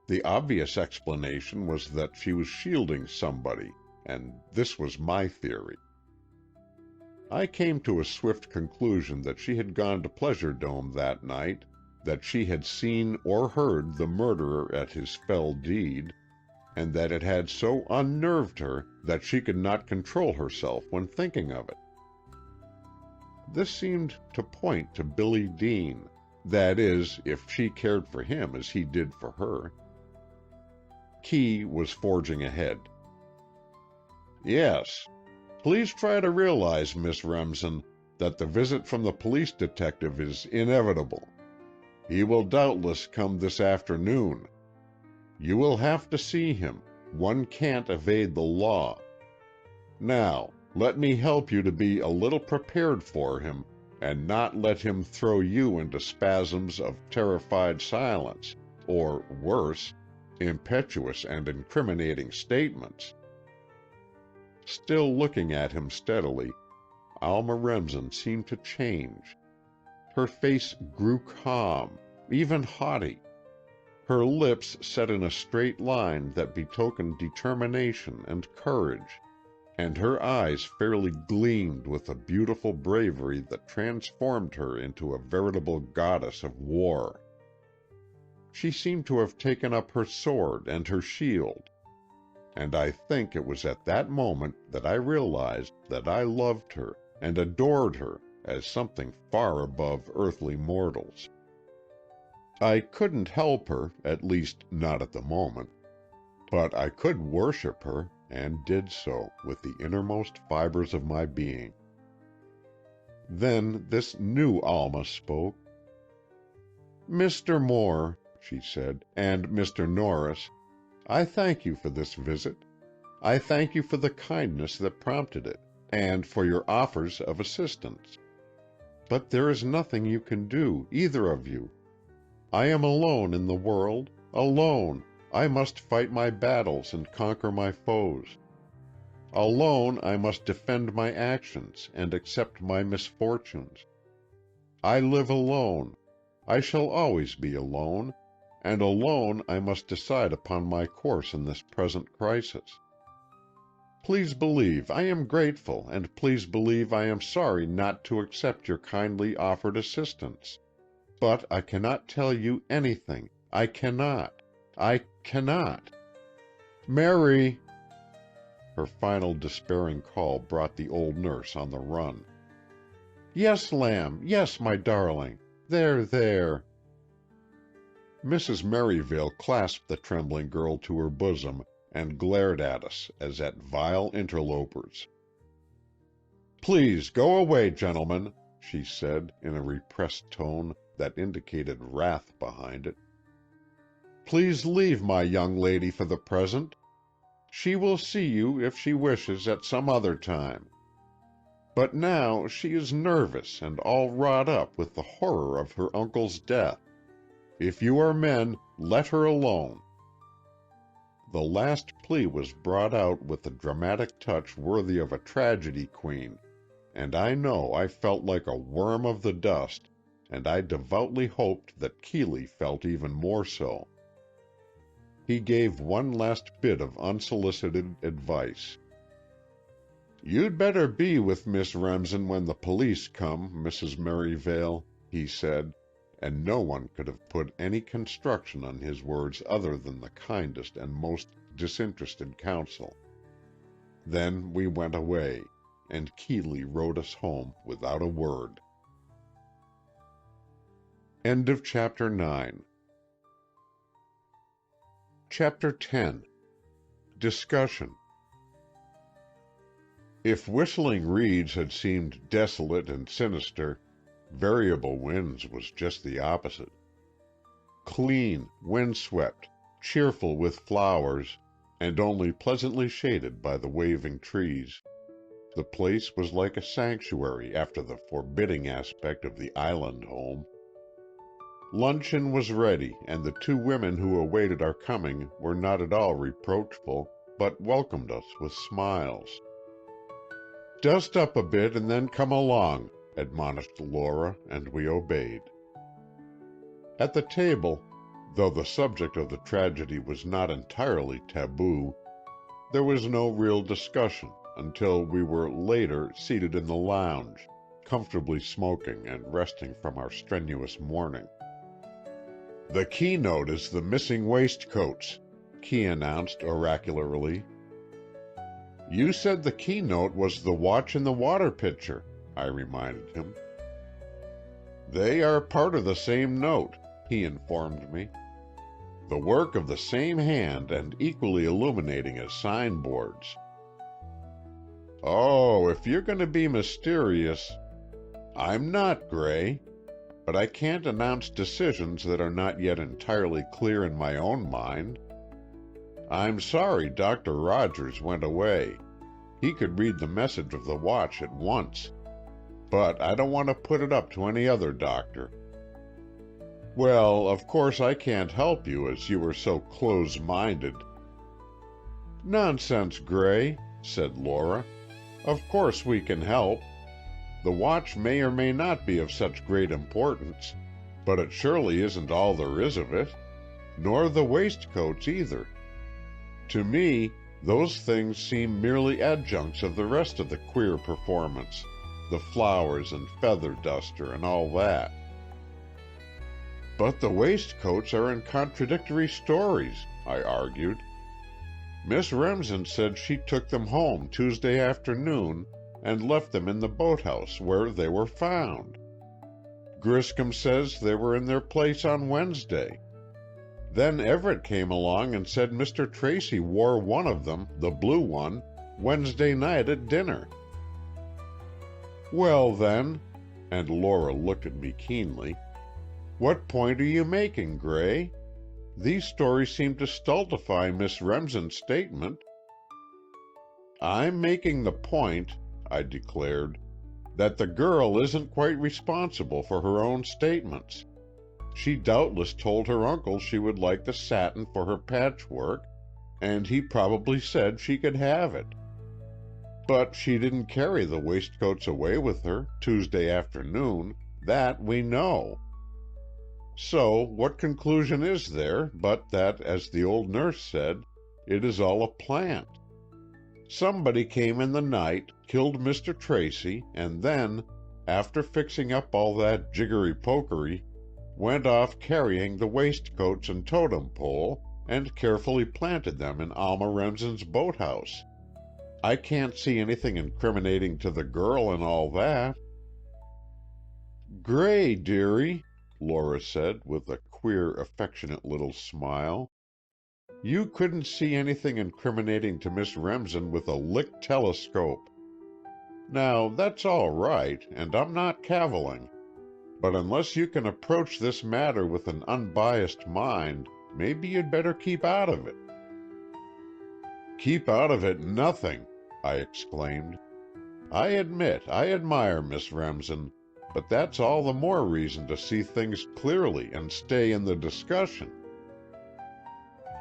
The obvious explanation was that she was shielding somebody, and this was my theory. I came to a swift conclusion that she had gone to Pleasure Dome that night, that she had seen or heard the murderer at his fell deed, and that it had so unnerved her that she could not control herself when thinking of it. This seemed to point to Billy Dean, that is, if she cared for him as he did for her. Key was forging ahead. "Yes. Please try to realize, Miss Remsen, that the visit from the police detective is inevitable. He will doubtless come this afternoon. You will have to see him. One can't evade the law. Now, let me help you to be a little prepared for him, and not let him throw you into spasms of terrified silence, or worse, impetuous and incriminating statements." Still looking at him steadily, Alma Remsen seemed to change. Her face grew calm, even haughty. Her lips set in a straight line that betokened determination and courage, and her eyes fairly gleamed with a beautiful bravery that transformed her into a veritable goddess of war. She seemed to have taken up her sword and her shield. and I think it was at that moment that I realized that I loved her and adored her as something far above earthly mortals. I couldn't help her, at least not at the moment, but I could worship her, and did so with the innermost fibers of my being. Then this new Alma spoke. "Mr. Moore," she said, "and Mr. Norris, I thank you for this visit. I thank you for the kindness that prompted it, and for your offers of assistance. But there is nothing you can do, either of you. I am alone in the world, alone. I must fight my battles and conquer my foes. Alone I must defend my actions and accept my misfortunes. I live alone. I shall always be alone, and alone I must decide upon my course in this present crisis. Please believe I am grateful, and please believe I am sorry not to accept your kindly offered assistance. But I cannot tell you anything. I cannot. Mary!" Her final despairing call brought the old nurse on the run. "Yes, lamb, yes, my darling. There." Mrs. Merivale clasped the trembling girl to her bosom and glared at us as at vile interlopers. "Please go away, gentlemen," she said, in a repressed tone that indicated wrath behind it. "Please leave my young lady for the present. She will see you, if she wishes, at some other time. But now she is nervous and all wrought up with the horror of her uncle's death. If you are men, let her alone." The last plea was brought out with a dramatic touch worthy of a tragedy queen, and I know I felt like a worm of the dust, and I devoutly hoped that Keeley felt even more so. He gave one last bit of unsolicited advice. "You'd better be with Miss Remsen when the police come, Mrs. Merivale," he said, and no one could have put any construction on his words other than the kindest and most disinterested counsel. Then we went away, and Keeley rode us home without a word. End of Chapter 9. Chapter 10. Discussion. If Whistling Reeds had seemed desolate and sinister, Variable Winds was just the opposite. Clean, wind-swept, cheerful with flowers, and only pleasantly shaded by the waving trees, the place was like a sanctuary after the forbidding aspect of the island home. Luncheon was ready, and the two women who awaited our coming were not at all reproachful, but welcomed us with smiles. "Dust up a bit and then come along," admonished Laura, and we obeyed. At the table, though the subject of the tragedy was not entirely taboo, there was no real discussion until we were later seated in the lounge, comfortably smoking and resting from our strenuous morning. "The keynote is the missing waistcoats," Key announced oracularly. "You said the keynote was the watch in the water pitcher," I reminded him. "They are part of the same note," he informed me. "The work of the same hand and equally illuminating as signboards." "Oh, if you're going to be mysterious—" "I'm not, Gray. But I can't announce decisions that are not yet entirely clear in my own mind. I'm sorry Dr. Rogers went away. He could read the message of the watch at once. But I don't want to put it up to any other doctor. Well, of course I can't help you as you are so close-minded." "Nonsense, Gray," said Laura. "Of course we can help. The watch may or may not be of such great importance, but it surely isn't all there is of it. Nor the waistcoats either. To me, those things seem merely adjuncts of the rest of the queer performance, the flowers and feather duster and all that." "But the waistcoats are in contradictory stories," I argued. Miss Remsen said she took them home Tuesday afternoon and left them in the boathouse where they were found. Griscom says they were in their place on Wednesday. Then Everett came along and said Mr. Tracy wore one of them, the blue one, Wednesday night at dinner. Well then, and Laura looked at me keenly, what point are you making, Gray? These stories seem to stultify Miss Remsen's statement. I'm making the point, I declared, that the girl isn't quite responsible for her own statements. She doubtless told her uncle she would like the satin for her patchwork, and he probably said she could have it. But she didn't carry the waistcoats away with her Tuesday afternoon, that we know. So what conclusion is there but that, as the old nurse said, it is all a plant? Somebody came in the night, killed Mr. Tracy, and then, after fixing up all that jiggery-pokery, went off carrying the waistcoats and totem pole, and carefully planted them in Alma Remsen's boathouse. I can't see anything incriminating to the girl in all that. Gray, dearie, Laura said, with a queer, affectionate little smile. You couldn't see anything incriminating to Miss Remsen with a Lick telescope. Now, that's all right, and I'm not cavilling. But unless you can approach this matter with an unbiased mind, maybe you'd better keep out of it. Keep out of it nothing, I exclaimed. I admit I admire Miss Remsen, but that's all the more reason to see things clearly and stay in the discussion.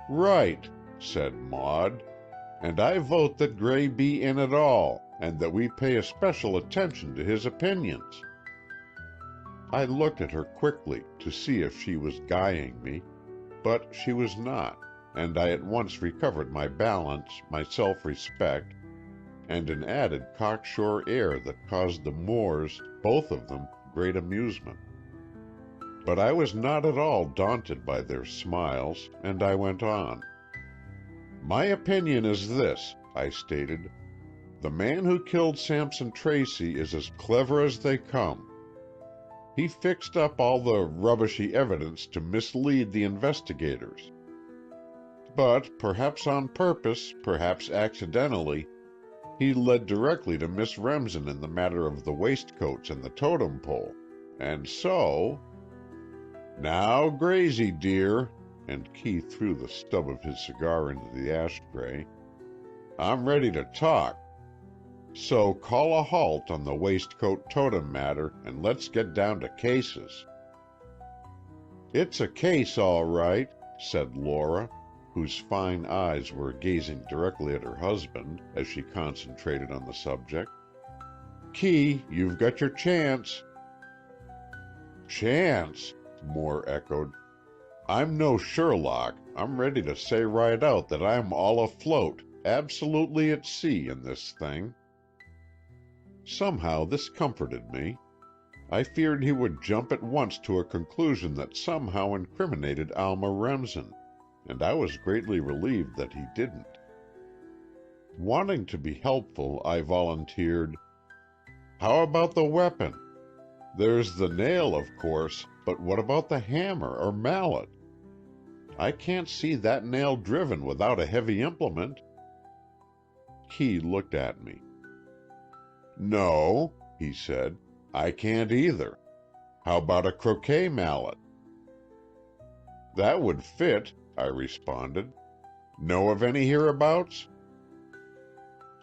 Right, said Maud, and I vote that Gray be in it all, and that we pay especial attention to his opinions. I looked at her quickly to see if she was guying me, but she was not, and I at once recovered my balance, my self-respect, and an added cocksure air that caused the Moores, both of them, great amusement. But I was not at all daunted by their smiles, and I went on. My opinion is this, I stated. The man who killed Sampson Tracy is as clever as they come. He fixed up all the rubbishy evidence to mislead the investigators. But, perhaps on purpose, perhaps accidentally, he led directly to Miss Remsen in the matter of the waistcoats and the totem pole. And so... Now, Gracie, dear, and Keith threw the stub of his cigar into the ashtray, I'm ready to talk. So call a halt on the waistcoat totem matter, and let's get down to cases. It's a case, all right, said Laura, whose fine eyes were gazing directly at her husband as she concentrated on the subject. Key, you've got your chance. Chance? Moore echoed. I'm no Sherlock. I'm ready to say right out that I'm all afloat, absolutely at sea in this thing. Somehow this comforted me. I feared he would jump at once to a conclusion that somehow incriminated Alma Remsen, and I was greatly relieved that he didn't. Wanting to be helpful, I volunteered, How about the weapon? There's the nail, of course, but what about the hammer or mallet? I can't see that nail driven without a heavy implement. Key looked at me. No, he said, I can't either. How about a croquet mallet? That would fit, I responded. Know of any hereabouts?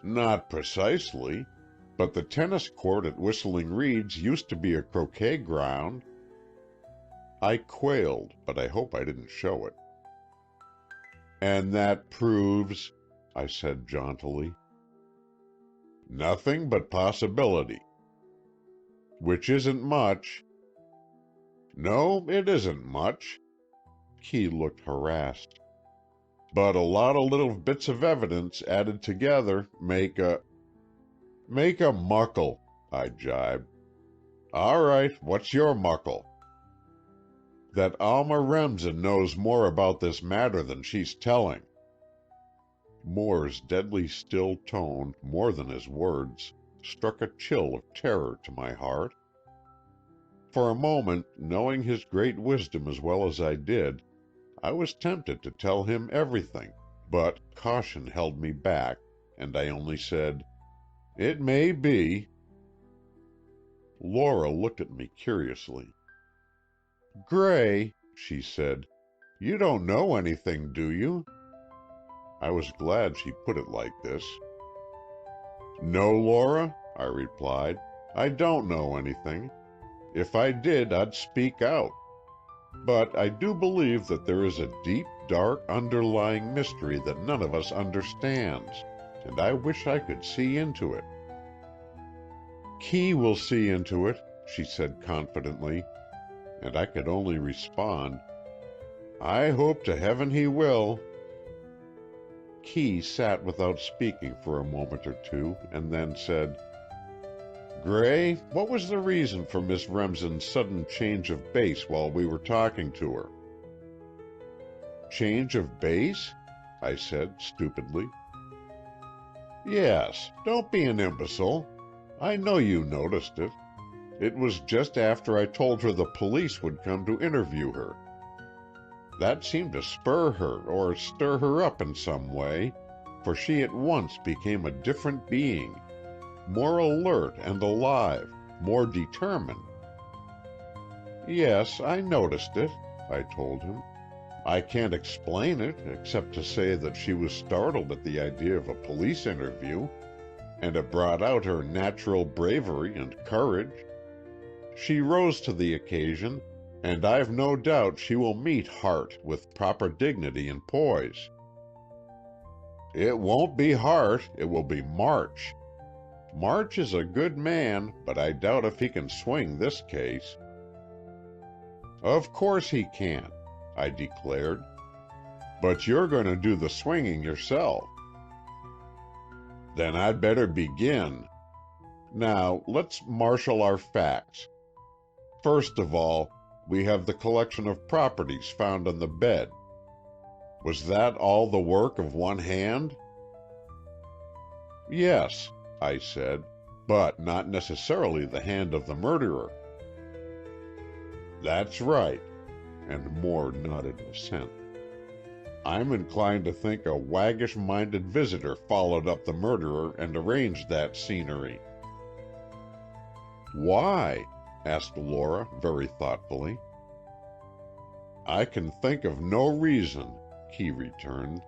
Not precisely, but the tennis court at Whistling Reeds used to be a croquet ground. I quailed, but I hope I didn't show it. And that proves, I said jauntily. Nothing but possibility. Which isn't much. No, it isn't much. Key looked harassed. But a lot of little bits of evidence added together make a muckle, I jibed. All right, what's your muckle? That Alma Remsen knows more about this matter than she's telling. Moore's deadly still tone, more than his words, struck a chill of terror to my heart. For a moment, knowing his great wisdom as well as I did, I was tempted to tell him everything, but caution held me back, and I only said, "It may be." Laura looked at me curiously. "Gray," she said, "you don't know anything, do you?" I was glad she put it like this. "No, Laura," I replied, "I don't know anything. If I did, I'd speak out. But I do believe that there is a deep, dark, underlying mystery that none of us understands, and I wish I could see into it." "Key will see into it," she said confidently, and I could only respond, "I hope to heaven he will." Key sat without speaking for a moment or two, and then said, "Gray, what was the reason for Miss Remsen's sudden change of base while we were talking to her?" "Change of base?" I said stupidly. "Yes, don't be an imbecile. I know you noticed it. It was just after I told her the police would come to interview her. That seemed to spur her or stir her up in some way, for she at once became a different being, more alert and alive, more determined." "Yes, I noticed it," I told him. "I can't explain it, except to say that she was startled at the idea of a police interview, and it brought out her natural bravery and courage. She rose to the occasion, and I've no doubt she will meet Hart with proper dignity and poise." "It won't be Hart, it will be March. March is a good man, but I doubt if he can swing this case." "Of course he can't," I declared. "But you're going to do the swinging yourself." "Then I'd better begin. Now, let's marshal our facts. First of all, we have the collection of properties found on the bed. Was that all the work of one hand?" "Yes," I said, "but not necessarily the hand of the murderer." "That's right," and Moore nodded assent. "I'm inclined to think a waggish-minded visitor followed up the murderer and arranged that scenery." "Why?" asked Laura very thoughtfully. "I can think of no reason," he returned,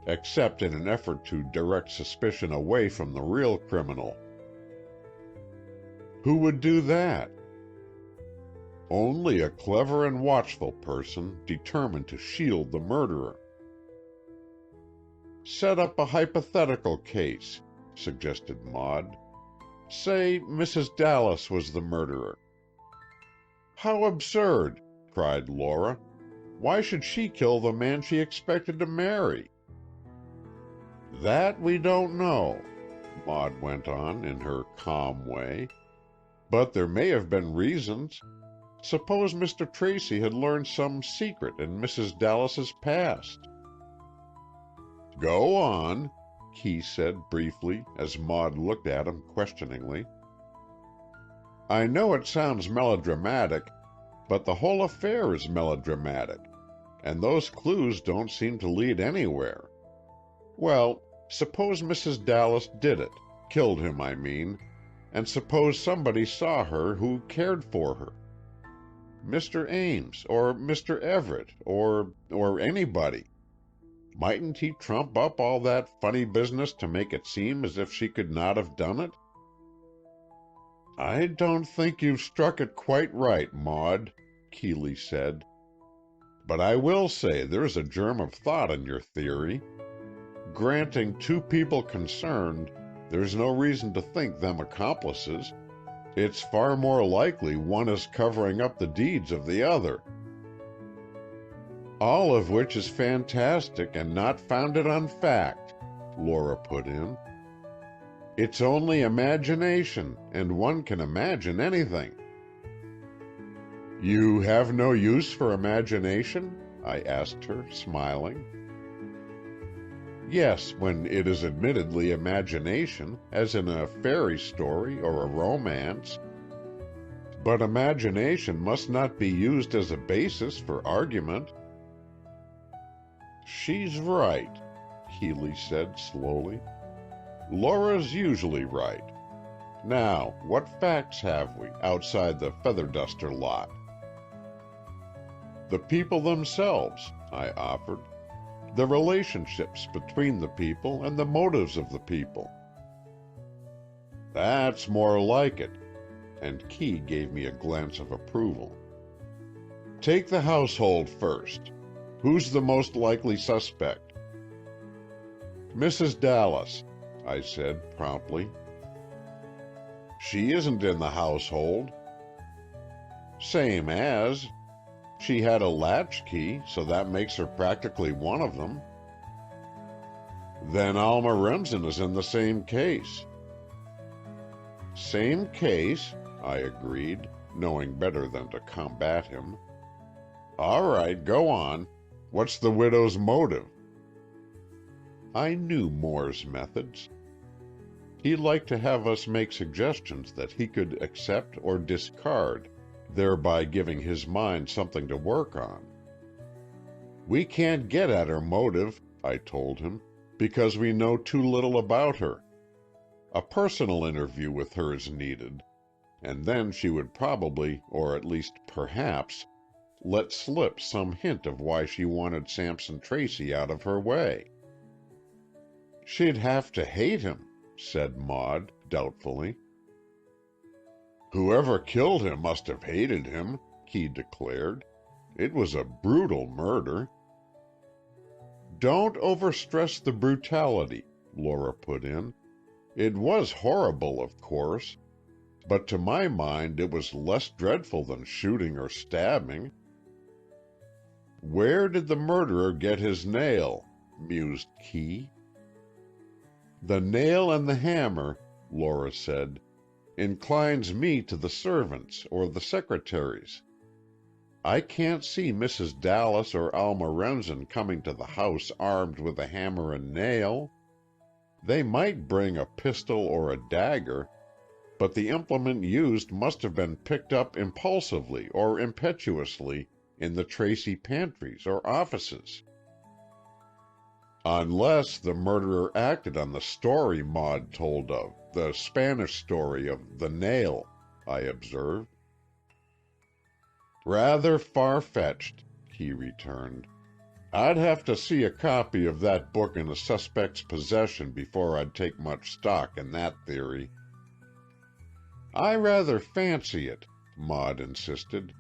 "except in an effort to direct suspicion away from the real criminal." "Who would do that?" "Only a clever and watchful person, determined to shield the murderer." "Set up a hypothetical case," suggested Maud. "Say Mrs. Dallas was the murderer." "How absurd!" cried Laura. "Why should she kill the man she expected to marry?" "That we don't know," Maud went on in her calm way. "But there may have been reasons. Suppose Mr. Tracy had learned some secret in Mrs. Dallas's past." "Go on," Key said briefly, as Maud looked at him questioningly. "I know it sounds melodramatic, but the whole affair is melodramatic, and those clues don't seem to lead anywhere. Well, suppose Mrs. Dallas did it, killed him, I mean, and suppose somebody saw her who cared for her. Mr. Ames, or Mr. Everett, or anybody. Mightn't he trump up all that funny business to make it seem as if she could not have done it?" "I don't think you've struck it quite right, Maud," Keeley said. "But I will say there's a germ of thought in your theory. Granting two people concerned, there's no reason to think them accomplices. It's far more likely one is covering up the deeds of the other." "All of which is fantastic and not founded on fact," Laura put in. "It's only imagination, and one can imagine anything." "You have no use for imagination?" I asked her, smiling. Yes, when it is admittedly imagination, as in a fairy story or a romance. But imagination must not be used as a basis for argument. She's right, Healy said slowly. Laura's usually right. Now, what facts have we, outside the feather duster lot? The people themselves, I offered. The relationships between the people and the motives of the people. That's more like it, and Key gave me a glance of approval. Take the household first. Who's the most likely suspect? Mrs. Dallas, I said promptly. She isn't in the household. Same as. She had a latchkey, so that makes her practically one of them. Then Alma Remsen is in the same case. Same case, I agreed, knowing better than to combat him. All right, go on. What's the widow's motive? I knew Moore's methods. He liked to have us make suggestions that he could accept or discard, thereby giving his mind something to work on. We can't get at her motive, I told him, because we know too little about her. A personal interview with her is needed, and then she would probably, or at least perhaps, let slip some hint of why she wanted Sampson Tracy out of her way. She'd have to hate him, said Maud, doubtfully. Whoever killed him must have hated him, Key declared. It was a brutal murder. Don't overstress the brutality, Laura put in. It was horrible, of course, but to my mind it was less dreadful than shooting or stabbing. Where did the murderer get his nail? Mused Key. The nail and the hammer, Laura said, inclines me to the servants or the secretaries. I can't see Mrs. Dallas or Alma Remsen coming to the house armed with a hammer and nail. They might bring a pistol or a dagger, but the implement used must have been picked up impulsively or impetuously in the Tracy pantries or offices. Unless the murderer acted on the story Maud told of, the Spanish story of the nail, I observed. Rather far-fetched, he returned. I'd have to see a copy of that book in a suspect's possession before I'd take much stock in that theory. I rather fancy it, Maud insisted.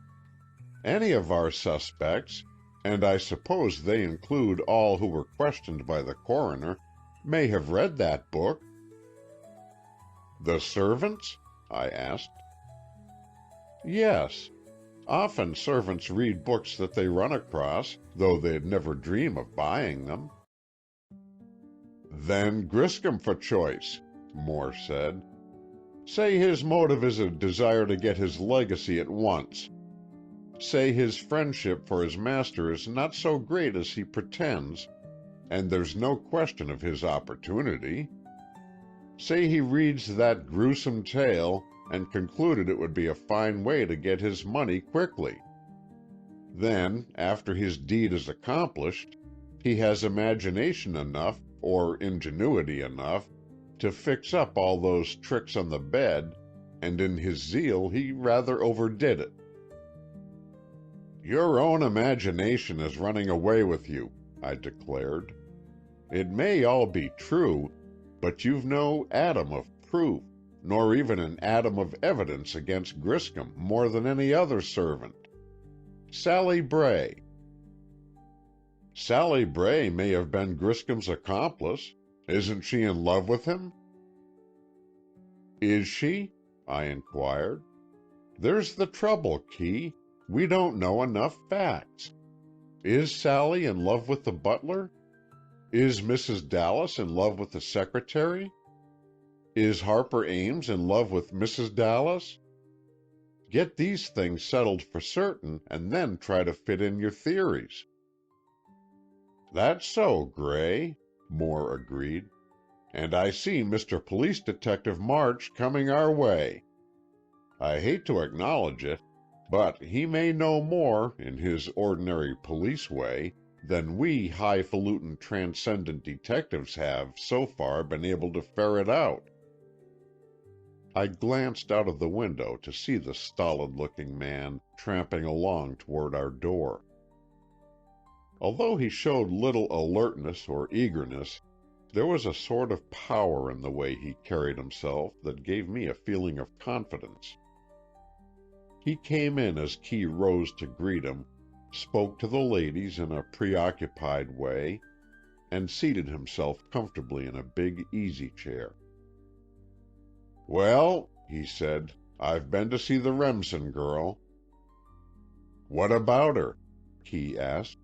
Any of our suspects, and I suppose they include all who were questioned by the coroner, may have read that book. The servants? I asked. Yes. Often servants read books that they run across, though they'd never dream of buying them. Then Griscom for choice, Moore said. Say his motive is a desire to get his legacy at once. Say his friendship for his master is not so great as he pretends, and there's no question of his opportunity. Say he reads that gruesome tale and concluded it would be a fine way to get his money quickly. Then, after his deed is accomplished, he has imagination enough, or ingenuity enough, to fix up all those tricks on the bed, and in his zeal he rather overdid it. Your own imagination is running away with you, I declared. It may all be true, but you've no atom of proof, nor even an atom of evidence against Griscom more than any other servant. Sally Bray. Sally Bray may have been Griscom's accomplice. Isn't she in love with him? Is she? I inquired. There's the trouble, Key. We don't know enough facts. Is Sally in love with the butler? Is Mrs. Dallas in love with the secretary? Is Harper Ames in love with Mrs. Dallas? Get these things settled for certain, and then try to fit in your theories. That's so, Gray. Moore agreed. "And I see Mr. Police Detective March coming our way. I hate to acknowledge it, but he may know more, in his ordinary police way, than we highfalutin transcendent detectives have, so far, been able to ferret out." I glanced out of the window to see the stolid-looking man tramping along toward our door. Although he showed little alertness or eagerness, there was a sort of power in the way he carried himself that gave me a feeling of confidence. He came in as Key rose to greet him, spoke to the ladies in a preoccupied way, and seated himself comfortably in a big easy-chair. "Well," he said, "I've been to see the Remsen girl." "What about her?" Key asked.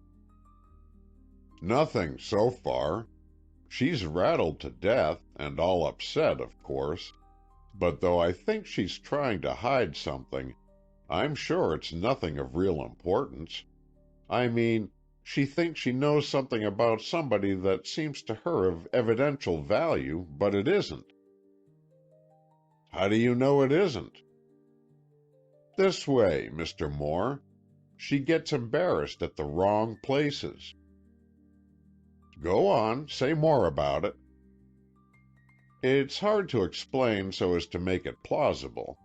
"Nothing, so far. She's rattled to death, and all upset, of course, but though I think she's trying to hide something, I'm sure it's nothing of real importance. I mean, she thinks she knows something about somebody that seems to her of evidential value, but it isn't." "How do you know it isn't?" "This way, Mr. Moore. She gets embarrassed at the wrong places." "Go on, say more about it." "It's hard to explain so as to make it plausible.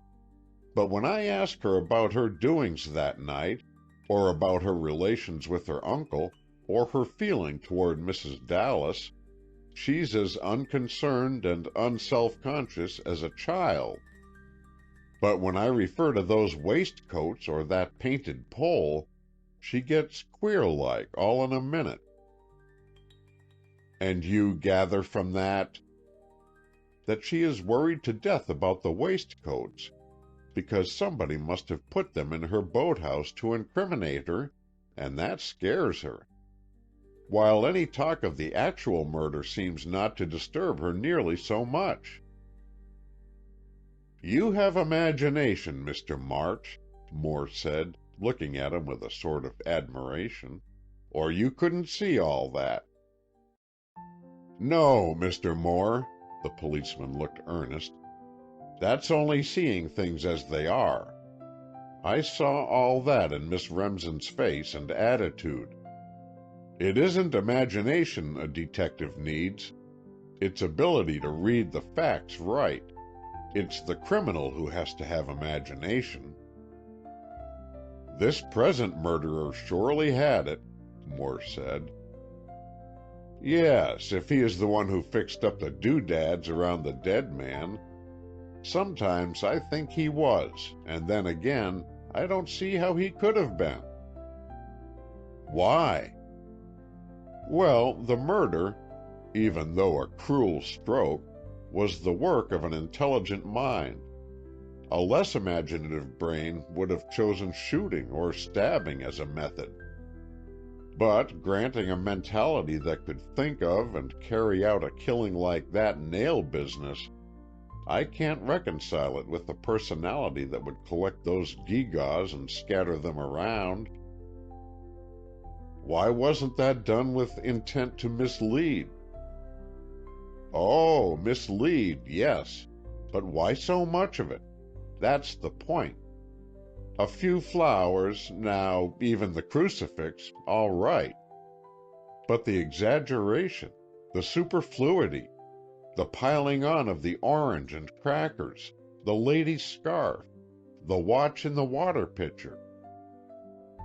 But when I ask her about her doings that night, or about her relations with her uncle, or her feeling toward Mrs. Dallas, she's as unconcerned and unself-conscious as a child. But when I refer to those waistcoats or that painted pole, she gets queer-like all in a minute." "And you gather from that—" "That she is worried to death about the waistcoats, because somebody must have put them in her boathouse to incriminate her, and that scares her. While any talk of the actual murder seems not to disturb her nearly so much." "You have imagination, Mr. March," Moore said, looking at him with a sort of admiration, "or you couldn't see all that." "No, Mr. Moore," the policeman looked earnest. "That's only seeing things as they are. I saw all that in Miss Remsen's face and attitude. It isn't imagination a detective needs. It's ability to read the facts right. It's the criminal who has to have imagination." "This present murderer surely had it," Moore said. "Yes, if he is the one who fixed up the doodads around the dead man. Sometimes I think he was, and then again, I don't see how he could have been." "Why?" "Well, the murder, even though a cruel stroke, was the work of an intelligent mind. A less imaginative brain would have chosen shooting or stabbing as a method. But granting a mentality that could think of and carry out a killing like that nail business, I can't reconcile it with a personality that would collect those gewgaws and scatter them around." "Why wasn't that done with intent to mislead?" "Oh, mislead, yes. But why so much of it? That's the point. A few flowers, now, even the crucifix, all right. But the exaggeration, the superfluity, the piling on of the orange and crackers, the lady's scarf, the watch in the water pitcher,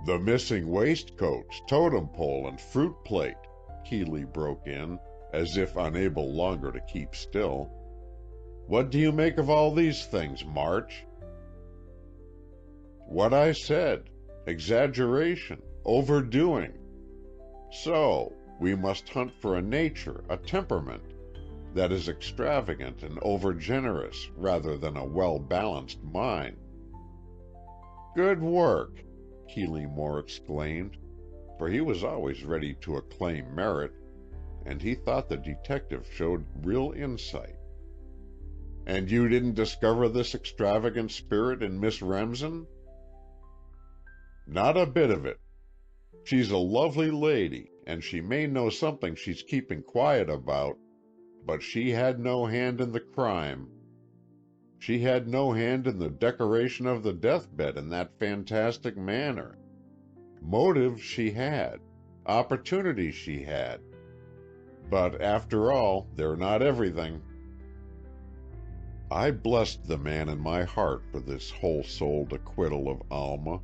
the missing waistcoats, totem pole, and fruit plate," Keeley broke in, as if unable longer to keep still. "What do you make of all these things, March?" "What I said. Exaggeration, overdoing. So, we must hunt for a nature, a temperament, that is extravagant and overgenerous rather than a well-balanced mind." "Good work!" Keeley Moore exclaimed, for he was always ready to acclaim merit, and he thought the detective showed real insight. "And you didn't discover this extravagant spirit in Miss Remsen?" "Not a bit of it. She's a lovely lady, and she may know something she's keeping quiet about, but she had no hand in the crime. She had no hand in the decoration of the deathbed in that fantastic manner. Motive she had, opportunity she had, but after all, they're not everything. I blessed the man in my heart for this whole-souled acquittal of Alma,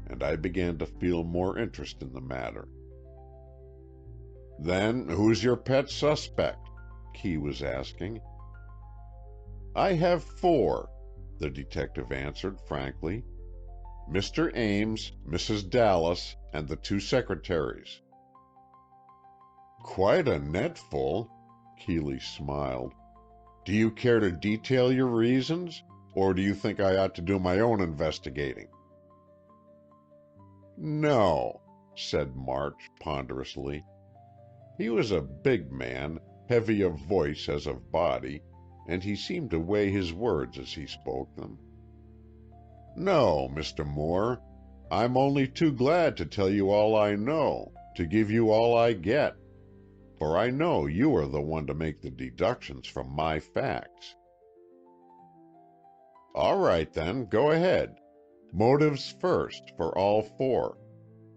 and I began to feel more interest in the matter. "Then who's your pet suspect?" Key was asking. "I have 4, the detective answered frankly. "Mr. Ames, Mrs. Dallas, and the 2 secretaries." "Quite a net full," Keeley smiled. "Do you care to detail your reasons, or do you think I ought to do my own investigating?" "No," said March ponderously. He was a big man, heavy of voice as of body, and he seemed to weigh his words as he spoke them. "No, Mr. Moore, I'm only too glad to tell you all I know, to give you all I get, for I know you are the one to make the deductions from my facts." "All right, then, go ahead. Motives first, for all 4.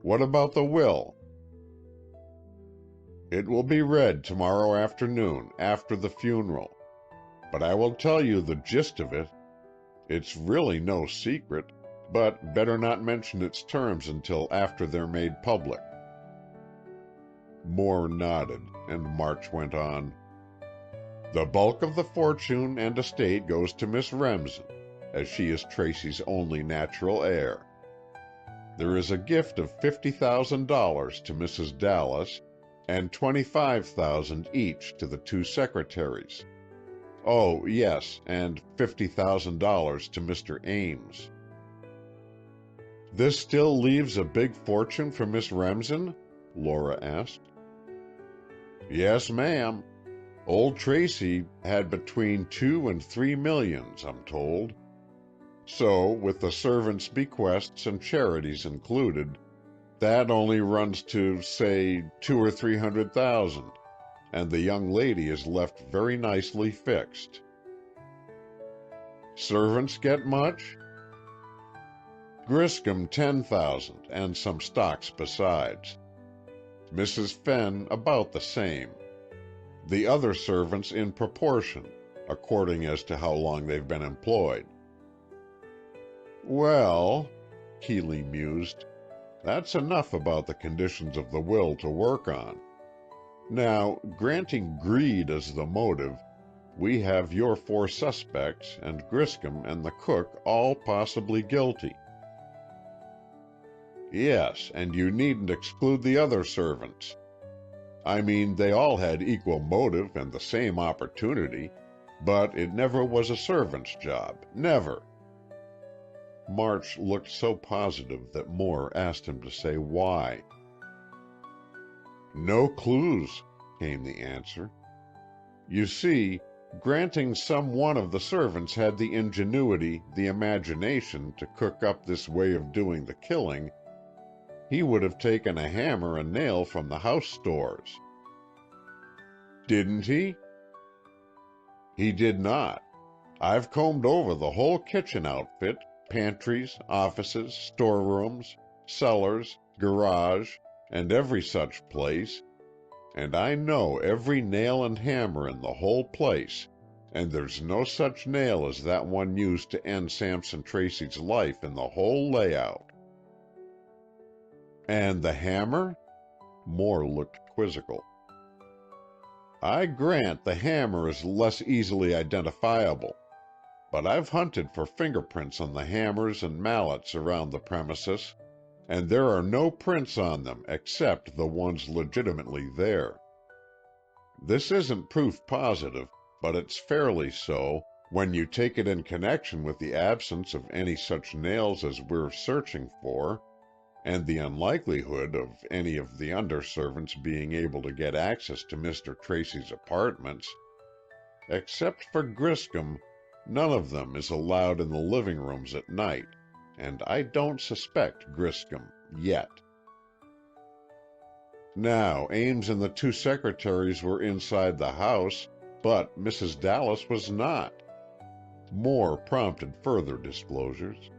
What about the will?" "It will be read tomorrow afternoon, after the funeral. But I will tell you the gist of it. It's really no secret, but better not mention its terms until after they're made public." Moore nodded, and March went on. "The bulk of the fortune and estate goes to Miss Remsen, as she is Tracy's only natural heir. There is a gift of $50,000 to Mrs. Dallas, and $25,000 each to the 2 secretaries. Oh, yes, and $50,000 to Mr. Ames." "This still leaves a big fortune for Miss Remsen?" Laura asked. "Yes, ma'am. Old Tracy had between 2 and 3 millions, I'm told. So, with the servants' bequests and charities included, that only runs to, say, 200 or 300,000, and the young lady is left very nicely fixed." "Servants get much?" "Griscom 10,000, and some stocks besides. Mrs. Fenn about the same. The other servants in proportion, according as to how long they've been employed." "Well," Keeley mused, "that's enough about the conditions of the will to work on. Now, granting greed as the motive, we have your 4 suspects and Griscom and the cook all possibly guilty." "Yes, and you needn't exclude the other servants. I mean, they all had equal motive and the same opportunity, but it never was a servant's job, never." March looked so positive that Moore asked him to say why. "No clues," came the answer. "You see, granting some one of the servants had the ingenuity, the imagination, to cook up this way of doing the killing, he would have taken a hammer and nail from the house stores." "Didn't he?" "He did not. I've combed over the whole kitchen outfit, pantries, offices, storerooms, cellars, garage, and every such place, and I know every nail and hammer in the whole place, and there's no such nail as that one used to end Sampson Tracy's life in the whole layout." "And the hammer?" Moore looked quizzical. "I grant the hammer is less easily identifiable, but I've hunted for fingerprints on the hammers and mallets around the premises, and there are no prints on them except the ones legitimately there. This isn't proof positive, but it's fairly so, when you take it in connection with the absence of any such nails as we're searching for, and the unlikelihood of any of the underservants being able to get access to Mr. Tracy's apartments. Except for Griscom, none of them is allowed in the living rooms at night, and I don't suspect Griscom yet." Now, Ames and the two secretaries were inside the house, but Mrs. Dallas was not. More prompted further disclosures.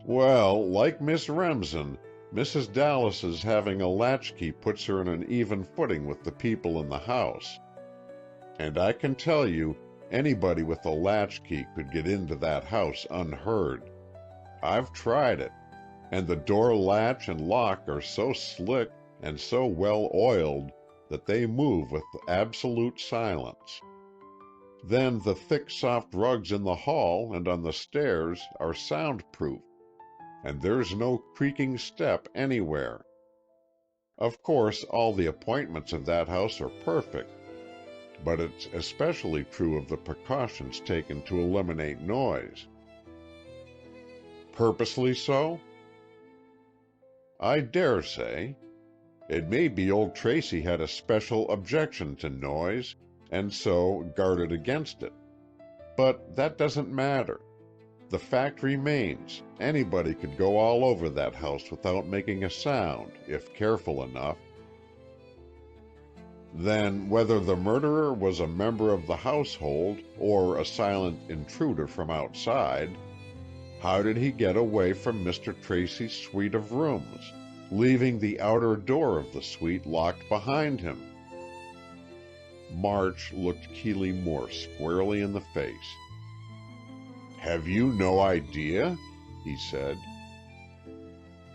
Well, like Miss Remsen, Mrs. Dallas's having a latchkey puts her on an even footing with the people in the house. And I can tell you, anybody with a latchkey could get into that house unheard. I've tried it, and the door latch and lock are so slick and so well oiled that they move with absolute silence. Then the thick soft rugs in the hall and on the stairs are soundproof, and there's no creaking step anywhere. Of course, all the appointments of that house are perfect, but it's especially true of the precautions taken to eliminate noise. Purposely so? I dare say. It may be old Tracy had a special objection to noise, and so guarded against it. But that doesn't matter. The fact remains, anybody could go all over that house without making a sound, if careful enough. Then, whether the murderer was a member of the household or a silent intruder from outside, how did he get away from Mr. Tracy's suite of rooms, leaving the outer door of the suite locked behind him? March looked Keeley Moore squarely in the face. "Have you no idea?" he said.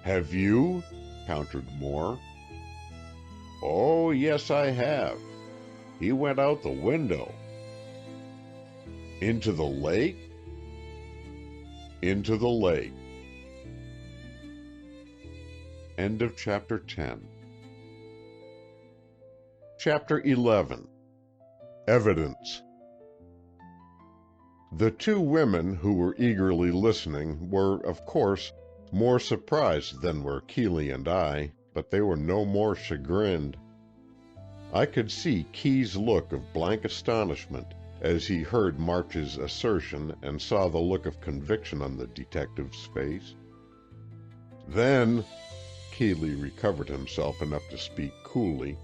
"Have you?" countered Moore. "Oh, yes, I have. He went out the window." "Into the lake?" "Into the lake." End of Chapter 10. Chapter 11. Evidence. The two women who were eagerly listening were, of course, more surprised than were Keeley and I, but they were no more chagrined. I could see Key's look of blank astonishment as he heard March's assertion and saw the look of conviction on the detective's face. Then, Keeley recovered himself enough to speak coolly,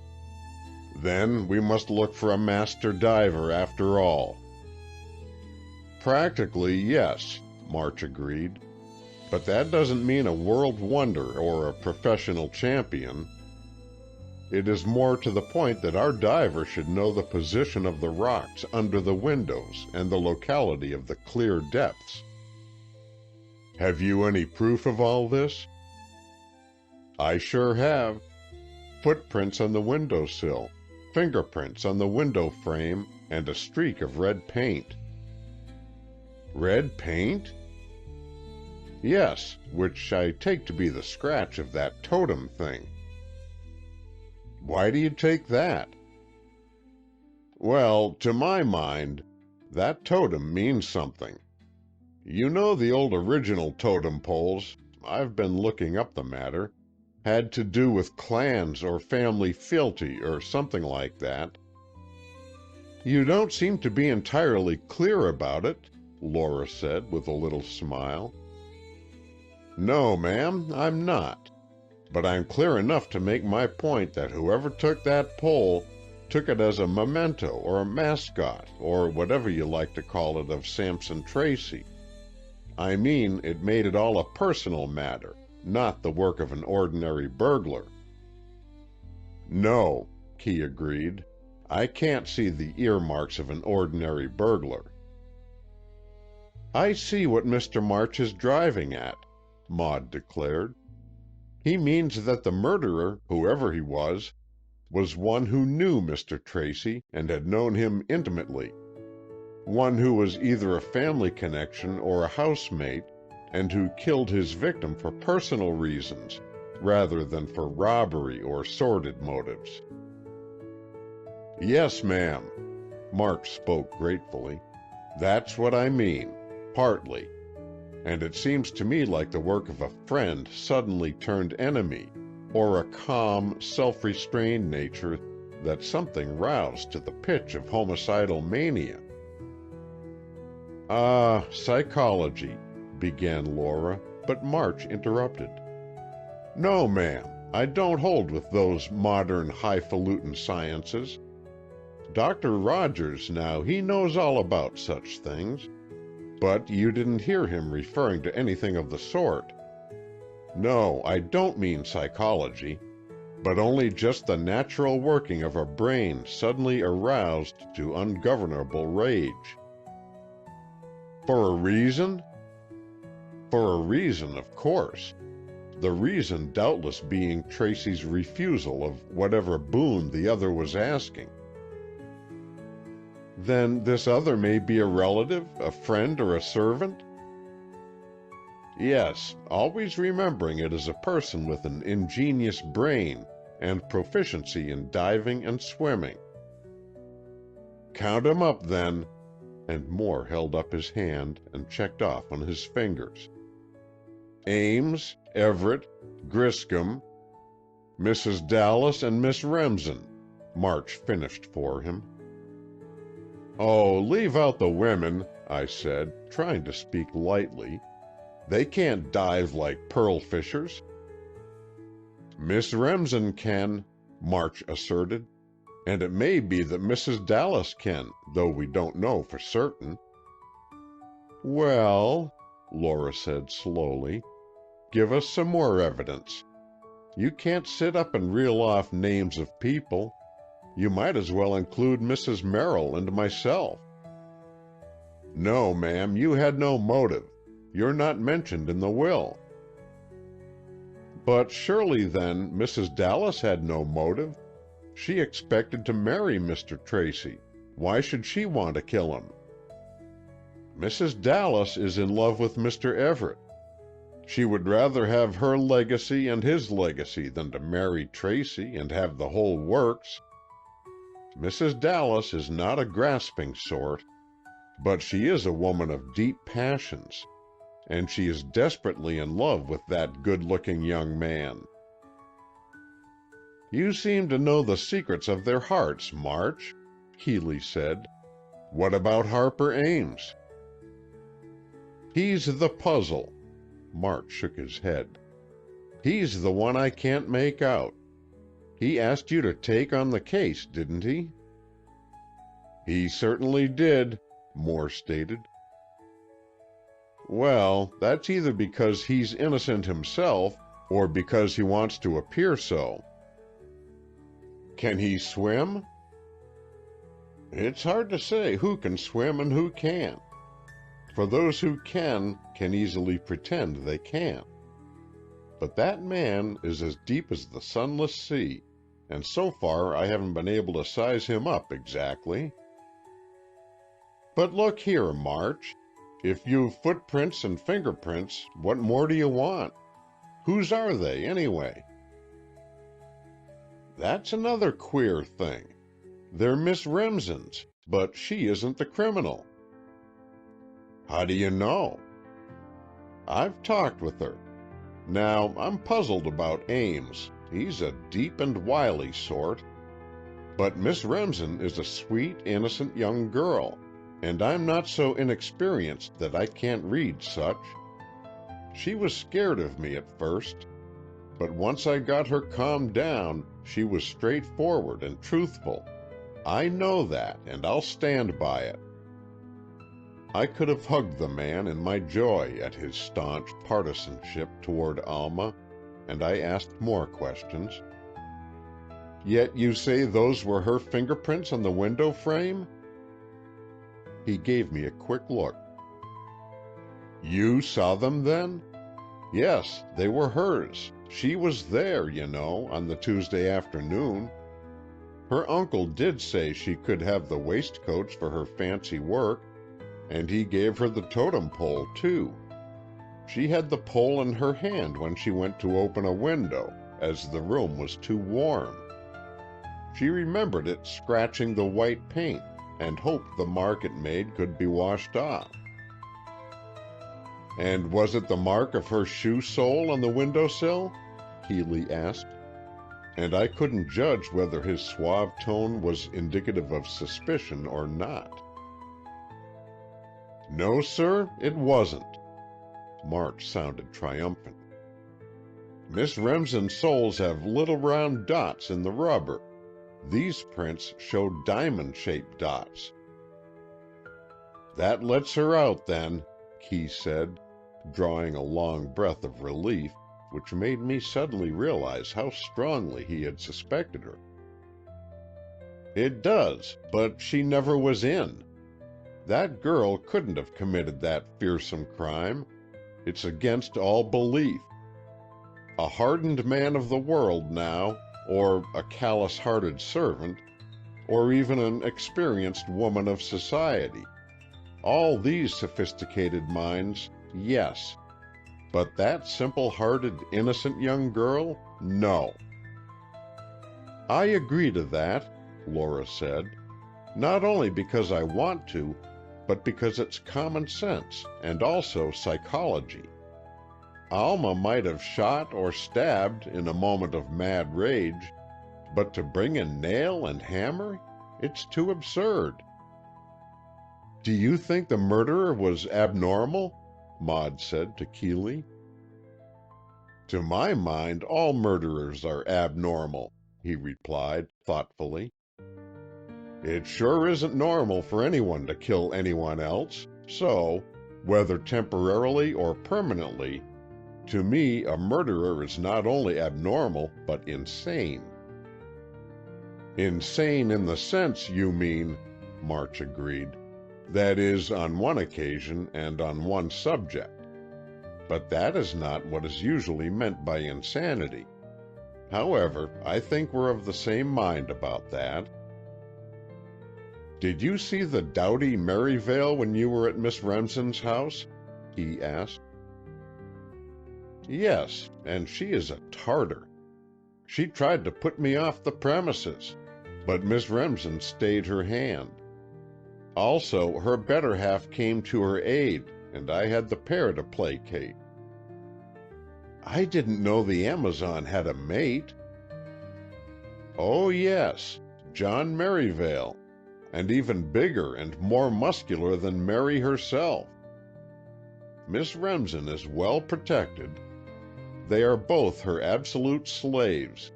"then we must look for a master diver after all." "Practically, yes," March agreed. "But that doesn't mean a world wonder or a professional champion. It is more to the point that our diver should know the position of the rocks under the windows and the locality of the clear depths." "Have you any proof of all this?" "I sure have. Footprints on the windowsill, fingerprints on the window frame, and a streak of red paint." "Red paint?" "Yes, which I take to be the scratch of that totem thing." "Why do you take that?" "Well, to my mind, that totem means something. You know the old original totem poles, I've been looking up the matter, had to do with clans or family fealty or something like that." "You don't seem to be entirely clear about it," Laura said with a little smile. "No, ma'am, I'm not. But I'm clear enough to make my point that whoever took that pole took it as a memento or a mascot or whatever you like to call it of Sampson Tracy. I mean, it made it all a personal matter, not the work of an ordinary burglar." "No," Key agreed. "I can't see the earmarks of an ordinary burglar." "I see what Mr. March is driving at," Maud declared. "He means that the murderer, whoever he was one who knew Mr. Tracy and had known him intimately. One who was either a family connection or a housemate, and who killed his victim for personal reasons, rather than for robbery or sordid motives." "Yes, ma'am." March spoke gratefully. "That's what I mean, partly. And it seems to me like the work of a friend suddenly turned enemy, or a calm, self-restrained nature that something roused to the pitch of homicidal mania." "Psychology," began Laura, but March interrupted. "No, ma'am. I don't hold with those modern highfalutin sciences. Dr. Rogers, now, he knows all about such things. But you didn't hear him referring to anything of the sort. No, I don't mean psychology, but only just the natural working of a brain suddenly aroused to ungovernable rage. For a reason? For a reason, of course. The reason doubtless being Tracy's refusal of whatever boon the other was asking. Then this other may be a relative, a friend, or a servant? Yes, always remembering it is a person with an ingenious brain and proficiency in diving and swimming. Count 'em up, then, and Moore held up his hand and checked off on his fingers. Ames, Everett, Griscom, Mrs. Dallas, and Miss Remsen, March finished for him. Oh, leave out the women, I said, trying to speak lightly. They can't dive like pearl fishers. Miss Remsen can, March asserted, and it may be that Mrs. Dallas can, though we don't know for certain. Well, Laura said slowly, give us some more evidence. You can't sit up and reel off names of people. You might as well include Mrs. Merrill and myself. No, ma'am, you had no motive. You're not mentioned in the will. But surely, then, Mrs. Dallas had no motive. She expected to marry Mr. Tracy. Why should she want to kill him? Mrs. Dallas is in love with Mr. Everett. She would rather have her legacy and his legacy than to marry Tracy and have the whole works. Mrs. Dallas is not a grasping sort, but she is a woman of deep passions, and she is desperately in love with that good-looking young man. You seem to know the secrets of their hearts, March, Healy said. What about Harper Ames? He's the puzzle. March shook his head. He's the one I can't make out. He asked you to take on the case, didn't he? He certainly did, Moore stated. Well, that's either because he's innocent himself, or because he wants to appear so. Can he swim? It's hard to say who can swim and who can't. For those who can easily pretend they can't. But that man is as deep as the sunless sea, and so far I haven't been able to size him up exactly. But look here, March. If you've footprints and fingerprints, what more do you want? Whose are they, anyway? That's another queer thing. They're Miss Remsen's, but she isn't the criminal. How do you know? I've talked with her. Now, I'm puzzled about Ames. He's a deep and wily sort. But Miss Remsen is a sweet, innocent young girl, and I'm not so inexperienced that I can't read such. She was scared of me at first, but once I got her calmed down, she was straightforward and truthful. I know that, and I'll stand by it. I could have hugged the man in my joy at his staunch partisanship toward Alma, and I asked more questions. Yet you say those were her fingerprints on the window frame? He gave me a quick look. You saw them then? Yes, they were hers. She was there, you know, on the Tuesday afternoon. Her uncle did say she could have the waistcoats for her fancy work, and he gave her the totem pole, too. She had the pole in her hand when she went to open a window, as the room was too warm. She remembered it scratching the white paint, and hoped the mark it made could be washed off. And was it the mark of her shoe sole on the windowsill? Healy asked, and I couldn't judge whether his suave tone was indicative of suspicion or not. No, sir, it wasn't. March sounded triumphant. Miss Remsen's soles have little round dots in the rubber. These prints show diamond-shaped dots." "That lets her out, then," Key said, drawing a long breath of relief, which made me suddenly realize how strongly he had suspected her. "It does, but she never was in. That girl couldn't have committed that fearsome crime. It's against all belief. A hardened man of the world now, or a callous-hearted servant, or even an experienced woman of society. All these sophisticated minds, yes. But that simple-hearted, innocent young girl, no." "I agree to that," Laura said, "not only because I want to, but because it's common sense and also psychology. Alma might have shot or stabbed in a moment of mad rage, but to bring in nail and hammer, it's too absurd." "Do you think the murderer was abnormal?" Maud said to Keeley. "To my mind, all murderers are abnormal," he replied, thoughtfully. "It sure isn't normal for anyone to kill anyone else, so, whether temporarily or permanently, to me a murderer is not only abnormal, but insane." "Insane in the sense, you mean," March agreed. "That is, on one occasion and on one subject. But that is not what is usually meant by insanity. However, I think we're of the same mind about that." "Did you see the doughty Merivale when you were at Miss Remsen's house?" he asked. "Yes, and she is a Tartar. She tried to put me off the premises, but Miss Remsen stayed her hand. Also, her better half came to her aid, and I had the pair to placate." "I didn't know the Amazon had a mate." "Oh, yes, John Merivale, and even bigger and more muscular than Mary herself. Miss Remsen is well protected. They are both her absolute slaves,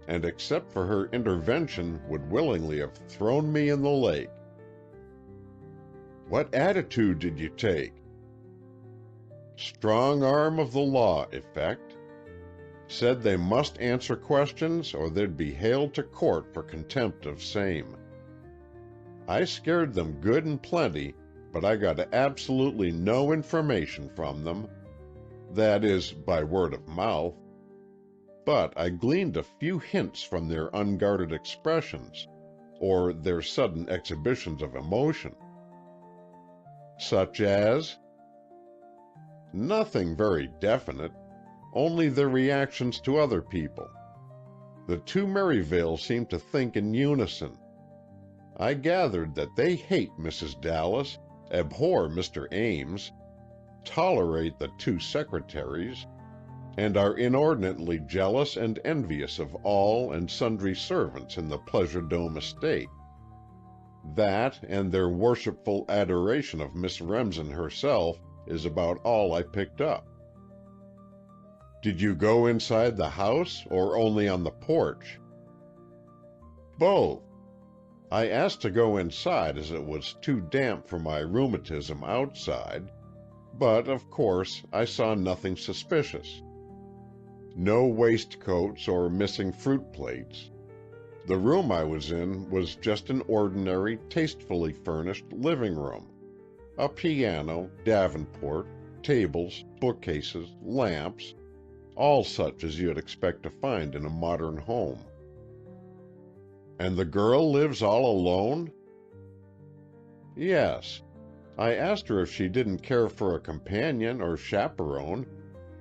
and except for her intervention would willingly have thrown me in the lake." "What attitude did you take?" "Strong arm of the law effect. Said they must answer questions or they'd be haled to court for contempt of same. I scared them good and plenty, but I got absolutely no information from them. That is, by word of mouth. But I gleaned a few hints from their unguarded expressions, or their sudden exhibitions of emotion." "Such as?" "Nothing very definite, only their reactions to other people. The two Merivales seem to think in unison. I gathered that they hate Mrs. Dallas, abhor Mr. Ames, tolerate the two secretaries, and are inordinately jealous and envious of all and sundry servants in the Pleasure Dome estate. That, and their worshipful adoration of Miss Remsen herself, is about all I picked up." "Did you go inside the house, or only on the porch?" "Both. I asked to go inside as it was too damp for my rheumatism outside, but, of course, I saw nothing suspicious. No waistcoats or missing fruit plates. The room I was in was just an ordinary, tastefully furnished living room. A piano, davenport, tables, bookcases, lamps, all such as you'd expect to find in a modern home." "And the girl lives all alone?" "Yes. I asked her if she didn't care for a companion or chaperone,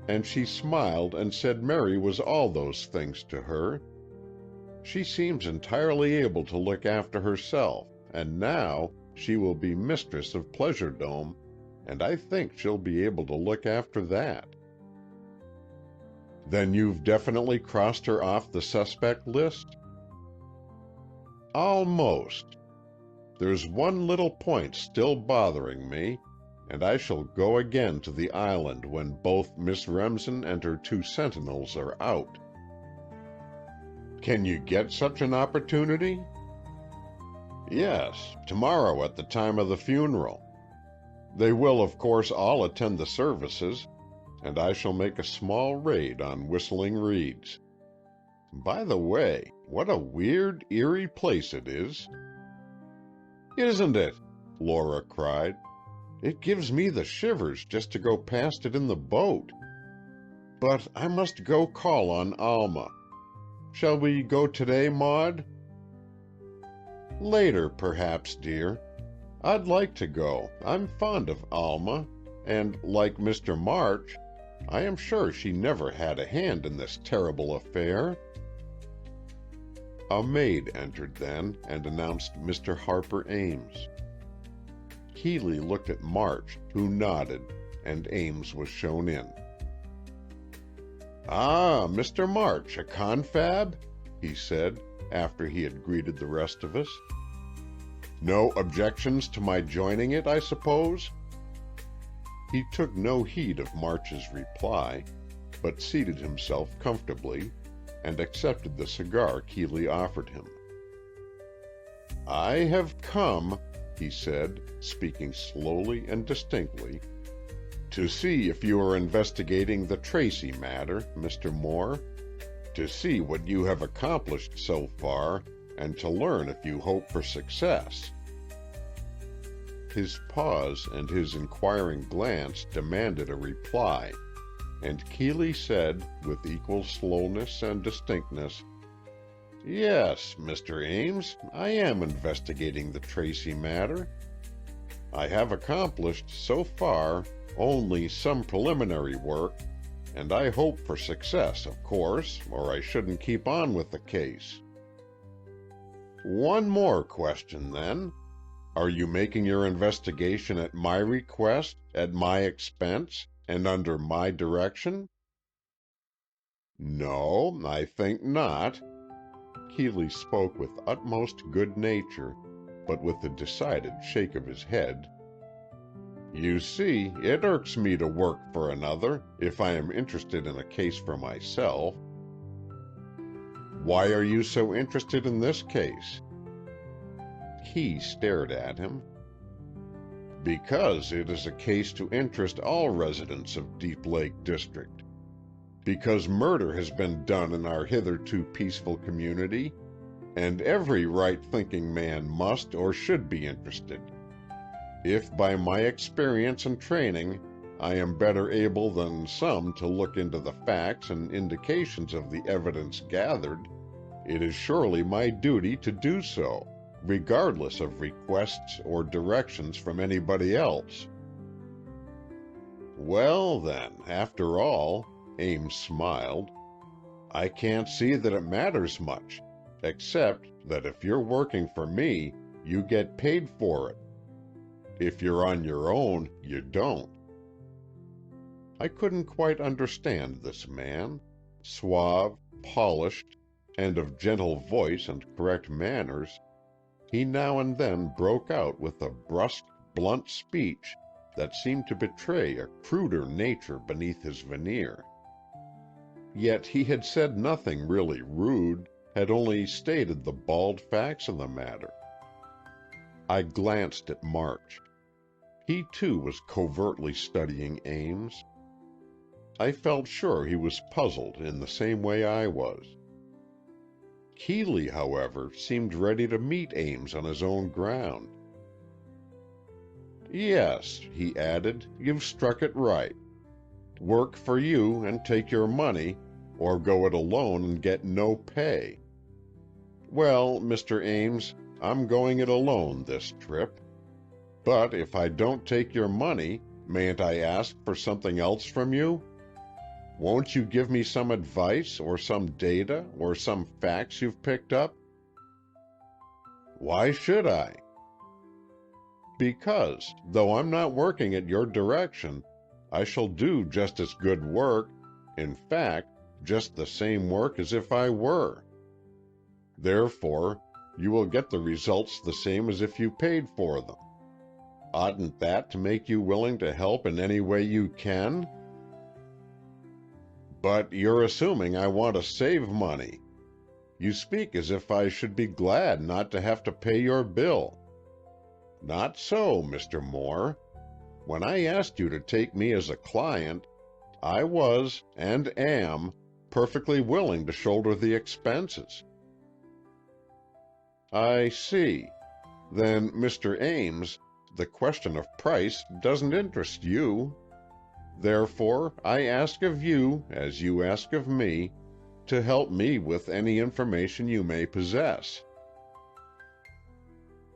and she smiled and said Mary was all those things to her. She seems entirely able to look after herself, and now she will be mistress of Pleasure Dome, and I think she'll be able to look after that." "Then you've definitely crossed her off the suspect list?" "Almost. There's one little point still bothering me, and I shall go again to the island when both Miss Remsen and her 2 sentinels are out." "Can you get such an opportunity?" "Yes, tomorrow at the time of the funeral. They will, of course, all attend the services, and I shall make a small raid on Whistling Reeds. By the way, what a weird, eerie place it is." "Isn't it?" Laura cried. "It gives me the shivers just to go past it in the boat. But I must go call on Alma. Shall we go today, Maud?" "Later, perhaps, dear. I'd like to go. I'm fond of Alma, and, like Mr. March, I am sure she never had a hand in this terrible affair." A maid entered then and announced Mr. Harper Ames. Keeley looked at March, who nodded, and Ames was shown in. "Ah, Mr. March, a confab?" he said, after he had greeted the rest of us. "No objections to my joining it, I suppose?" He took no heed of March's reply, but seated himself comfortably, and accepted the cigar Keeley offered him. "I have come," he said, speaking slowly and distinctly, "to see if you are investigating the Tracy matter, Mr. Moore, to see what you have accomplished so far, and to learn if you hope for success." His pause and his inquiring glance demanded a reply, and Keeley said, with equal slowness and distinctness, "Yes, Mr. Ames, I am investigating the Tracy matter. I have accomplished, so far, only some preliminary work, and I hope for success, of course, or I shouldn't keep on with the case." "One more question, then. Are you making your investigation at my request, at my expense, and under my direction?" "No, I think not." Keeley spoke with utmost good nature, but with a decided shake of his head. "You see, it irks me to work for another, if I am interested in a case for myself." "Why are you so interested in this case?" He stared at him. "Because it is a case to interest all residents of Deep Lake District. Because murder has been done in our hitherto peaceful community, and every right-thinking man must or should be interested. If by my experience and training I am better able than some to look into the facts and indications of the evidence gathered, it is surely my duty to do so, regardless of requests or directions from anybody else." "Well, then, after all," Ames smiled, "I can't see that it matters much, except that if you're working for me, you get paid for it. If you're on your own, you don't." I couldn't quite understand this man, suave, polished, and of gentle voice and correct manners. He now and then broke out with a brusque, blunt speech that seemed to betray a cruder nature beneath his veneer. Yet he had said nothing really rude, had only stated the bald facts of the matter. I glanced at March. He too was covertly studying Ames. I felt sure he was puzzled in the same way I was. Keeley, however, seemed ready to meet Ames on his own ground. "Yes," he added, "you've struck it right. Work for you and take your money, or go it alone and get no pay. Well, Mr. Ames, I'm going it alone this trip. But if I don't take your money, mayn't I ask for something else from you? Won't you give me some advice, or some data, or some facts you've picked up?" "Why should I?" "Because, though I'm not working at your direction, I shall do just as good work, in fact, just the same work as if I were. Therefore, you will get the results the same as if you paid for them. Oughtn't that to make you willing to help in any way you can? But you're assuming I want to save money. You speak as if I should be glad not to have to pay your bill. Not so, Mr. Moore. When I asked you to take me as a client, I was, and am, perfectly willing to shoulder the expenses. I see. Then, Mr. Ames, the question of price doesn't interest you. Therefore, I ask of you, as you ask of me, to help me with any information you may possess.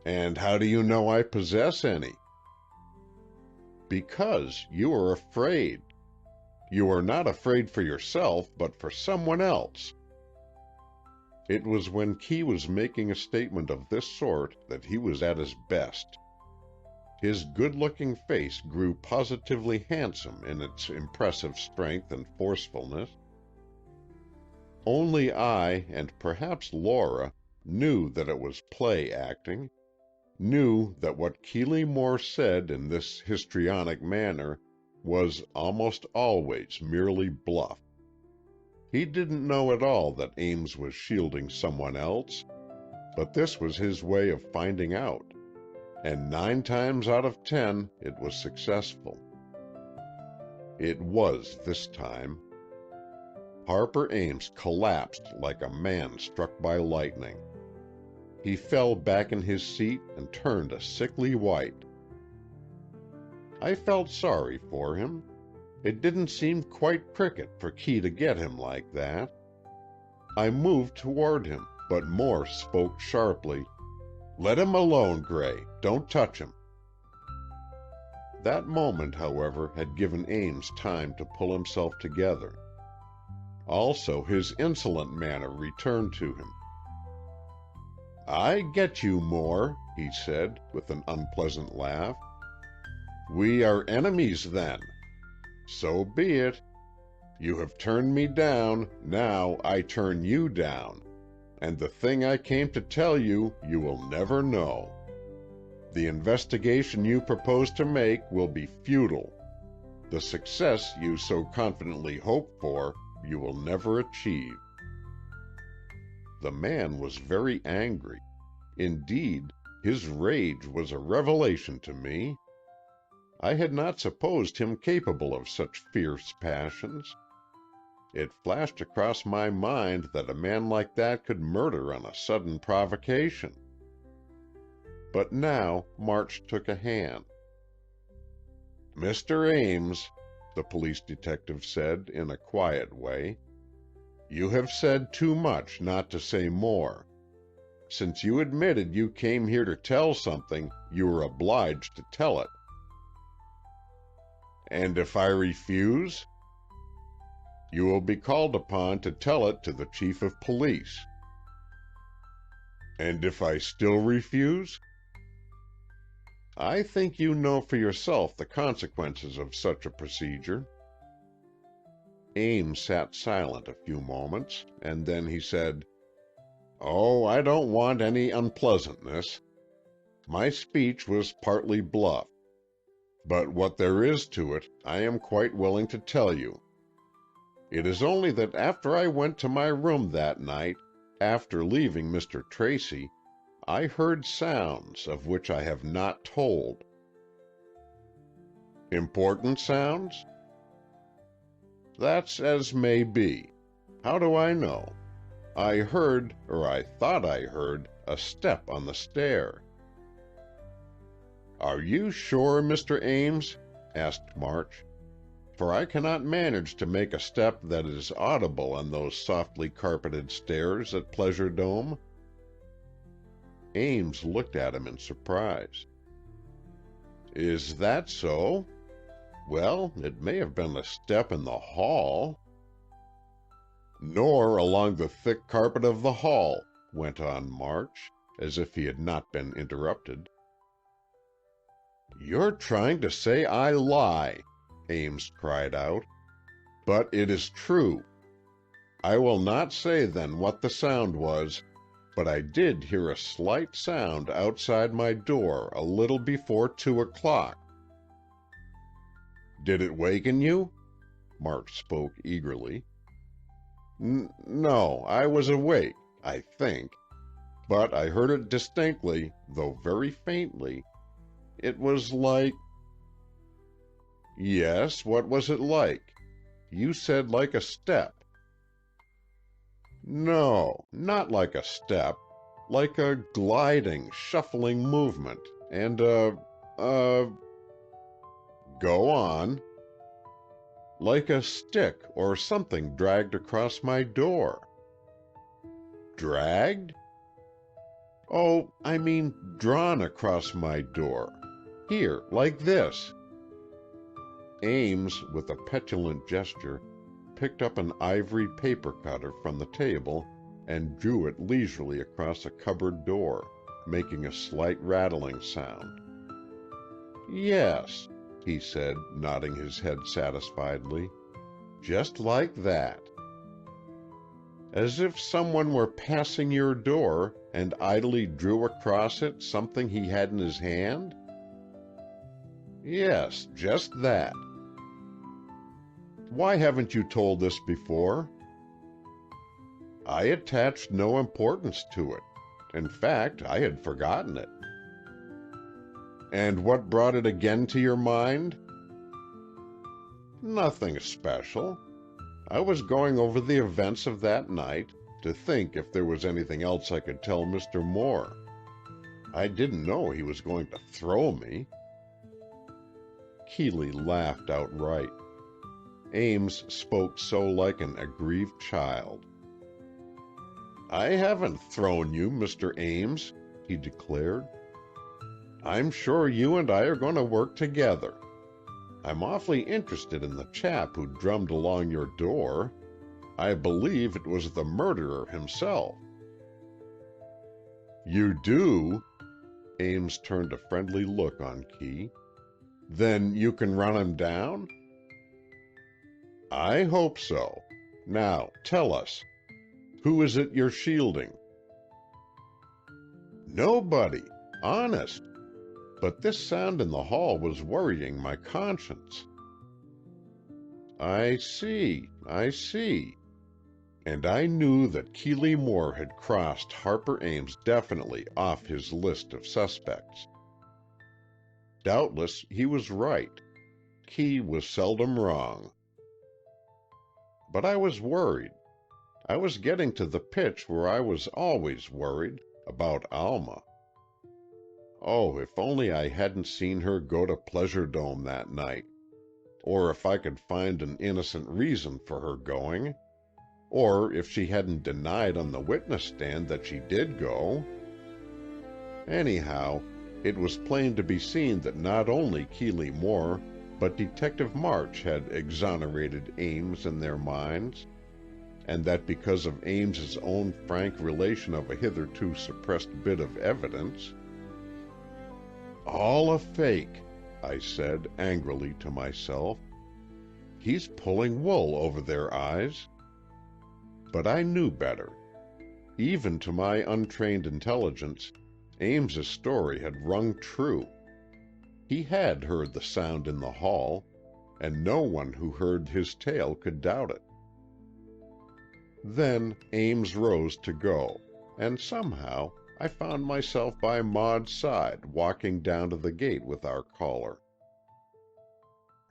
And how do you know I possess any? Because you are afraid. You are not afraid for yourself, but for someone else. It was when Key was making a statement of this sort that he was at his best. His good-looking face grew positively handsome in its impressive strength and forcefulness. Only I, and perhaps Laura, knew that it was play acting, knew that what Keeley Moore said in this histrionic manner was almost always merely bluff. He didn't know at all that Ames was shielding someone else, but this was his way of finding out, and 9 times out of 10 it was successful. It was this time. Harper Ames collapsed like a man struck by lightning. He fell back in his seat and turned a sickly white. I felt sorry for him. It didn't seem quite cricket for Key to get him like that. I moved toward him, but Moore spoke sharply. "Let him alone, Gray. Don't touch him." That moment, however, had given Ames time to pull himself together. Also, his insolent manner returned to him. "I get you, Moore," he said, with an unpleasant laugh. "We are enemies, then. So be it. You have turned me down, now I turn you down, and the thing I came to tell you, you will never know. The investigation you propose to make will be futile. The success you so confidently hope for, you will never achieve." The man was very angry. Indeed, his rage was a revelation to me. I had not supposed him capable of such fierce passions. It flashed across my mind that a man like that could murder on a sudden provocation. But now March took a hand. "Mr. Ames," the police detective said in a quiet way, "you have said too much not to say more. Since you admitted you came here to tell something, you are obliged to tell it." "And if I refuse?" "You will be called upon to tell it to the chief of police." "And if I still refuse?" "I think you know for yourself the consequences of such a procedure." Ames sat silent a few moments, and then he said, "Oh, I don't want any unpleasantness. My speech was partly bluff. But what there is to it, I am quite willing to tell you. It is only that after I went to my room that night, after leaving Mr. Tracy, I heard sounds of which I have not told." "Important sounds?" "That's as may be. How do I know? I heard, or I thought I heard, a step on the stair." "Are you sure, Mr. Ames?" asked March. "For I cannot manage to make a step that is audible on those softly carpeted stairs at Pleasure Dome." Ames looked at him in surprise. "Is that so? Well, it may have been a step in the hall." "Nor along the thick carpet of the hall," went on March, as if he had not been interrupted. "You're trying to say I lie," Ames cried out. "But it is true. I will not say, then, what the sound was. but I did hear a slight sound outside my door a little before 2 o'clock. Did it waken you? March spoke eagerly. No, I was awake, I think, but I heard it distinctly, though very faintly. It was like— Yes, what was it like? You said like a step. No, not like a step, like a gliding, shuffling movement, and go on. Like a stick or something dragged across my door. Dragged? Oh, I mean drawn across my door. Here, like this. Ames, with a petulant gesture, picked up an ivory paper cutter from the table and drew it leisurely across a cupboard door, making a slight rattling sound. Yes, he said, nodding his head satisfiedly. Just like that. As if someone were passing your door and idly drew across it something he had in his hand? Yes, just that. Why haven't you told this before? I attached no importance to it. In fact, I had forgotten it. And what brought it again to your mind? Nothing special. I was going over the events of that night to think if there was anything else I could tell Mr. Moore. I didn't know he was going to throw me. Keeley laughed outright. Ames spoke so like an aggrieved child. I haven't thrown you, Mr. Ames, he declared. I'm sure you and I are going to work together. I'm awfully interested in the chap who drummed along your door. I believe it was the murderer himself. You do? Ames turned a friendly look on Key. Then you can run him down? I hope so. Now, tell us, who is it you're shielding? Nobody, honest. But this sound in the hall was worrying my conscience. I see. And I knew that Keeley Moore had crossed Harper Ames definitely off his list of suspects. Doubtless he was right. Key was seldom wrong. But I was worried. I was getting to the pitch where I was always worried about Alma. Oh, if only I hadn't seen her go to Pleasure Dome that night. Or if I could find an innocent reason for her going. Or if she hadn't denied on the witness stand that she did go. Anyhow, it was plain to be seen that not only Keeley Moore, but Detective March had exonerated Ames in their minds, and that because of Ames's own frank relation of a hitherto suppressed bit of evidence. All a fake, I said angrily to myself. He's pulling wool over their eyes. But I knew better. Even to my untrained intelligence, Ames's story had rung true. He had heard the sound in the hall, and no one who heard his tale could doubt it. Then Ames rose to go, and somehow I found myself by Maud's side walking down to the gate with our caller.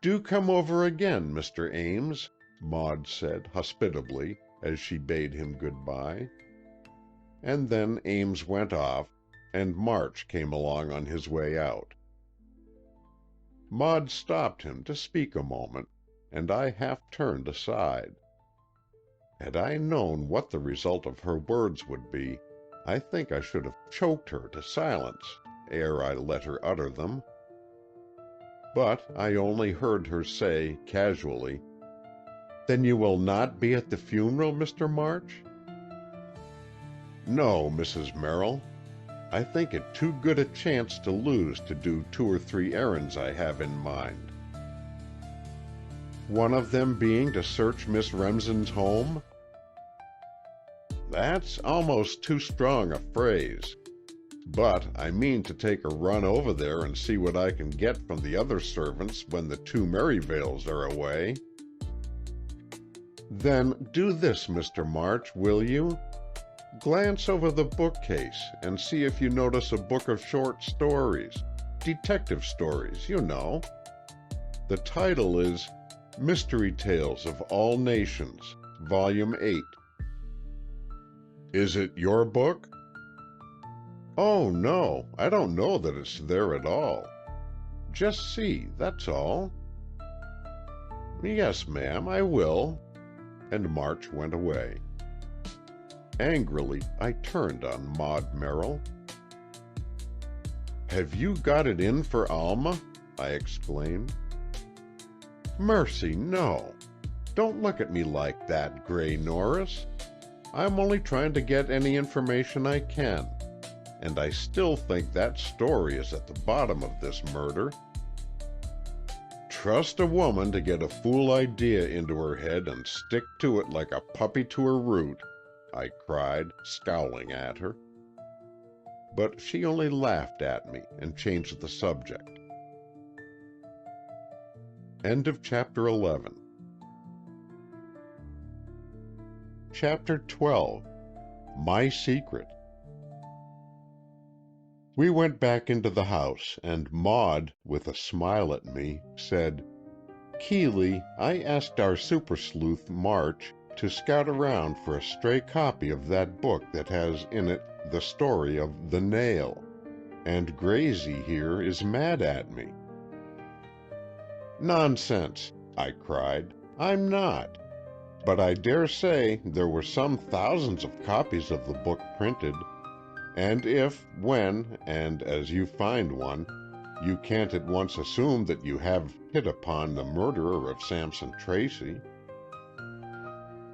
Do come over again, Mr. Ames, Maud said hospitably as she bade him good-bye. And then Ames went off, and March came along on his way out. Maud stopped him to speak a moment, and I half turned aside. Had I known what the result of her words would be, I think I should have choked her to silence ere I let her utter them. But I only heard her say casually, "Then you will not be at the funeral, Mr. March?" "No, Mrs. Merrill. I think it too good a chance to lose to do 2 or 3 errands I have in mind." "One of them being to search Miss Remsen's home?" That's almost too strong a phrase. But I mean to take a run over there and see what I can get from the other servants when the two Merivales are away. Then do this, Mr. March, will you? Glance over the bookcase and see if you notice a book of short stories. Detective stories, you know. The title is Mystery Tales of All Nations, Volume 8. Is it your book? Oh, no, I don't know that it's there at all. Just see, that's all. Yes, ma'am, I will. And March went away. Angrily, I turned on Maud Merrill. Have you got it in for Alma? I exclaimed. Mercy, no. Don't look at me like that, Gray Norris. I'm only trying to get any information I can. And I still think that story is at the bottom of this murder. Trust a woman to get a fool idea into her head and stick to it like a puppy to her root, I cried, scowling at her. But she only laughed at me and changed the subject. End of Chapter 11. Chapter 12. My Secret. We went back into the house, and Maud, with a smile at me, said, Keeley, I asked our super sleuth, March, to scout around for a stray copy of that book that has in it the story of The Nail, and Gracie here is mad at me. Nonsense, I cried. I'm not. But I dare say there were some thousands of copies of the book printed, and if, when, and as you find one, you can't at once assume that you have hit upon the murderer of Sampson Tracy.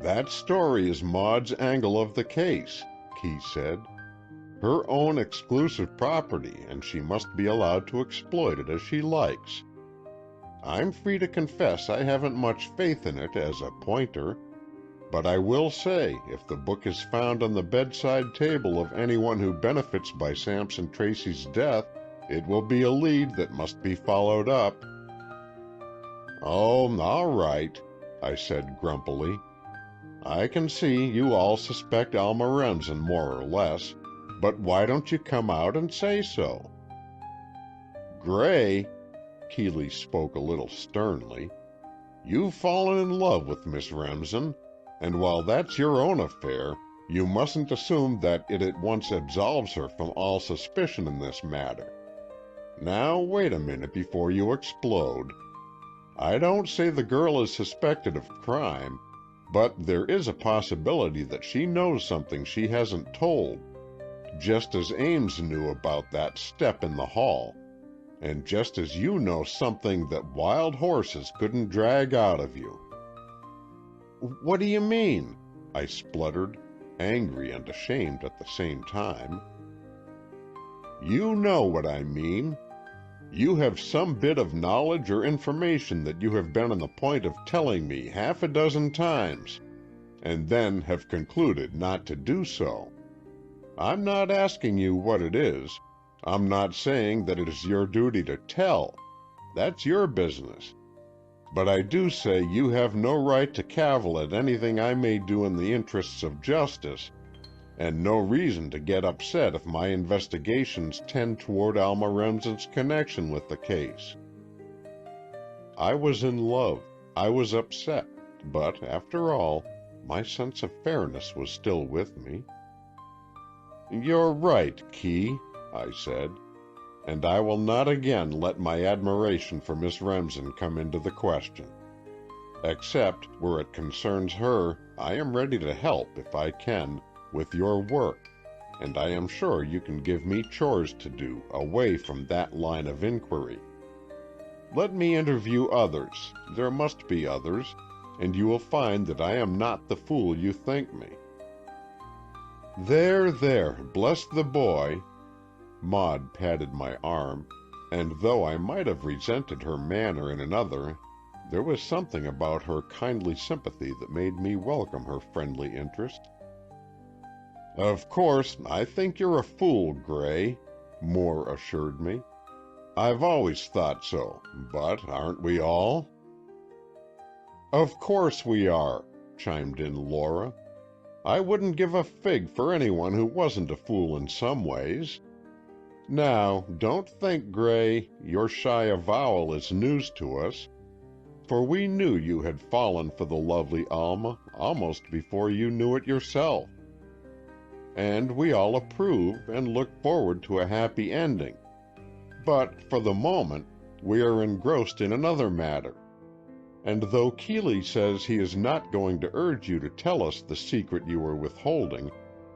That story is Maud's angle of the case, Key said. Her own exclusive property, and she must be allowed to exploit it as she likes. I'm free to confess I haven't much faith in it as a pointer, but I will say if the book is found on the bedside table of anyone who benefits by Sampson Tracy's death, it will be a lead that must be followed up. Oh, all right, I said grumpily. I can see you all suspect Alma Remsen more or less, but why don't you come out and say so? Gray, Keeley spoke a little sternly, you've fallen in love with Miss Remsen, and while that's your own affair, you mustn't assume that it at once absolves her from all suspicion in this matter. Now, wait a minute before you explode. I don't say the girl is suspected of crime, but there is a possibility that she knows something she hasn't told, just as Ames knew about that step in the hall, and just as you know something that wild horses couldn't drag out of you. What do you mean? I spluttered, angry and ashamed at the same time. You know what I mean. You have some bit of knowledge or information that you have been on the point of telling me half a dozen times, and then have concluded not to do so. I'm not asking you what it is. I'm not saying that it is your duty to tell. That's your business. But I do say you have no right to cavil at anything I may do in the interests of justice, and no reason to get upset if my investigations tend toward Alma Remsen's connection with the case. I was in love. I was upset, but after all, my sense of fairness was still with me. You're right, Key, I said, and I will not again let my admiration for Miss Remsen come into the question. Except where it concerns her, I am ready to help, if I can, with your work, and I am sure you can give me chores to do away from that line of inquiry. Let me interview others, there must be others, and you will find that I am not the fool you think me. There, bless the boy. Maud patted my arm, and though I might have resented her manner in another, there was something about her kindly sympathy that made me welcome her friendly interest. "Of course, I think you're a fool, Gray," Moore assured me. "I've always thought so, but aren't we all?" "Of course we are," chimed in Laura. "I wouldn't give a fig for anyone who wasn't a fool in some ways. Now, don't think, Gray, your shy avowal is news to us, for we knew you had fallen for the lovely Alma almost before you knew it yourself. And we all approve and look forward to a happy ending. But for the moment, we are engrossed in another matter. And though Keeley says he is not going to urge you to tell us the secret you are withholding,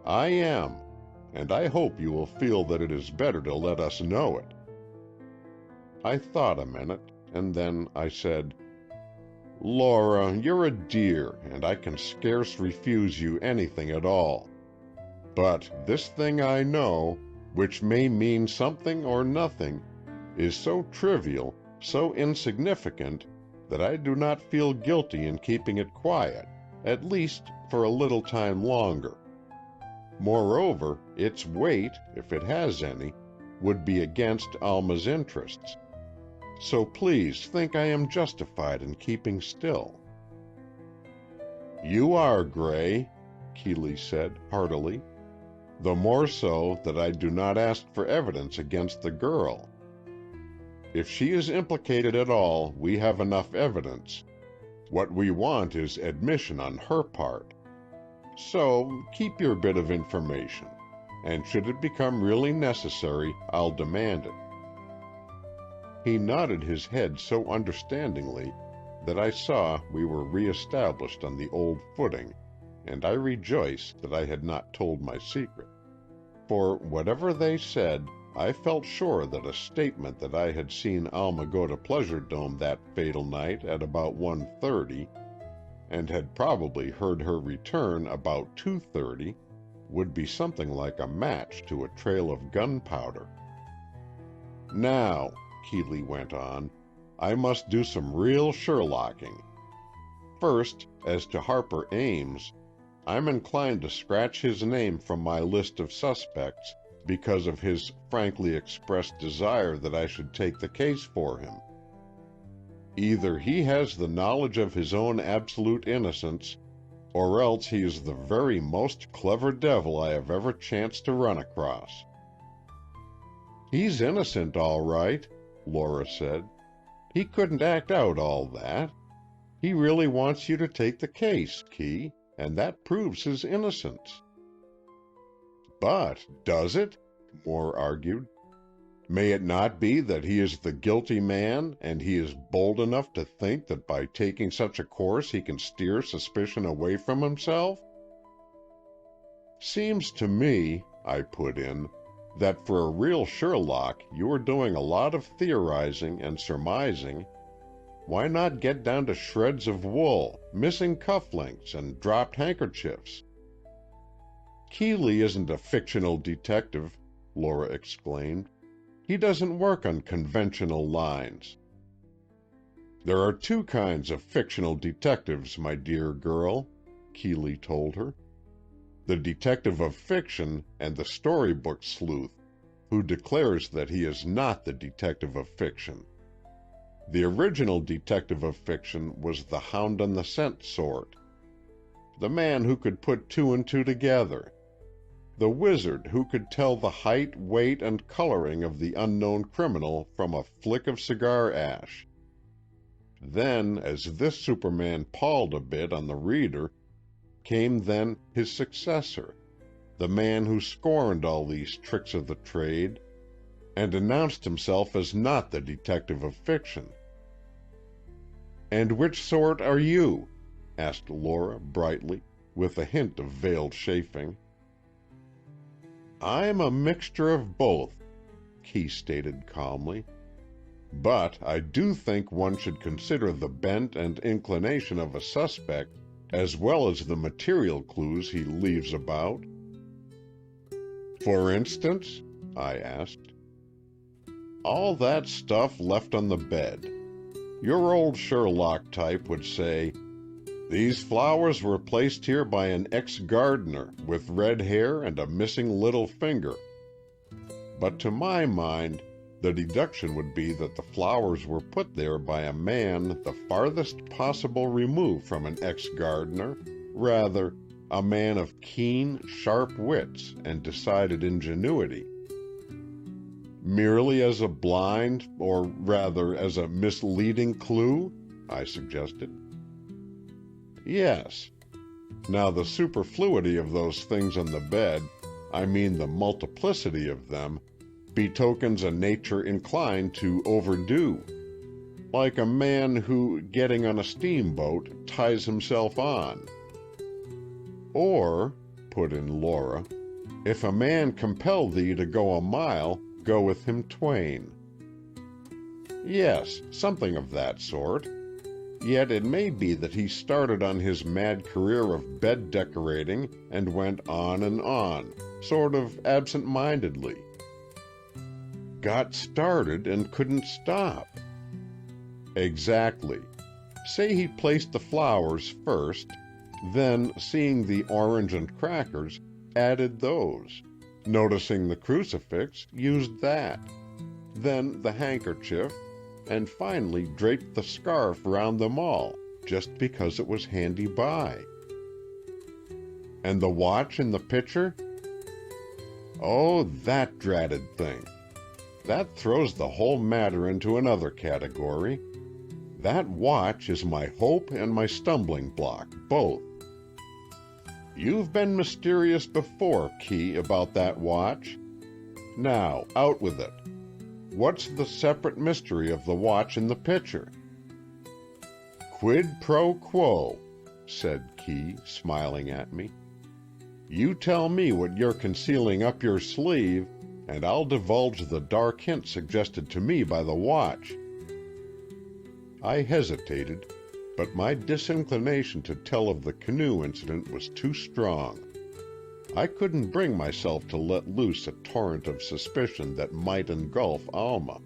I am, and I hope you will feel that it is better to let us know it." I thought a minute, and then I said, "Laura, you're a dear, and I can scarce refuse you anything at all. But this thing I know, which may mean something or nothing, is so trivial, so insignificant, that I do not feel guilty in keeping it quiet, at least for a little time longer. Moreover, its weight, if it has any, would be against Alma's interests. So please think I am justified in keeping still." "You are, Gray," Keeley said heartily. "The more so that I do not ask for evidence against the girl. If she is implicated at all, we have enough evidence. What we want is admission on her part. So keep your bit of information, and should it become really necessary, I'll demand it." He nodded his head so understandingly that I saw we were re-established on the old footing, and I rejoiced that I had not told my secret. For whatever they said, I felt sure that a statement that I had seen Alma go to Pleasure Dome that fatal night at about 1:30, and had probably heard her return about 2:30, would be something like a match to a trail of gunpowder. "Now," Keeley went on, "I must do some real Sherlocking. First, as to Harper Ames, I'm inclined to scratch his name from my list of suspects because of his frankly expressed desire that I should take the case for him. Either he has the knowledge of his own absolute innocence, or else he is the very most clever devil I have ever chanced to run across." "He's innocent, all right," Laura said. "He couldn't act out all that. He really wants you to take the case, Key, and that proves his innocence." "But does it?" Moore argued. "May it not be that he is the guilty man, and he is bold enough to think that by taking such a course he can steer suspicion away from himself?" "Seems to me," I put in, "that for a real Sherlock you are doing a lot of theorizing and surmising. Why not get down to shreds of wool, missing cufflinks, and dropped handkerchiefs?" "Keeley isn't a fictional detective," Laura explained. "He doesn't work on conventional lines." "There are two kinds of fictional detectives, my dear girl," Keeley told her. "The detective of fiction and the storybook sleuth, who declares that he is not the detective of fiction. The original detective of fiction was the hound on the scent sort. The man who could put two and two together. The wizard who could tell the height, weight, and coloring of the unknown criminal from a flick of cigar ash. Then, as this Superman palled a bit on the reader, came then his successor, the man who scorned all these tricks of the trade, and announced himself as not the detective of fiction." "And which sort are you?" asked Laura brightly, with a hint of veiled chafing. "I'm a mixture of both," Key stated calmly. "But I do think one should consider the bent and inclination of a suspect as well as the material clues he leaves about." "For instance?" I asked. "All that stuff left on the bed. Your old Sherlock type would say, These flowers were placed here by an ex-gardener with red hair and a missing little finger. But to my mind, the deduction would be that the flowers were put there by a man the farthest possible remove from an ex-gardener, rather, a man of keen, sharp wits and decided ingenuity. Merely as a blind, or rather as a misleading clue, I suggested. Yes. Now the superfluity of those things on the bed, I mean the multiplicity of them, betokens a nature inclined to overdo. Like a man who, getting on a steamboat, ties himself on. Or, put in Laura, if a man compel thee to go a mile, go with him twain. Yes, something of that sort. Yet it may be that he started on his mad career of bed decorating and went on, sort of absent-mindedly. Got started and couldn't stop. Exactly. Say he placed the flowers first, then, seeing the orange and crackers, added those. Noticing the crucifix, used that. Then the handkerchief, and finally draped the scarf round them all, just because it was handy by. And the watch in the picture? Oh, that dratted thing. That throws the whole matter into another category. That watch is my hope and my stumbling block, both. You've been mysterious before, Key, about that watch. Now, out with it. What's the separate mystery of the watch in the picture? Quid pro quo, said Key, smiling at me. You tell me what you're concealing up your sleeve, and I'll divulge the dark hint suggested to me by the watch. I hesitated, but my disinclination to tell of the canoe incident was too strong. I couldn't bring myself to let loose a torrent of suspicion that might engulf Alma.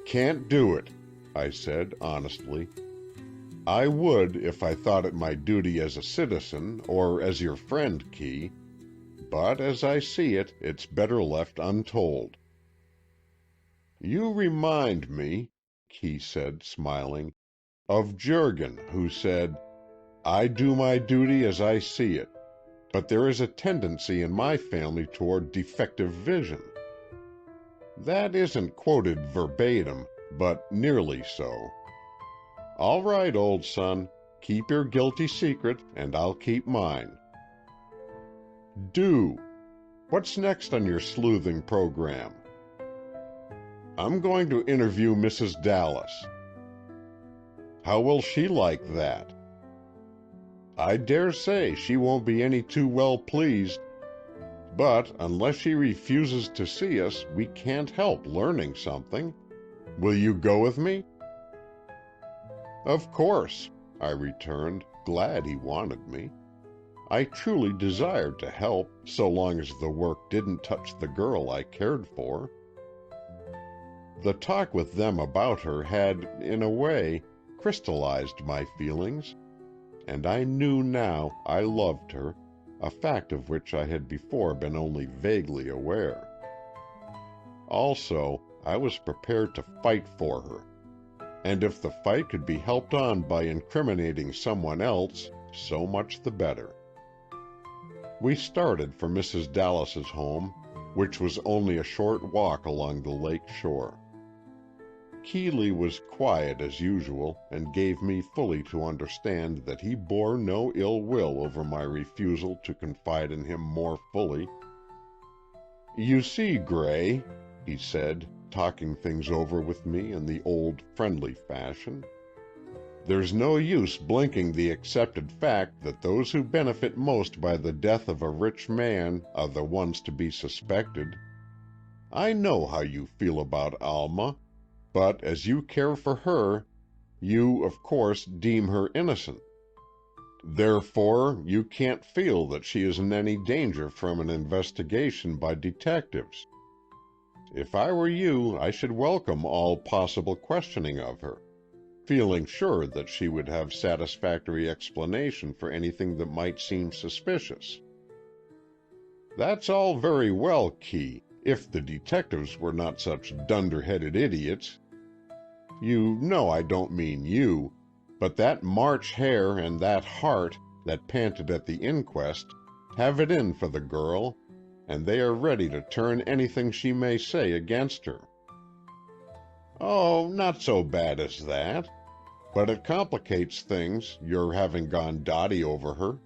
Can't do it, I said honestly. I would if I thought it my duty as a citizen or as your friend, Key, but as I see it, it's better left untold. You remind me, Key said, smiling, of Jurgen, who said, I do my duty as I see it, but there is a tendency in my family toward defective vision. That isn't quoted verbatim, but nearly so. All right, old son, keep your guilty secret, and I'll keep mine. Do. What's next on your sleuthing program? I'm going to interview Mrs. Dallas. How will she like that? I dare say she won't be any too well pleased, but unless she refuses to see us, we can't help learning something. Will you go with me? Of course, I returned, glad he wanted me. I truly desired to help, so long as the work didn't touch the girl I cared for. The talk with them about her had, in a way, crystallized my feelings, and I knew now I loved her, a fact of which I had before been only vaguely aware. Also, I was prepared to fight for her, and if the fight could be helped on by incriminating someone else, so much the better. We started for Mrs. Dallas's home, which was only a short walk along the lake shore. Keeley was quiet as usual, and gave me fully to understand that he bore no ill will over my refusal to confide in him more fully. You see, Gray, he said, talking things over with me in the old friendly fashion, there's no use blinking the accepted fact that those who benefit most by the death of a rich man are the ones to be suspected. I know how you feel about Alma, but as you care for her, you, of course, deem her innocent. Therefore, you can't feel that she is in any danger from an investigation by detectives. If I were you, I should welcome all possible questioning of her. feeling sure that she would have satisfactory explanation for anything that might seem suspicious. That's all very well, Key, if the detectives were not such dunderheaded idiots. You know I don't mean you, but that March hare and that heart that panted at the inquest have it in for the girl, and they are ready to turn anything she may say against her. Oh, not so bad as that, but it complicates things, your having gone dotty over her.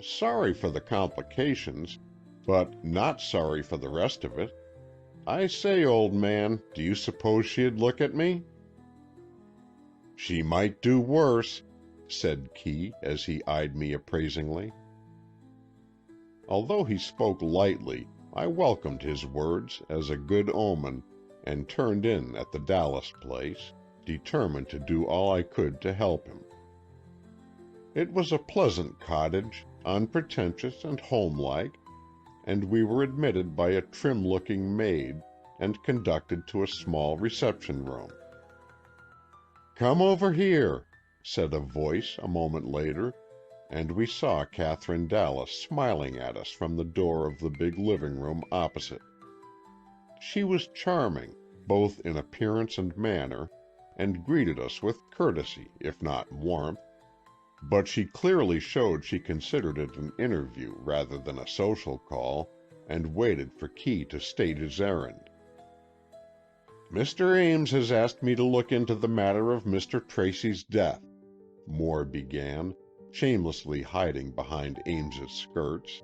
Sorry for the complications, but not sorry for the rest of it. I say, old man, do you suppose she'd look at me? She might do worse, said Key as he eyed me appraisingly. Although he spoke lightly, I welcomed his words as a good omen and turned in at the Dallas place, determined to do all I could to help him. It was a pleasant cottage, unpretentious and homelike, and we were admitted by a trim-looking maid and conducted to a small reception room. "Come over here," said a voice a moment later, and we saw Catherine Dallas smiling at us from the door of the big living room opposite. She was charming, both in appearance and manner, and greeted us with courtesy, if not warmth, but she clearly showed she considered it an interview rather than a social call, and waited for Key to state his errand. "Mr. Ames has asked me to look into the matter of Mr. Tracy's death," Moore began, shamelessly hiding behind Ames's skirts.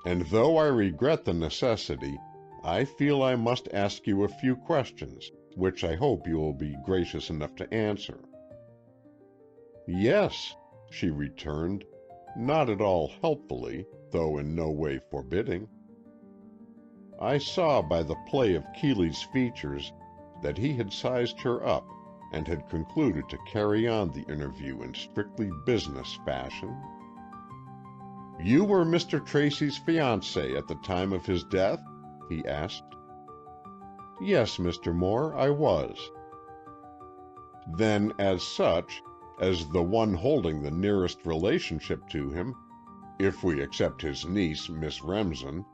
"And though I regret the necessity, I feel I must ask you a few questions, which I hope you will be gracious enough to answer." "Yes," she returned, not at all helpfully, though in no way forbidding. I saw by the play of Keeley's features that he had sized her up and had concluded to carry on the interview in strictly business fashion. "You were Mr. Tracy's fiancée at the time of his death?" he asked. "Yes, Mr. Moore, I was." "Then, as such, as the one holding the nearest relationship to him, if we accept his niece, Miss Remsen,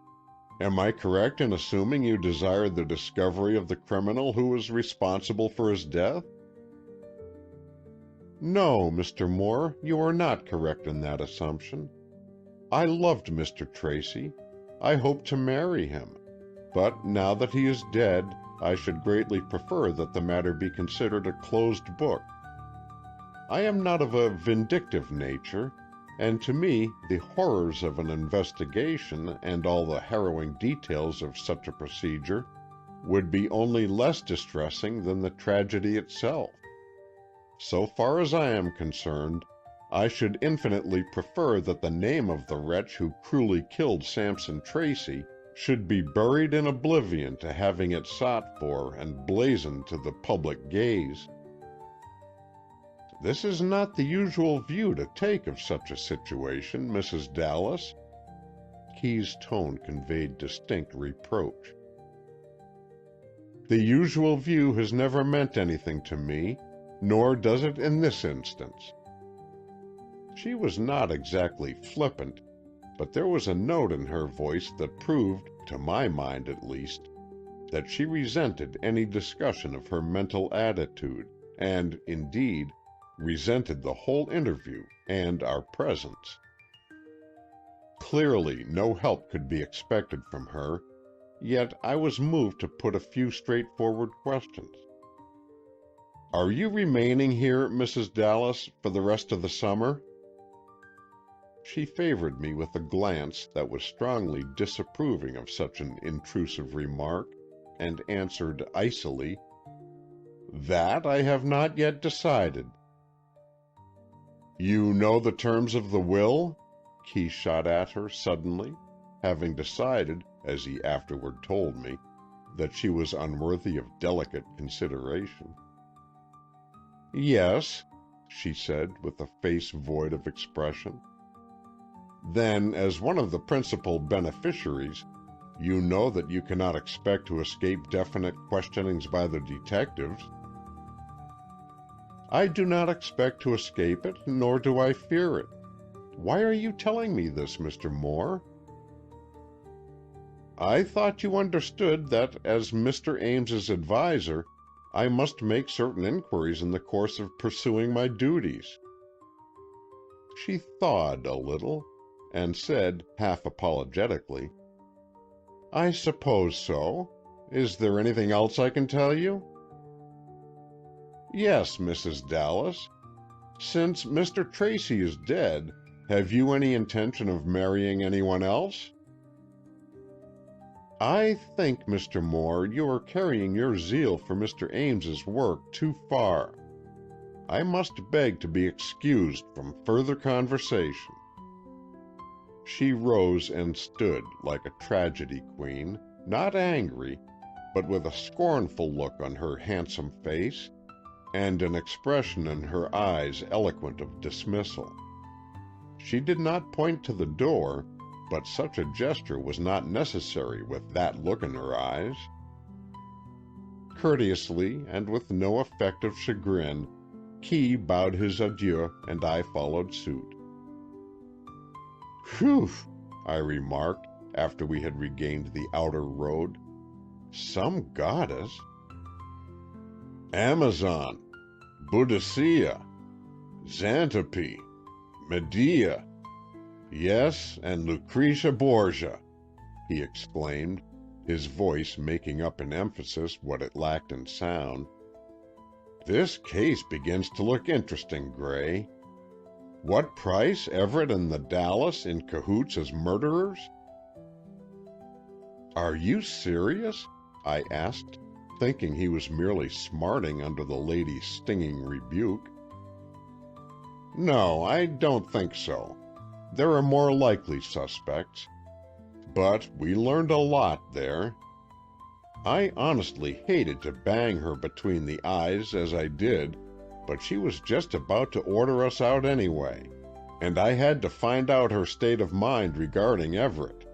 am I correct in assuming you desire the discovery of the criminal who was responsible for his death?" "No, Mr. Moore, you are not correct in that assumption. I loved Mr. Tracy. I hoped to marry him. But now that he is dead, I should greatly prefer that the matter be considered a closed book. I am not of a vindictive nature, and to me the horrors of an investigation and all the harrowing details of such a procedure would be only less distressing than the tragedy itself. So far as I am concerned, I should infinitely prefer that the name of the wretch who cruelly killed Sampson Tracy should be buried in oblivion to having it sought for and blazoned to the public gaze. This is not the usual view to take of such a situation, Mrs. Dallas." Key's tone conveyed distinct reproach. "The usual view has never meant anything to me, nor does it in this instance." She was not exactly flippant, but there was a note in her voice that proved, to my mind at least, that she resented any discussion of her mental attitude, and, indeed, resented the whole interview and our presence. Clearly, no help could be expected from her, yet I was moved to put a few straightforward questions. "Are you remaining here, Mrs. Dallas, for the rest of the summer?" She favored me with a glance that was strongly disapproving of such an intrusive remark, and answered icily, "That I have not yet decided." "You know the terms of the will?" Key shot at her suddenly, having decided, as he afterward told me, that she was unworthy of delicate consideration. "Yes," she said, with a face void of expression. "Then, as one of the principal beneficiaries, you know that you cannot expect to escape definite questionings by the detectives." I do not expect to escape it, nor do I fear it. Why are you telling me this, Mr. Moore? I thought you understood that, as Mr. Ames's adviser, I must make certain inquiries in the course of pursuing my duties. She thawed a little, and said, half apologetically, I suppose so. Is there anything else I can tell you? Yes, Mrs. Dallas. Since Mr. Tracy is dead, have you any intention of marrying anyone else? I think, Mr. Moore, you are carrying your zeal for Mr. Ames's work too far. I must beg to be excused from further conversation. She rose and stood like a tragedy queen, not angry, but with a scornful look on her handsome face, and an expression in her eyes eloquent of dismissal. She did not point to the door, but such a gesture was not necessary with that look in her eyes. Courteously, and with no effect of chagrin, Key bowed his adieu, and I followed suit. Phew, I remarked, after we had regained the outer road. Some goddess. Amazon, Boudicca, Xantippe, Medea. Yes, and Lucretia Borgia, he exclaimed, his voice making up in emphasis what it lacked in sound. This case begins to look interesting, Gray. What price Everett and the Dallas in cahoots as murderers? Are you serious? I asked, thinking he was merely smarting under the lady's stinging rebuke. No, I don't think so. There are more likely suspects. But we learned a lot there. I honestly hated to bang her between the eyes as I did, but she was just about to order us out anyway, and I had to find out her state of mind regarding Everett.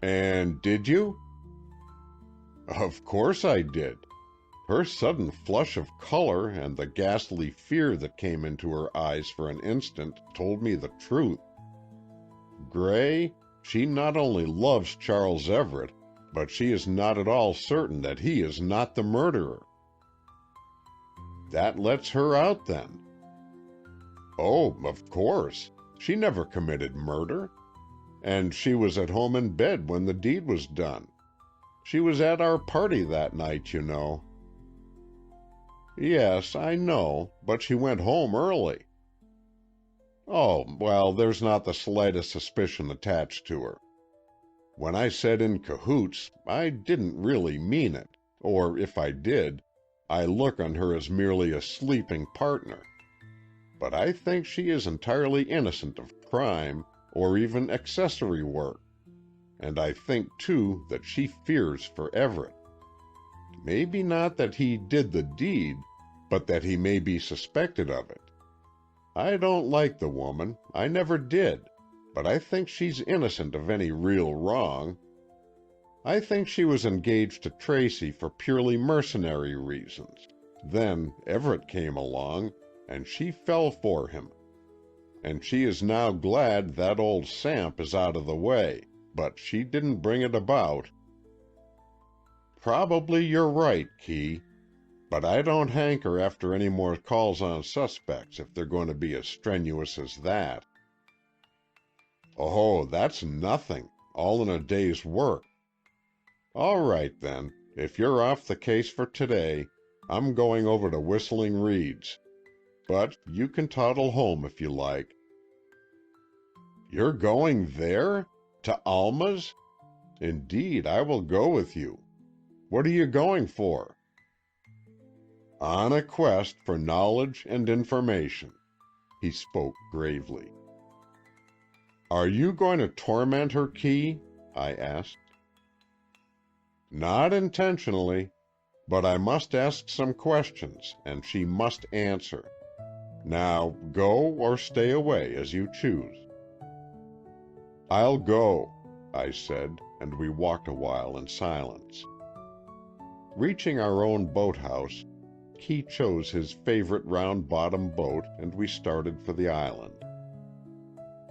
And did you? Of course I did. Her sudden flush of color and the ghastly fear that came into her eyes for an instant told me the truth. Gray, she not only loves Charles Everett, but she is not at all certain that he is not the murderer. That lets her out, then. Oh, of course. She never committed murder. And she was at home in bed when the deed was done. She was at our party that night, you know. Yes, I know, but she went home early. Oh, well, there's not the slightest suspicion attached to her. When I said in cahoots, I didn't really mean it, or if I did, I look on her as merely a sleeping partner. But I think she is entirely innocent of crime, or even accessory work. And I think, too, that she fears for Everett. Maybe not that he did the deed, but that he may be suspected of it. I don't like the woman, I never did, but I think she's innocent of any real wrong. I think she was engaged to Tracy for purely mercenary reasons. Then Everett came along, and she fell for him. And she is now glad that old Samp is out of the way, but she didn't bring it about. Probably you're right, Key. But I don't hanker after any more calls on suspects if they're going to be as strenuous as that. Oh, that's nothing, all in a day's work. All right, then, if you're off the case for today, I'm going over to Whistling Reeds. But you can toddle home if you like. You're going there? To Alma's? Indeed, I will go with you. What are you going for? On a quest for knowledge and information. He spoke gravely. Are you going to torment her, Key? I asked. Not intentionally, but I must ask some questions, and she must answer. Now, go or stay away as you choose. I'll go, I said, and we walked a while in silence. Reaching our own boathouse, Key chose his favorite round-bottom boat, and we started for the island.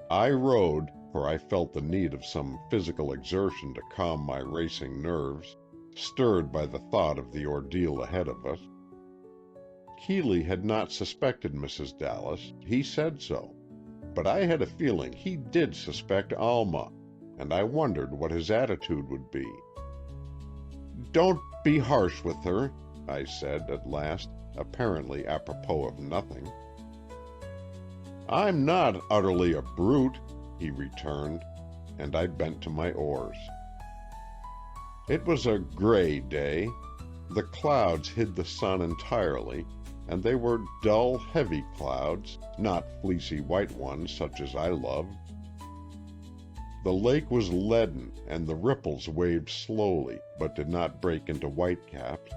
I rowed, for I felt the need of some physical exertion to calm my racing nerves, stirred by the thought of the ordeal ahead of us. Keeley had not suspected Mrs. Dallas, he said so, but I had a feeling he did suspect Alma, and I wondered what his attitude would be. "Don't be harsh with her," I said at last, apparently apropos of nothing. "I'm not utterly a brute," he returned, and I bent to my oars. It was a gray day. The clouds hid the sun entirely, and they were dull, heavy clouds, not fleecy white ones such as I love. The lake was leaden, and the ripples waved slowly, but did not break into whitecaps.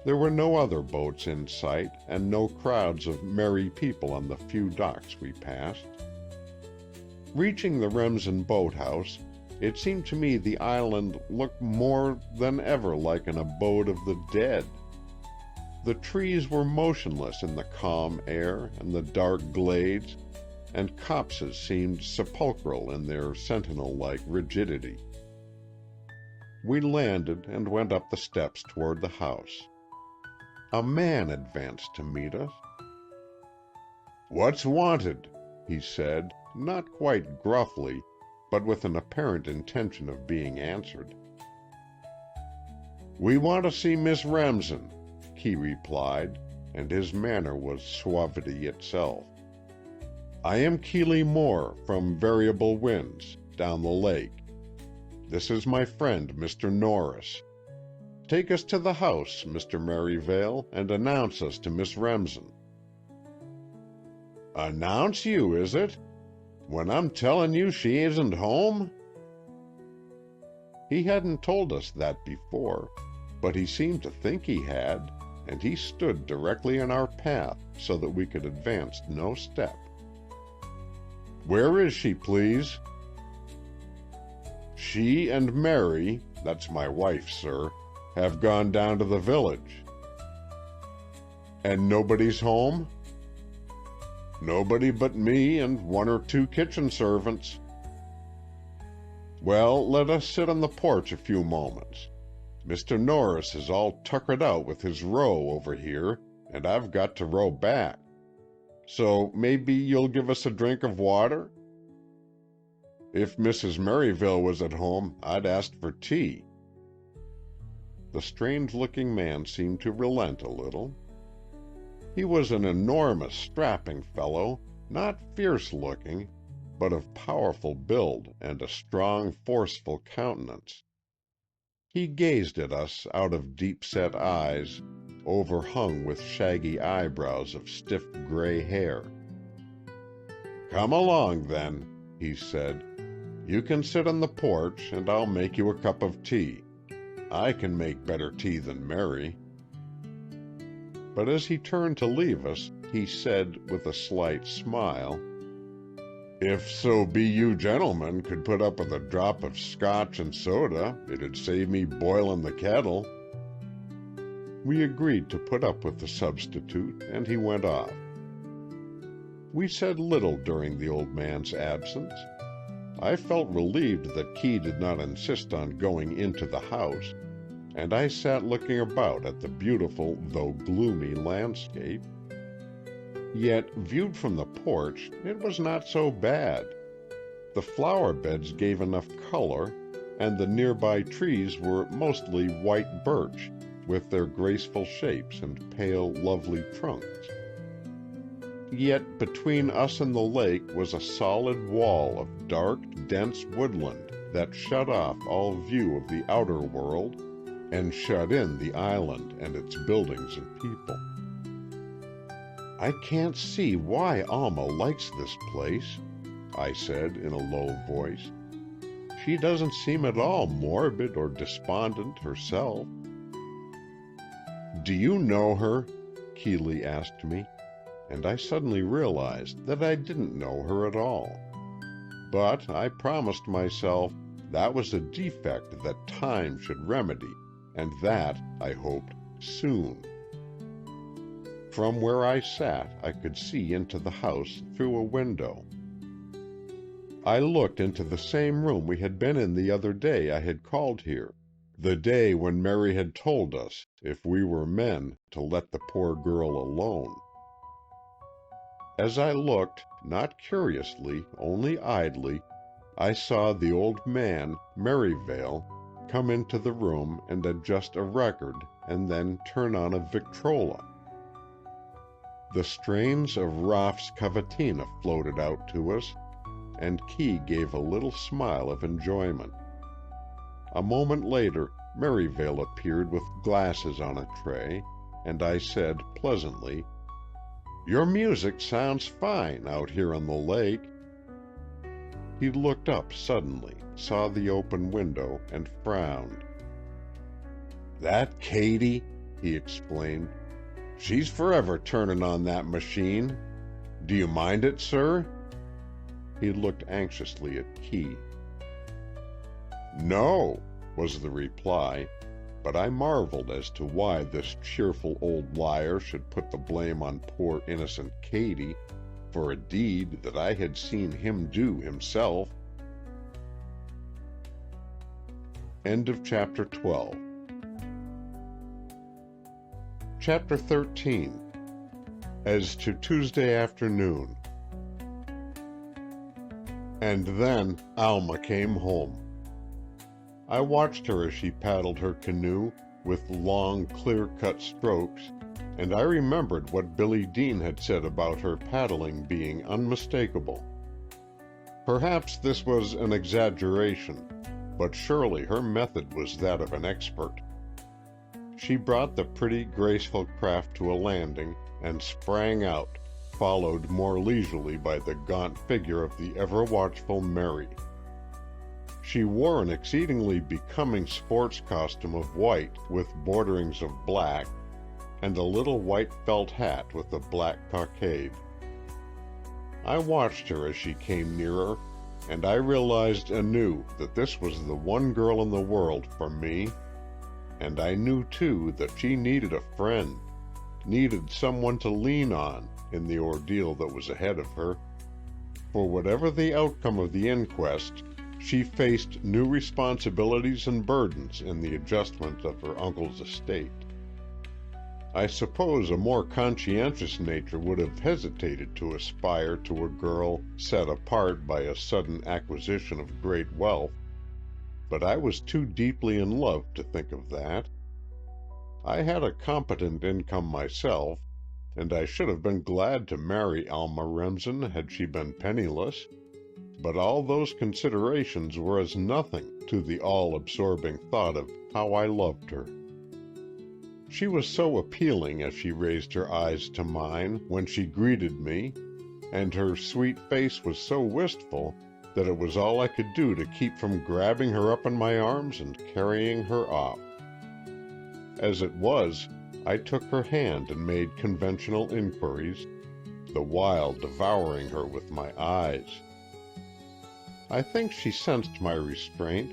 There were no other boats in sight, and no crowds of merry people on the few docks we passed. Reaching the Remsen boathouse, it seemed to me the island looked more than ever like an abode of the dead. The trees were motionless in the calm air and the dark glades, and copses seemed sepulchral in their sentinel-like rigidity. We landed and went up the steps toward the house. A man advanced to meet us. "What's wanted?" he said, not quite gruffly, but with an apparent intention of being answered. "We want to see Miss Remsen," he replied, and his manner was suavity itself. "I am Keeley Moore, from Variable Winds, down the lake. This is my friend, Mr. Norris. Take us to the house, Mr. Merivale, and announce us to Miss Remsen." "Announce you, is it? When I'm telling you she isn't home?" He hadn't told us that before, but he seemed to think he had, and he stood directly in our path so that we could advance no step. "Where is she, please?" "She and Mary, that's my wife, sir, have gone down to the village." "And nobody's home?" "Nobody but me and one or two kitchen servants." "Well, let us sit on the porch a few moments. Mr. Norris is all tuckered out with his row over here, and I've got to row back. So maybe you'll give us a drink of water? If Mrs. Merivale was at home, I'd ask for tea." The strange-looking man seemed to relent a little. He was an enormous, strapping fellow, not fierce-looking, but of powerful build and a strong, forceful countenance. He gazed at us out of deep-set eyes, overhung with shaggy eyebrows of stiff gray hair. "Come along, then," he said. "You can sit on the porch, and I'll make you a cup of tea. I can make better tea than Mary." But as he turned to leave us, he said with a slight smile, "If so be you gentlemen could put up with a drop of scotch and soda, it'd save me boiling the kettle." We agreed to put up with the substitute, and he went off. We said little during the old man's absence. I felt relieved that Key did not insist on going into the house, and I sat looking about at the beautiful though gloomy landscape. Yet, viewed from the porch, it was not so bad. The flower beds gave enough color, and the nearby trees were mostly white birch, with their graceful shapes and pale, lovely trunks. Yet between us and the lake was a solid wall of dark, dense woodland that shut off all view of the outer world and shut in the island and its buildings and people. "I can't see why Alma likes this place," I said in a low voice. "She doesn't seem at all morbid or despondent herself." "Do you know her?" Keeley asked me, and I suddenly realized that I didn't know her at all. But I promised myself that was a defect that time should remedy, and that, I hoped, soon. From where I sat, I could see into the house through a window. I looked into the same room we had been in the other day I had called here, the day when Mary had told us, if we were men, to let the poor girl alone. As I looked, not curiously, only idly, I saw the old man, Merivale, come into the room and adjust a record and then turn on a Victrola. The strains of Raff's Cavatina floated out to us, and Key gave a little smile of enjoyment. A moment later, Merivale appeared with glasses on a tray, and I said pleasantly, "Your music sounds fine out here on the lake." He looked up suddenly, saw the open window, and frowned. "That Katy," he explained. "She's forever turning on that machine. Do you mind it, sir?" He looked anxiously at Key. "No," was the reply, but I marveled as to why this cheerful old liar should put the blame on poor innocent Katy for a deed that I had seen him do himself. End of chapter 12. Chapter 13. As to Tuesday afternoon. And then Alma came home. I watched her as she paddled her canoe with long, clear-cut strokes, and I remembered what Billy Dean had said about her paddling being unmistakable. Perhaps this was an exaggeration, but surely her method was that of an expert. She brought the pretty, graceful craft to a landing and sprang out, followed more leisurely by the gaunt figure of the ever-watchful Mary. She wore an exceedingly becoming sports costume of white with borderings of black, and a little white felt hat with a black cockade. I watched her as she came nearer, and I realized anew that this was the one girl in the world for me, and I knew too that she needed a friend, needed someone to lean on in the ordeal that was ahead of her. For whatever the outcome of the inquest, she faced new responsibilities and burdens in the adjustment of her uncle's estate. I suppose a more conscientious nature would have hesitated to aspire to a girl set apart by a sudden acquisition of great wealth, but I was too deeply in love to think of that. I had a competent income myself, and I should have been glad to marry Alma Remsen had she been penniless, but all those considerations were as nothing to the all-absorbing thought of how I loved her. She was so appealing as she raised her eyes to mine when she greeted me, and her sweet face was so wistful that it was all I could do to keep from grabbing her up in my arms and carrying her off. As it was, I took her hand and made conventional inquiries, the while devouring her with my eyes. I think she sensed my restraint,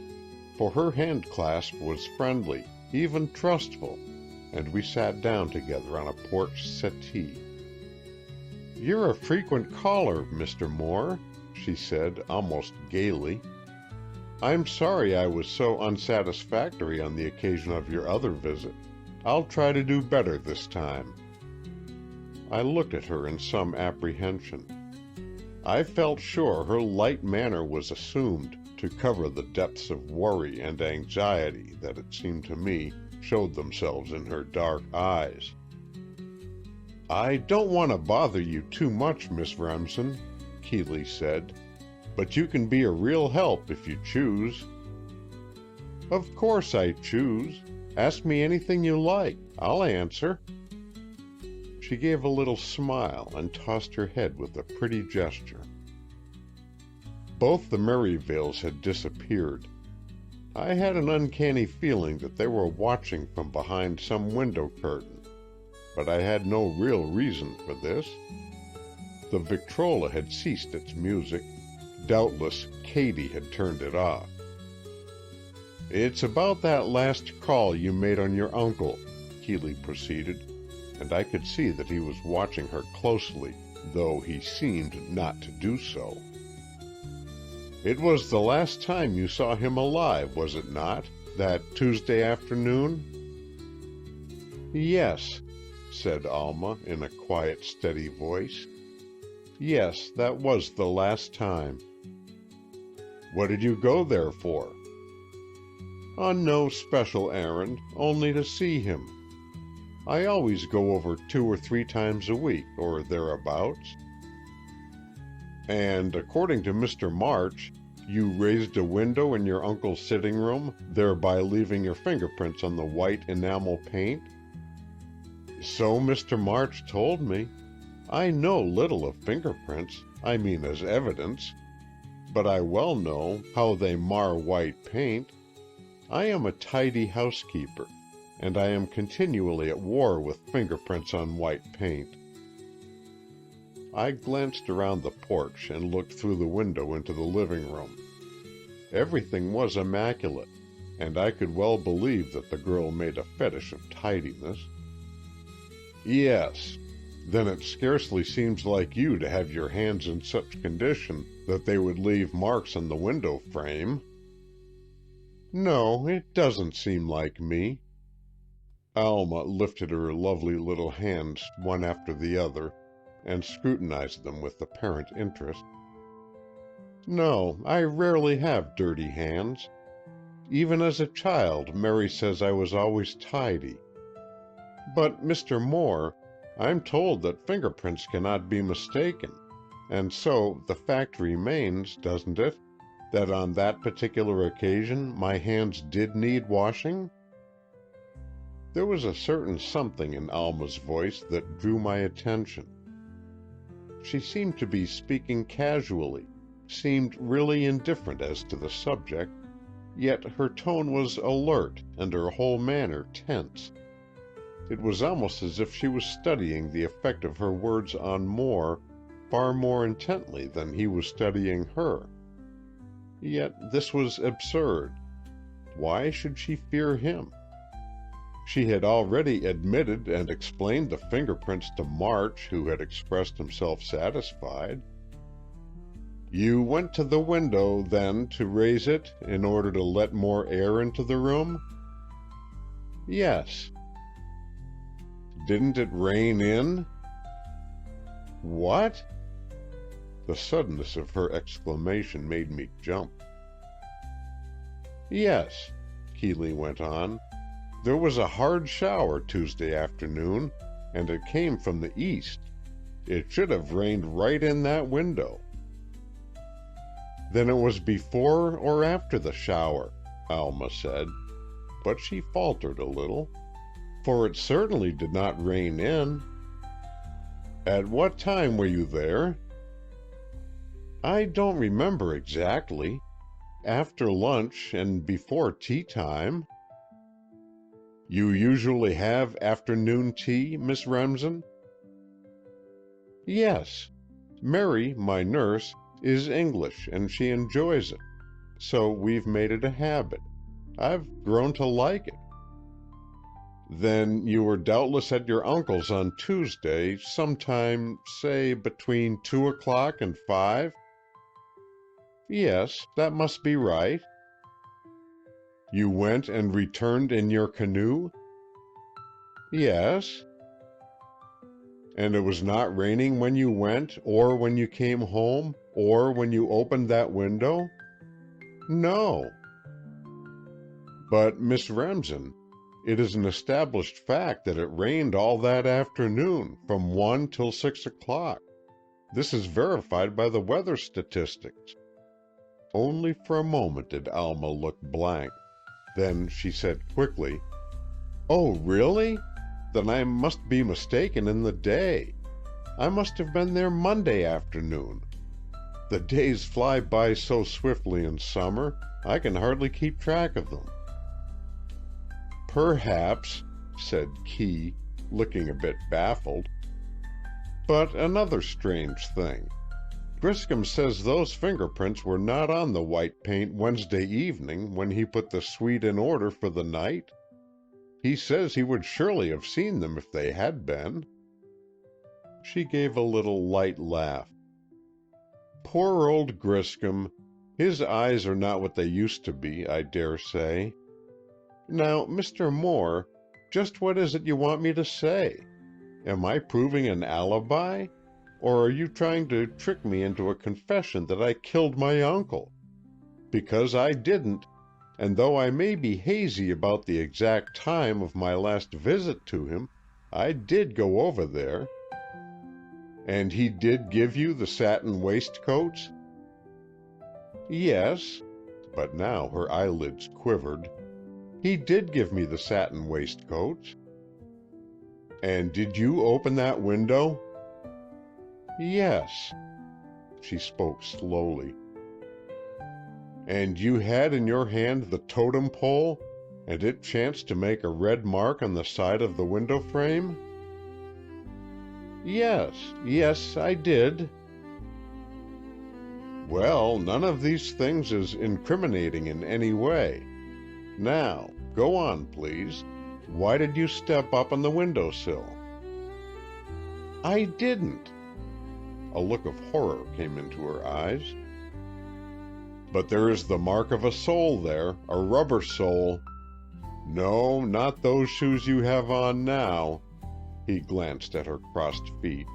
for her hand-clasp was friendly, even trustful, and we sat down together on a porch settee. "You're a frequent caller, Mr. Moore," she said, almost gaily. "I'm sorry I was so unsatisfactory on the occasion of your other visit. I'll try to do better this time." I looked at her in some apprehension. I felt sure her light manner was assumed to cover the depths of worry and anxiety that it seemed to me showed themselves in her dark eyes. "I don't want to bother you too much, Miss Remsen," Keeley said, "but you can be a real help if you choose." "Of course I choose. Ask me anything you like. I'll answer." She gave a little smile and tossed her head with a pretty gesture. Both the Merivales had disappeared. I had an uncanny feeling that they were watching from behind some window curtain, but I had no real reason for this. The Victrola had ceased its music. Doubtless Katy had turned it off. "It's about that last call you made on your uncle," Keeley proceeded. and I could see that he was watching her closely, though he seemed not to do so. "It was the last time you saw him alive, was it not? That Tuesday afternoon?" "Yes," said Alma in a quiet, steady voice. "Yes, that was the last time." "What did you go there for?" "On no special errand, only to see him. I always go over 2 or 3 times a week, or thereabouts." "And according to Mr. March, you raised a window in your uncle's sitting room, thereby leaving your fingerprints on the white enamel paint?" "So Mr. March told me. I know little of fingerprints, I mean as evidence, but I well know how they mar white paint. I am a tidy housekeeper, and I am continually at war with fingerprints on white paint." I glanced around the porch and looked through the window into the living room. Everything was immaculate, and I could well believe that the girl made a fetish of tidiness. "Yes. Then it scarcely seems like you to have your hands in such condition that they would leave marks on the window frame." "No, it doesn't seem like me." Alma lifted her lovely little hands one after the other, and scrutinized them with apparent interest. "No, I rarely have dirty hands. Even as a child, Mary says I was always tidy. But, Mr. Moore, I'm told that fingerprints cannot be mistaken, and so the fact remains, doesn't it, that on that particular occasion my hands did need washing?" There was a certain something in Alma's voice that drew my attention. She seemed to be speaking casually, seemed really indifferent as to the subject, yet her tone was alert and her whole manner tense. It was almost as if she was studying the effect of her words on Moore far more intently than he was studying her. Yet this was absurd. Why should she fear him? She had already admitted and explained the fingerprints to March, who had expressed himself satisfied. "You went to the window, then, to raise it in order to let more air into the room?" "Yes." "Didn't it rain in?" "What?" The suddenness of her exclamation made me jump. "Yes," Keeley went on. "There was a hard shower Tuesday afternoon, and it came from the east. It should have rained right in that window." "Then it was before or after the shower?" Alma said, but she faltered a little. "For it certainly did not rain in." "At what time were you there?" "I don't remember exactly. After lunch and before tea time." "You usually have afternoon tea, Miss Remsen?" "Yes. Mary, my nurse, is English and she enjoys it, so we've made it a habit. I've grown to like it." "Then you were doubtless at your uncle's on Tuesday, sometime, say, between 2 o'clock and 5?" "Yes, that must be right." "You went and returned in your canoe?" "Yes." "And it was not raining when you went, or when you came home, or when you opened that window?" "No." "But, Miss Remsen, it is an established fact that it rained all that afternoon, from 1 till 6 o'clock. This is verified by the weather statistics." Only for a moment did Alma look blank. Then she said quickly, "Oh, really? Then I must be mistaken in the day. I must have been there Monday afternoon. The days fly by so swiftly in summer, I can hardly keep track of them." "Perhaps," said Key, looking a bit baffled. "But another strange thing. Griscom says those fingerprints were not on the white paint Wednesday evening when he put the suite in order for the night. He says he would surely have seen them if they had been." She gave a little light laugh. "Poor old Griscom. His eyes are not what they used to be, I dare say. Now, Mr. Moore, just what is it you want me to say? Am I proving an alibi? Or are you trying to trick me into a confession that I killed my uncle? Because I didn't, and though I may be hazy about the exact time of my last visit to him, I did go over there." "And he did give you the satin waistcoats?" "Yes," but now her eyelids quivered. "He did give me the satin waistcoats." "And did you open that window?" "Yes." She spoke slowly. "And you had in your hand the totem pole, and it chanced to make a red mark on the side of the window frame?" Yes, I did." "Well, none of these things is incriminating in any way. Now, go on, please. Why did you step up on the window sill?" "I didn't." A look of horror came into her eyes. "But there is the mark of a sole there, a rubber sole. No, not those shoes you have on now." He glanced at her crossed feet.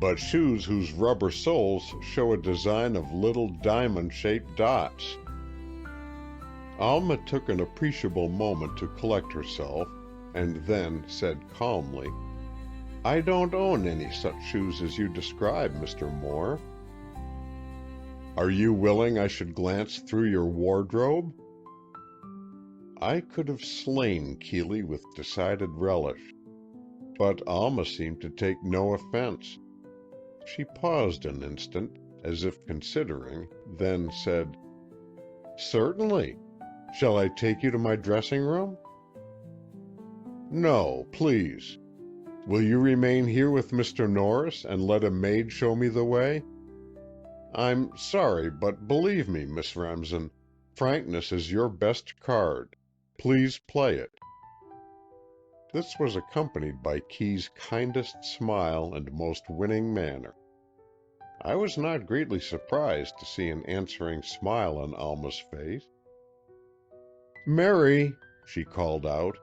"But shoes whose rubber soles show a design of little diamond-shaped dots." Alma took an appreciable moment to collect herself, and then said calmly, "I don't own any such shoes as you describe, Mr. Moore." "Are you willing I should glance through your wardrobe?" I could have slain Keeley with decided relish, but Alma seemed to take no offense. She paused an instant, as if considering, then said, "Certainly. Shall I take you to my dressing room?" "No, please. Will you remain here with Mr. Norris and let a maid show me the way? I'm sorry, but believe me, Miss Remsen, frankness is your best card. Please play it." This was accompanied by Key's kindest smile and most winning manner. I was not greatly surprised to see an answering smile on Alma's face. "Mary," she called out,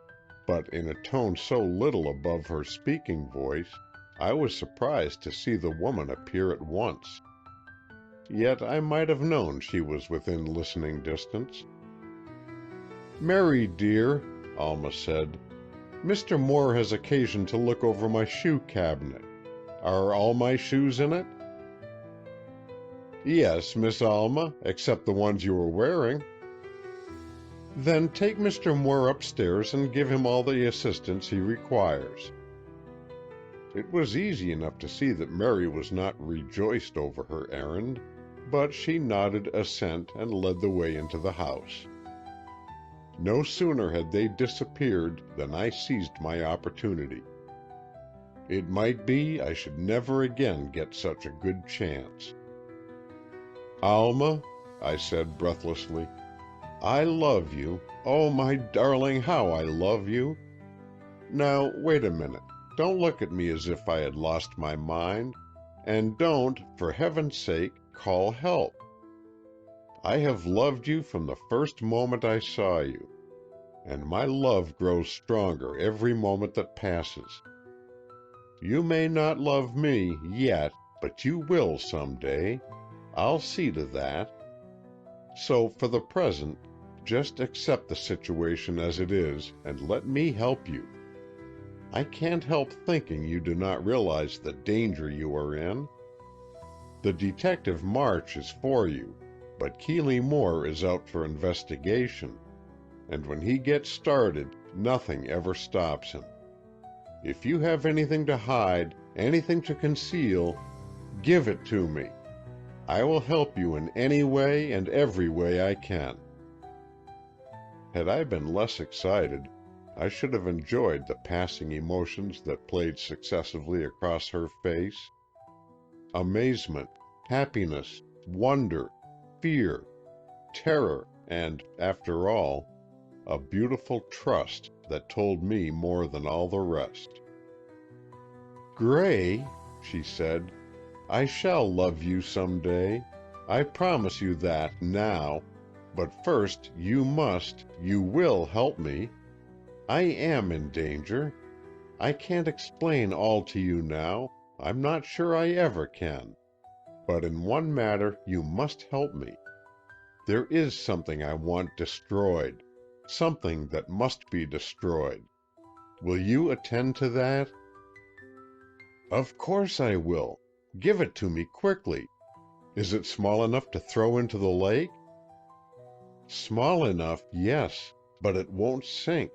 but in a tone so little above her speaking voice, I was surprised to see the woman appear at once. Yet I might have known she was within listening distance. "Mary, dear," Alma said, "Mr. Moore has occasion to look over my shoe cabinet. Are all my shoes in it?" "Yes, Miss Alma, except the ones you are wearing." "Then take Mr. Moore upstairs and give him all the assistance he requires." It was easy enough to see that Mary was not rejoiced over her errand, but she nodded assent and led the way into the house. No sooner had they disappeared than I seized my opportunity. It might be I should never again get such a good chance. "Alma," I said breathlessly, "I love you. Oh, my darling, how I love you. Now, wait a minute. Don't look at me as if I had lost my mind, and don't, for heaven's sake, call help. I have loved you from the first moment I saw you, and my love grows stronger every moment that passes. You may not love me yet, but you will some day. I'll see to that. So for the present, just accept the situation as it is and let me help you. I can't help thinking you do not realize the danger you are in. The detective March is for you, but Keeley Moore is out for investigation, and when he gets started, nothing ever stops him. If you have anything to hide, anything to conceal, give it to me. I will help you in any way and every way I can." Had I been less excited, I should have enjoyed the passing emotions that played successively across her face. Amazement, happiness, wonder, fear, terror, and, after all, a beautiful trust that told me more than all the rest. "Gray," she said, "I shall love you some day. I promise you that now. But first you will help me. I am in danger. I can't explain all to you now. I'm not sure I ever can. But in one matter you must help me. There is something I want destroyed, something that must be destroyed. Will you attend to that?" "Of course I will. Give it to me quickly. Is it small enough to throw into the lake?" "Small enough, yes, but it won't sink.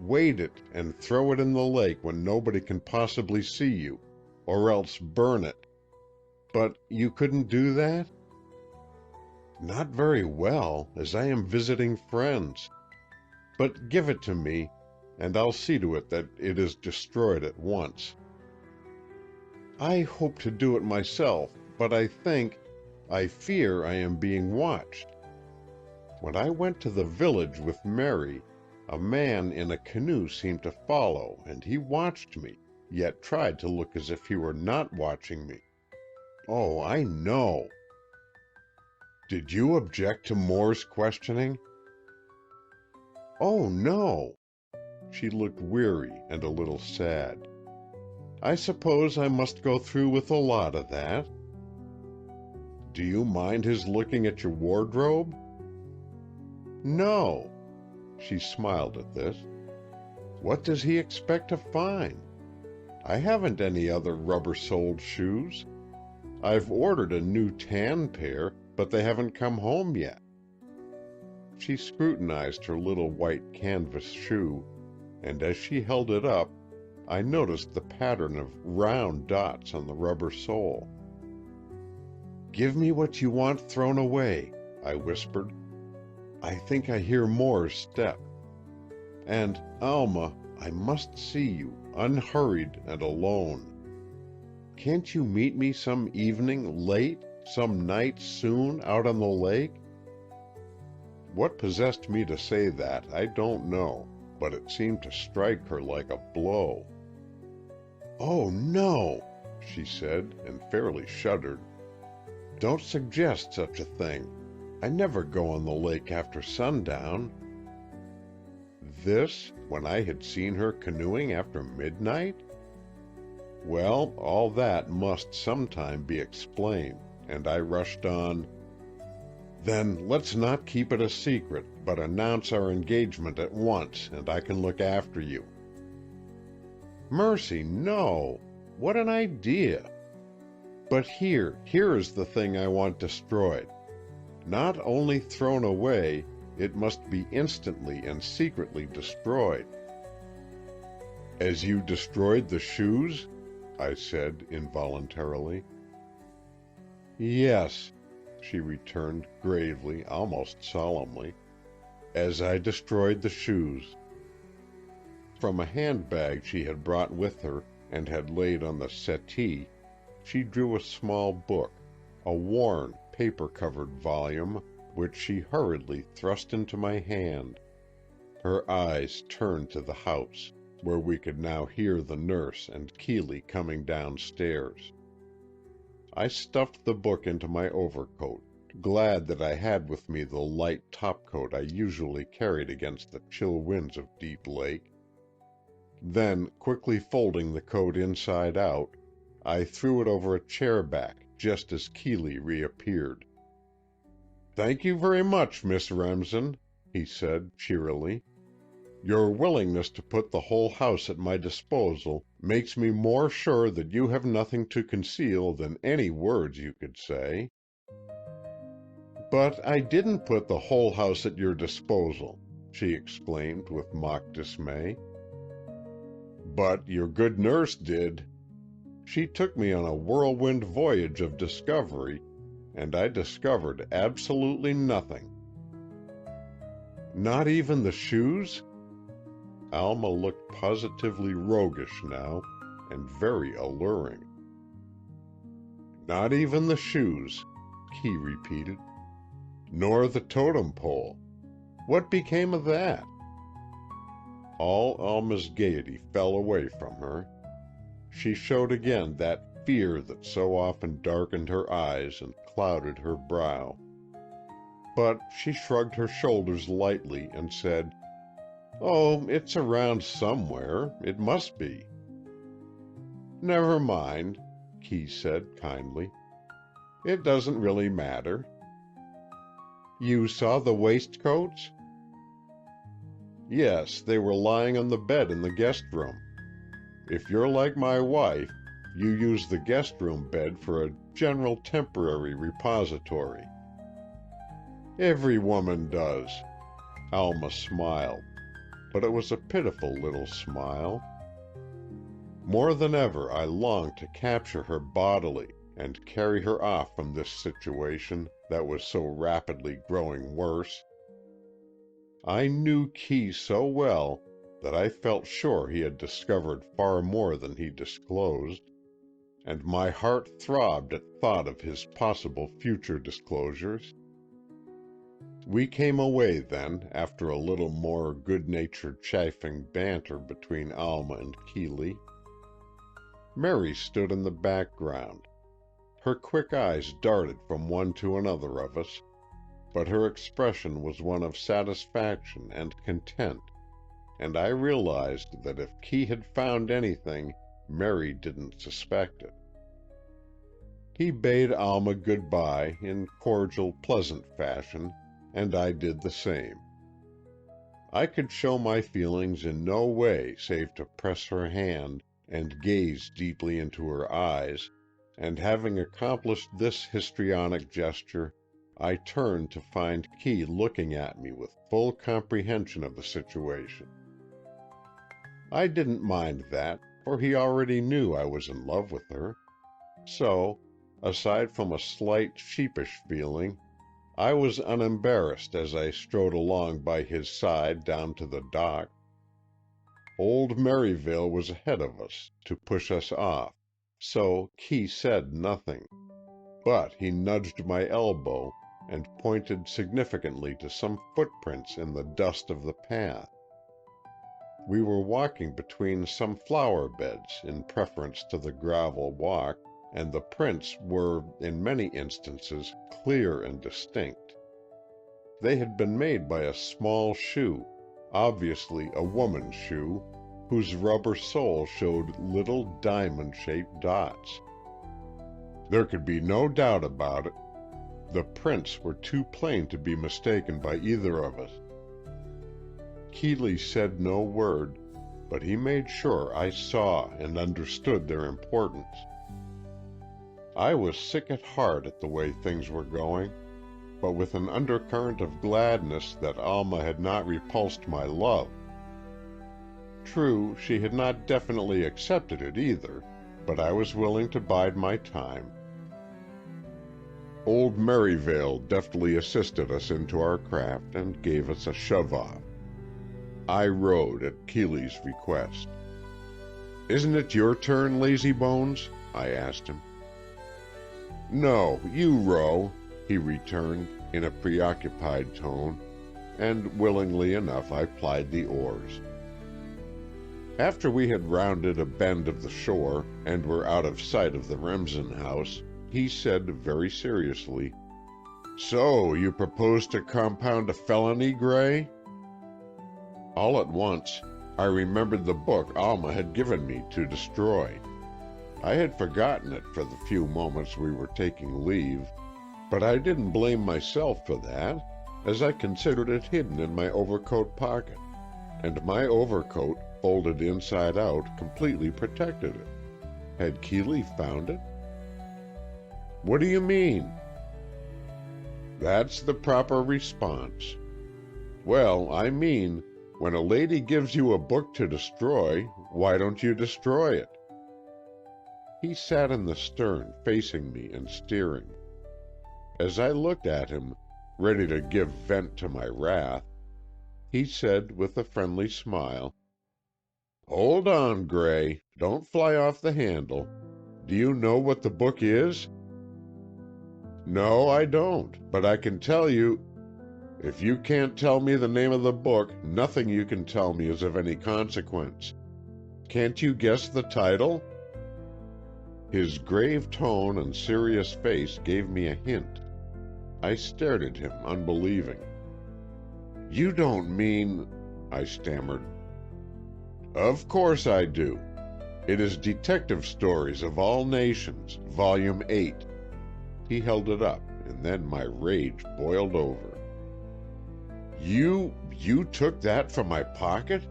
Weight it and throw it in the lake when nobody can possibly see you, or else burn it. But you couldn't do that?" "Not very well, as I am visiting friends. But give it to me, and I'll see to it that it is destroyed at once." "I hope to do it myself, but I fear I am being watched. When I went to the village with Mary, a man in a canoe seemed to follow, and he watched me, yet tried to look as if he were not watching me. Oh, I know." "Did you object to Moore's questioning?" "Oh, no." She looked weary and a little sad. "I suppose I must go through with a lot of that." "Do you mind his looking at your wardrobe?" "No." She smiled at this. "What does he expect to find? I haven't any other rubber-soled shoes. I've ordered a new tan pair, but they haven't come home yet." She scrutinized her little white canvas shoe, and as she held it up, I noticed the pattern of round dots on the rubber sole. "Give me what you want thrown away," I whispered. "I think I hear Moore's step. And, Alma, I must see you, unhurried and alone. Can't you meet me some evening late, some night soon, out on the lake?" What possessed me to say that, I don't know, but it seemed to strike her like a blow. "Oh, no," she said, and fairly shuddered. "Don't suggest such a thing. I never go on the lake after sundown." This, when I had seen her canoeing after midnight? Well, all that must sometime be explained, and I rushed on. "Then let's not keep it a secret, but announce our engagement at once, and I can look after you." "Mercy, no! What an idea! But here is the thing I want destroyed. Not only thrown away, it must be instantly and secretly destroyed." "As you destroyed the shoes?" I said involuntarily. "Yes," she returned gravely, almost solemnly, "as I destroyed the shoes." From a handbag she had brought with her and had laid on the settee, she drew a small book, a worn, paper-covered volume, which she hurriedly thrust into my hand. Her eyes turned to the house, where we could now hear the nurse and Keeley coming downstairs. I stuffed the book into my overcoat, glad that I had with me the light topcoat I usually carried against the chill winds of Deep Lake. Then, quickly folding the coat inside out, I threw it over a chair back just as Keeley reappeared. "Thank you very much, Miss Remsen," he said cheerily. "Your willingness to put the whole house at my disposal makes me more sure that you have nothing to conceal than any words you could say." "But I didn't put the whole house at your disposal," she exclaimed with mock dismay. "But your good nurse did. She took me on a whirlwind voyage of discovery, and I discovered absolutely nothing." "Not even the shoes?" Alma looked positively roguish now, and very alluring. "Not even the shoes," Key repeated. "Nor the totem pole. What became of that?" All Alma's gaiety fell away from her. She showed again that fear that so often darkened her eyes and clouded her brow. But she shrugged her shoulders lightly and said, "Oh, it's around somewhere. It must be." "Never mind," Key said kindly. "It doesn't really matter." "You saw the waistcoats?" "Yes, they were lying on the bed in the guest room. If you're like my wife, you use the guest room bed for a general temporary repository." "Every woman does." Alma smiled, but it was a pitiful little smile. More than ever I longed to capture her bodily and carry her off from this situation that was so rapidly growing worse. I knew Key so well that I felt sure he had discovered far more than he disclosed, and my heart throbbed at thought of his possible future disclosures. We came away then, after a little more good-natured chaffing banter between Alma and Keeley. Mary stood in the background. Her quick eyes darted from one to another of us, but her expression was one of satisfaction and content, and I realized that if Key had found anything, Mary didn't suspect it. He bade Alma good-bye in cordial, pleasant fashion, and I did the same. I could show my feelings in no way save to press her hand and gaze deeply into her eyes, and having accomplished this histrionic gesture, I turned to find Key looking at me with full comprehension of the situation. I didn't mind that, for he already knew I was in love with her. So, aside from a slight sheepish feeling, I was unembarrassed as I strode along by his side down to the dock. Old Merivale was ahead of us to push us off, so Key said nothing, but he nudged my elbow and pointed significantly to some footprints in the dust of the path. We were walking between some flower beds in preference to the gravel walk, and the prints were, in many instances, clear and distinct. They had been made by a small shoe, obviously a woman's shoe, whose rubber sole showed little diamond-shaped dots. There could be no doubt about it. The prints were too plain to be mistaken by either of us. Keeley said no word, but he made sure I saw and understood their importance. I was sick at heart at the way things were going, but with an undercurrent of gladness that Alma had not repulsed my love. True, she had not definitely accepted it either, but I was willing to bide my time. Old Merivale deftly assisted us into our craft and gave us a shove-off. I rowed at Keeley's request. "Isn't it your turn, lazybones?" I asked him. "No, you row," he returned in a preoccupied tone, and willingly enough I plied the oars. After we had rounded a bend of the shore and were out of sight of the Remsen house, he said very seriously, "So you propose to compound a felony, Gray?" All at once, I remembered the book Alma had given me to destroy. I had forgotten it for the few moments we were taking leave, but I didn't blame myself for that, as I considered it hidden in my overcoat pocket, and my overcoat, folded inside out, completely protected it. Had Keeley found it? "What do you mean?" "That's the proper response. Well, I mean, when a lady gives you a book to destroy, why don't you destroy it?" He sat in the stern, facing me and steering. As I looked at him, ready to give vent to my wrath, he said with a friendly smile, "Hold on, Gray. Don't fly off the handle. Do you know what the book is?" "No, I don't, but I can tell you—" If you can't tell me the name of the book, nothing you can tell me is of any consequence. Can't you guess the title?" His grave tone and serious face gave me a hint. I stared at him, unbelieving. "You don't mean—" I stammered. "Of course I do. It is Detective Stories of All Nations, Volume 8. He held it up, and then my rage boiled over. You took that from my pocket?"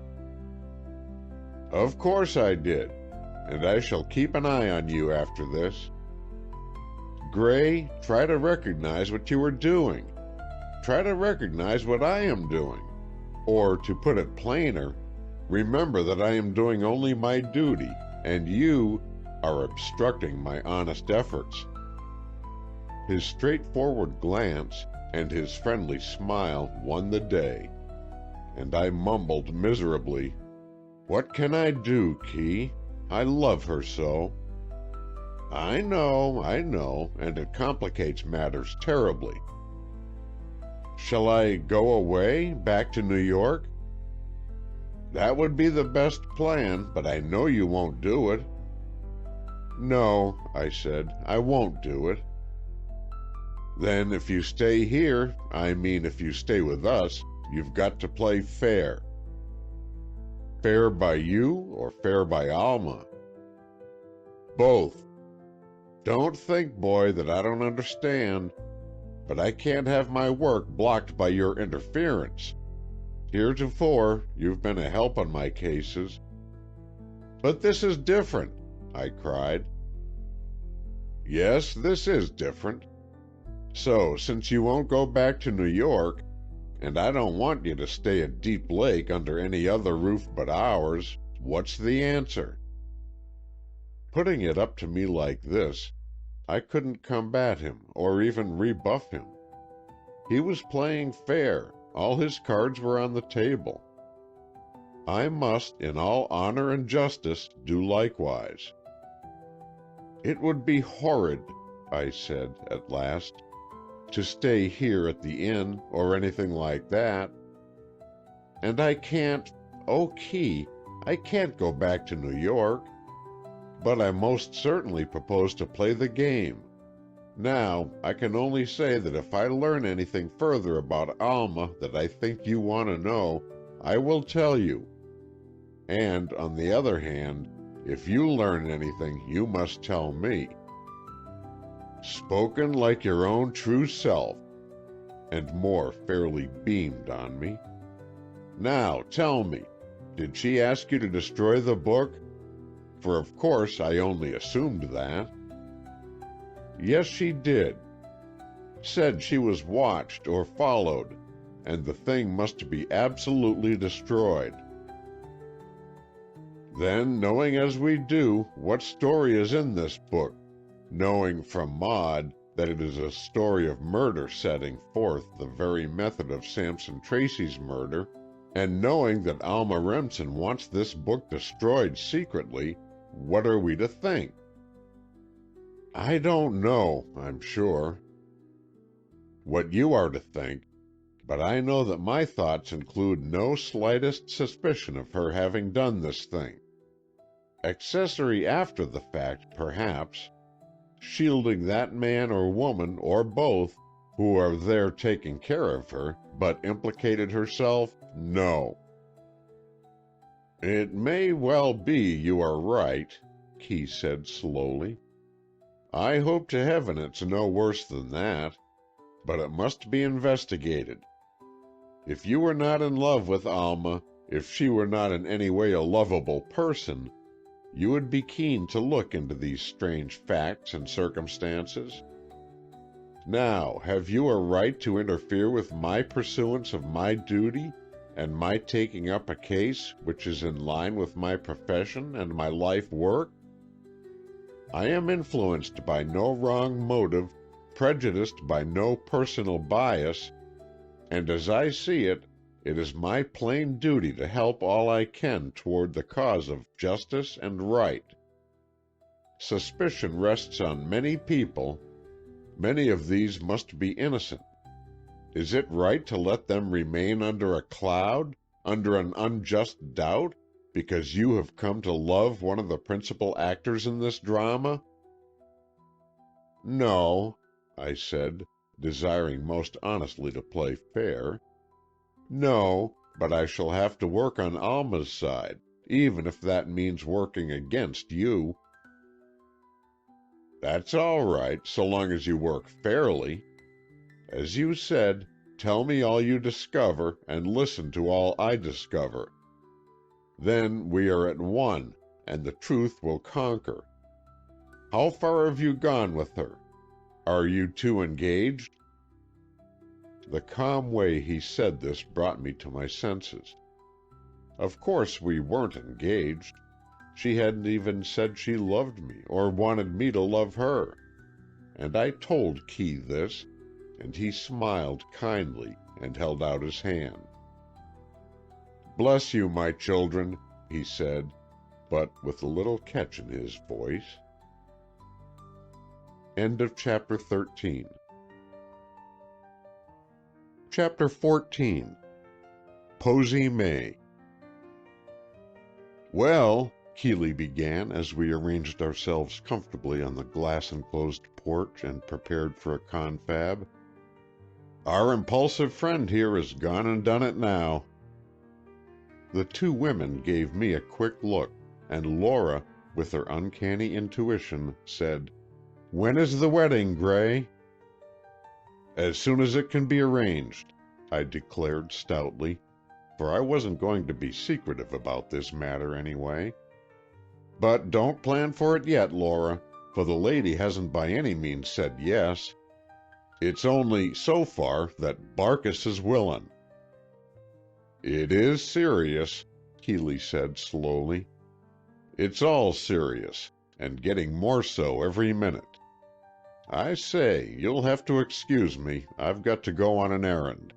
"Of course I did, and I shall keep an eye on you after this. Gray, try to recognize what you are doing. Try to recognize what I am doing. Or, to put it plainer, remember that I am doing only my duty, and you are obstructing my honest efforts." His straightforward glance and his friendly smile won the day, and I mumbled miserably, "What can I do, Key? I love her so." I know, and it complicates matters terribly." "Shall I go away, back to New York?" "That would be the best plan, but I know you won't do it." "No," I said, "I won't do it." "Then if you stay here, if you stay with us, you've got to play fair." "Fair by you or fair by Alma?" "Both. Don't think, boy, that I don't understand, but I can't have my work blocked by your interference. Heretofore, you've been a help on my cases." "But this is different," I cried. "Yes, this is different. So, since you won't go back to New York, and I don't want you to stay at Deep Lake under any other roof but ours, what's the answer?" Putting it up to me like this, I couldn't combat him or even rebuff him. He was playing fair, all his cards were on the table. I must, in all honor and justice, do likewise. "It would be horrid," I said, at last, "to stay here at the inn, or anything like that. And I can't—oh, Key, I can't go back to New York. But I most certainly propose to play the game. Now, I can only say that if I learn anything further about Alma that I think you want to know, I will tell you. And, on the other hand, if you learn anything, you must tell me." "Spoken like your own true self," and more fairly beamed on me. "Now, tell me, did she ask you to destroy the book? For of course I only assumed that." "Yes, she did. Said she was watched or followed, and the thing must be absolutely destroyed." "Then, knowing as we do what story is in this book, knowing from Maud that it is a story of murder setting forth the very method of Sampson Tracy's murder, and knowing that Alma Remsen wants this book destroyed secretly, what are we to think?" "I don't know, I'm sure." "What you are to think, but I know that my thoughts include no slightest suspicion of her having done this thing. Accessory after the fact, perhaps. Shielding that man or woman, or both, who are there taking care of her, but implicated herself, no." "It may well be you are right," Key said slowly. "I hope to heaven it's no worse than that. But it must be investigated. If you were not in love with Alma, if she were not in any way a lovable person, you would be keen to look into these strange facts and circumstances. Now, have you a right to interfere with my pursuance of my duty and my taking up a case which is in line with my profession and my life work? I am influenced by no wrong motive, prejudiced by no personal bias, and as I see it, it is my plain duty to help all I can toward the cause of justice and right. Suspicion rests on many people. Many of these must be innocent. Is it right to let them remain under a cloud, under an unjust doubt, because you have come to love one of the principal actors in this drama?" "No," I said, desiring most honestly to play fair. "No, but I shall have to work on Alma's side, even if that means working against you." "That's all right, so long as you work fairly. As you said, tell me all you discover, and listen to all I discover. Then we are at one, and the truth will conquer. How far have you gone with her? Are you two engaged?" The calm way he said this brought me to my senses. Of course we weren't engaged. She hadn't even said she loved me, or wanted me to love her. And I told Key this, and he smiled kindly and held out his hand. "Bless you, my children," he said, but with a little catch in his voice. End of Chapter 13. Chapter 14. Posy May. "Well," Keeley began as we arranged ourselves comfortably on the glass-enclosed porch and prepared for a confab, "our impulsive friend here has gone and done it now." The two women gave me a quick look, and Laura, with her uncanny intuition, said, "When is the wedding, Gray?" "As soon as it can be arranged," I declared stoutly, for I wasn't going to be secretive about this matter anyway. "But don't plan for it yet, Laura, for the lady hasn't by any means said yes. It's only, so far, that Barkis is willin'." "It is serious," Keeley said slowly. "It's all serious, and getting more so every minute. I say, you'll have to excuse me, I've got to go on an errand."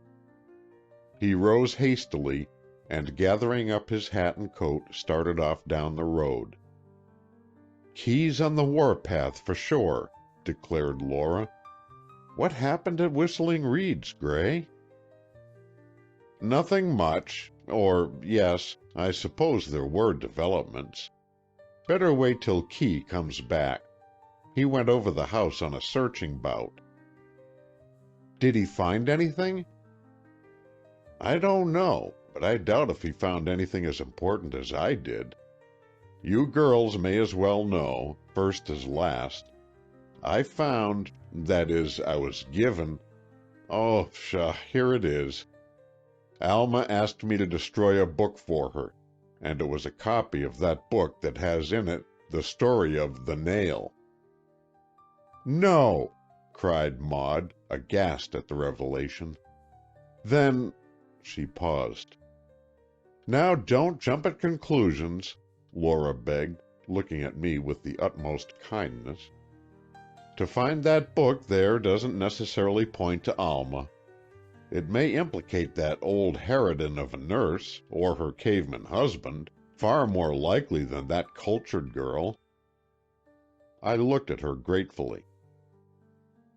He rose hastily, and gathering up his hat and coat, started off down the road. "Key's on the warpath for sure," declared Laura. "What happened at Whistling Reeds, Gray?" "Nothing much, or, yes, I suppose there were developments. Better wait till Key comes back. He went over the house on a searching bout." "Did he find anything?" "I don't know, but I doubt if he found anything as important as I did. You girls may as well know, first as last. I found, that is, I was given—oh, pshaw, here it is. Alma asked me to destroy a book for her, and it was a copy of that book that has in it the story of The Nail." "No!" cried Maud, aghast at the revelation. "Then—" She paused. "Now don't jump at conclusions," Laura begged, looking at me with the utmost kindness. "To find that book there doesn't necessarily point to Alma. It may implicate that old harridan of a nurse, or her caveman husband, far more likely than that cultured girl." I looked at her gratefully.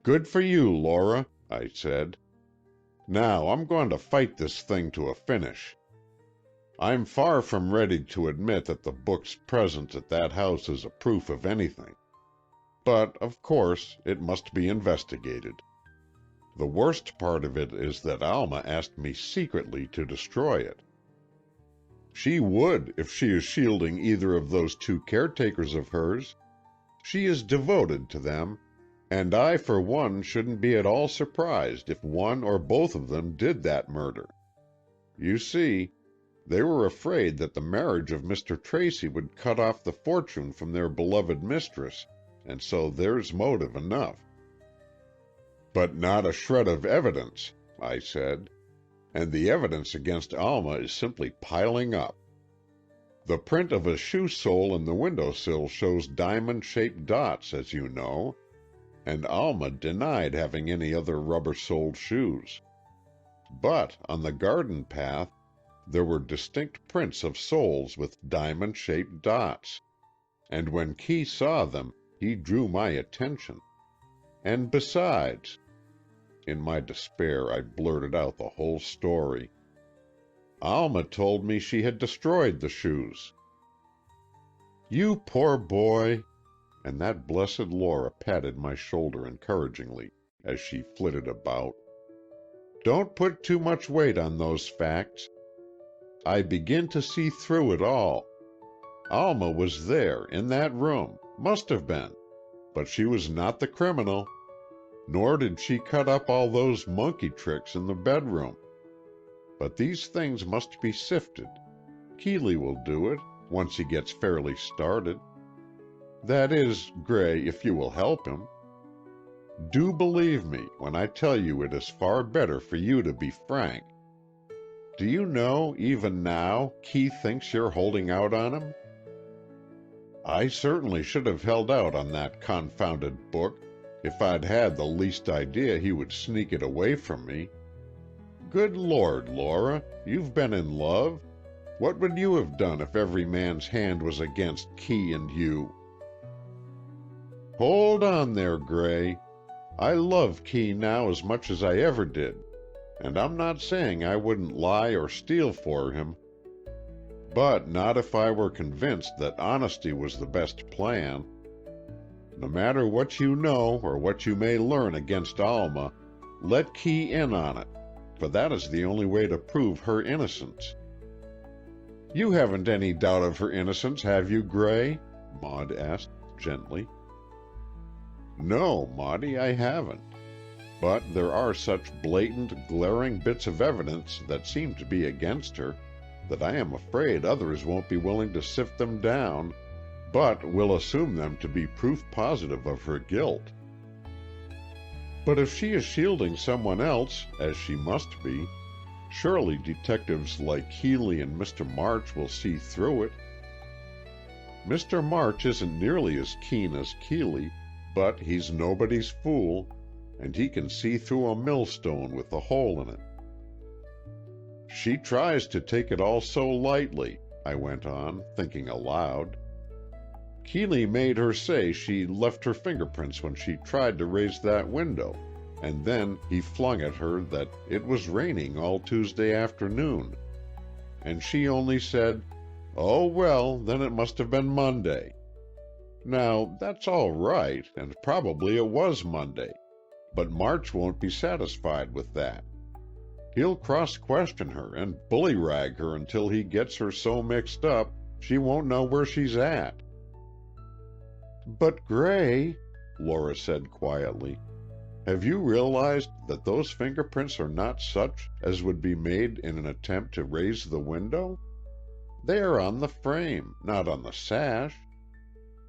"Good for you, Laura," I said. "Now I'm going to fight this thing to a finish. I'm far from ready to admit that the book's presence at that house is a proof of anything. But, of course, it must be investigated. The worst part of it is that Alma asked me secretly to destroy it. She would, if she is shielding either of those two caretakers of hers. She is devoted to them, and I for one shouldn't be at all surprised if one or both of them did that murder. You see, they were afraid that the marriage of Mr. Tracy would cut off the fortune from their beloved mistress, and so there's motive enough." "But not a shred of evidence," I said, "and the evidence against Alma is simply piling up. The print of a shoe sole in the window-sill shows diamond-shaped dots, as you know, and Alma denied having any other rubber-soled shoes. But on the garden path there were distinct prints of soles with diamond-shaped dots, and when Key saw them he drew my attention. And besides, In my despair, I blurted out the whole story. Alma told me she had destroyed the shoes. You poor boy! And that blessed Laura patted my shoulder encouragingly as she flitted about. Don't put too much weight on those facts. I begin to see through it all. Alma was there, in that room, must have been, but she was not the criminal. Nor did she cut up all those monkey tricks in the bedroom. But these things must be sifted. Keeley will do it, once he gets fairly started. That is, Gray, if you will help him. Do believe me when I tell you it is far better for you to be frank. Do you know, even now, Key thinks you're holding out on him? I certainly should have held out on that confounded book, if I'd had the least idea he would sneak it away from me. Good Lord, Laura, you've been in love. What would you have done if every man's hand was against Key and you? Hold on there, Gray. I love Key now as much as I ever did, and I'm not saying I wouldn't lie or steal for him. But not if I were convinced that honesty was the best plan. No matter what you know or what you may learn against Alma, let Key in on it, for that is the only way to prove her innocence. You haven't any doubt of her innocence, have you, Gray? Maud asked gently. No, Maudie, I haven't. But there are such blatant, glaring bits of evidence that seem to be against her that I am afraid others won't be willing to sift them down, but will assume them to be proof positive of her guilt. But if she is shielding someone else, as she must be, surely detectives like Keeley and Mr. March will see through it. Mr. March isn't nearly as keen as Keeley, but he's nobody's fool, and he can see through a millstone with a hole in it. She tries to take it all so lightly, I went on, thinking aloud. Keeley made her say she left her fingerprints when she tried to raise that window, and then he flung at her that it was raining all Tuesday afternoon. And she only said, "Oh, well, then it must have been Monday." Now, that's all right, and probably it was Monday, but March won't be satisfied with that. He'll cross-question her and bullyrag her until he gets her so mixed up she won't know where she's at. But, Gray, Laura said quietly, have you realized that those fingerprints are not such as would be made in an attempt to raise the window? They are on the frame, not on the sash.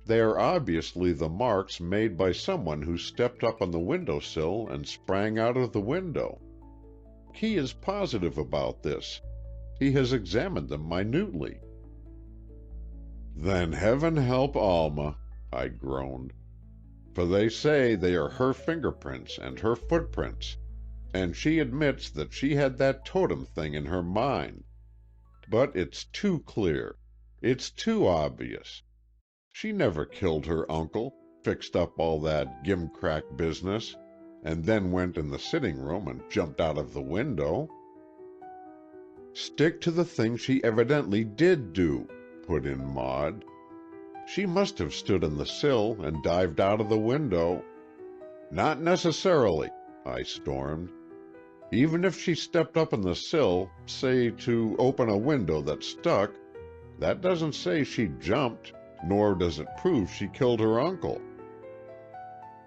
They are obviously the marks made by someone who stepped up on the windowsill and sprang out of the window. Key is positive about this. He has examined them minutely. Then heaven help Alma, I groaned. For they say they are her fingerprints and her footprints, and she admits that she had that totem thing in her mind. But it's too clear. It's too obvious. She never killed her uncle, fixed up all that gimcrack business, and then went in the sitting room and jumped out of the window. Stick to the thing she evidently did do, put in Maud. She must have stood on the sill and dived out of the window. Not necessarily, I stormed. Even if she stepped up on the sill, say to open a window that stuck, that doesn't say she jumped, nor does it prove she killed her uncle.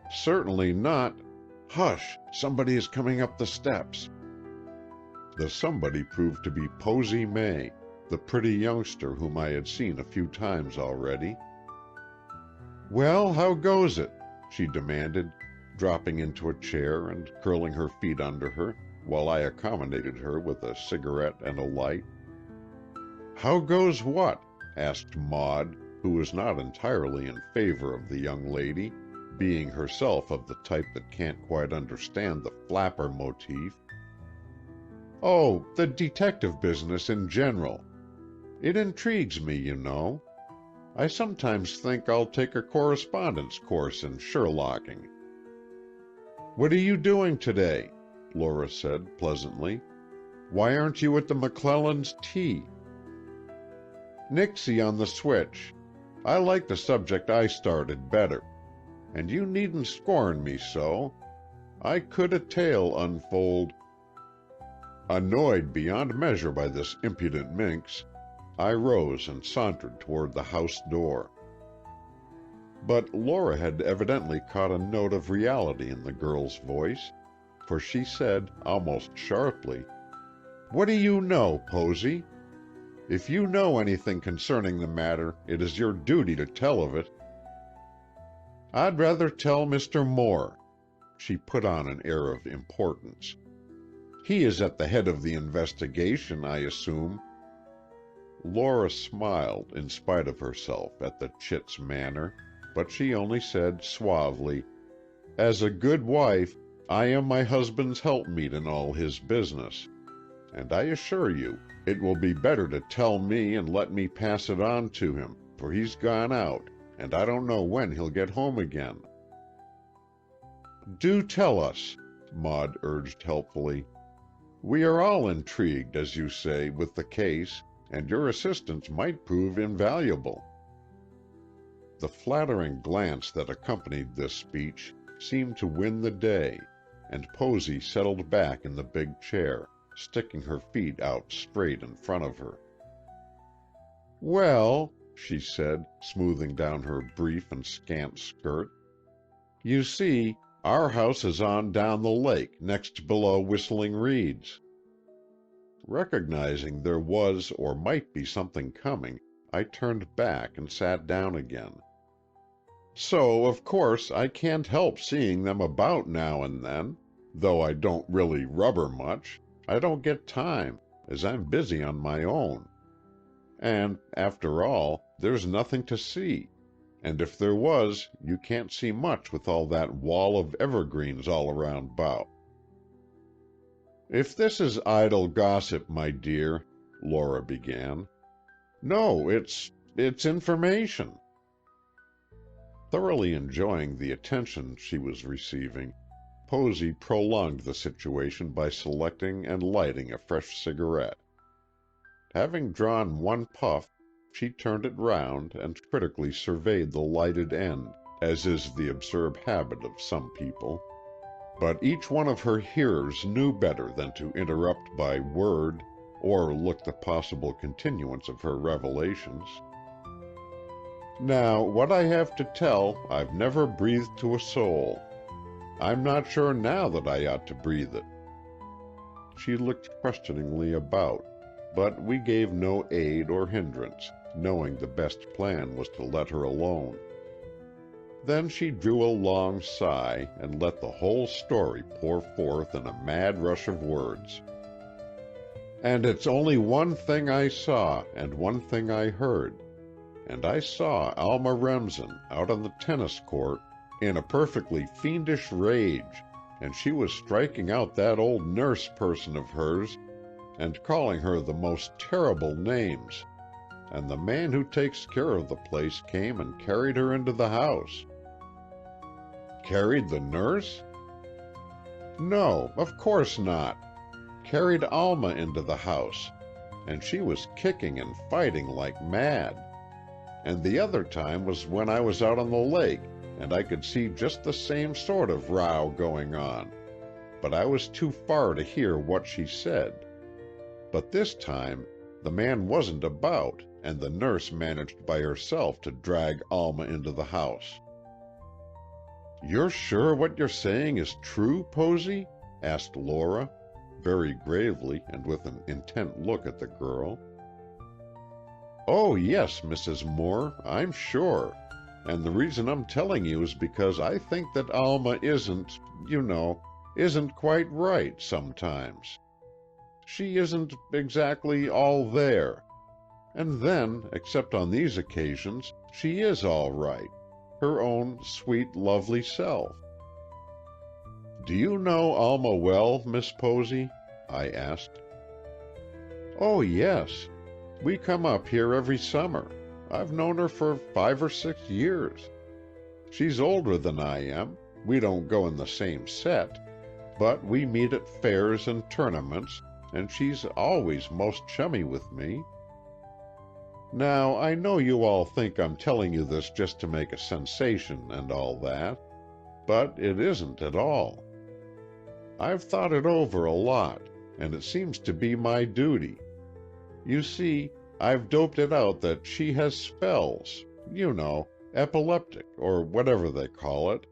Certainly not. Hush, somebody is coming up the steps. The somebody proved to be Posy May, the pretty youngster whom I had seen a few times already. Well, how goes it? She demanded, dropping into a chair and curling her feet under her, while I accommodated her with a cigarette and a light. How goes what? Asked Maud, who was not entirely in favor of the young lady, being herself of the type that can't quite understand the flapper motif. Oh, the detective business in general. It intrigues me, you know. I sometimes think I'll take a correspondence course in Sherlocking. What are you doing today? Laura said pleasantly. "Why aren't you at the McClellans' tea?" "Nixie on the switch. I like the subject I started better. And you needn't scorn me so. I could a tale unfold." Annoyed beyond measure by this impudent minx, I rose and sauntered toward the house door. But Laura had evidently caught a note of reality in the girl's voice, for she said, almost sharply, "What do you know, Posy? If you know anything concerning the matter, it is your duty to tell of it." "I'd rather tell Mr. Moore." She put on an air of importance. "He is at the head of the investigation, I assume." Laura smiled, in spite of herself, at the chit's manner, but she only said suavely, "As a good wife, I am my husband's helpmeet in all his business. And I assure you, it will be better to tell me and let me pass it on to him, for he's gone out, and I don't know when he'll get home again." "Do tell us," Maud urged helpfully. "We are all intrigued, as you say, with the case, and your assistance might prove invaluable." The flattering glance that accompanied this speech seemed to win the day, and Posy settled back in the big chair, sticking her feet out straight in front of her. "Well," she said, smoothing down her brief and scant skirt, "you see, our house is on down the lake, next below Whistling Reeds." Recognizing there was or might be something coming, I turned back and sat down again. "So, of course, I can't help seeing them about now and then, though I don't really rubber much. I don't get time, as I'm busy on my own. And, after all, there's nothing to see, and if there was, you can't see much with all that wall of evergreens all around 'bout." "If this is idle gossip, my dear," Laura began. "No, it's information." Thoroughly enjoying the attention she was receiving, Posy prolonged the situation by selecting and lighting a fresh cigarette. Having drawn one puff, she turned it round and critically surveyed the lighted end, as is the absurd habit of some people. But each one of her hearers knew better than to interrupt by word or look the possible continuance of her revelations. "Now, what I have to tell, I've never breathed to a soul. I'm not sure now that I ought to breathe it." She looked questioningly about, but we gave no aid or hindrance, knowing the best plan was to let her alone. Then she drew a long sigh and let the whole story pour forth in a mad rush of words. "And it's only one thing I saw and one thing I heard, and I saw Alma Remsen out on the tennis court in a perfectly fiendish rage, and she was striking out that old nurse person of hers and calling her the most terrible names, and the man who takes care of the place came and carried her into the house." "Carried the nurse?" "No, of course not. Carried Alma into the house, and she was kicking and fighting like mad. And the other time was when I was out on the lake, and I could see just the same sort of row going on, but I was too far to hear what she said. But this time the man wasn't about, and the nurse managed by herself to drag Alma into the house." "You're sure what you're saying is true, Posy?" asked Laura, very gravely and with an intent look at the girl. "Oh, yes, Mrs. Moore, I'm sure, and the reason I'm telling you is because I think that Alma isn't, isn't quite right sometimes. She isn't exactly all there. And then, except on these occasions, she is all right, her own sweet, lovely self." "Do you know Alma well, Miss Posy?" I asked. "Oh, yes. We come up here every summer. I've known her for 5 or 6 years. She's older than I am. We don't go in the same set, but we meet at fairs and tournaments, and she's always most chummy with me. Now, I know you all think I'm telling you this just to make a sensation and all that, but it isn't at all. I've thought it over a lot, and it seems to be my duty. You see, I've doped it out that she has spells, you know, epileptic, or whatever they call it,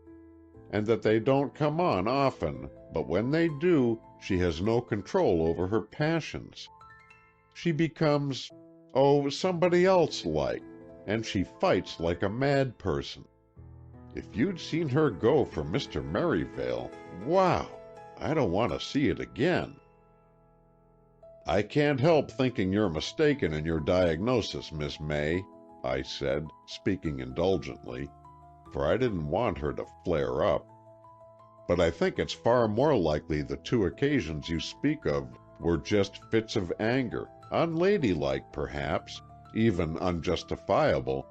and that they don't come on often, but when they do, she has no control over her passions. She becomes, somebody else-like, and she fights like a mad person. If you'd seen her go for Mr. Merivale, wow! I don't want to see it again. I can't help thinking you're mistaken in your diagnosis, Miss May, I said, speaking indulgently, for I didn't want her to flare up. But I think it's far more likely the 2 occasions you speak of were just fits of anger, unladylike perhaps, even unjustifiable,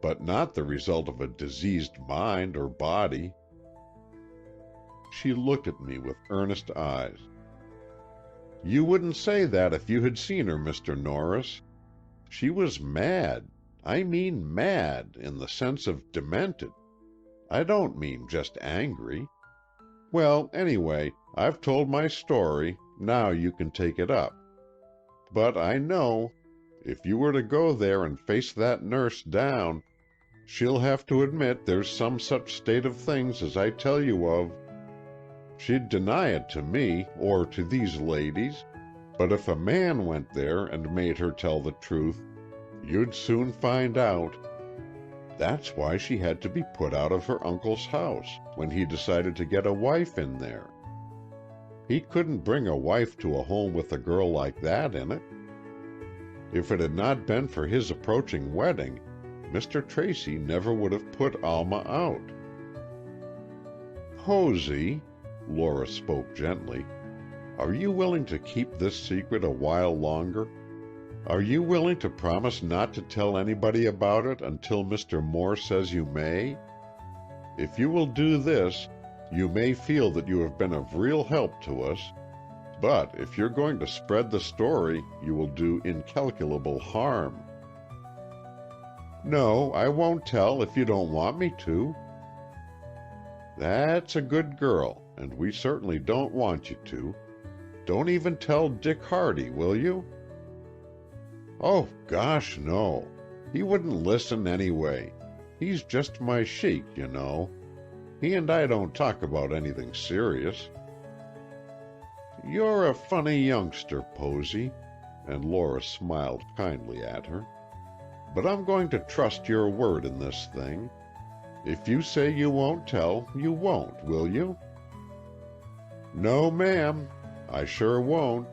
but not the result of a diseased mind or body. She looked at me with earnest eyes. You wouldn't say that if you had seen her, Mr. Norris. She was mad. I mean mad, in the sense of demented. I don't mean just angry. Well, anyway, I've told my story, now you can take it up. But I know, if you were to go there and face that nurse down, she'll have to admit there's some such state of things as I tell you of. She'd deny it to me, or to these ladies, but if a man went there and made her tell the truth, you'd soon find out. That's why she had to be put out of her uncle's house, when he decided to get a wife in there. He couldn't bring a wife to a home with a girl like that in it. If it had not been for his approaching wedding, Mr. Tracy never would have put Alma out. Posy, Laura spoke gently, are you willing to keep this secret a while longer? Are you willing to promise not to tell anybody about it until Mr. Moore says you may? If you will do this, you may feel that you have been of real help to us, but if you're going to spread the story, you will do incalculable harm. No, I won't tell if you don't want me to. That's a good girl, and we certainly don't want you to. Don't even tell Dick Hardy, will you? Oh, gosh, no. He wouldn't listen anyway. He's just my sheik, you know. He and I don't talk about anything serious. You're a funny youngster, Posy, and Laura smiled kindly at her. But I'm going to trust your word in this thing. If you say you won't tell, you won't, will you? No, ma'am, I sure won't.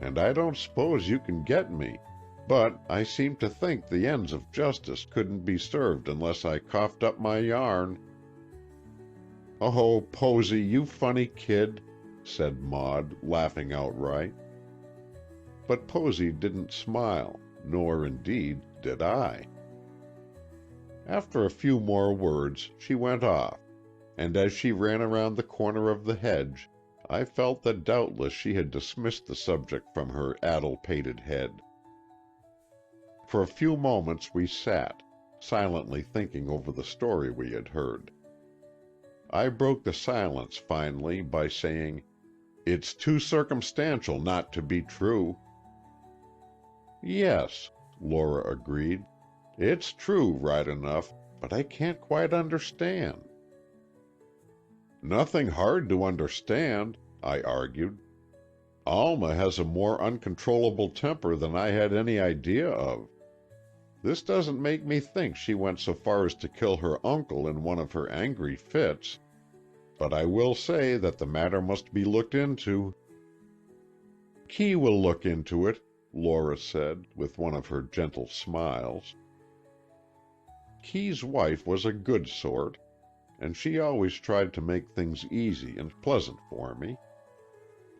And I don't suppose you can get me, but I seem to think the ends of justice couldn't be served unless I coughed up my yarn. Oh, Posy, you funny kid, said Maud, laughing outright. But Posy didn't smile, nor, indeed, did I. After a few more words, she went off, and as she ran around the corner of the hedge, I felt that doubtless she had dismissed the subject from her addle-pated head. For a few moments we sat, silently thinking over the story we had heard. I broke the silence finally by saying, "It's too circumstantial not to be true." "Yes," Laura agreed, "it's true, right enough, but I can't quite understand." "Nothing hard to understand," I argued. "Alma has a more uncontrollable temper than I had any idea of. This doesn't make me think she went so far as to kill her uncle in one of her angry fits, but I will say that the matter must be looked into." "Key will look into it," Laura said, with one of her gentle smiles. Key's wife was a good sort, and she always tried to make things easy and pleasant for me.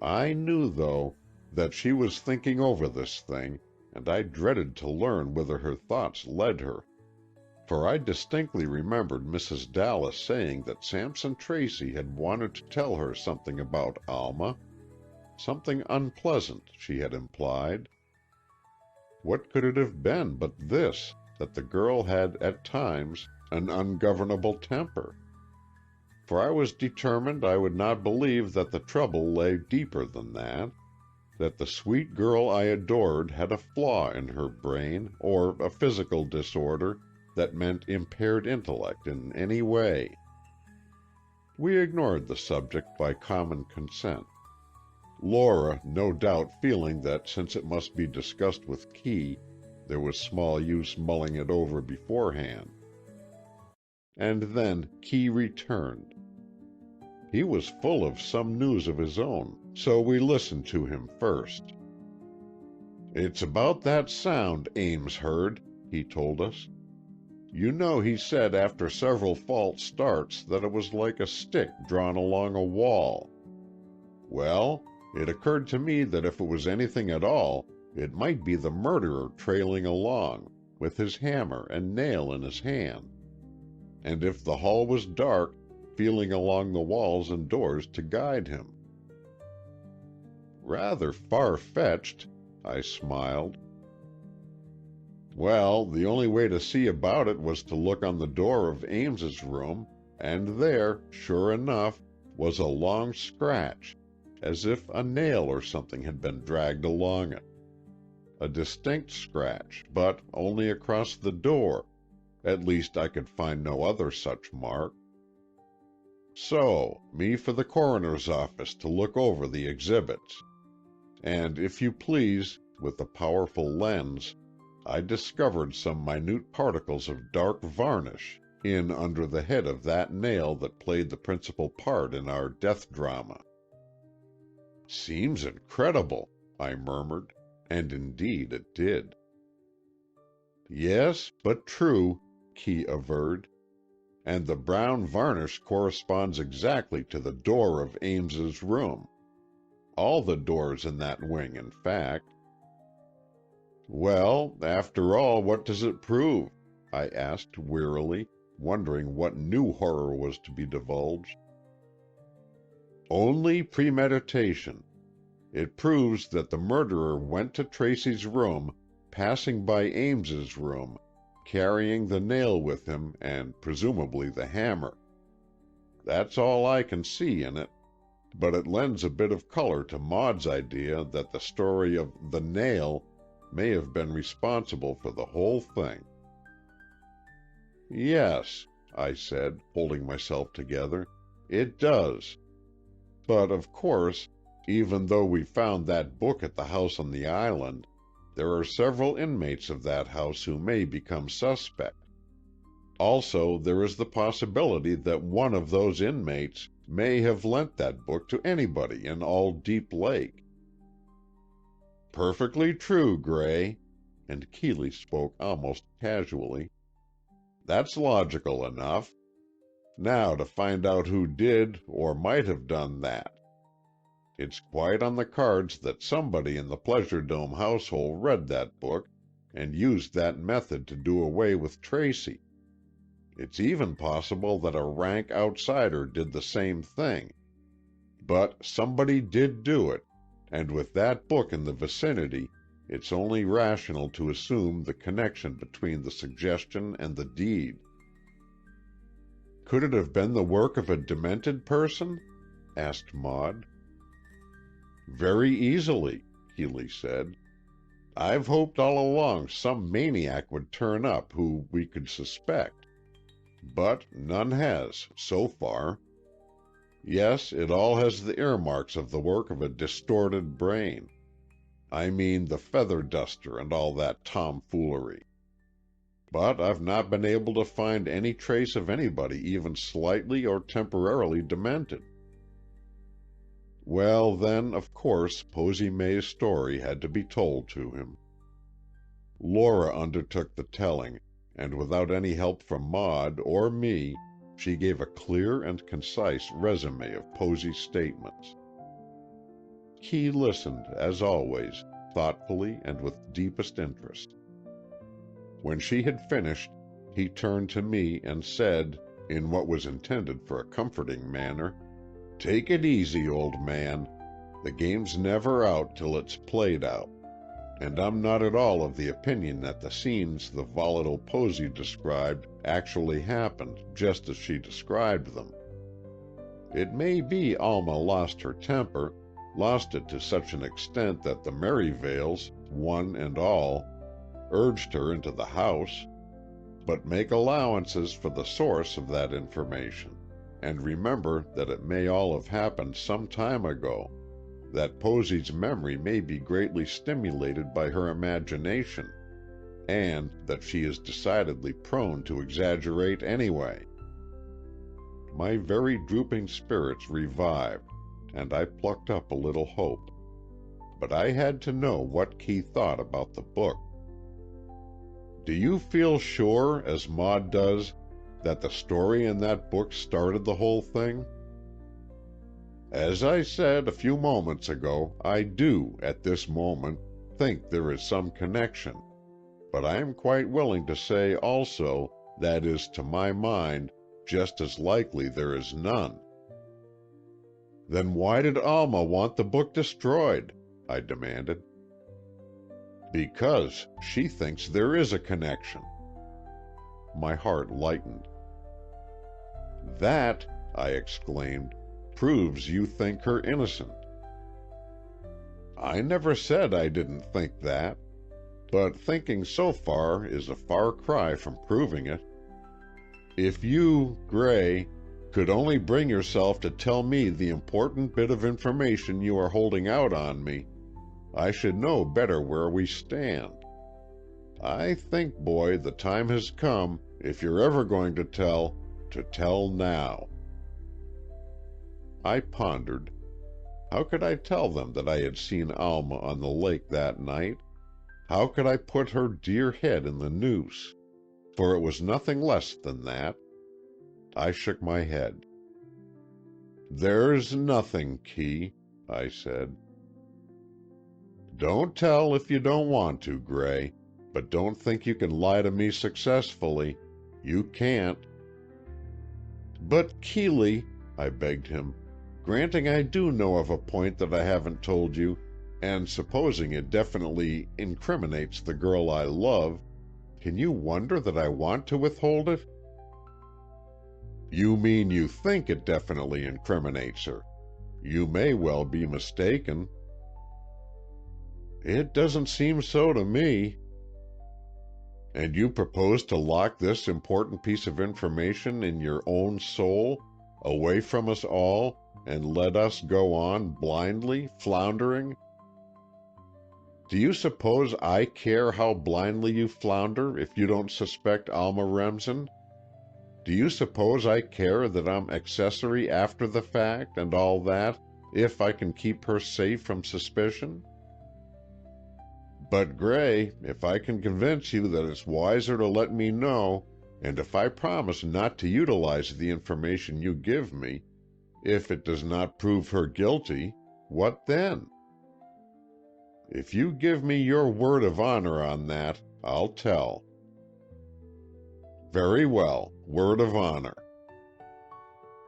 I knew, though, that she was thinking over this thing, and I dreaded to learn whither her thoughts led her. for I distinctly remembered Mrs. Dallas saying that Sampson Tracy had wanted to tell her something about Alma, something unpleasant, she had implied. What could it have been but this, that the girl had at times an ungovernable temper? For I was determined I would not believe that the trouble lay deeper than that the sweet girl I adored had a flaw in her brain or a physical disorder that meant impaired intellect in any way. We ignored the subject by common consent, Laura no doubt feeling that since it must be discussed with Key, there was small use mulling it over beforehand. And then Key returned. He was full of some news of his own, so we listened to him first. "It's about that sound Ames heard," he told us. "You know he said after several false starts that it was like a stick drawn along a wall. Well, it occurred to me that if it was anything at all, it might be the murderer trailing along, with his hammer and nail in his hand. And if the hall was dark, feeling along the walls and doors to guide him." "Rather far-fetched," I smiled. "Well, the only way to see about it was to look on the door of Ames's room, and there, sure enough, was a long scratch, as if a nail or something had been dragged along it. A distinct scratch, but only across the door. At least I could find no other such mark. So, me for the coroner's office to look over the exhibits. And if you please, with a powerful lens, I discovered some minute particles of dark varnish in under the head of that nail that played the principal part in our death drama." "Seems incredible," I murmured, and indeed it did. "Yes, but true," Key averred. "And the brown varnish corresponds exactly to the door of Ames's room. All the doors in that wing, in fact." "Well, after all, what does it prove?" I asked wearily, wondering what new horror was to be divulged. "Only premeditation. It proves that the murderer went to Tracy's room, passing by Ames's room, carrying the nail with him and presumably the hammer. That's all I can see in it, but it lends a bit of color to Maud's idea that the story of the nail may have been responsible for the whole thing." "Yes," I said, holding myself together, "it does. But, of course, even though we found that book at the house on the island, there are several inmates of that house who may become suspect. Also, there is the possibility that one of those inmates may have lent that book to anybody in all Deep Lake." "Perfectly true, Gray," and Keeley spoke almost casually. "That's logical enough. Now to find out who did or might have done that. It's quite on the cards that somebody in the Pleasure Dome household read that book and used that method to do away with Tracy. It's even possible that a rank outsider did the same thing. But somebody did do it, and with that book in the vicinity, it's only rational to assume the connection between the suggestion and the deed." "Could it have been the work of a demented person?" asked Maud. "Very easily," Keeley said. "I've hoped all along some maniac would turn up who we could suspect. But none has, so far. Yes, it all has the earmarks of the work of a distorted brain. I mean the feather duster and all that tomfoolery. But I've not been able to find any trace of anybody even slightly or temporarily demented." Well, then, of course, Posy May's story had to be told to him. Laura undertook the telling, and without any help from Maud or me, she gave a clear and concise resume of Posy's statements. Key listened, as always, thoughtfully and with deepest interest. When she had finished, he turned to me and said, in what was intended for a comforting manner, "Take it easy, old man. The game's never out till it's played out. And I'm not at all of the opinion that the scenes the volatile Posy described actually happened just as she described them. It may be Alma lost her temper, lost it to such an extent that the Merivales, one and all, urged her into the house, but make allowances for the source of that information, and remember that it may all have happened some time ago, that Posy's memory may be greatly stimulated by her imagination, and that she is decidedly prone to exaggerate anyway. My very drooping spirits revived, and I plucked up a little hope. But I had to know what Key thought about the book. "Do you feel sure, as Maud does, that the story in that book started the whole thing?" "As I said a few moments ago, I do, at this moment, think there is some connection, but I am quite willing to say also that is, to my mind, just as likely there is none." "Then why did Alma want the book destroyed?" I demanded. "Because she thinks there is a connection." My heart lightened. "That," I exclaimed, "proves you think her innocent." "I never said I didn't think that, but thinking so far is a far cry from proving it. If you, Gray, could only bring yourself to tell me the important bit of information you are holding out on me, I should know better where we stand. I think, boy, the time has come, if you're ever going to tell now." I pondered. How could I tell them that I had seen Alma on the lake that night? How could I put her dear head in the noose? For it was nothing less than that. I shook my head. "There's nothing, Key," I said. "Don't tell if you don't want to, Gray, but don't think you can lie to me successfully. You can't." "But, Keeley," I begged him, "granting I do know of a point that I haven't told you, and supposing it definitely incriminates the girl I love, can you wonder that I want to withhold it?" "You mean you think it definitely incriminates her. You may well be mistaken." "It doesn't seem so to me." "And you propose to lock this important piece of information in your own soul, away from us all, and let us go on blindly, floundering? Do you suppose I care how blindly you flounder if you don't suspect Alma Remsen? Do you suppose I care that I'm accessory after the fact and all that, if I can keep her safe from suspicion? But, Gray, if I can convince you that it's wiser to let me know, and if I promise not to utilize the information you give me, if it does not prove her guilty, what then? If you give me your word of honor on that, I'll tell." "Very well, word of honor."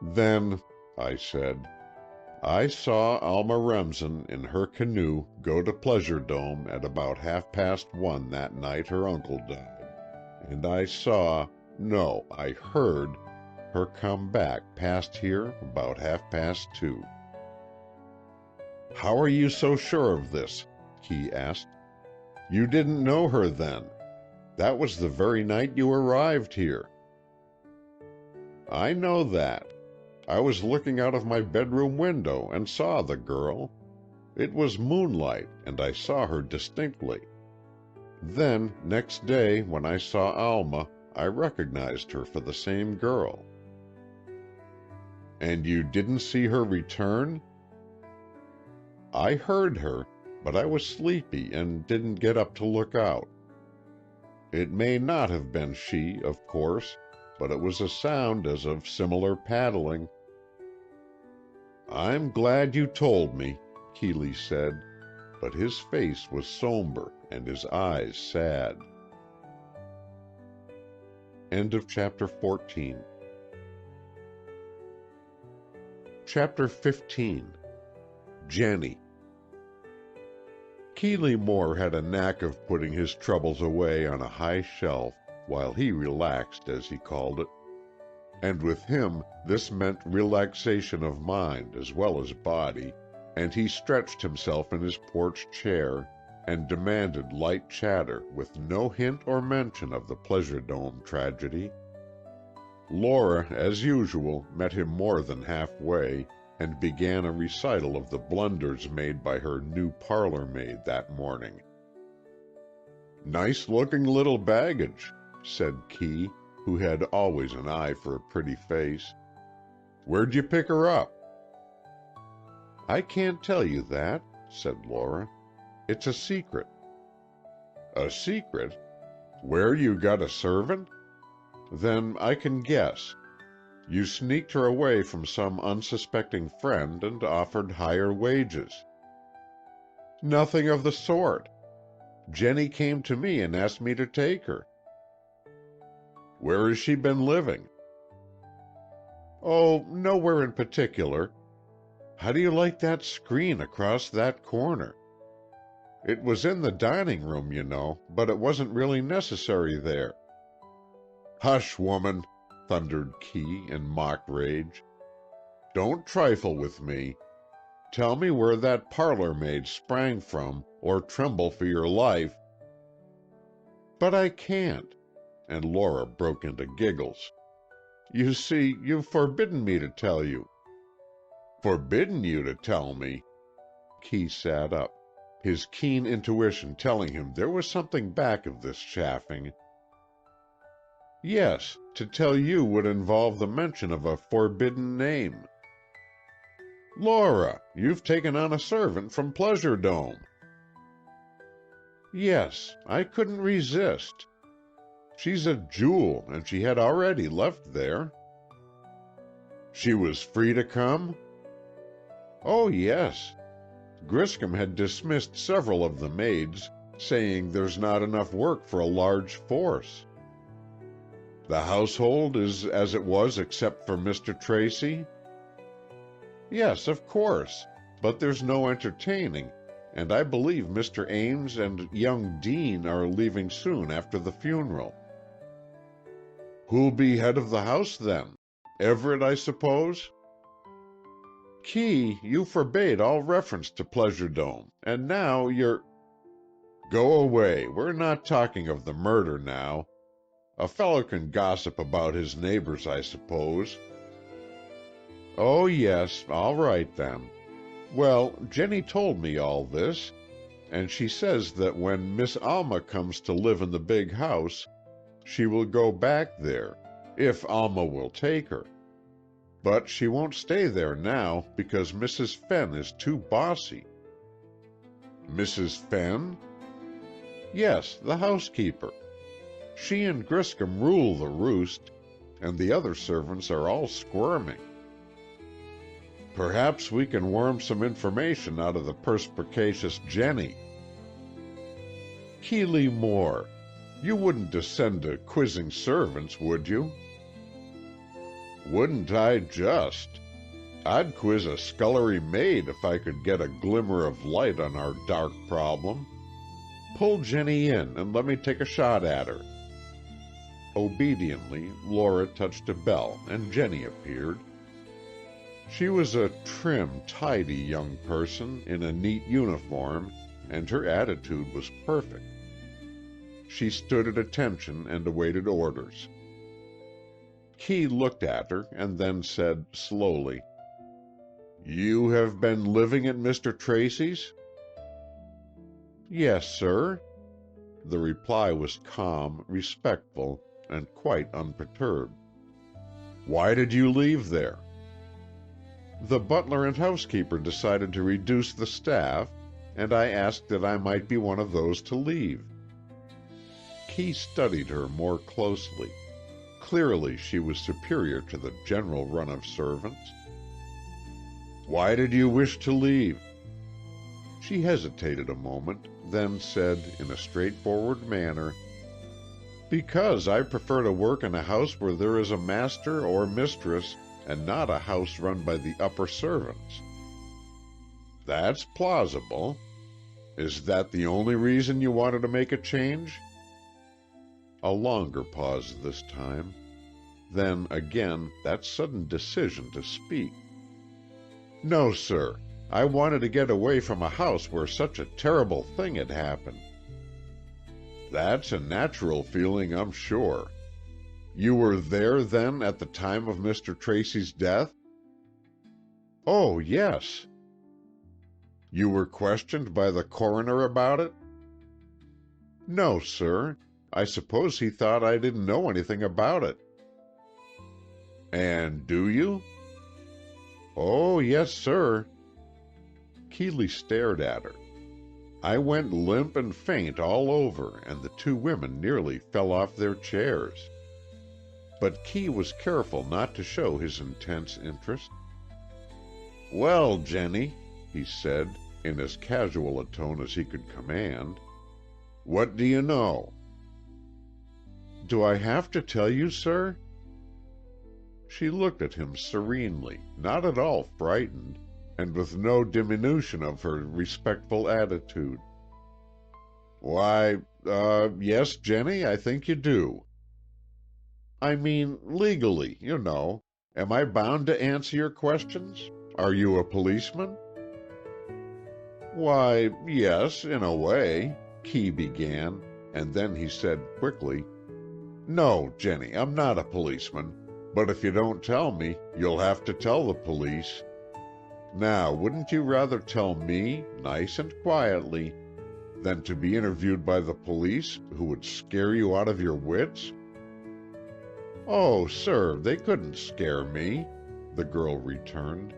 "Then," I said, "I saw Alma Remsen in her canoe go to Pleasure Dome at about 1:30 that night her uncle died, and I I heard her come back past here about 2:30. "How are you so sure of this?" he asked. "You didn't know her then. That was the very night you arrived here." "I know that. I was looking out of my bedroom window and saw the girl. It was moonlight, and I saw her distinctly. Then, next day, when I saw Alma, I recognized her for the same girl." "And you didn't see her return?" "I heard her, but I was sleepy and didn't get up to look out. It may not have been she, of course, but it was a sound as of similar paddling." "I'm glad you told me," Keeley said, but his face was somber and his eyes sad. End of Chapter 14. Chapter 15. Jenny. Keeley Moore had a knack of putting his troubles away on a high shelf while he relaxed, as he called it. And with him, this meant relaxation of mind as well as body, and he stretched himself in his porch chair and demanded light chatter with no hint or mention of the Pleasure Dome tragedy. Laura, as usual, met him more than halfway and began a recital of the blunders made by her new parlor maid that morning. "Nice-looking little baggage," said Key, who had always an eye for a pretty face. "Where'd you pick her up?" "I can't tell you that," said Laura. "It's a secret." "A secret? Where you got a servant? Then I can guess. You sneaked her away from some unsuspecting friend and offered higher wages." "Nothing of the sort. Jenny came to me and asked me to take her." "Where has she been living?" "Oh, nowhere in particular. How do you like that screen across that corner? It was in the dining room, you know, but it wasn't really necessary there." "Hush, woman!" thundered Key in mock rage. "Don't trifle with me. Tell me where that parlor maid sprang from, or tremble for your life." "But I can't," and Laura broke into giggles. "You see, you've forbidden me to tell you." "Forbidden you to tell me?" Key sat up, his keen intuition telling him there was something back of this chaffing. "Yes, to tell you would involve the mention of a forbidden name." "Laura, you've taken on a servant from Pleasure Dome." "Yes, I couldn't resist. She's a jewel, and she had already left there." "She was free to come?" "Oh, yes. Griscom had dismissed several of the maids, saying there's not enough work for a large force." "The household is as it was except for Mr. Tracy?" "Yes, of course, but there's no entertaining, and I believe Mr. Ames and young Dean are leaving soon after the funeral." "Who'll be head of the house, then? Everett, I suppose?" "Key, you forbade all reference to Pleasure Dome, and now you're—" "Go away, we're not talking of the murder now. A fellow can gossip about his neighbors, I suppose." "Oh, yes, all right, then. Well, Jenny told me all this, and she says that when Miss Alma comes to live in the big house, she will go back there, if Alma will take her. But she won't stay there now, because Mrs. Fenn is too bossy." "Mrs. Fenn?" "Yes, the housekeeper. She and Griscom rule the roost, and the other servants are all squirming." "Perhaps we can worm some information out of the perspicacious Jenny." "Keeley Moore, you wouldn't descend to quizzing servants, would you?" "Wouldn't I just! I'd quiz a scullery maid if I could get a glimmer of light on our dark problem. Pull Jenny in and let me take a shot at her." Obediently, Laura touched a bell, and Jenny appeared. She was a trim, tidy young person in a neat uniform, and her attitude was perfect. She stood at attention and awaited orders. Key looked at her and then said slowly, "You have been living at Mr. Tracy's?" "Yes, sir." The reply was calm, respectful, and quite unperturbed. "Why did you leave there?" "The butler and housekeeper decided to reduce the staff, and I asked that I might be one of those to leave." Key studied her more closely. Clearly she was superior to the general run of servants. "Why did you wish to leave?" She hesitated a moment, then said in a straightforward manner, Because I prefer to work in a house where there is a master or mistress and not a house run by the upper servants. That's plausible. Is that the only reason you wanted to make a change? A longer pause this time. Then, again, that sudden decision to speak. No, sir. I wanted to get away from a house where such a terrible thing had happened. That's a natural feeling, I'm sure. You were there, then, at the time of Mr. Tracy's death? Oh, yes. You were questioned by the coroner about it? No, sir. I suppose he thought I didn't know anything about it. And do you? Oh, yes, sir. Keeley stared at her. I went limp and faint all over, and the two women nearly fell off their chairs. But Key was careful not to show his intense interest. Well, Jenny, he said, in as casual a tone as he could command, what do you know? Do I have to tell you, sir? She looked at him serenely, not at all frightened, and with no diminution of her respectful attitude. Why, yes, Jenny, I think you do. I mean, legally, you know. Am I bound to answer your questions? Are you a policeman? Why, yes, in a way, Key began, and then he said quickly, No, Jenny, I'm not a policeman, but if you don't tell me, you'll have to tell the police. Now, wouldn't you rather tell me, nice and quietly, than to be interviewed by the police, who would scare you out of your wits? Oh, sir, they couldn't scare me, the girl returned,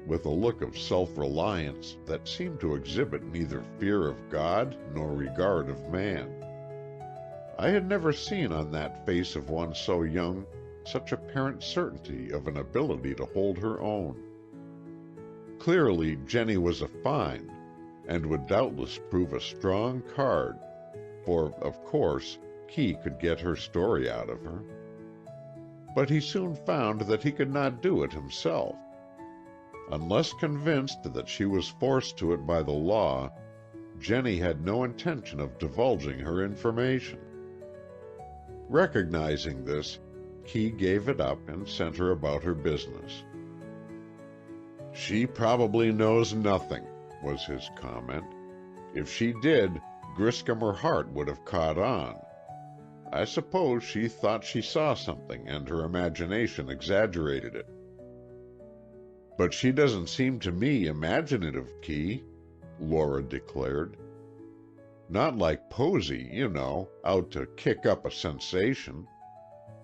with a look of self-reliance that seemed to exhibit neither fear of God nor regard of man. I had never seen on that face of one so young such apparent certainty of an ability to hold her own. Clearly, Jenny was a find, and would doubtless prove a strong card, for, of course, Key could get her story out of her. But he soon found that he could not do it himself. Unless convinced that she was forced to it by the law, Jenny had no intention of divulging her information. Recognizing this, Key gave it up and sent her about her business. She probably knows nothing, was his comment. If she did, Griscom or Hart would have caught on. I suppose she thought she saw something and her imagination exaggerated it. But she doesn't seem to me imaginative, Key, Laura declared. Not like Posy, you know, out to kick up a sensation.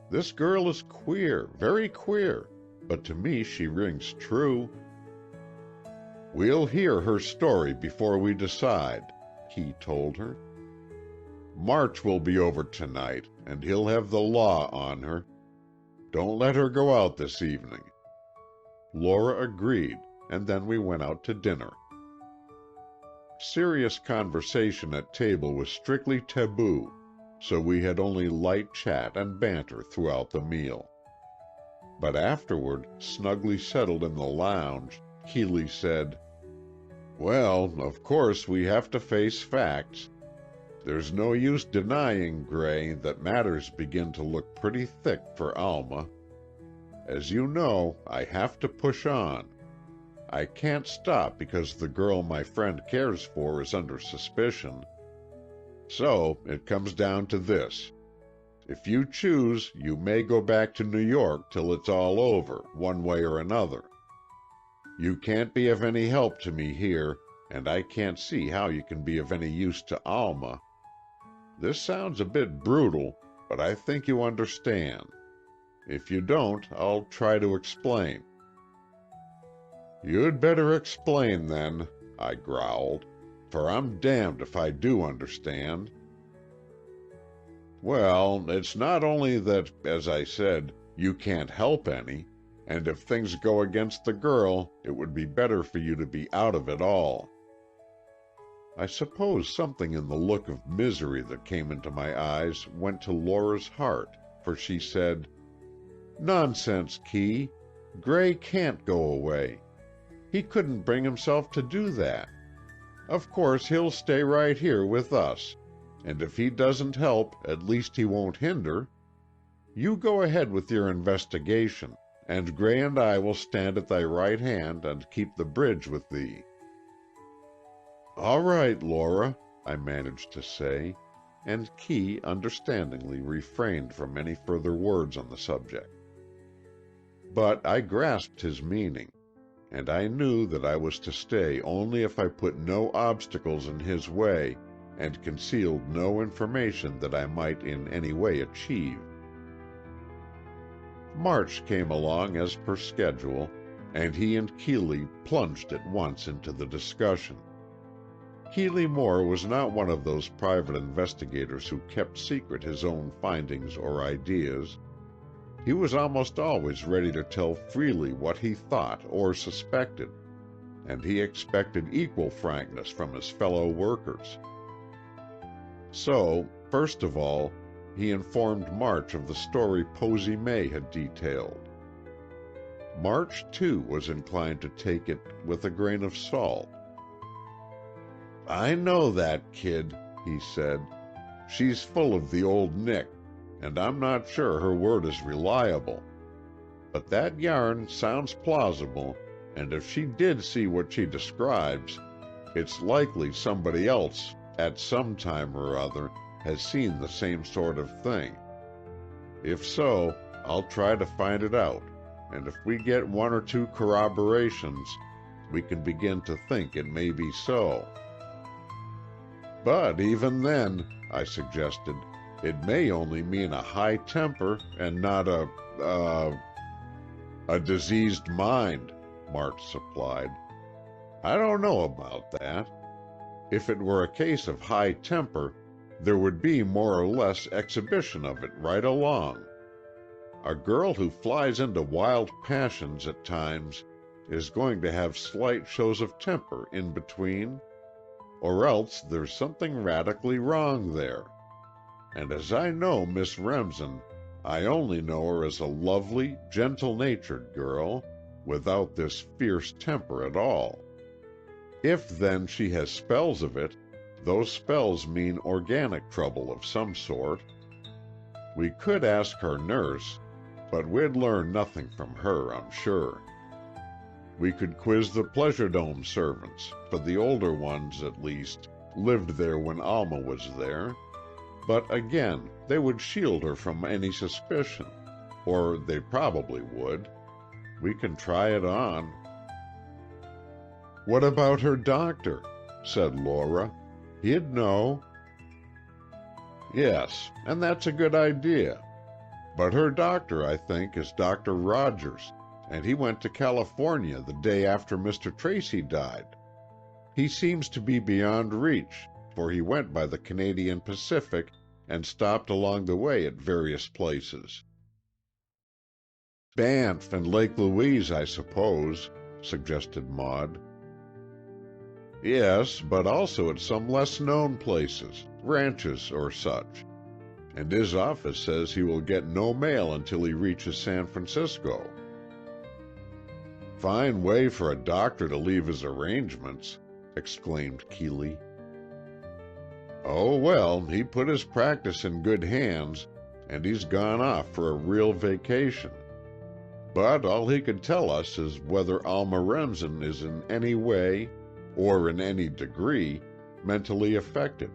This girl is queer, very queer, but to me she rings true. We'll hear her story before we decide, Key told her. March will be over tonight, and he'll have the law on her. Don't let her go out this evening. Laura agreed, and then we went out to dinner. Serious conversation at table was strictly taboo, so we had only light chat and banter throughout the meal. But afterward, snugly settled in the lounge, Keeley said, Well, of course we have to face facts. There's no use denying, Gray, that matters begin to look pretty thick for Alma. As you know, I have to push on. I can't stop because the girl my friend cares for is under suspicion. So, it comes down to this. If you choose, you may go back to New York till it's all over, one way or another. You can't be of any help to me here, and I can't see how you can be of any use to Alma. This sounds a bit brutal, but I think you understand. If you don't, I'll try to explain. You'd better explain, then, I growled, for I'm damned if I do understand. Well, it's not only that, as I said, you can't help any, and if things go against the girl, it would be better for you to be out of it all. I suppose something in the look of misery that came into my eyes went to Laura's heart, for she said, "Nonsense, Key. Gray can't go away. He couldn't bring himself to do that. Of course he'll stay right here with us, and if he doesn't help, at least he won't hinder. You go ahead with your investigation, and Gray and I will stand at thy right hand and keep the bridge with thee." "All right, Laura," I managed to say, and Key understandingly refrained from any further words on the subject. But I grasped his meaning, and I knew that I was to stay only if I put no obstacles in his way and concealed no information that I might in any way achieve. March came along as per schedule, and he and Keeley plunged at once into the discussion. Keeley Moore was not one of those private investigators who kept secret his own findings or ideas. He was almost always ready to tell freely what he thought or suspected, and he expected equal frankness from his fellow workers. So, first of all, he informed March of the story Posy May had detailed. March, too, was inclined to take it with a grain of salt. "I know that kid," he said. "She's full of the old Nick, and I'm not sure her word is reliable. But that yarn sounds plausible, and if she did see what she describes, it's likely somebody else, at some time or other, has seen the same sort of thing. If so, I'll try to find it out, and if we get one or two corroborations, we can begin to think it may be so." "But even then," I suggested, "it may only mean a high temper and not a diseased mind," March supplied. "I don't know about that. If it were a case of high temper, there would be more or less exhibition of it right along. A girl who flies into wild passions at times is going to have slight shows of temper in between, or else there's something radically wrong there. And as I know Miss Remsen, I only know her as a lovely, gentle-natured girl, without this fierce temper at all. If, then, she has spells of it, those spells mean organic trouble of some sort. We could ask her nurse, but we'd learn nothing from her, I'm sure. We could quiz the Pleasure Dome servants, for the older ones, at least, lived there when Alma was there. But again, they would shield her from any suspicion, or they probably would. We can try it on." "What about her doctor?" said Laura. "He'd know." "Yes, and that's a good idea. But her doctor, I think, is Dr. Rogers, and he went to California the day after Mr. Tracy died. He seems to be beyond reach, for he went by the Canadian Pacific and stopped along the way at various places." "Banff and Lake Louise, I suppose," suggested Maud. "Yes, but also at some less-known places, ranches or such. And his office says he will get no mail until he reaches San Francisco." "Fine way for a doctor to leave his arrangements," exclaimed Keeley. "Oh, well, he put his practice in good hands, and he's gone off for a real vacation. But all he could tell us is whether Alma Remsen is in any way, or in any degree, mentally affected.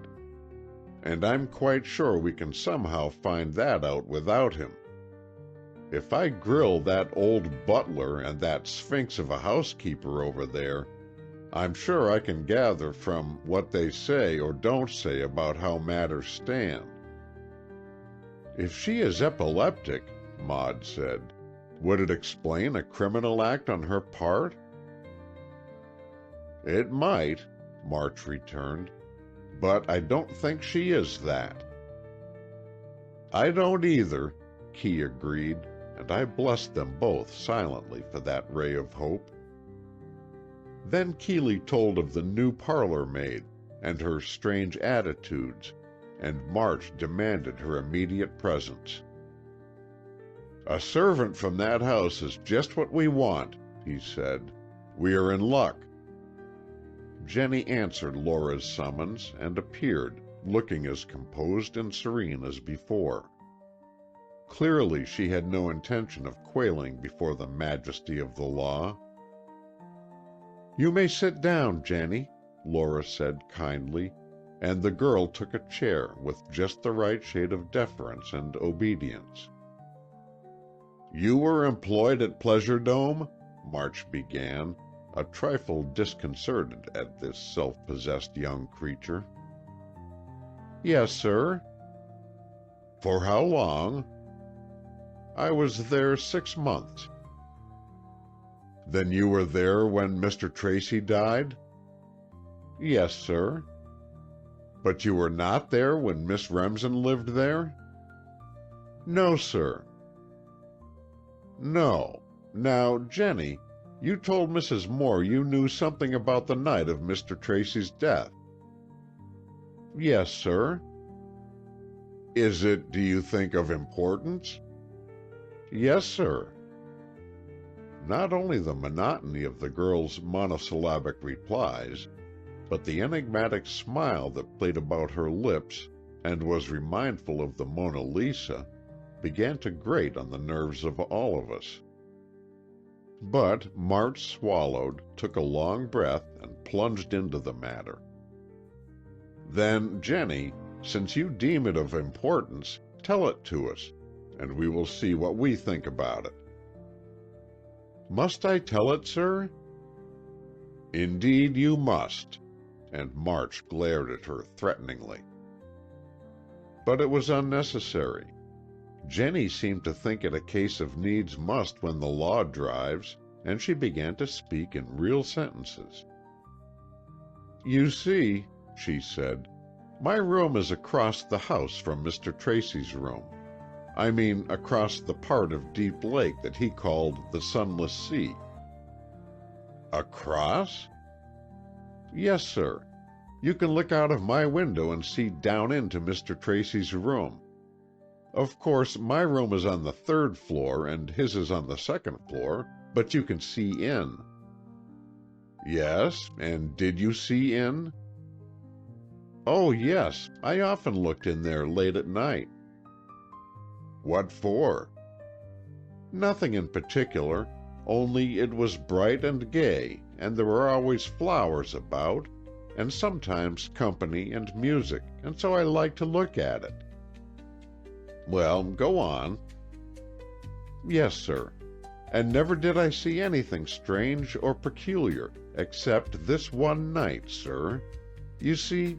And I'm quite sure we can somehow find that out without him. If I grill that old butler and that sphinx of a housekeeper over there, I'm sure I can gather from what they say or don't say about how matters stand." "If she is epileptic," Maud said, "would it explain a criminal act on her part?" "It might," March returned, "but I don't think she is that." "I don't either," Key agreed, and I blessed them both silently for that ray of hope. Then Keeley told of the new parlor maid, and her strange attitudes, and March demanded her immediate presence. "A servant from that house is just what we want," he said. "We are in luck." Jenny answered Laura's summons and appeared, looking as composed and serene as before. Clearly she had no intention of quailing before the majesty of the law. "You may sit down, Jenny," Laura said kindly, and the girl took a chair with just the right shade of deference and obedience. "You were employed at Pleasure Dome?" March began, a trifle disconcerted at this self-possessed young creature. "Yes, sir." "For how long?" "I was there 6 months." "Then you were there when Mr. Tracy died?" "Yes, sir." "But you were not there when Miss Remsen lived there?" "No, sir." "No. Now, Jenny, you told Mrs. Moore you knew something about the night of Mr. Tracy's death." "Yes, sir." "Is it, do you think, of importance?" "Yes, sir." Not only the monotony of the girl's monosyllabic replies, but the enigmatic smile that played about her lips and was remindful of the Mona Lisa, began to grate on the nerves of all of us. But March swallowed, took a long breath, and plunged into the matter. "Then, Jenny, since you deem it of importance, tell it to us, and we will see what we think about it." "Must I tell it, sir?" "Indeed you must," and March glared at her threateningly. But it was unnecessary. Jenny seemed to think it a case of needs must when the law drives, and she began to speak in real sentences. "You see," she said, "my room is across the house from Mr. Tracy's room. I mean across the part of Deep Lake that he called the Sunless Sea." "Across?" "Yes, sir. You can look out of my window and see down into Mr. Tracy's room. Of course, my room is on the 3rd floor and his is on the 2nd floor, but you can see in." "Yes, and did you see in?" "Oh, yes, I often looked in there late at night." "What for?" "Nothing in particular, only it was bright and gay, and there were always flowers about, and sometimes company and music, and so I liked to look at it." "Well, go on." "Yes, sir. And never did I see anything strange or peculiar, except this one night, sir. You see,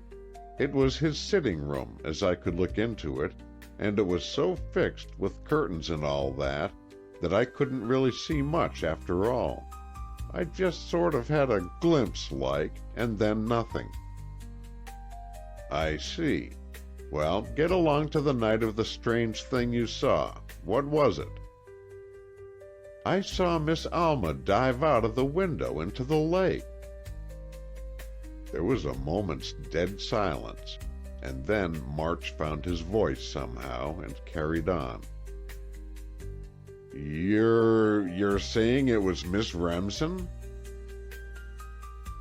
it was his sitting room, as I could look into it, and it was so fixed, with curtains and all that I couldn't really see much after all. I just sort of had a glimpse like, and then nothing." "I see. Well, get along to the night of the strange thing you saw. What was it?" "I saw Miss Alma dive out of the window into the lake." There was a moment's dead silence, and then March found his voice somehow and carried on. You're saying it was Miss Remsen?"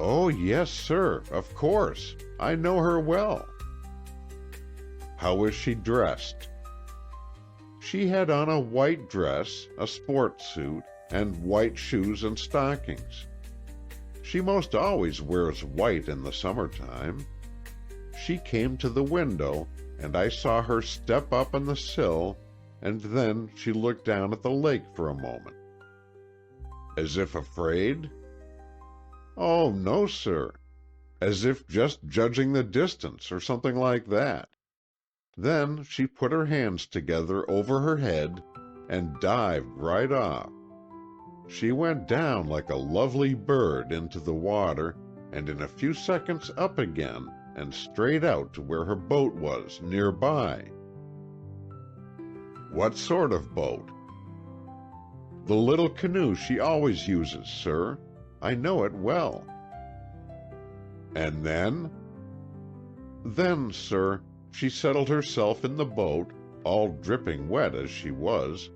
"Oh, yes, sir, of course. I know her well." "How was she dressed?" "She had on a white dress, a sport suit, and white shoes and stockings. She most always wears white in the summertime. She came to the window, and I saw her step up on the sill, and then she looked down at the lake for a moment." "As if afraid?" "Oh, no, sir. As if just judging the distance, or something like that. Then she put her hands together over her head and dived right off. She went down like a lovely bird into the water, and in a few seconds up again and straight out to where her boat was, nearby." "What sort of boat?" "The little canoe she always uses, sir. I know it well." "And then?" Then, sir, she settled herself in the boat, all dripping wet as she was,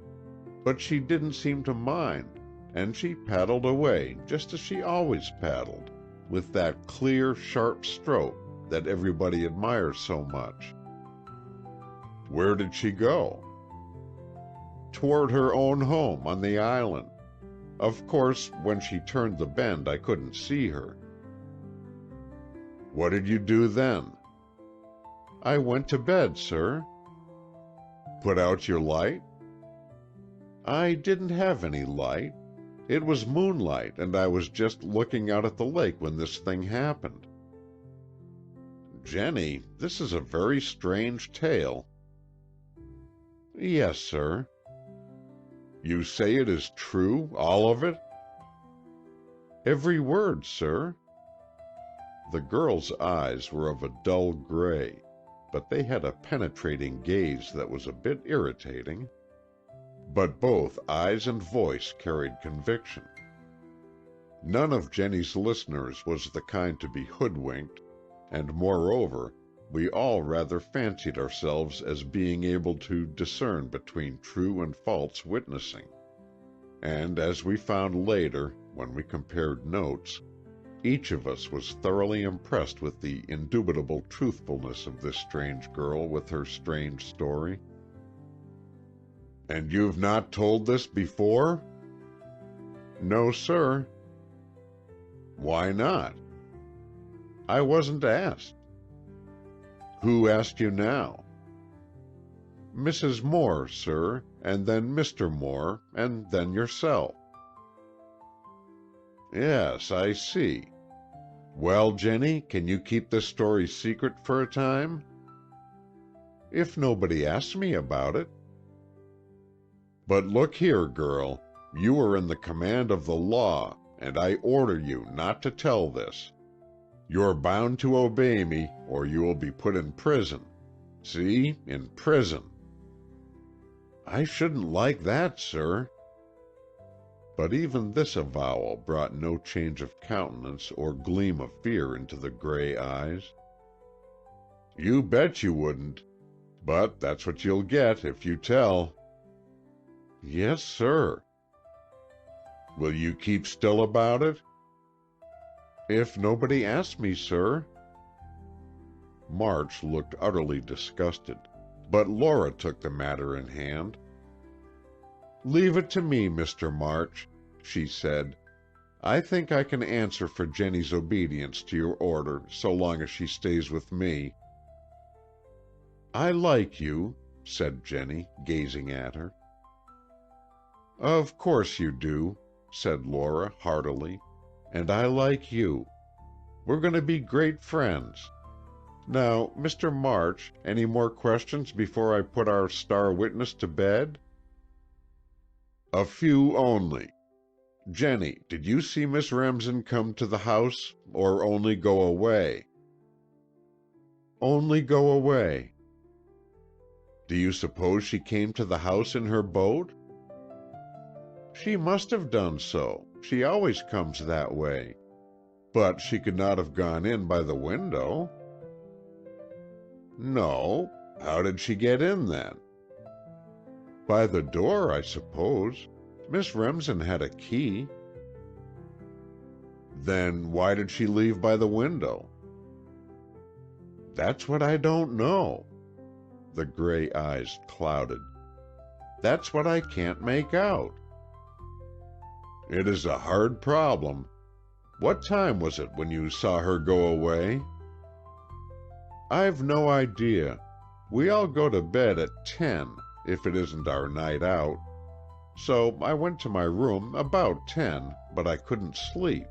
but she didn't seem to mind, and she paddled away just as she always paddled, with that clear, sharp stroke that everybody admires so much. Where did she go? Toward her own home on the island. Of course, when she turned the bend, I couldn't see her. What did you do then? I went to bed, sir. Put out your light? I didn't have any light. It was moonlight, and I was just looking out at the lake when this thing happened. Jenny, this is a very strange tale. Yes, sir. You say it is true, all of it? Every word, sir. The girl's eyes were of a dull gray, but they had a penetrating gaze that was a bit irritating. But both eyes and voice carried conviction. None of Jenny's listeners was the kind to be hoodwinked, and moreover, we all rather fancied ourselves as being able to discern between true and false witnessing. And as we found later, when we compared notes, each of us was thoroughly impressed with the indubitable truthfulness of this strange girl with her strange story. And you've not told this before? No, sir. Why not? I wasn't asked. Who asked you now? Mrs. Moore, sir, and then Mr. Moore, and then yourself. Yes, I see. Well, Jenny, can you keep this story secret for a time? If nobody asks me about it. But look here, girl, you are in the command of the law, and I order you not to tell this. You're bound to obey me, or you will be put in prison. See, in prison. I shouldn't like that, sir. But even this avowal brought no change of countenance or gleam of fear into the gray eyes. You bet you wouldn't, but that's what you'll get if you tell. Yes, sir. Will you keep still about it? If nobody asks me, sir. March looked utterly disgusted, but Laura took the matter in hand. Leave it to me, Mr. March, she said. I think I can answer for Jenny's obedience to your order so long as she stays with me. I like you, said Jenny, gazing at her. Of course you do, said Laura heartily, and I like you. We're going to be great friends. Now, Mr. March, any more questions before I put our star witness to bed? A few only. Jenny, did you see Miss Remsen come to the house, or only go away? Only go away. Do you suppose she came to the house in her boat? She must have done so. She always comes that way. But she could not have gone in by the window. No. How did she get in then? By the door, I suppose. Miss Remsen had a key. Then why did she leave by the window? That's what I don't know. The gray eyes clouded. That's what I can't make out. It is a hard problem. What time was it when you saw her go away? I've no idea. We all go to bed at 10, if it isn't our night out. So I went to my room about 10, but I couldn't sleep.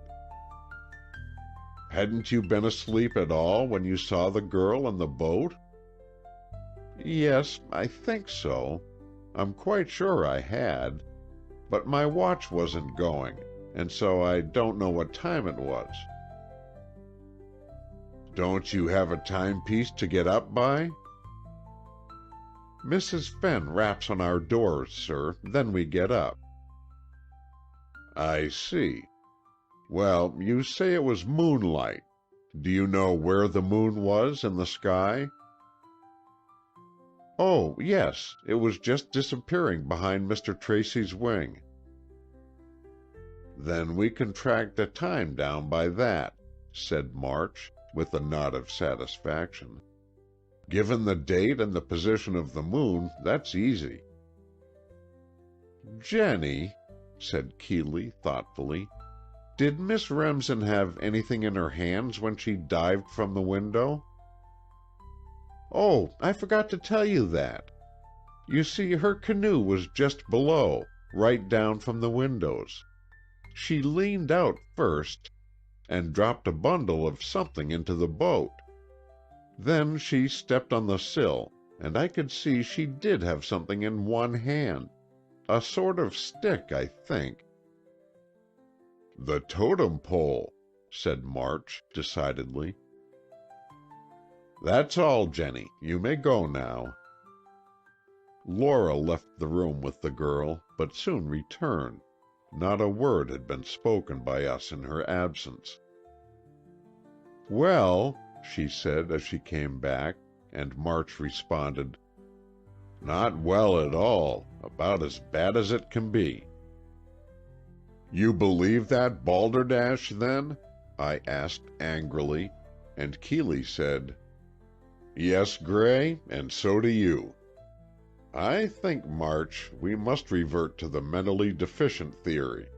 Hadn't you been asleep at all when you saw the girl in the boat? Yes, I think so. I'm quite sure I had. But my watch wasn't going, and so I don't know what time it was. Don't you have a timepiece to get up by? Mrs. Fenn raps on our doors, sir, then we get up. I see. Well, you say it was moonlight. Do you know where the moon was in the sky?" "Oh, yes, it was just disappearing behind Mr. Tracy's wing." "Then we can track the time down by that," said March, with a nod of satisfaction. "Given the date and the position of the moon, that's easy." "Jenny," said Keeley, thoughtfully, "did Miss Remsen have anything in her hands when she dived from the window?" "Oh, I forgot to tell you that. You see, her canoe was just below, right down from the windows. She leaned out first, and dropped a bundle of something into the boat. Then she stepped on the sill, and I could see she did have something in one hand. A sort of stick, I think." "The totem pole," said March, decidedly. "That's all, Jenny. You may go now." Laura left the room with the girl, but soon returned. Not a word had been spoken by us in her absence. "Well," she said as she came back, and March responded, "Not well at all. About as bad as it can be." "You believe that balderdash, then?" I asked angrily, and Keeley said, "Yes, Gray, and so do you. I think, March, we must revert to the mentally deficient theory."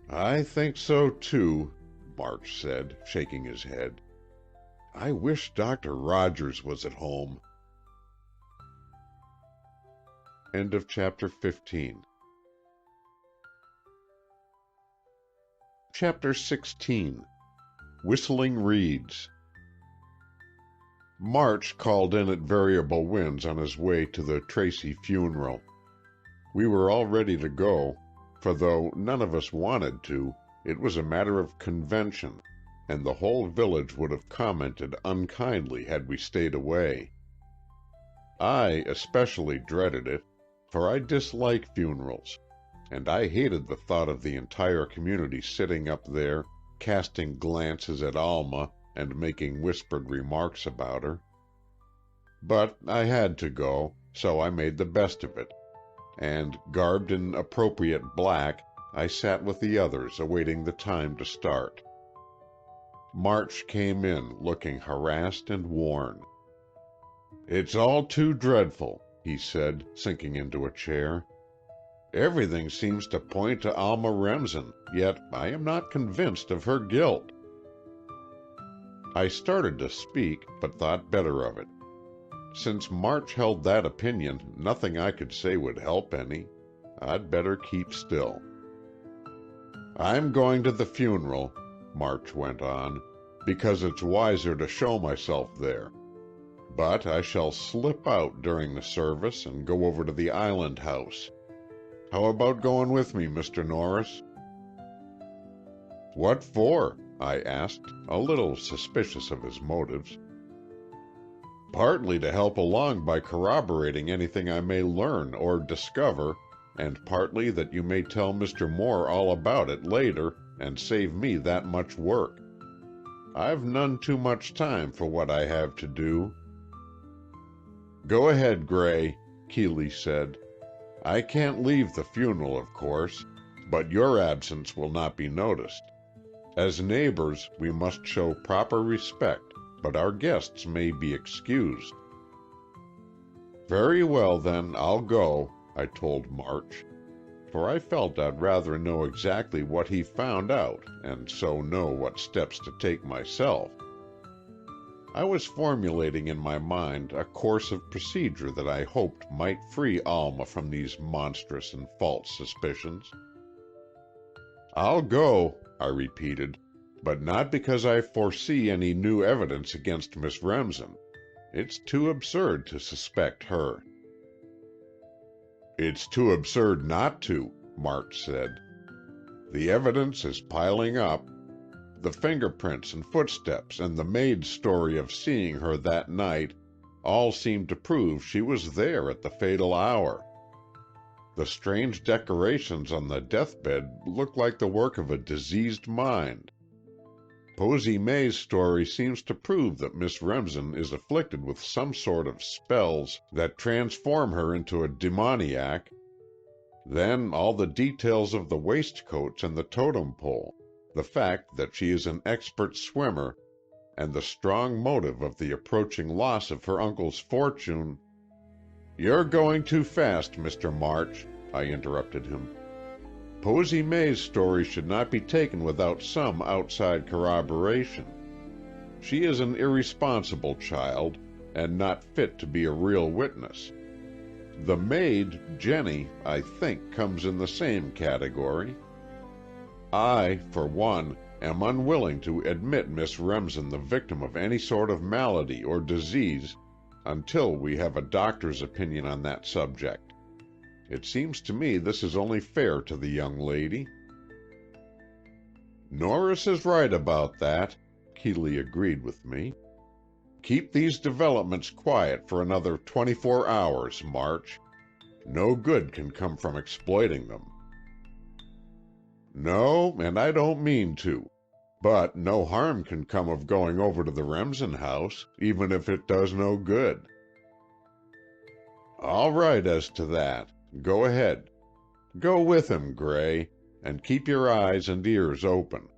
"I think so, too," March said, shaking his head. "I wish Dr. Rogers was at home." End of chapter 15. Chapter 16. Whistling Reeds. March called in at Variable Winds on his way to the Tracy funeral. We were all ready to go, for though none of us wanted to, it was a matter of convention, and the whole village would have commented unkindly had we stayed away. I especially dreaded it, for I dislike funerals, and I hated the thought of the entire community sitting up there, casting glances at Alma and making whispered remarks about her. But I had to go, so I made the best of it, and, garbed in appropriate black, I sat with the others awaiting the time to start. March came in, looking harassed and worn. "It's all too dreadful," he said, sinking into a chair. "Everything seems to point to Alma Remsen, yet I am not convinced of her guilt." I started to speak, but thought better of it. Since March held that opinion, nothing I could say would help any. I'd better keep still. "I'm going to the funeral," March went on, "because it's wiser to show myself there. But I shall slip out during the service and go over to the island house. How about going with me, Mr. Norris?" "What for?" I asked, a little suspicious of his motives. "Partly to help along by corroborating anything I may learn or discover, and partly that you may tell Mr. Moore all about it later and save me that much work. I've none too much time for what I have to do." "Go ahead, Gray," Keeley said. "I can't leave the funeral, of course, but your absence will not be noticed. As neighbors, we must show proper respect, but our guests may be excused." "Very well, then, I'll go," I told March, for I felt I'd rather know exactly what he found out and so know what steps to take myself. I was formulating in my mind a course of procedure that I hoped might free Alma from these monstrous and false suspicions. "I'll go," I repeated, "but not because I foresee any new evidence against Miss Remsen. It's too absurd to suspect her." "It's too absurd not to," March said. "The evidence is piling up. The fingerprints and footsteps and the maid's story of seeing her that night all seem to prove she was there at the fatal hour. The strange decorations on the deathbed look like the work of a diseased mind. Posy May's story seems to prove that Miss Remsen is afflicted with some sort of spells that transform her into a demoniac. Then all the details of the waistcoats and the totem pole, the fact that she is an expert swimmer, and the strong motive of the approaching loss of her uncle's fortune—" "You're going too fast, Mr. March," I interrupted him. "Posy May's story should not be taken without some outside corroboration. She is an irresponsible child, and not fit to be a real witness. The maid, Jenny, I think comes in the same category. I, for one, am unwilling to admit Miss Remsen the victim of any sort of malady or disease until we have a doctor's opinion on that subject. It seems to me this is only fair to the young lady." "Norris is right about that," Keeley agreed with me. "Keep these developments quiet for another 24 hours, March. No good can come from exploiting them." "No, and I don't mean to. But no harm can come of going over to the Remsen house, even if it does no good." "All right as to that. Go ahead. Go with him, Gray, and keep your eyes and ears open.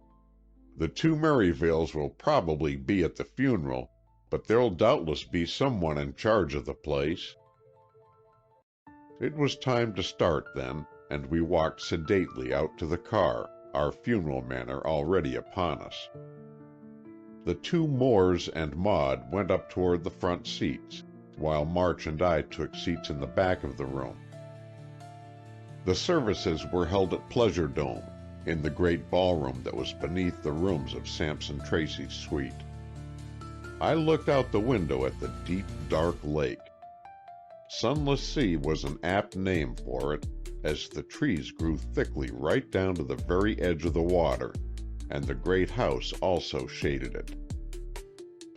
The two Merivales will probably be at the funeral, but there'll doubtless be someone in charge of the place." It was time to start then, and we walked sedately out to the car, our funeral manner already upon us. The two Moores and Maud went up toward the front seats, while March and I took seats in the back of the room. The services were held at Pleasure Dome, in the great ballroom that was beneath the rooms of Sampson Tracy's suite. I looked out the window at the deep, dark lake. Sunless Sea was an apt name for it, as the trees grew thickly right down to the very edge of the water, and the great house also shaded it.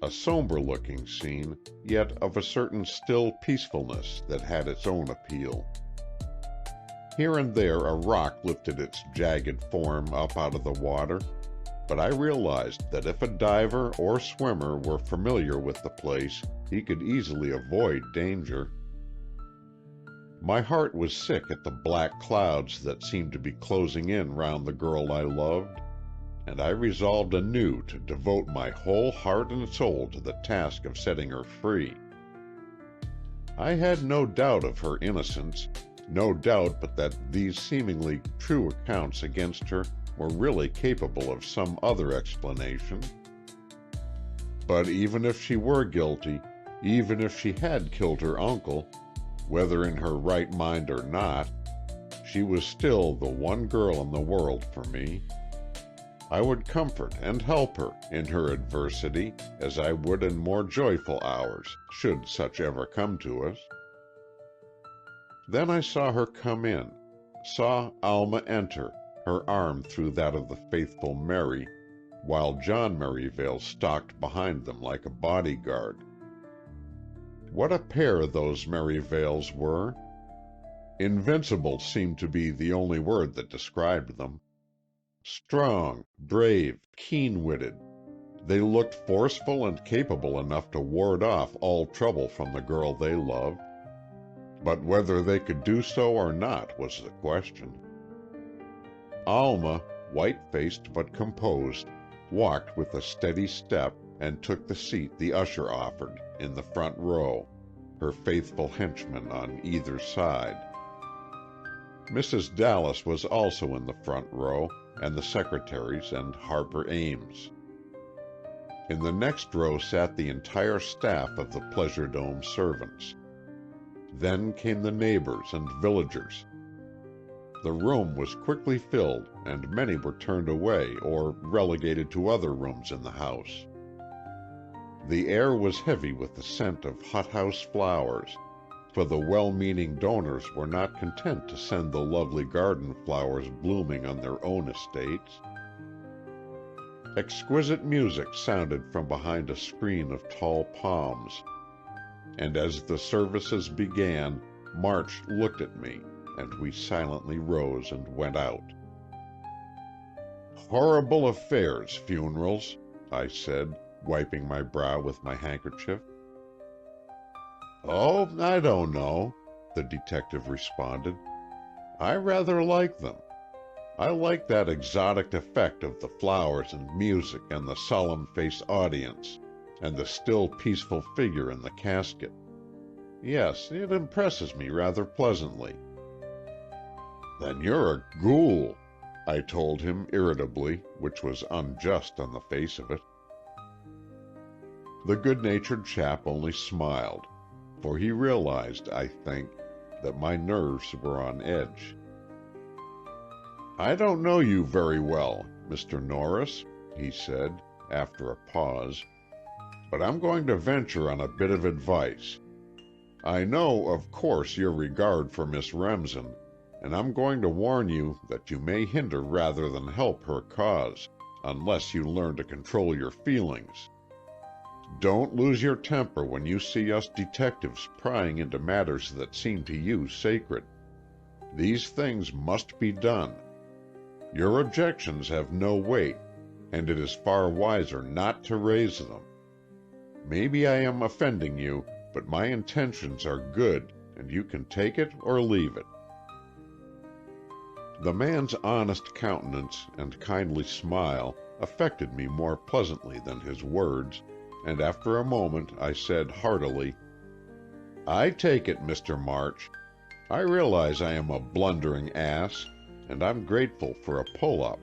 A somber-looking scene, yet of a certain still peacefulness that had its own appeal. Here and there a rock lifted its jagged form up out of the water, but I realized that if a diver or swimmer were familiar with the place, he could easily avoid danger. My heart was sick at the black clouds that seemed to be closing in round the girl I loved, and I resolved anew to devote my whole heart and soul to the task of setting her free. I had no doubt of her innocence, no doubt but that these seemingly true accounts against her were really capable of some other explanation. But even if she were guilty, even if she had killed her uncle, whether in her right mind or not, she was still the one girl in the world for me. I would comfort and help her in her adversity as I would in more joyful hours, should such ever come to us. Then I saw her come in, saw Alma enter, her arm through that of the faithful Mary, while John Merivale stalked behind them like a bodyguard. What a pair those Merivales were! Invincible seemed to be the only word that described them. Strong, brave, keen-witted, they looked forceful and capable enough to ward off all trouble from the girl they loved. But whether they could do so or not was the question. Alma, white-faced but composed, walked with a steady step and took the seat the usher offered, in the front row, her faithful henchman on either side. Mrs. Dallas was also in the front row, and the secretaries and Harper Ames. In the next row sat the entire staff of the Pleasure Dome servants. Then came the neighbors and villagers. The room was quickly filled, and many were turned away or relegated to other rooms in the house. The air was heavy with the scent of hothouse flowers, for the well-meaning donors were not content to send the lovely garden flowers blooming on their own estates. Exquisite music sounded from behind a screen of tall palms, and as the services began, March looked at me, and we silently rose and went out. Horrible affairs, funerals, I said, wiping my brow with my handkerchief. "Oh, I don't know," the detective responded. "I rather like them. I like that exotic effect of the flowers and music and the solemn-faced audience, and the still peaceful figure in the casket. Yes, it impresses me rather pleasantly." "Then you're a ghoul," I told him irritably, which was unjust on the face of it. The good-natured chap only smiled, for he realized, I think, that my nerves were on edge. "I don't know you very well, Mr. Norris," he said, after a pause, "but I'm going to venture on a bit of advice. I know, of course, your regard for Miss Remsen, and I'm going to warn you that you may hinder rather than help her cause, unless you learn to control your feelings. Don't lose your temper when you see us detectives prying into matters that seem to you sacred. These things must be done. Your objections have no weight, and it is far wiser not to raise them. Maybe I am offending you, but my intentions are good, and you can take it or leave it." The man's honest countenance and kindly smile affected me more pleasantly than his words, and after a moment I said heartily, "I take it, Mr. March. I realize I am a blundering ass, and I'm grateful for a pull-up.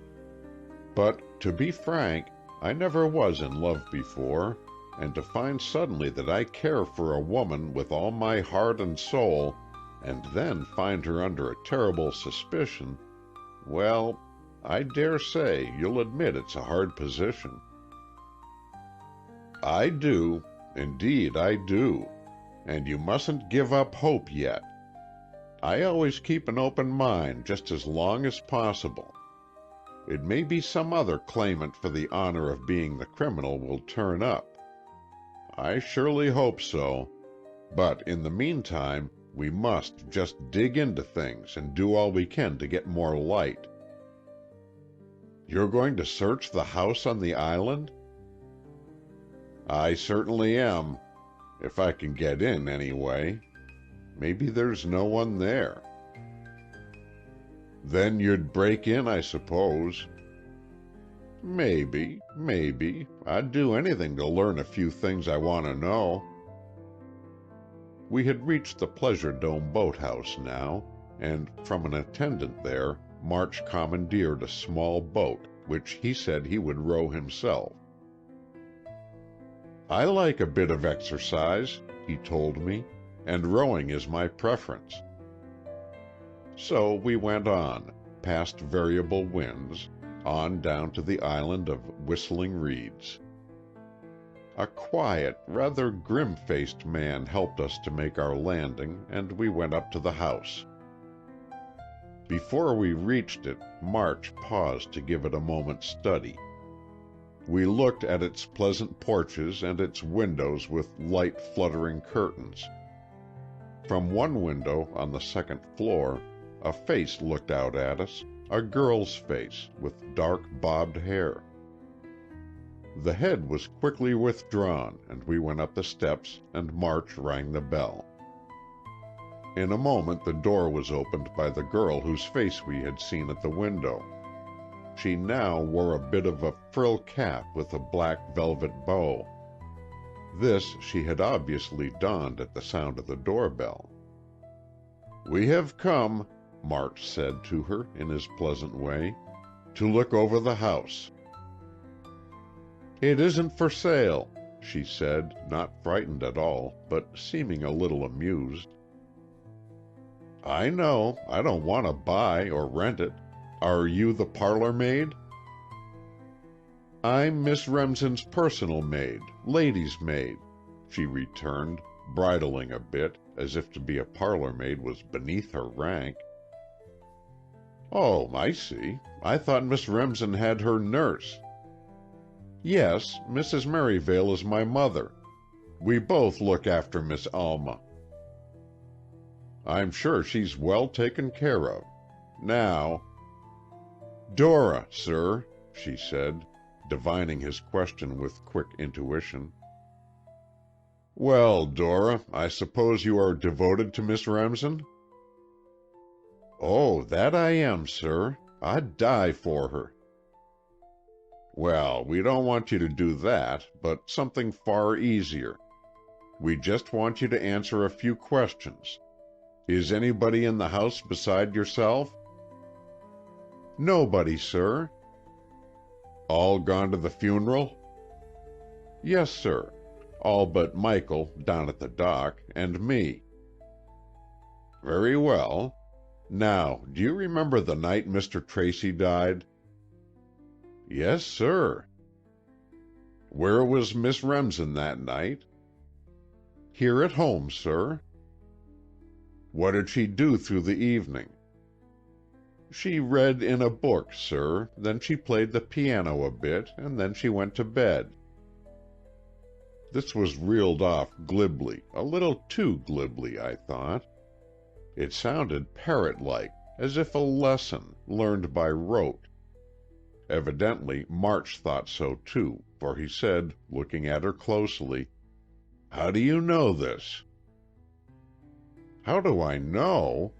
But, to be frank, I never was in love before, and to find suddenly that I care for a woman with all my heart and soul, and then find her under a terrible suspicion, well, I dare say you'll admit it's a hard position." "I do. Indeed, I do. And you mustn't give up hope yet. I always keep an open mind just as long as possible. It may be some other claimant for the honor of being the criminal will turn up. I surely hope so. But in the meantime, we must just dig into things and do all we can to get more light." "You're going to search the house on the island?" "I certainly am. If I can get in, anyway. Maybe there's no one there." "Then you'd break in, I suppose." Maybe. I'd do anything to learn a few things I want to know." We had reached the Pleasure Dome boathouse now, and from an attendant there, March commandeered a small boat, which he said he would row himself. "I like a bit of exercise," he told me, "and rowing is my preference." So we went on, past variable winds, on down to the island of Whistling Reeds. A quiet, rather grim-faced man helped us to make our landing, and we went up to the house. Before we reached it, March paused to give it a moment's study. We looked at its pleasant porches and its windows with light fluttering curtains. From one window on the second floor, a face looked out at us, a girl's face with dark bobbed hair. The head was quickly withdrawn, and we went up the steps, and March rang the bell. In a moment the door was opened by the girl whose face we had seen at the window. She now wore a bit of a frill cap with a black velvet bow. This she had obviously donned at the sound of the doorbell. "We have come," March said to her in his pleasant way, "to look over the house." "It isn't for sale," she said, not frightened at all, but seeming a little amused. "I know. I don't want to buy or rent it. Are you the parlor maid?" "I'm Miss Remsen's personal maid, lady's maid," she returned, bridling a bit, as if to be a parlor maid was beneath her rank. "Oh, I see. I thought Miss Remsen had her nurse." "Yes, Mrs. Merivale is my mother. We both look after Miss Alma." "I'm sure she's well taken care of. Now—" "Dora, sir," she said. divining his question with quick intuition. "Well, Dora, I suppose you are devoted to Miss Remsen?" "Oh, that I am, sir. I'd die for her." "Well, we don't want you to do that, but something far easier. We just want you to answer a few questions. Is anybody in the house beside yourself?" "Nobody, sir." "All gone to the funeral?" "Yes, sir. All but Michael, down at the dock, and me." "Very well. Now, do you remember the night Mr. Tracy died?" "Yes, sir." "Where was Miss Remsen that night?" "Here at home, sir." "What did she do through the evening?" "She read in a book, sir, then she played the piano a bit, and then she went to bed." This was reeled off glibly, a little too glibly, I thought. It sounded parrot-like, as if a lesson, learned by rote. Evidently March thought so too, for he said, looking at her closely, "How do you know this?" "How do I know?"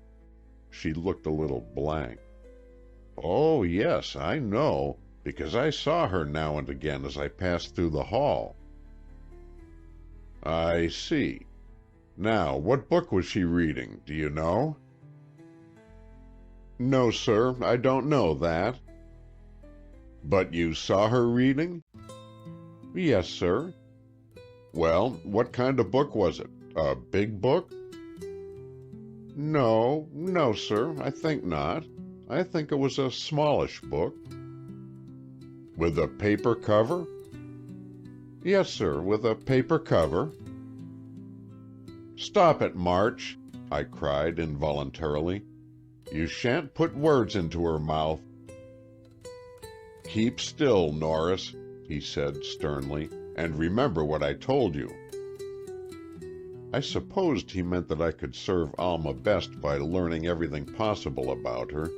She looked a little blank. "Oh, yes, I know, because I saw her now and again as I passed through the hall." "I see. Now, what book was she reading, do you know?" "No, sir, I don't know that." "But you saw her reading?" "Yes, sir." "Well, what kind of book was it? A big book?" No, sir, I think not. I think it was a smallish book." "With a paper cover?" "Yes, sir, with a paper cover." "Stop it, March!" I cried involuntarily. "You shan't put words into her mouth." "Keep still, Norris," he said sternly, "and remember what I told you." I supposed he meant that I could serve Alma best by learning everything possible about her,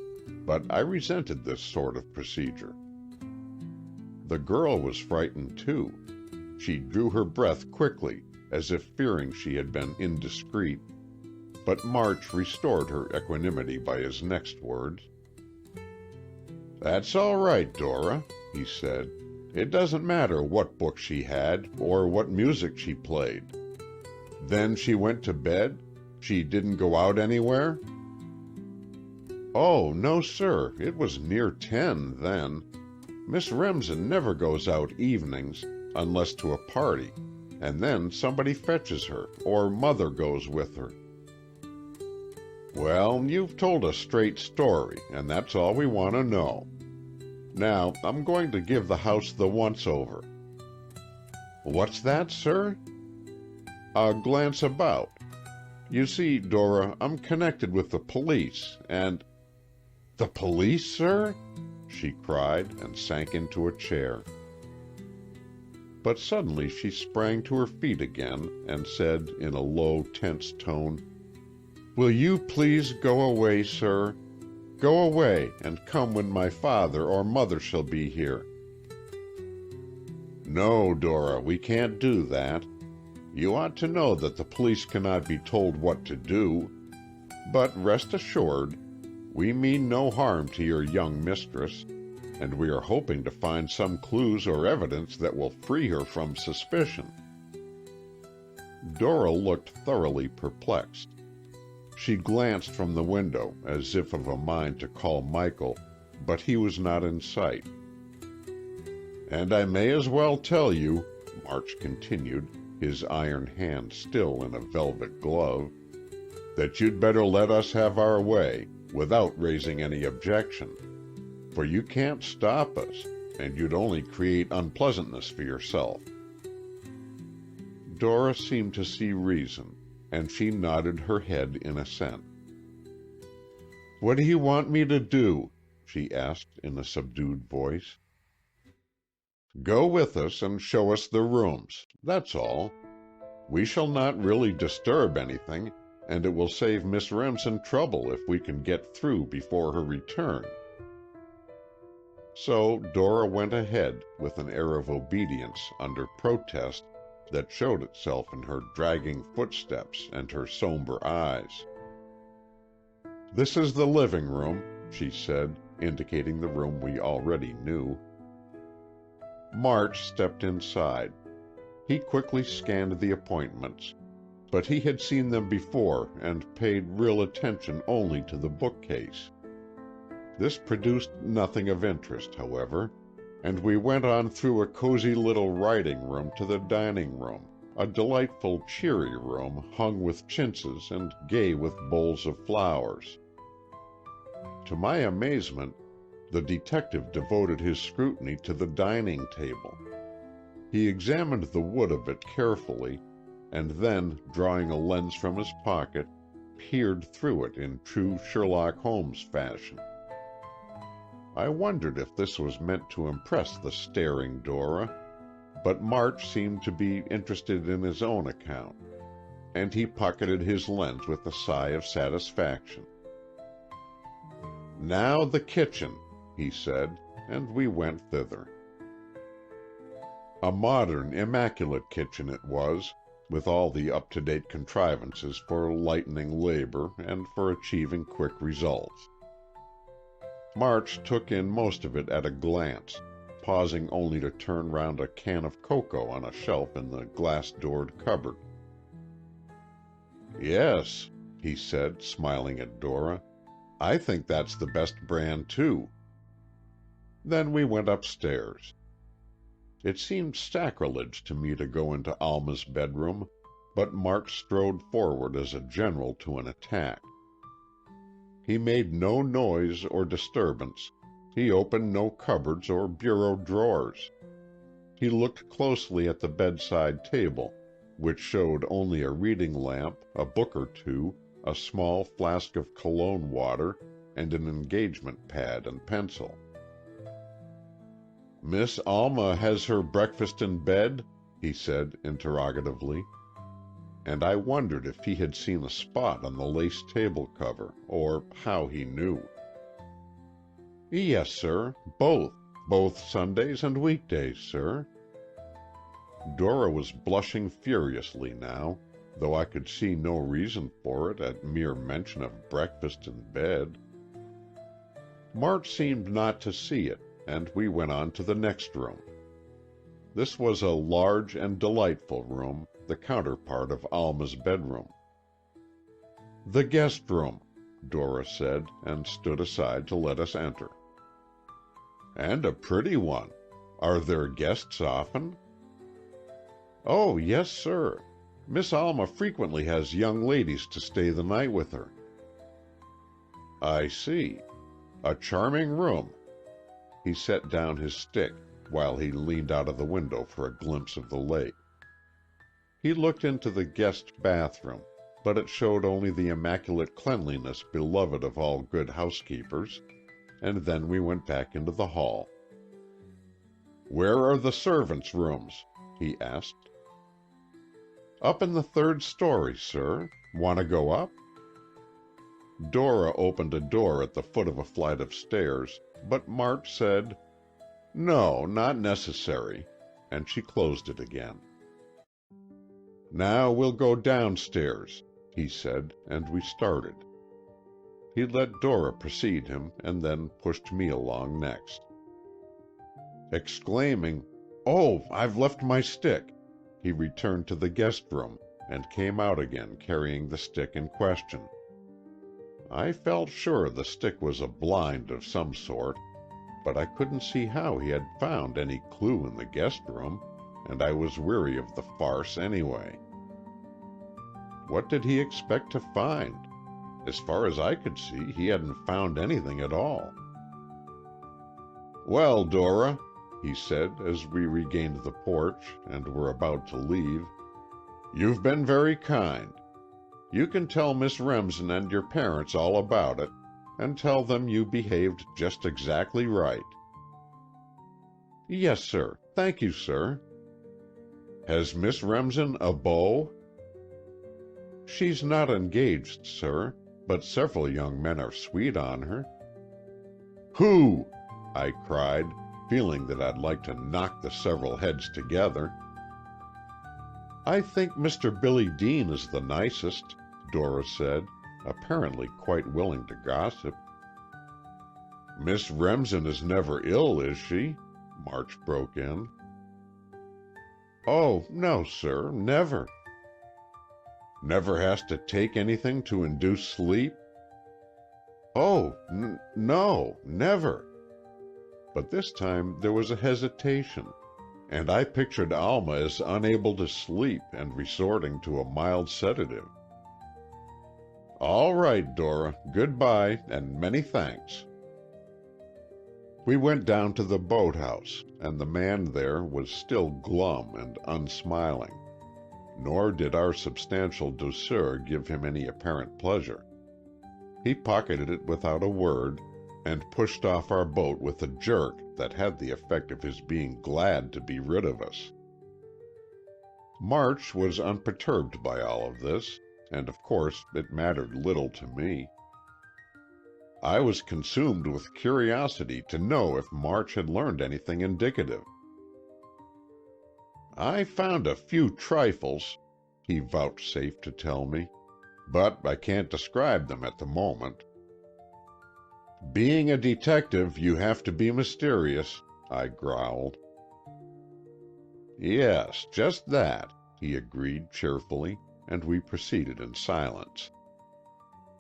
but I resented this sort of procedure. The girl was frightened too. She drew her breath quickly, as if fearing she had been indiscreet, but March restored her equanimity by his next words. "That's all right, Dora," he said. "It doesn't matter what book she had, or what music she played. Then she went to bed? She didn't go out anywhere?" "Oh, no, sir. It was near 10 then. Miss Remsen never goes out evenings, unless to a party, and then somebody fetches her, or Mother goes with her." "Well, you've told a straight story, and that's all we want to know. Now, I'm going to give the house the once-over." "What's that, sir?" "A glance about. You see, Dora, I'm connected with the police, and—" "The police, sir?" she cried, and sank into a chair. But suddenly she sprang to her feet again, and said in a low, tense tone, "Will you please go away, sir? Go away, and come when my father or mother shall be here." "No, Dora, we can't do that. You ought to know that the police cannot be told what to do. But rest assured, we mean no harm to your young mistress, and we are hoping to find some clues or evidence that will free her from suspicion." Dora looked thoroughly perplexed. She glanced from the window, as if of a mind to call Michael, but he was not in sight. "And I may as well tell you," March continued, his iron hand still in a velvet glove, "that you'd better let us have our way, without raising any objection. For you can't stop us, and you'd only create unpleasantness for yourself." Dora seemed to see reason, and she nodded her head in assent. "What do you want me to do?" she asked in a subdued voice. "Go with us and show us the rooms, that's all. We shall not really disturb anything, and it will save Miss Remsen trouble if we can get through before her return." So Dora went ahead with an air of obedience under protest that showed itself in her dragging footsteps and her somber eyes. "This is the living room," she said, indicating the room we already knew. March stepped inside. He quickly scanned the appointments, but he had seen them before and paid real attention only to the bookcase. This produced nothing of interest, however, and we went on through a cozy little writing room to the dining room, a delightful, cheery room hung with chintzes and gay with bowls of flowers. To my amazement, the detective devoted his scrutiny to the dining table. He examined the wood of it carefully, and then, drawing a lens from his pocket, peered through it in true Sherlock Holmes fashion. I wondered if this was meant to impress the staring Dora, but March seemed to be interested in his own account, and he pocketed his lens with a sigh of satisfaction. "Now the kitchen," he said, and we went thither. A modern, immaculate kitchen it was, with all the up-to-date contrivances for lightening labor and for achieving quick results. March took in most of it at a glance, pausing only to turn round a can of cocoa on a shelf in the glass-doored cupboard. "Yes," he said, smiling at Dora, "I think that's the best brand, too." Then we went upstairs. It seemed sacrilege to me to go into Alma's bedroom, but March strode forward as a general to an attack. He made no noise or disturbance. He opened no cupboards or bureau drawers. He looked closely at the bedside table, which showed only a reading lamp, a book or two, a small flask of cologne water, and an engagement pad and pencil. "Miss Alma has her breakfast in bed?" he said interrogatively, and I wondered if he had seen a spot on the lace table cover, or how he knew. "Yes, sir, both Sundays and weekdays, sir." Dora was blushing furiously now, though I could see no reason for it at mere mention of breakfast in bed. March seemed not to see it, and we went on to the next room. This was a large and delightful room, the counterpart of Alma's bedroom. "The guest room," Dora said, and stood aside to let us enter. "And a pretty one. Are there guests often?" "Oh, yes, sir. Miss Alma frequently has young ladies to stay the night with her." "I see. A charming room." He set down his stick, while he leaned out of the window for a glimpse of the lake. He looked into the guest bathroom, but it showed only the immaculate cleanliness beloved of all good housekeepers, and then we went back into the hall. "Where are the servants' rooms?" he asked. "Up in the third story, sir. Want to go up?" Dora opened a door at the foot of a flight of stairs, but March said, "No, not necessary," and she closed it again. "Now we'll go downstairs," he said, and we started. He let Dora precede him, and then pushed me along next. Exclaiming, "Oh, I've left my stick," he returned to the guest room, and came out again carrying the stick in question. I felt sure the stick was a blind of some sort, but I couldn't see how he had found any clue in the guest room, and I was weary of the farce anyway. What did he expect to find? As far as I could see, he hadn't found anything at all. "Well, Dora," he said as we regained the porch and were about to leave, "you've been very kind. You can tell Miss Remsen and your parents all about it, and tell them you behaved just exactly right." "Yes, sir. Thank you, sir." "Has Miss Remsen a beau?" "She's not engaged, sir, but several young men are sweet on her." "Who?" I cried, feeling that I'd like to knock the several heads together. I think Mr. Billy Dean is the nicest, Dora said, apparently quite willing to gossip. Miss Remsen is never ill, is she? March broke in. Oh, no, sir, never. Never has to take anything to induce sleep? Oh, no, never. But this time there was a hesitation, and I pictured Alma as unable to sleep and resorting to a mild sedative. All right, Dora, goodbye, and many thanks. We went down to the boathouse, and the man there was still glum and unsmiling, nor did our substantial douceur give him any apparent pleasure. He pocketed it without a word, and pushed off our boat with a jerk that had the effect of his being glad to be rid of us. March was unperturbed by all of this, and of course it mattered little to me. I was consumed with curiosity to know if March had learned anything indicative. I found a few trifles, he vouchsafed to tell me, but I can't describe them at the moment. Being a detective, you have to be mysterious, I growled. Yes, just that, he agreed cheerfully, and we proceeded in silence.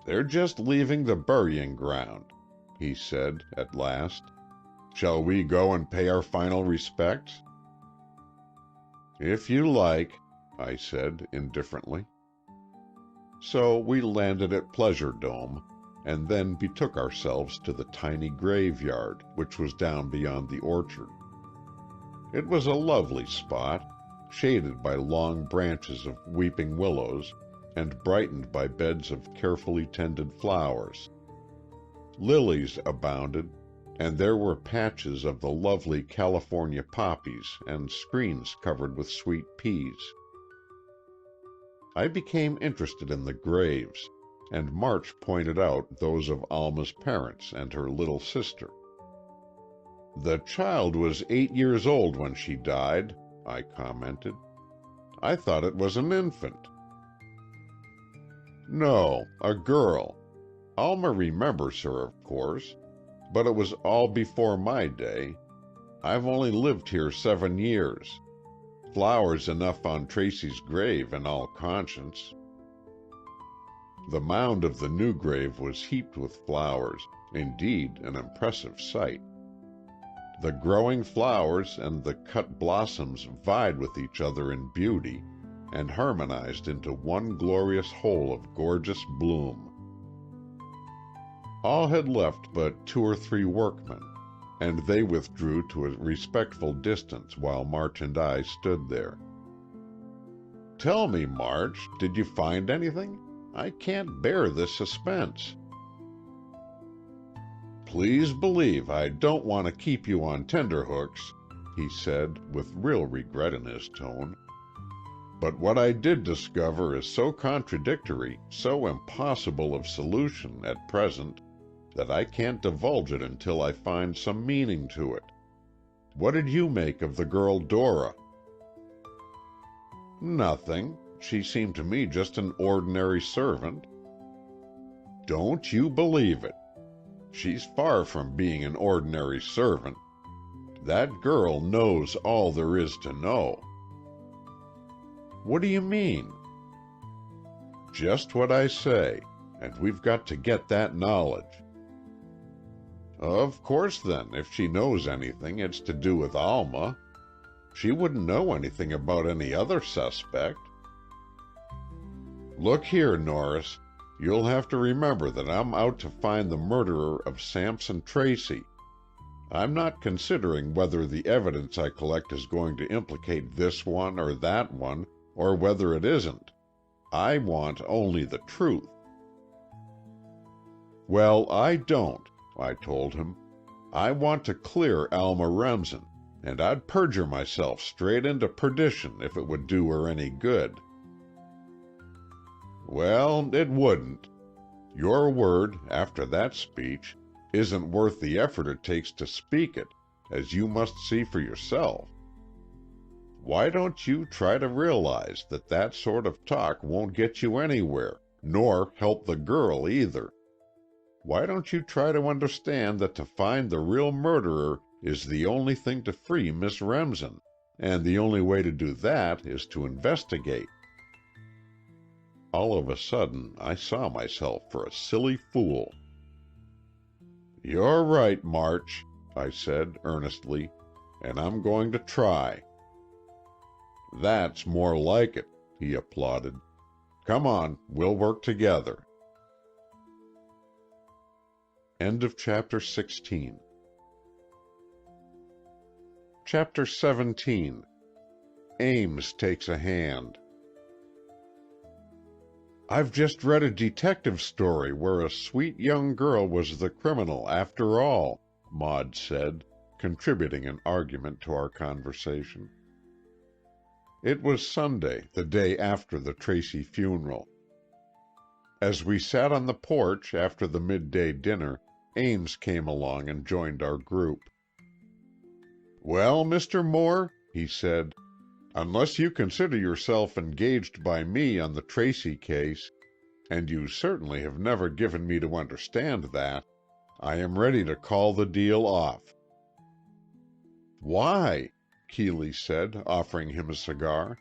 They're just leaving the burying ground, he said at last. Shall we go and pay our final respects? If you like, I said indifferently. So we landed at Pleasure Dome, and then betook ourselves to the tiny graveyard, which was down beyond the orchard. It was a lovely spot, shaded by long branches of weeping willows, and brightened by beds of carefully tended flowers. Lilies abounded, and there were patches of the lovely California poppies and screens covered with sweet peas. I became interested in the graves, and March pointed out those of Alma's parents and her little sister. The child was 8 years old when she died, I commented. I thought it was an infant. No, a girl. Alma remembers her, of course, but it was all before my day. I've only lived here 7 years. Flowers enough on Tracy's grave in all conscience. The mound of the new grave was heaped with flowers, indeed an impressive sight. The growing flowers and the cut blossoms vied with each other in beauty, and harmonized into one glorious whole of gorgeous bloom. All had left but 2 or 3 workmen, and they withdrew to a respectful distance while March and I stood there. Tell me, March, did you find anything? I can't bear this suspense. Please believe I don't want to keep you on tenterhooks, he said, with real regret in his tone. But what I did discover is so contradictory, so impossible of solution at present, that I can't divulge it until I find some meaning to it. What did you make of the girl Dora? Nothing. She seemed to me just an ordinary servant. Don't you believe it. She's far from being an ordinary servant. That girl knows all there is to know. What do you mean? Just what I say, and we've got to get that knowledge. Of course, then, if she knows anything, it's to do with Alma. She wouldn't know anything about any other suspect. Look here, Norris, you'll have to remember that I'm out to find the murderer of Sampson Tracy. I'm not considering whether the evidence I collect is going to implicate this one or that one, or whether it isn't. I want only the truth. Well, I don't, I told him. I want to clear Alma Remsen, and I'd perjure myself straight into perdition if it would do her any good. Well, it wouldn't. Your word, after that speech, isn't worth the effort it takes to speak it, as you must see for yourself. Why don't you try to realize that that sort of talk won't get you anywhere, nor help the girl either? Why don't you try to understand that to find the real murderer is the only thing to free Miss Remsen, and the only way to do that is to investigate? All of a sudden, I saw myself for a silly fool. "You're right, March," I said earnestly, "and I'm going to try." "That's more like it," he applauded. "Come on, we'll work together." End of chapter 16. Chapter 17. Ames Takes a Hand. "I've just read a detective story where a sweet young girl was the criminal after all," Maud said, contributing an argument to our conversation. It was Sunday, the day after the Tracy funeral. As we sat on the porch after the midday dinner, Ames came along and joined our group. "Well, Mr. Moore," he said, "unless you consider yourself engaged by me on the Tracy case, and you certainly have never given me to understand that, I am ready to call the deal off." "Why?" Keeley said, offering him a cigar.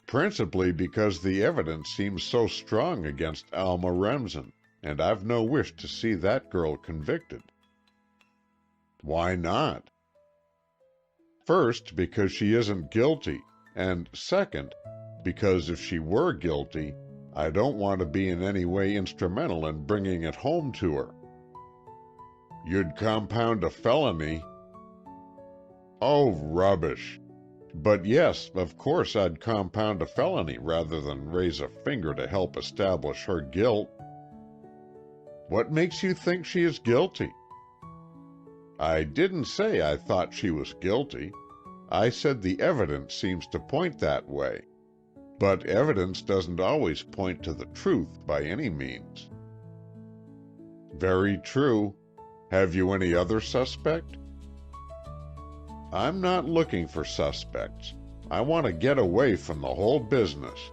"Principally because the evidence seems so strong against Alma Remsen, and I've no wish to see that girl convicted." "Why not?" "First, because she isn't guilty, and second, because if she were guilty, I don't want to be in any way instrumental in bringing it home to her." "You'd compound a felony." "Oh, rubbish! But yes, of course I'd compound a felony rather than raise a finger to help establish her guilt." "What makes you think she is guilty?" "I didn't say I thought she was guilty. I said the evidence seems to point that way. But evidence doesn't always point to the truth by any means." "Very true. Have you any other suspect?" "I'm not looking for suspects. I want to get away from the whole business."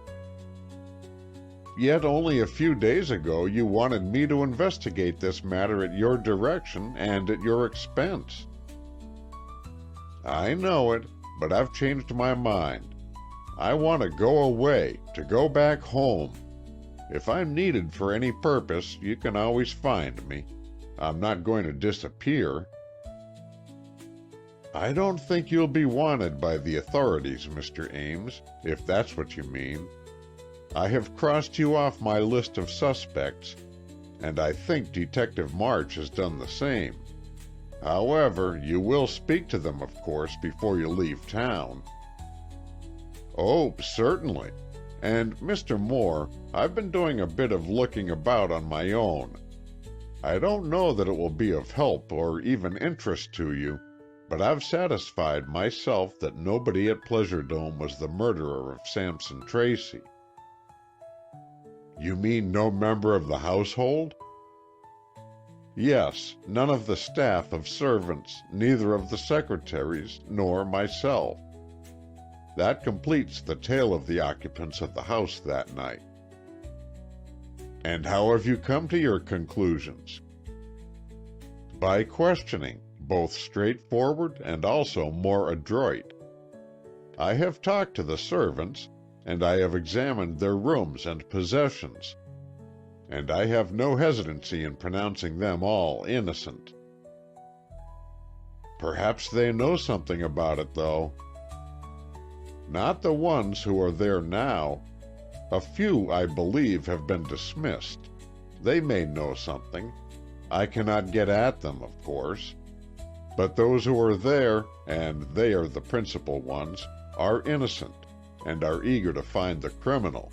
"Yet only a few days ago you wanted me to investigate this matter at your direction and at your expense." "I know it, but I've changed my mind. I want to go away, to go back home. If I'm needed for any purpose, you can always find me. I'm not going to disappear." "I don't think you'll be wanted by the authorities, Mr. Ames, if that's what you mean. I have crossed you off my list of suspects, and I think Detective March has done the same. However, you will speak to them, of course, before you leave town." "Oh, certainly. And, Mr. Moore, I've been doing a bit of looking about on my own. I don't know that it will be of help or even interest to you, but I've satisfied myself that nobody at Pleasure Dome was the murderer of Sampson Tracy." "You mean no member of the household?" "Yes, none of the staff of servants, neither of the secretaries, nor myself. That completes the tale of the occupants of the house that night." "And how have you come to your conclusions?" "By questioning, both straightforward and also more adroit. I have talked to the servants, and I have examined their rooms and possessions, and I have no hesitancy in pronouncing them all innocent." "Perhaps they know something about it, though." "Not the ones who are there now. A few, I believe, have been dismissed. They may know something. I cannot get at them, of course. But those who are there, and they are the principal ones, are innocent, and are eager to find the criminal."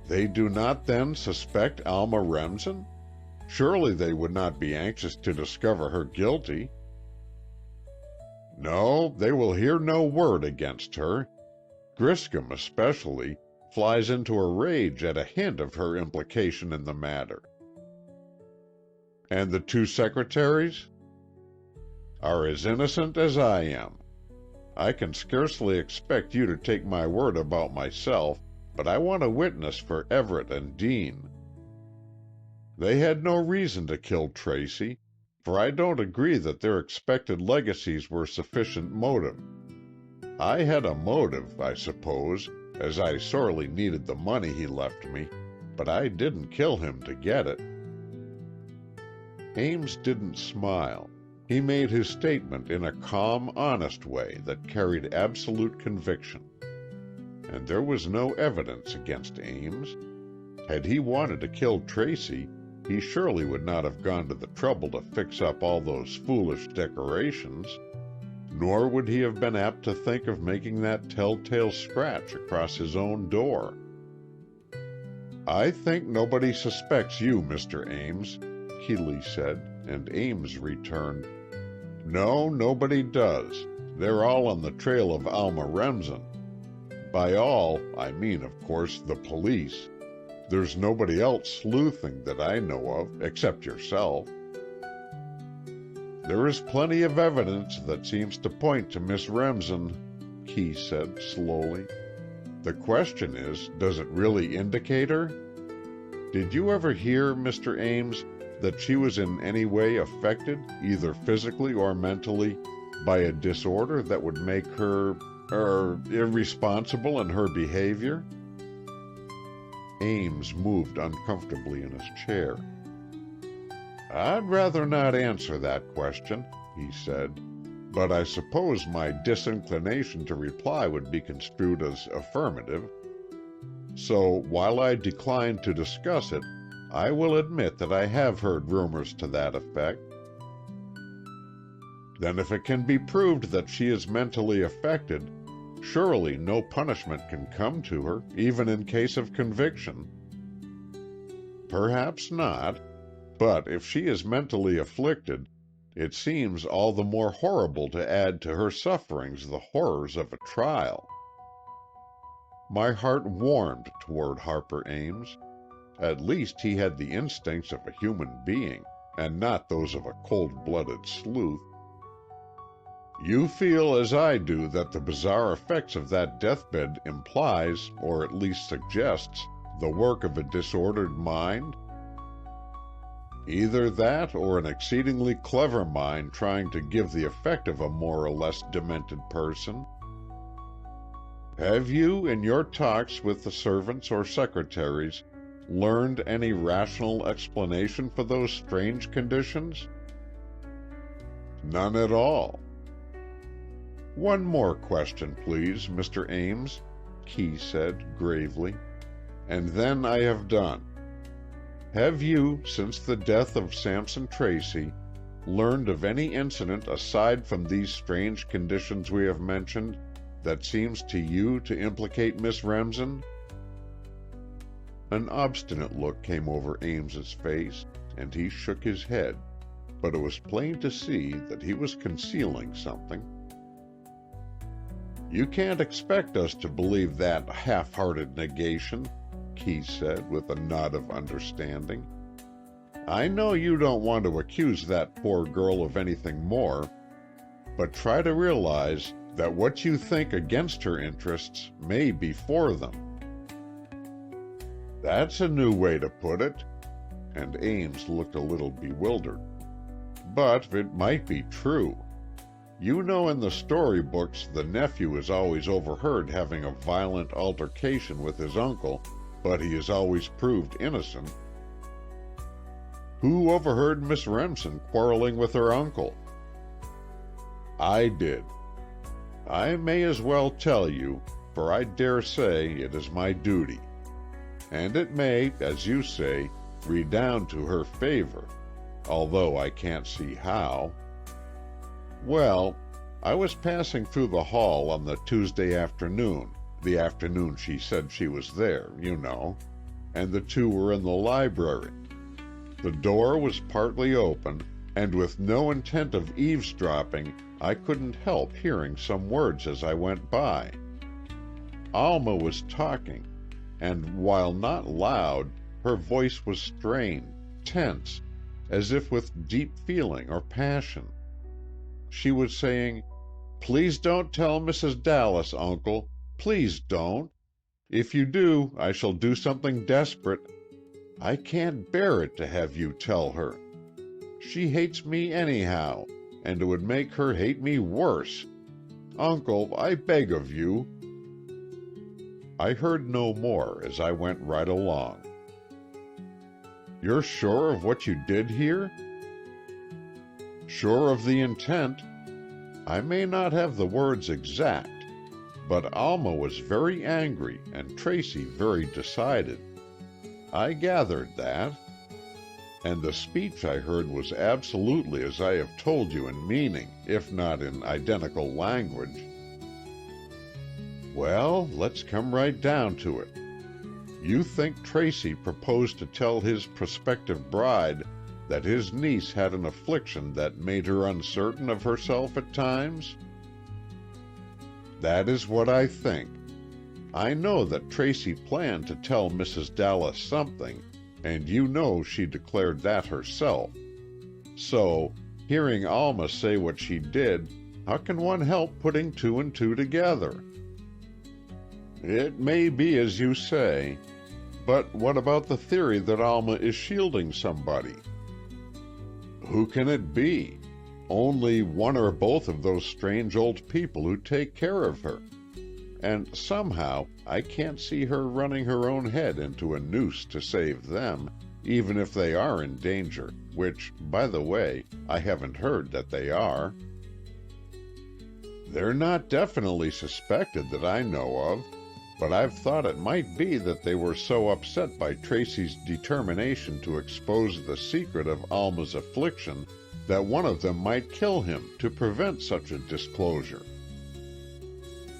"They do not, then, suspect Alma Remsen? Surely they would not be anxious to discover her guilty." "No, they will hear no word against her. Griscom, especially, flies into a rage at a hint of her implication in the matter." And the 2 secretaries? Are as innocent as I am. I can scarcely expect you to take my word about myself, but I want a witness for Everett and Dean. They had no reason to kill Tracy, for I don't agree that their expected legacies were sufficient motive. I had a motive, I suppose, as I sorely needed the money he left me, but I didn't kill him to get it. Ames didn't smile. He made his statement in a calm, honest way that carried absolute conviction. And there was no evidence against Ames. Had he wanted to kill Tracy, he surely would not have gone to the trouble to fix up all those foolish decorations, nor would he have been apt to think of making that telltale scratch across his own door. "I think nobody suspects you, Mr. Ames," Keeley said, and Ames returned, "No, nobody does. They're all on the trail of Alma Remsen. By all, I mean, of course, the police. There's nobody else sleuthing that I know of, except yourself." "There is plenty of evidence that seems to point to Miss Remsen," Key said slowly. "The question is, does it really indicate her? Did you ever hear, Mr. Ames, that she was in any way affected, either physically or mentally, by a disorder that would make her, irresponsible in her behavior?" Ames moved uncomfortably in his chair. "I'd rather not answer that question," he said, "but I suppose my disinclination to reply would be construed as affirmative. So, while I decline to discuss it, I will admit that I have heard rumors to that effect." "Then if it can be proved that she is mentally affected, surely no punishment can come to her, even in case of conviction." "Perhaps not. But if she is mentally afflicted, it seems all the more horrible to add to her sufferings the horrors of a trial." My heart warmed toward Harper Ames. At least he had the instincts of a human being, and not those of a cold-blooded sleuth. "You feel, as I do, that the bizarre effects of that deathbed implies, or at least suggests, the work of a disordered mind?" "Either that, or an exceedingly clever mind trying to give the effect of a more or less demented person." "Have you, in your talks with the servants or secretaries, learned any rational explanation for those strange conditions?" "None at all." "One more question, please, Mr. Ames," Key said gravely, "and then I have done. Have you, since the death of Sampson Tracy, learned of any incident aside from these strange conditions we have mentioned that seems to you to implicate Miss Remsen?" An obstinate look came over Ames's face, and he shook his head, but it was plain to see that he was concealing something. "You can't expect us to believe that half-hearted negation," Key said with a nod of understanding. "I know you don't want to accuse that poor girl of anything more, but try to realize that what you think against her interests may be for them." "That's a new way to put it," and Ames looked a little bewildered. "But it might be true. You know in the storybooks the nephew is always overheard having a violent altercation with his uncle, but he is always proved innocent. Who overheard Miss Remsen quarreling with her uncle?" "I did. I may as well tell you, for I dare say it is my duty. And it may, as you say, redound to her favor, although I can't see how. Well, I was passing through the hall on the Tuesday afternoon, the afternoon she said she was there, you know, and the two were in the library. The door was partly open, and with no intent of eavesdropping, I couldn't help hearing some words as I went by. Alma was talking, and while not loud, her voice was strained, tense, as if with deep feeling or passion. She was saying, "Please don't tell Mrs. Dallas, Uncle. Please don't. If you do, I shall do something desperate. I can't bear it to have you tell her. She hates me anyhow, and it would make her hate me worse. Uncle, I beg of you." I heard no more as I went right along. "You're sure of what you did here?" "Sure of the intent. I may not have the words exact, but Alma was very angry and Tracy very decided. I gathered that. And the speech I heard was absolutely as I have told you in meaning, if not in identical language." "Well, let's come right down to it. You think Tracy proposed to tell his prospective bride that his niece had an affliction that made her uncertain of herself at times?" "That is what I think. I know that Tracy planned to tell Mrs. Dallas something, and you know she declared that herself. So, hearing Alma say what she did, how can one help putting two and two together?" "It may be as you say, but what about the theory that Alma is shielding somebody?" "Who can it be? Only one or both of those strange old people who take care of her. And somehow I can't see her running her own head into a noose to save them, even if they are in danger, which, by the way, I haven't heard that they are." "They're not definitely suspected that I know of, but I've thought it might be that they were so upset by Tracy's determination to expose the secret of Alma's affliction that one of them might kill him to prevent such a disclosure."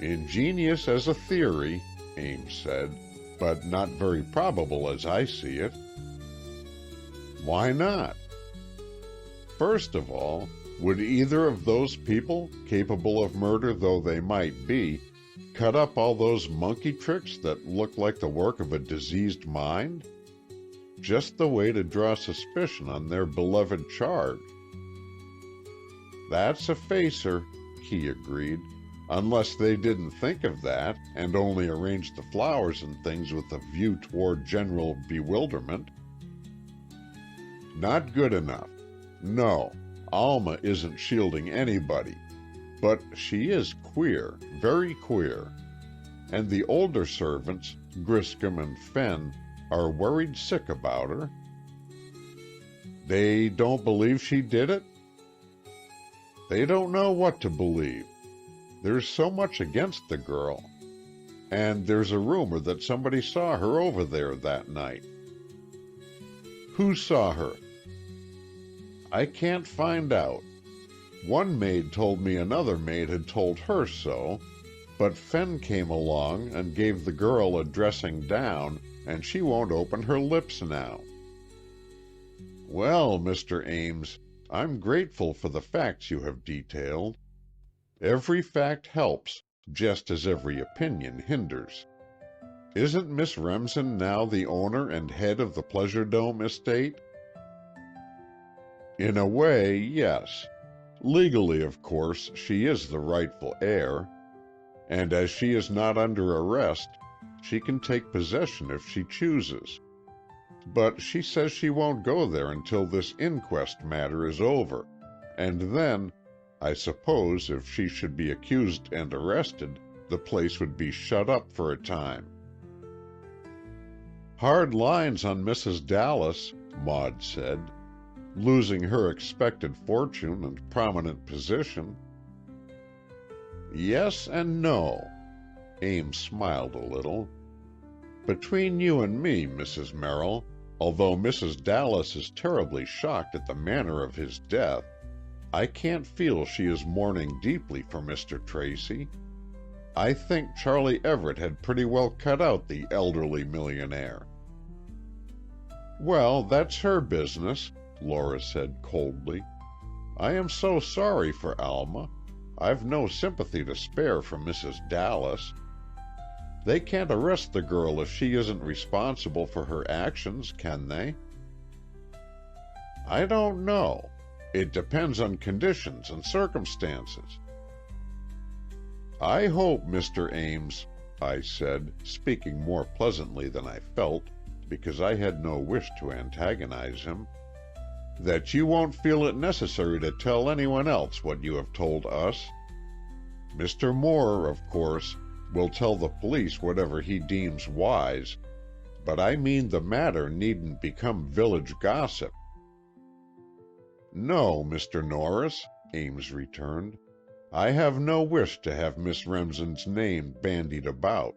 "Ingenious as a theory," Ames said, "but not very probable as I see it." "Why not?" "First of all, would either of those people, capable of murder though they might be, cut up all those monkey tricks that look like the work of a diseased mind? Just the way to draw suspicion on their beloved charge." "That's a facer," Key agreed, "unless they didn't think of that, and only arranged the flowers and things with a view toward general bewilderment." "Not good enough. No, Alma isn't shielding anybody. But she is queer, very queer. And the older servants, Griscom and Fenn, are worried sick about her." "They don't believe she did it?" "They don't know what to believe. There's so much against the girl. And there's a rumor that somebody saw her over there that night." "Who saw her?" "I can't find out. One maid told me another maid had told her so, but Fenn came along and gave the girl a dressing down, and she won't open her lips now." "Well, Mr. Ames, I'm grateful for the facts you have detailed. Every fact helps, just as every opinion hinders. Isn't Miss Remsen now the owner and head of the Pleasure Dome estate?" "In a way, yes. Legally, of course, she is the rightful heir. And as she is not under arrest, she can take possession if she chooses. But she says she won't go there until this inquest matter is over, and then, I suppose if she should be accused and arrested, the place would be shut up for a time." "Hard lines on Mrs. Dallas," Maud said. "Losing her expected fortune and prominent position." "Yes and no." Ames smiled a little. "Between you and me, Mrs. Merrill, although Mrs. Dallas is terribly shocked at the manner of his death, I can't feel she is mourning deeply for Mr. Tracy. I think Charlie Everett had pretty well cut out the elderly millionaire." "Well, that's her business," Laura said coldly. "I am so sorry for Alma. I've no sympathy to spare for Mrs. Dallas. They can't arrest the girl if she isn't responsible for her actions, can they?" I don't know. It depends on conditions and circumstances. I hope, Mr. Ames, I said, speaking more pleasantly than I felt, because I had no wish to antagonize him, that you won't feel it necessary to tell anyone else what you have told us. Mr. Moore, of course, will tell the police whatever he deems wise, but I mean the matter needn't become village gossip. No, Mr. Norris, Ames returned. I have no wish to have Miss Remsen's name bandied about.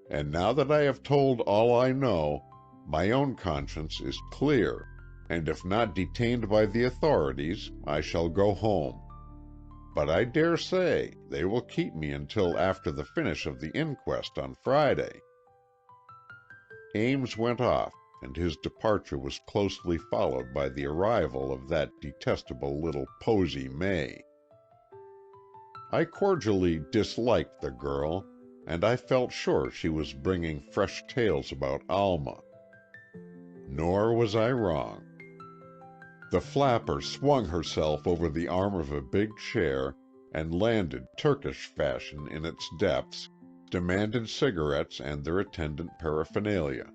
And now that I have told all I know, my own conscience is clear, and if not detained by the authorities, I shall go home. But I dare say they will keep me until after the finish of the inquest on Friday. Ames went off, and his departure was closely followed by the arrival of that detestable little Posy May. I cordially disliked the girl, and I felt sure she was bringing fresh tales about Alma. Nor was I wrong. The flapper swung herself over the arm of a big chair and landed Turkish fashion in its depths, demanded cigarettes and their attendant paraphernalia.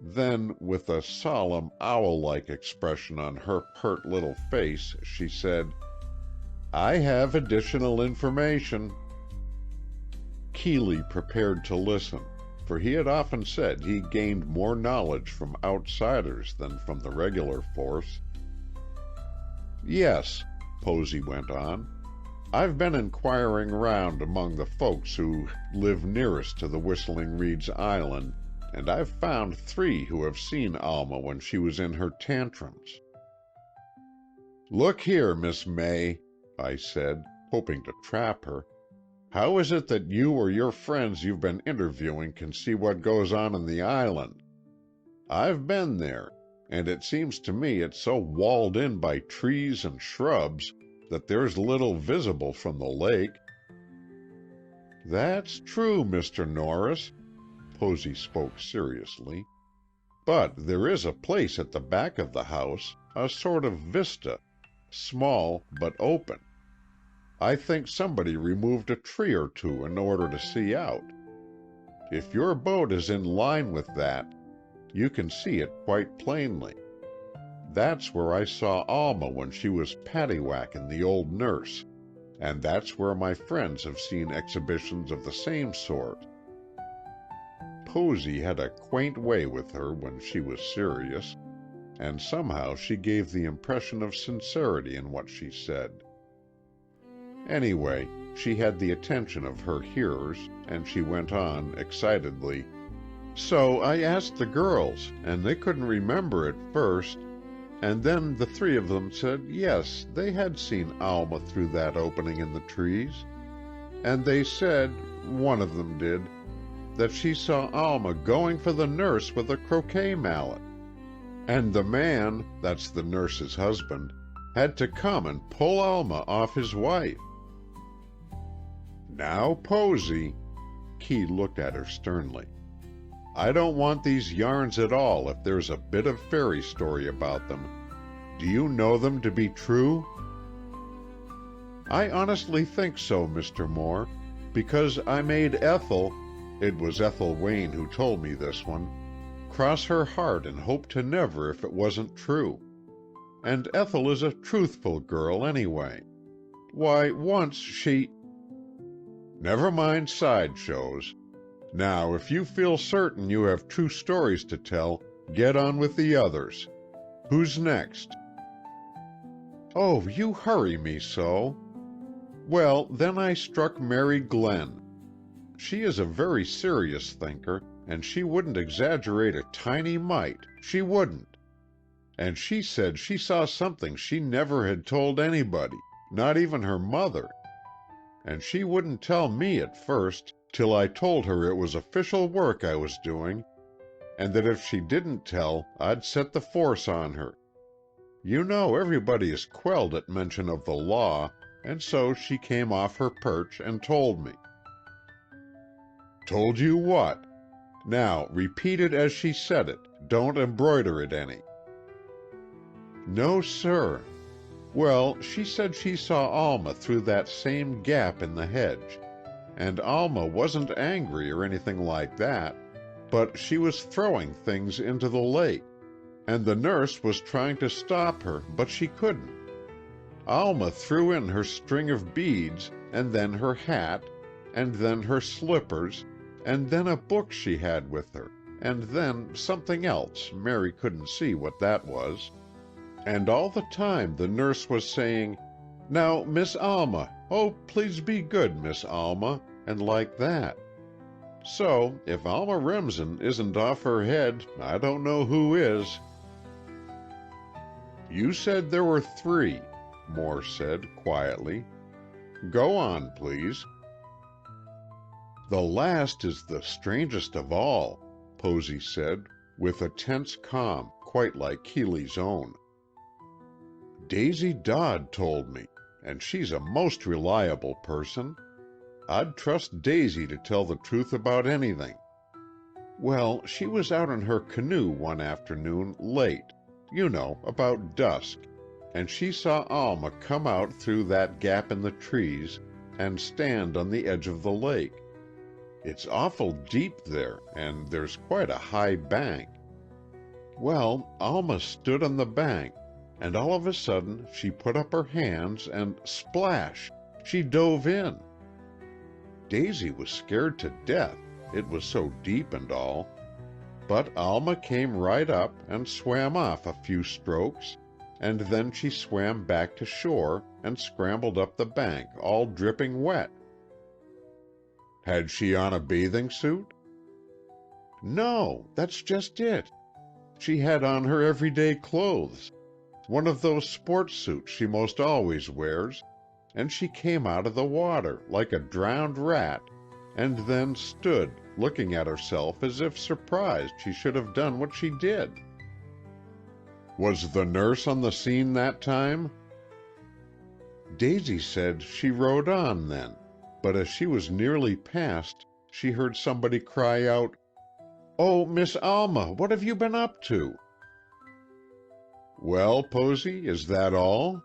Then, with a solemn, owl-like expression on her pert little face, she said, "I have additional information." Keeley prepared to listen, for he had often said he gained more knowledge from outsiders than from the regular force. "Yes," Posy went on, "I've been inquiring round among the folks who live nearest to the Whistling Reeds Island, and I've found 3 who have seen Alma when she was in her tantrums." "Look here, Miss May," I said, hoping to trap her, "how is it that you or your friends you've been interviewing can see what goes on in the island? I've been there, and it seems to me it's so walled in by trees and shrubs that there's little visible from the lake." "That's true, Mr. Norris." Posy spoke seriously. "But there is a place at the back of the house, a sort of vista, small but open. I think somebody removed a tree or 2 in order to see out. If your boat is in line with that, you can see it quite plainly. That's where I saw Alma when she was paddywhacking the old nurse, and that's where my friends have seen exhibitions of the same sort." Posy had a quaint way with her when she was serious, and somehow she gave the impression of sincerity in what she said. Anyway, she had the attention of her hearers, and she went on, excitedly, "So I asked the girls, and they couldn't remember at first, and then the 3 of them said yes, they had seen Alma through that opening in the trees. And they said, one of them did, that she saw Alma going for the nurse with a croquet mallet. And the man, that's the nurse's husband, had to come and pull Alma off his wife." "Now, Posy," Key looked at her sternly, "I don't want these yarns at all if there's a bit of fairy story about them. Do you know them to be true?" "I honestly think so, Mr. Moore, because I made Ethel," it was Ethel Wayne who told me this one, "cross her heart and hope to never if it wasn't true. And Ethel is a truthful girl, anyway. Why, once she—" "Never mind sideshows. Now, if you feel certain you have true stories to tell, get on with the others. Who's next?" "Oh, you hurry me so. Well, then I struck Mary Glenn. She is a very serious thinker, and she wouldn't exaggerate a tiny mite, she wouldn't. And she said she saw something she never had told anybody, not even her mother. And she wouldn't tell me at first, till I told her it was official work I was doing, and that if she didn't tell, I'd set the force on her. You know everybody is quelled at mention of the law, and so she came off her perch and told me." "Told you what? Now, repeat it as she said it. Don't embroider it any." No, sir. Well, she said she saw Alma through that same gap in the hedge, and Alma wasn't angry or anything like that, but she was throwing things into the lake, and the nurse was trying to stop her, but she couldn't. Alma threw in her string of beads, and then her hat, and then her slippers, and then a book she had with her, and then something else, Mary couldn't see what that was. And all the time the nurse was saying, "Now, Miss Alma, oh, please be good, Miss Alma," and like that. So, if Alma Remsen isn't off her head, I don't know who is. You said there were 3, Moore said quietly. Go on, please. The last is the strangest of all, Posey said, with a tense calm quite like Keeley's own. Daisy Dodd told me, and she's a most reliable person. I'd trust Daisy to tell the truth about anything. Well, she was out in her canoe one afternoon late, you know, about dusk, and she saw Alma come out through that gap in the trees and stand on the edge of the lake. It's awful deep there, and there's quite a high bank. Well, Alma stood on the bank, and all of a sudden she put up her hands and splash, she dove in. Daisy was scared to death, it was so deep and all. But Alma came right up and swam off a few strokes, and then she swam back to shore and scrambled up the bank, all dripping wet. Had she on a bathing suit? No, that's just it. She had on her everyday clothes, one of those sports suits she most always wears, and she came out of the water like a drowned rat, and then stood looking at herself as if surprised she should have done what she did. Was the nurse on the scene that time? Daisy said she rode on then, but as she was nearly past, she heard somebody cry out, "Oh, Miss Alma, what have you been up to?" Well, Posey, is that all?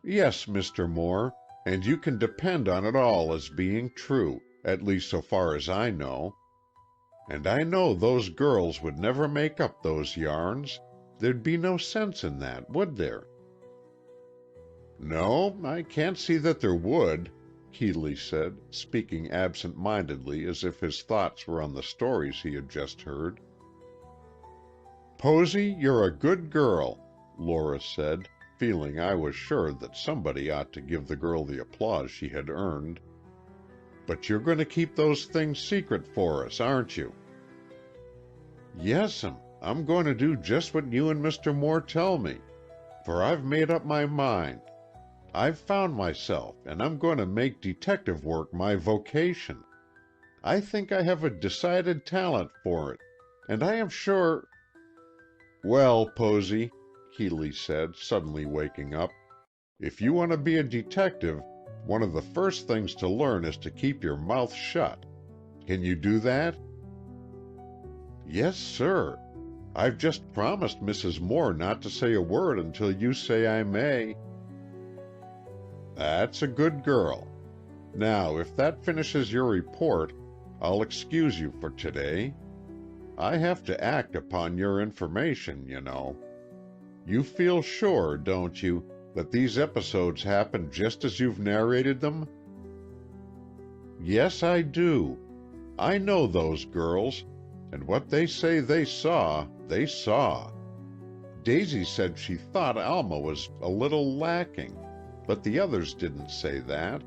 Yes, Mr. Moore, and you can depend on it all as being true, at least so far as I know. And I know those girls would never make up those yarns. There'd be no sense in that, would there? No, I can't see that there would, Keeley said, speaking absent-mindedly as if his thoughts were on the stories he had just heard. Posey, you're a good girl, Laura said, feeling I was sure that somebody ought to give the girl the applause she had earned. But you're going to keep those things secret for us, aren't you? Yes'm, I'm going to do just what you and Mr. Moore tell me, for I've made up my mind. I've found myself, and I'm going to make detective work my vocation. I think I have a decided talent for it, and I am sure— Well, Posey, Keeley said, suddenly waking up, if you want to be a detective, one of the first things to learn is to keep your mouth shut. Can you do that? Yes, sir. I've just promised Mrs. Moore not to say a word until you say I may. That's a good girl. Now, if that finishes your report, I'll excuse you for today. I have to act upon your information, you know. You feel sure, don't you, that these episodes happened just as you've narrated them? Yes, I do. I know those girls, and what they say they saw, they saw. Daisy said she thought Alma was a little lacking, but the others didn't say that.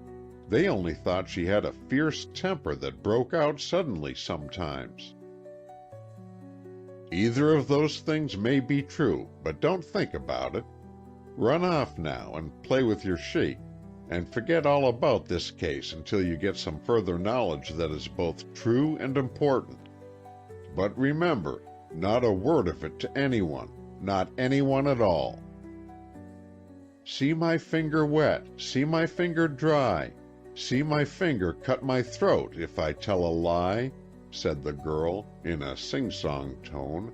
They only thought she had a fierce temper that broke out suddenly sometimes. Either of those things may be true, but don't think about it. Run off now and play with your sheep, and forget all about this case until you get some further knowledge that is both true and important. But remember, not a word of it to anyone, not anyone at all. See my finger wet, see my finger dry, see my finger cut my throat if I tell a lie, said the girl in a sing-song tone.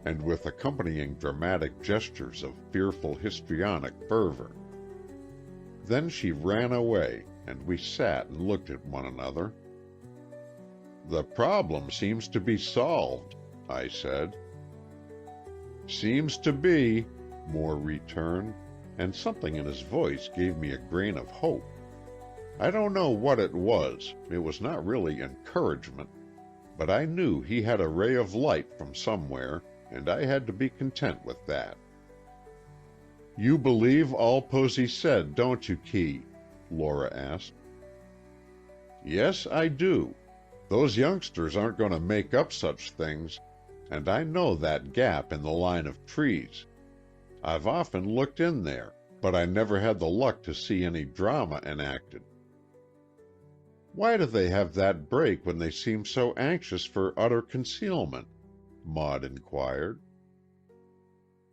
and with accompanying dramatic gestures of fearful histrionic fervor. Then she ran away, and we sat and looked at one another. "The problem seems to be solved," I said. "Seems to be," Moore returned, and something in his voice gave me a grain of hope. I don't know what it was not really encouragement, but I knew he had a ray of light from somewhere, and I had to be content with that. "You believe all Posey said, don't you, Key?" Laura asked. "Yes, I do. Those youngsters aren't going to make up such things, and I know that gap in the line of trees. I've often looked in there, but I never had the luck to see any drama enacted." "Why do they have that break when they seem so anxious for utter concealment?" Maud inquired.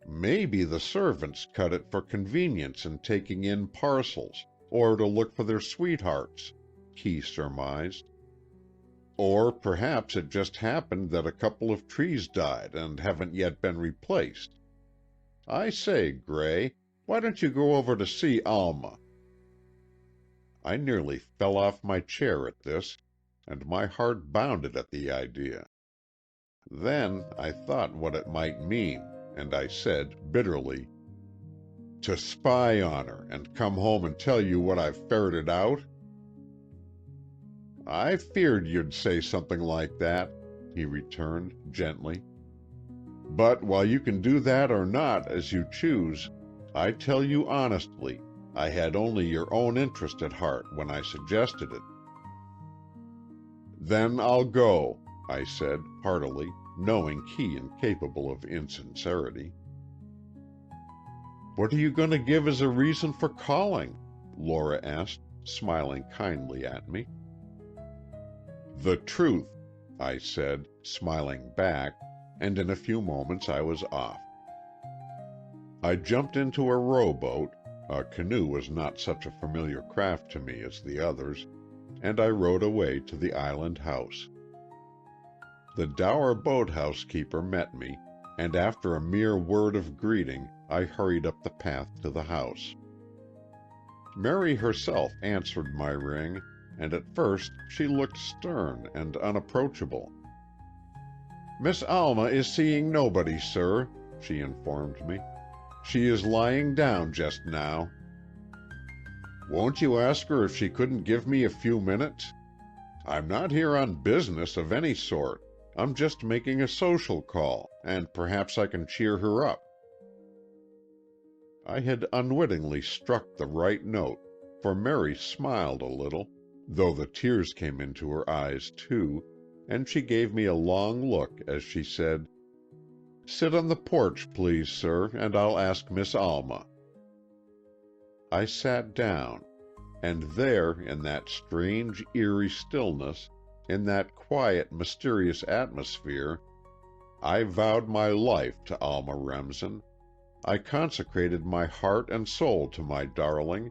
"Maybe the servants cut it for convenience in taking in parcels, or to look for their sweethearts," Key surmised. "Or perhaps it just happened that a couple of trees died and haven't yet been replaced. I say, Gray, why don't you go over to see Alma?" I nearly fell off my chair at this, and my heart bounded at the idea. Then I thought what it might mean, and I said bitterly, "To spy on her and come home and tell you what I've ferreted out?" "I feared you'd say something like that," he returned gently. "But while you can do that or not, as you choose, I tell you honestly, I had only your own interest at heart when I suggested it." "Then I'll go," I said heartily, knowing Key incapable of insincerity. "What are you going to give as a reason for calling?" Laura asked, smiling kindly at me. "The truth," I said, smiling back, and in a few moments I was off. I jumped into a rowboat. A canoe was not such a familiar craft to me as the others, and I rowed away to the island house. The dour boathouse keeper met me, and after a mere word of greeting, I hurried up the path to the house. Mary herself answered my ring, and at first she looked stern and unapproachable. "Miss Alma is seeing nobody, sir," she informed me. "She is lying down just now." "Won't you ask her if she couldn't give me a few minutes? I'm not here on business of any sort. I'm just making a social call, and perhaps I can cheer her up." I had unwittingly struck the right note, for Mary smiled a little, though the tears came into her eyes too, and she gave me a long look as she said, "Sit on the porch, please, sir, and I'll ask Miss Alma." I sat down, and there, in that strange, eerie stillness, in that quiet, mysterious atmosphere, I vowed my life to Alma Remsen. I consecrated my heart and soul to my darling,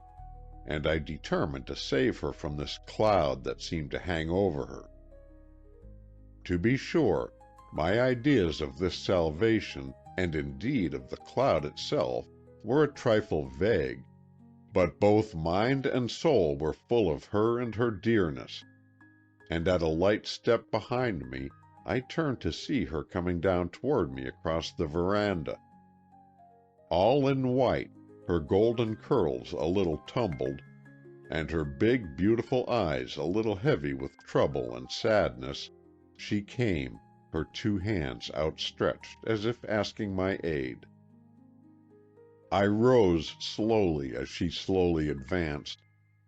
and I determined to save her from this cloud that seemed to hang over her. To be sure, my ideas of this salvation, and indeed of the cloud itself, were a trifle vague, but both mind and soul were full of her and her dearness, and at a light step behind me, I turned to see her coming down toward me across the veranda. All in white, her golden curls a little tumbled, and her big, beautiful eyes a little heavy with trouble and sadness, she came, her two hands outstretched as if asking my aid. I rose slowly as she slowly advanced,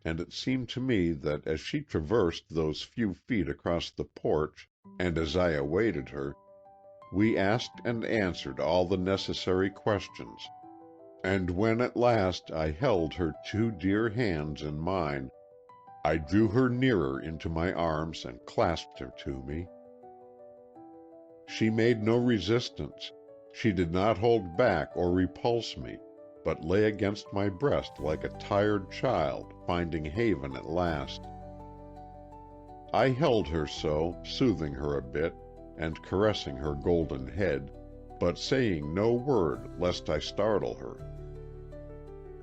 and it seemed to me that as she traversed those few feet across the porch, and as I awaited her, we asked and answered all the necessary questions, and when at last I held her two dear hands in mine, I drew her nearer into my arms and clasped her to me. She made no resistance. She did not hold back or repulse me, but lay against my breast like a tired child finding haven at last. I held her so, soothing her a bit, and caressing her golden head, but saying no word lest I startle her.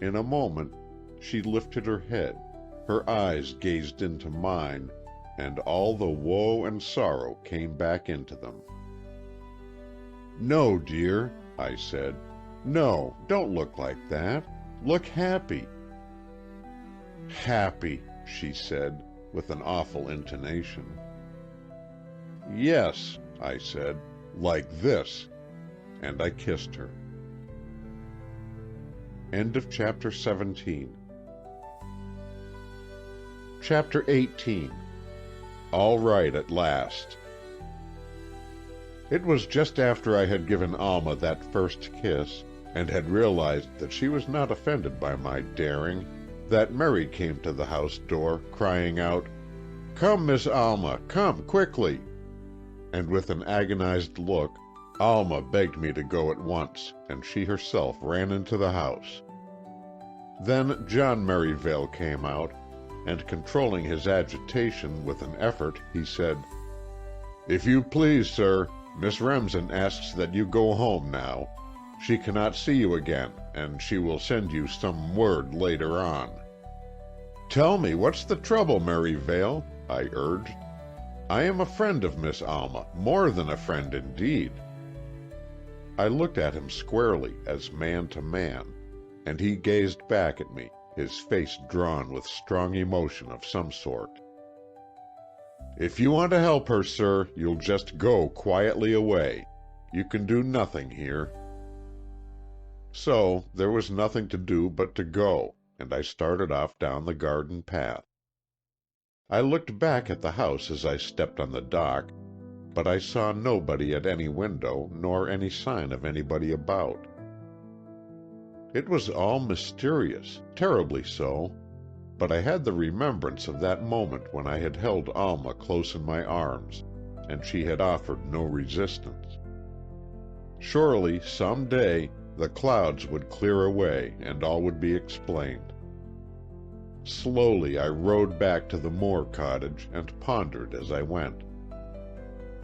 In a moment, she lifted her head, her eyes gazed into mine, and all the woe and sorrow came back into them. "No, dear," I said. "No, don't look like that. Look happy." "Happy," she said, with an awful intonation. "Yes," I said, "like this," and I kissed her. End of Chapter 17. Chapter 18. All right at last. It was just after I had given Alma that first kiss, and had realized that she was not offended by my daring, that Mary came to the house door, crying out, "Come, Miss Alma, come quickly!" And with an agonized look, Alma begged me to go at once, and she herself ran into the house. Then John Merivale came out, and controlling his agitation with an effort, he said, "If you please, sir, Miss Remsen asks that you go home now. She cannot see you again, and she will send you some word later on." "Tell me, what's the trouble, Merivale?" I urged. "I am a friend of Miss Alma, more than a friend indeed." I looked at him squarely, as man to man, and he gazed back at me, his face drawn with strong emotion of some sort. "If you want to help her, sir, you'll just go quietly away. You can do nothing here." So there was nothing to do but to go, and I started off down the garden path. I looked back at the house as I stepped on the dock, but I saw nobody at any window, nor any sign of anybody about. It was all mysterious, terribly so, but I had the remembrance of that moment when I had held Alma close in my arms, and she had offered no resistance. Surely, some day, the clouds would clear away and all would be explained. Slowly I rode back to the Moore cottage and pondered as I went.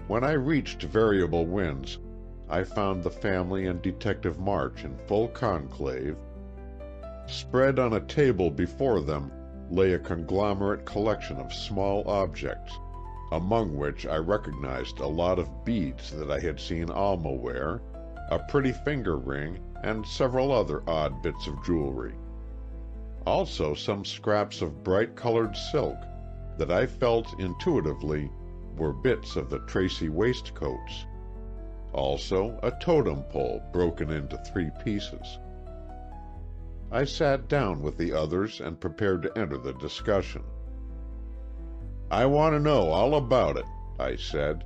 When I reached Variable Winds, I found the family and Detective March in full conclave. Spread on a table before them lay a conglomerate collection of small objects, among which I recognized a lot of beads that I had seen Alma wear, a pretty finger ring, and several other odd bits of jewelry. Also some scraps of bright-colored silk that I felt intuitively were bits of the Tracy waistcoats. Also a totem pole broken into 3 pieces. I sat down with the others and prepared to enter the discussion. "I want to know all about it," I said.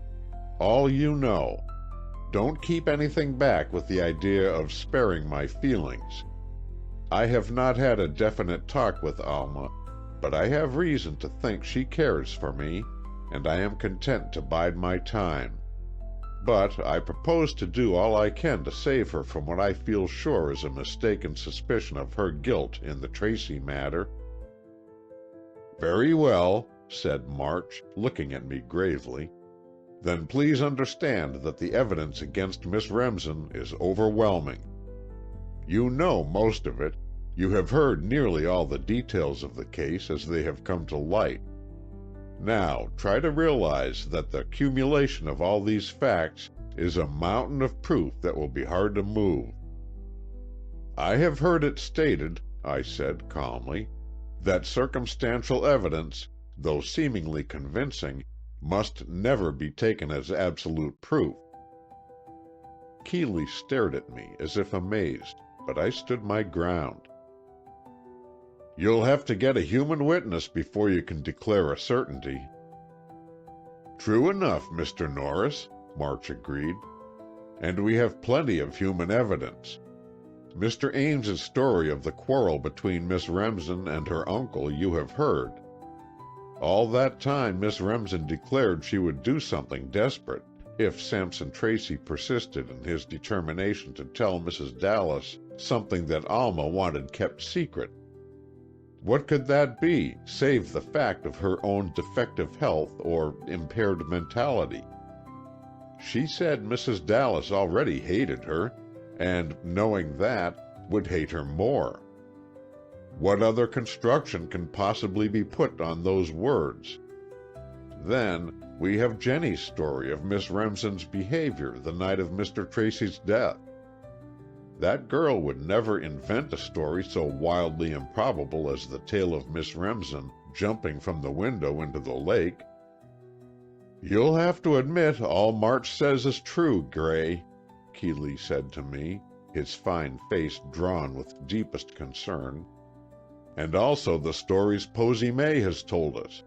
"All you know. Don't keep anything back with the idea of sparing my feelings. I have not had a definite talk with Alma, but I have reason to think she cares for me, and I am content to bide my time. But I propose to do all I can to save her from what I feel sure is a mistaken suspicion of her guilt in the Tracy matter." "Very well," said March, looking at me gravely. "Then please understand that the evidence against Miss Remsen is overwhelming. You know most of it. You have heard nearly all the details of the case as they have come to light. Now try to realize that the accumulation of all these facts is a mountain of proof that will be hard to move. I have heard it stated," I said calmly, "that circumstantial evidence, though seemingly convincing, must never be taken as absolute proof." Keeley stared at me as if amazed, but I stood my ground. "You'll have to get a human witness before you can declare a certainty." "True enough, Mr. Norris," March agreed. "And we have plenty of human evidence. Mr. Ames's story of the quarrel between Miss Remsen and her uncle you have heard. All that time Miss Remsen declared she would do something desperate if Sampson Tracy persisted in his determination to tell Mrs. Dallas something that Alma wanted kept secret. What could that be, save the fact of her own defective health or impaired mentality? She said Mrs. Dallas already hated her, and, knowing that, would hate her more. What other construction can possibly be put on those words? Then, we have Jenny's story of Miss Remsen's behavior the night of Mr. Tracy's death. That girl would never invent a story so wildly improbable as the tale of Miss Remsen jumping from the window into the lake. "You'll have to admit all March says is true, Gray," Keeley said to me, his fine face drawn with deepest concern. "And also the stories Posy May has told us.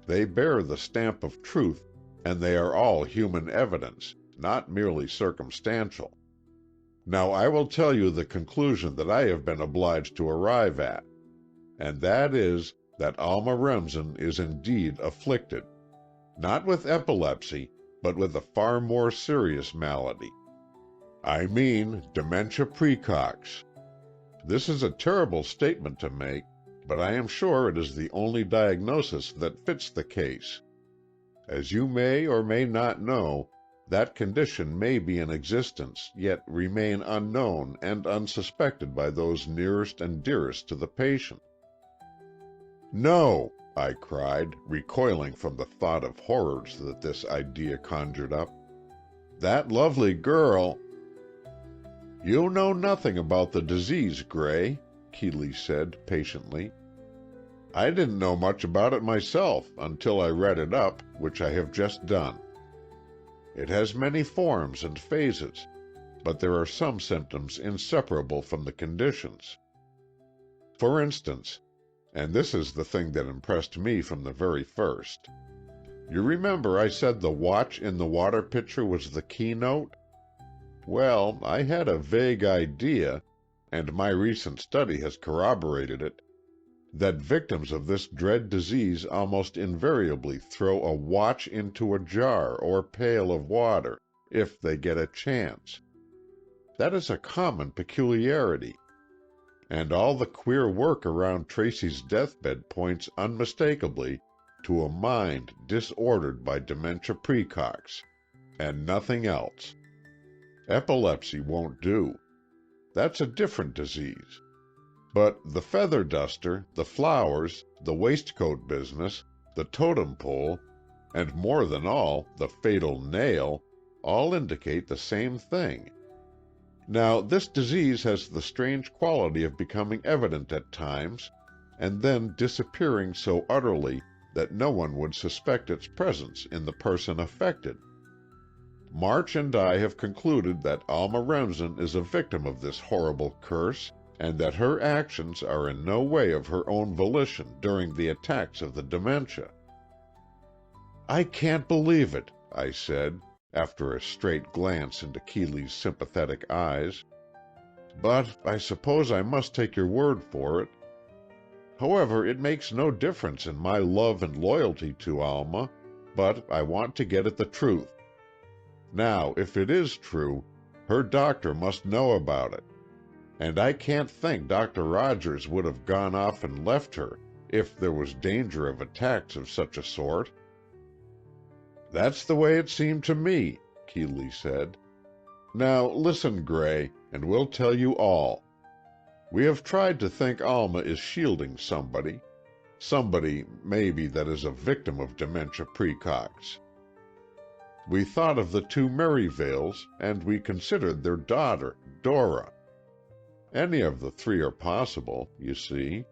They bear the stamp of truth, and they are all human evidence, not merely circumstantial. Now I will tell you the conclusion that I have been obliged to arrive at, and that is that Alma Remsen is indeed afflicted, not with epilepsy, but with a far more serious malady. I mean dementia praecox. This is a terrible statement to make, but I am sure it is the only diagnosis that fits the case. As you may or may not know, that condition may be in existence, yet remain unknown and unsuspected by those nearest and dearest to the patient." "No!" I cried, recoiling from the thought of horrors that this idea conjured up. "That lovely girl—" "You know nothing about the disease, Gray," Keeley said, patiently. "I didn't know much about it myself until I read it up, which I have just done. It has many forms and phases, but there are some symptoms inseparable from the conditions. For instance, and this is the thing that impressed me from the very first. You remember I said the watch in the water pitcher was the keynote? Well, I had a vague idea, and my recent study has corroborated it, that victims of this dread disease almost invariably throw a watch into a jar or pail of water, if they get a chance. That is a common peculiarity, and all the queer work around Tracy's deathbed points unmistakably to a mind disordered by dementia praecox, and nothing else. Epilepsy won't do. That's a different disease. But the feather duster, the flowers, the waistcoat business, the totem pole, and more than all, the fatal nail, all indicate the same thing. Now, this disease has the strange quality of becoming evident at times, and then disappearing so utterly that no one would suspect its presence in the person affected. March and I have concluded that Alma Remsen is a victim of this horrible curse, and that her actions are in no way of her own volition during the attacks of the dementia." "I can't believe it," I said, after a straight glance into Keeley's sympathetic eyes. "But I suppose I must take your word for it. However, it makes no difference in my love and loyalty to Alma, but I want to get at the truth. Now, if it is true, her doctor must know about it. And I can't think Dr. Rogers would have gone off and left her if there was danger of attacks of such a sort." "That's the way it seemed to me," Keeley said. "Now listen, Gray, and we'll tell you all. We have tried to think Alma is shielding somebody maybe that is a victim of dementia praecox. We thought of the two Merivales, and we considered their daughter, Dora. Any of the three are possible, you see.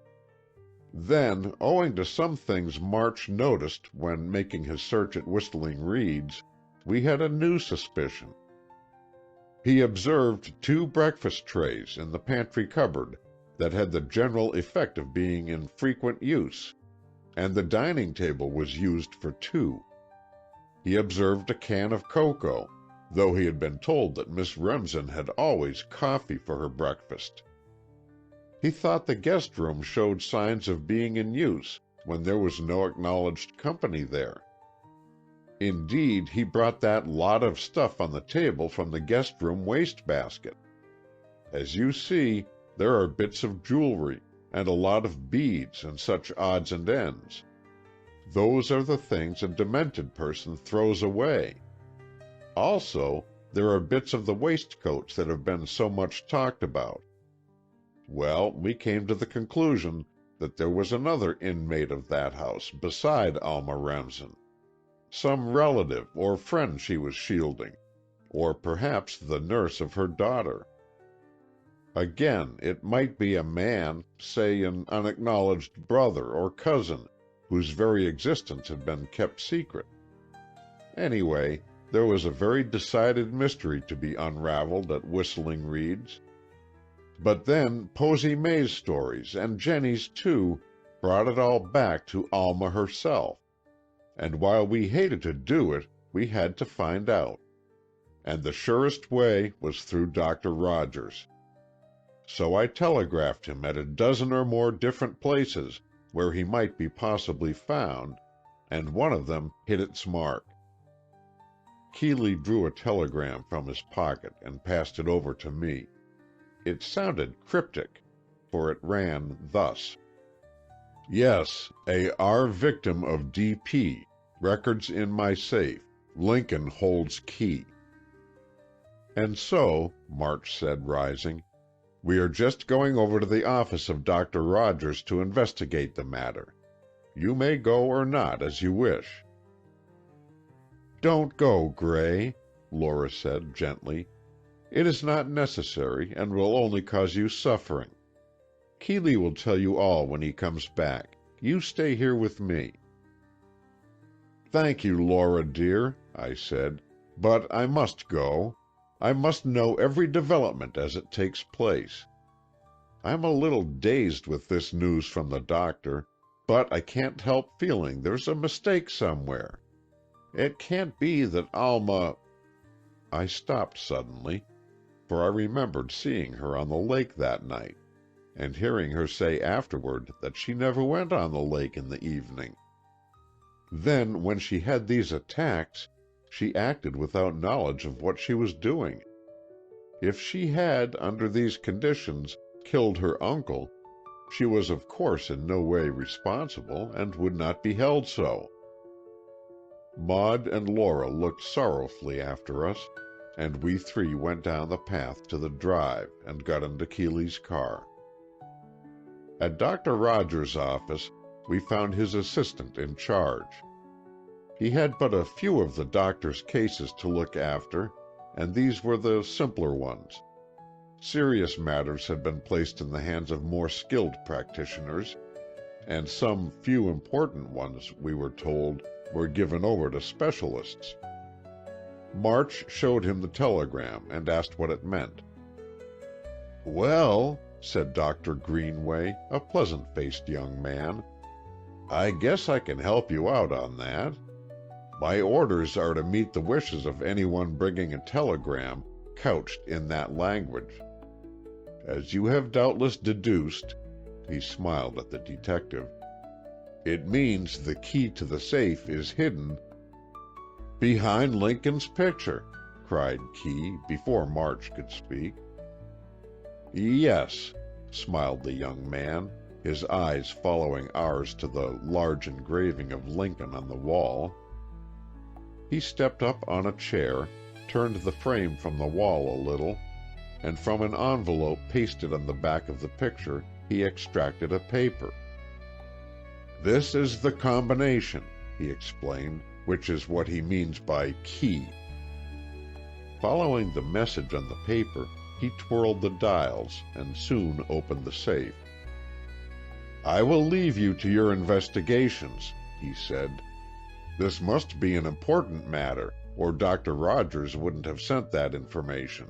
Then, owing to some things March noticed when making his search at Whistling Reeds, we had a new suspicion. He observed 2 breakfast trays in the pantry cupboard that had the general effect of being in frequent use, and the dining table was used for 2. He observed a can of cocoa, though he had been told that Miss Remsen had always coffee for her breakfast. He thought the guest room showed signs of being in use when there was no acknowledged company there. Indeed, he brought that lot of stuff on the table from the guest room wastebasket. As you see, there are bits of jewelry, and a lot of beads and such odds and ends. Those are the things a demented person throws away. Also, there are bits of the waistcoats that have been so much talked about. Well, we came to the conclusion that there was another inmate of that house beside Alma Remsen. Some relative or friend she was shielding, or perhaps the nurse of her daughter. Again, it might be a man, say an unacknowledged brother or cousin, whose very existence had been kept secret. Anyway, there was a very decided mystery to be unraveled at Whistling Reeds. But then Posy May's stories, and Jenny's too, brought it all back to Alma herself. And while we hated to do it, we had to find out. And the surest way was through Dr. Rogers. So I telegraphed him at a dozen or more different places where he might be possibly found, and one of them hit its mark. Keeley drew a telegram from his pocket and passed it over to me. It sounded cryptic, for it ran thus: "Yes, A.R. victim of D.P. Records in my safe. Lincoln holds key." "And so," March said, rising, "we are just going over to the office of Dr. Rogers to investigate the matter. You may go or not, as you wish." "Don't go, Gray," Laura said gently. "It is not necessary, and will only cause you suffering. Keeley will tell you all when he comes back. You stay here with me." "Thank you, Laura dear," I said, "but I must go. I must know every development as it takes place. I'm a little dazed with this news from the doctor, but I can't help feeling there's a mistake somewhere. It can't be that Alma—" I stopped suddenly, for I remembered seeing her on the lake that night, and hearing her say afterward that she never went on the lake in the evening. Then, when she had these attacks, she acted without knowledge of what she was doing. If she had, under these conditions, killed her uncle, she was of course in no way responsible, and would not be held so. Maud and Laura looked sorrowfully after us, and we three went down the path to the drive and got into Keeley's car. At Dr. Rogers' office, we found his assistant in charge. He had but a few of the doctor's cases to look after, and these were the simpler ones. Serious matters had been placed in the hands of more skilled practitioners, and some few important ones, we were told, were given over to specialists. March showed him the telegram and asked what it meant. "Well," said Dr. Greenway, a pleasant-faced young man, "I guess I can help you out on that. My orders are to meet the wishes of anyone bringing a telegram couched in that language. As you have doubtless deduced," he smiled at the detective, "it means the key to the safe is hidden—" "Behind Lincoln's picture," cried Key before March could speak. "Yes," smiled the young man, his eyes following ours to the large engraving of Lincoln on the wall. He stepped up on a chair, turned the frame from the wall a little, and from an envelope pasted on the back of the picture he extracted a paper. "This is the combination," he explained, "which is what he means by key." Following the message on the paper, he twirled the dials and soon opened the safe. "I will leave you to your investigations," he said. "This must be an important matter, or Dr. Rogers wouldn't have sent that information.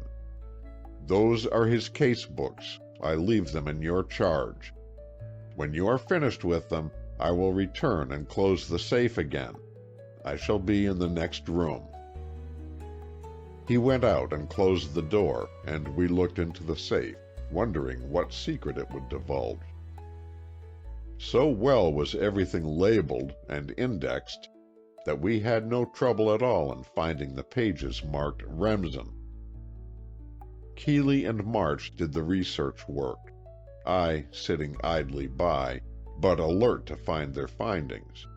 Those are his case books. I leave them in your charge. When you are finished with them, I will return and close the safe again. I shall be in the next room." He went out and closed the door, and we looked into the safe, wondering what secret it would divulge. So well was everything labeled and indexed that we had no trouble at all in finding the pages marked Remsen. Keeley and March did the research work, I sitting idly by, but alert to find their findings.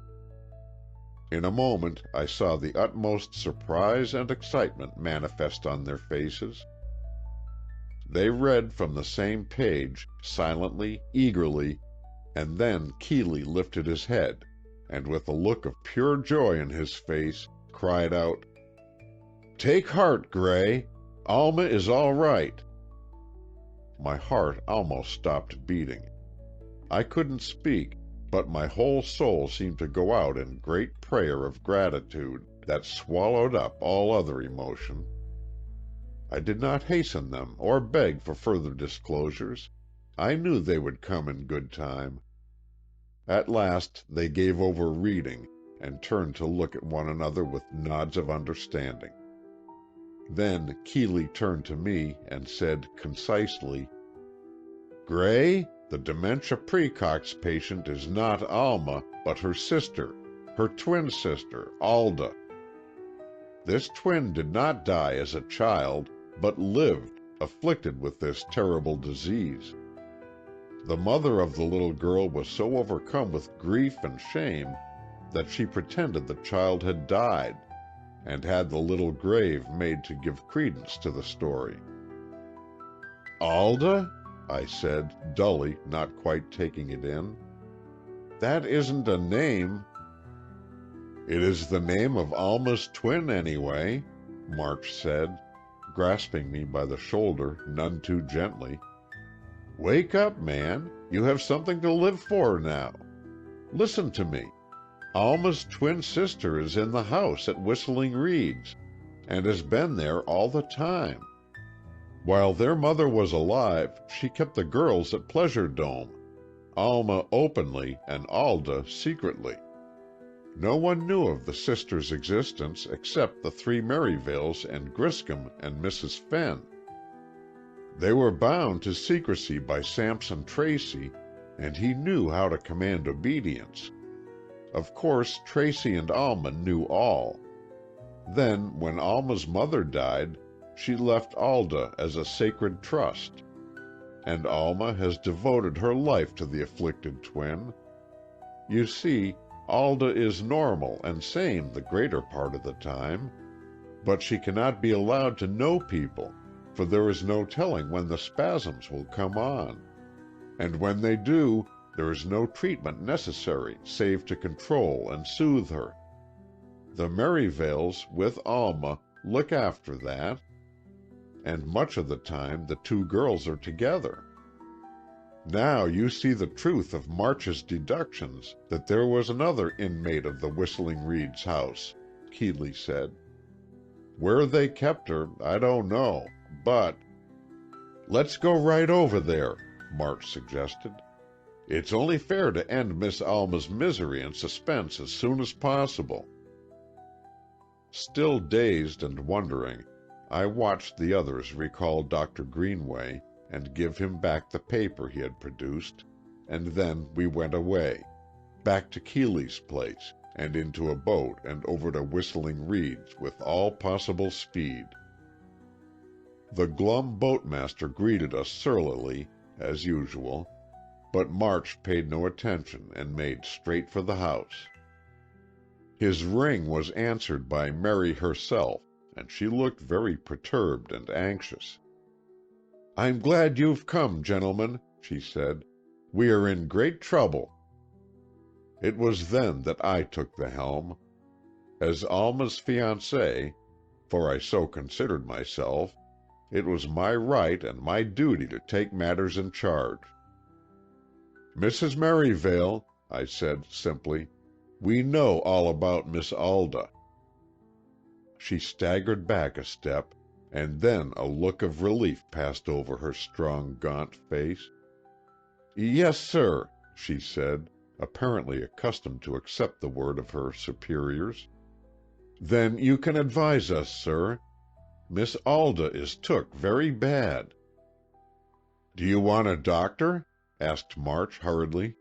In a moment I saw the utmost surprise and excitement manifest on their faces. They read from the same page, silently, eagerly, and then Keeley lifted his head, and with a look of pure joy in his face, cried out, "Take heart, Gray. Alma is all right." My heart almost stopped beating. I couldn't speak, but my whole soul seemed to go out in great prayer of gratitude that swallowed up all other emotion. I did not hasten them or beg for further disclosures. I knew they would come in good time. At last they gave over reading and turned to look at one another with nods of understanding. Then Keeley turned to me and said concisely, "Gray, the dementia precox patient is not Alma, but her sister, her twin sister, Alda. This twin did not die as a child, but lived, afflicted with this terrible disease. The mother of the little girl was so overcome with grief and shame that she pretended the child had died, and had the little grave made to give credence to the story." "Alda?" I said, dully, not quite taking it in. "That isn't a name." "It is the name of Alma's twin, anyway," March said, grasping me by the shoulder none too gently. "Wake up, man. You have something to live for now. Listen to me. Alma's twin sister is in the house at Whistling Reeds, and has been there all the time. While their mother was alive, she kept the girls at Pleasure Dome, Alma openly and Alda secretly. No one knew of the sisters' existence except the three Merivales and Griscom and Mrs. Fenn. They were bound to secrecy by Sampson Tracy, and he knew how to command obedience. Of course, Tracy and Alma knew all. Then, when Alma's mother died, she left Alda as a sacred trust, and Alma has devoted her life to the afflicted twin. You see, Alda is normal and sane the greater part of the time, but she cannot be allowed to know people, for there is no telling when the spasms will come on. And when they do, there is no treatment necessary save to control and soothe her. The Merivales, with Alma, look after that, and much of the time the two girls are together. Now you see the truth of March's deductions that there was another inmate of the Whistling Reeds house," Keeley said. "Where they kept her, I don't know, but—" "Let's go right over there," March suggested. "It's only fair to end Miss Alma's misery and suspense as soon as possible." Still dazed and wondering, I watched the others recall Dr. Greenway and give him back the paper he had produced, and then we went away, back to Keeley's place, and into a boat and over to Whistling Reeds with all possible speed. The glum boatmaster greeted us surlily, as usual, but March paid no attention and made straight for the house. His ring was answered by Mary herself, and she looked very perturbed and anxious. "I'm glad you've come, gentlemen," she said. "We are in great trouble." It was then that I took the helm. As Alma's fiancé, for I so considered myself, it was my right and my duty to take matters in charge. "Mrs. Merivale," I said simply, "we know all about Miss Alda." She staggered back a step, and then a look of relief passed over her strong, gaunt face. "Yes, sir," she said, apparently accustomed to accept the word of her superiors. "Then you can advise us, sir. Miss Alda is took very bad." "Do you want a doctor?" asked March hurriedly.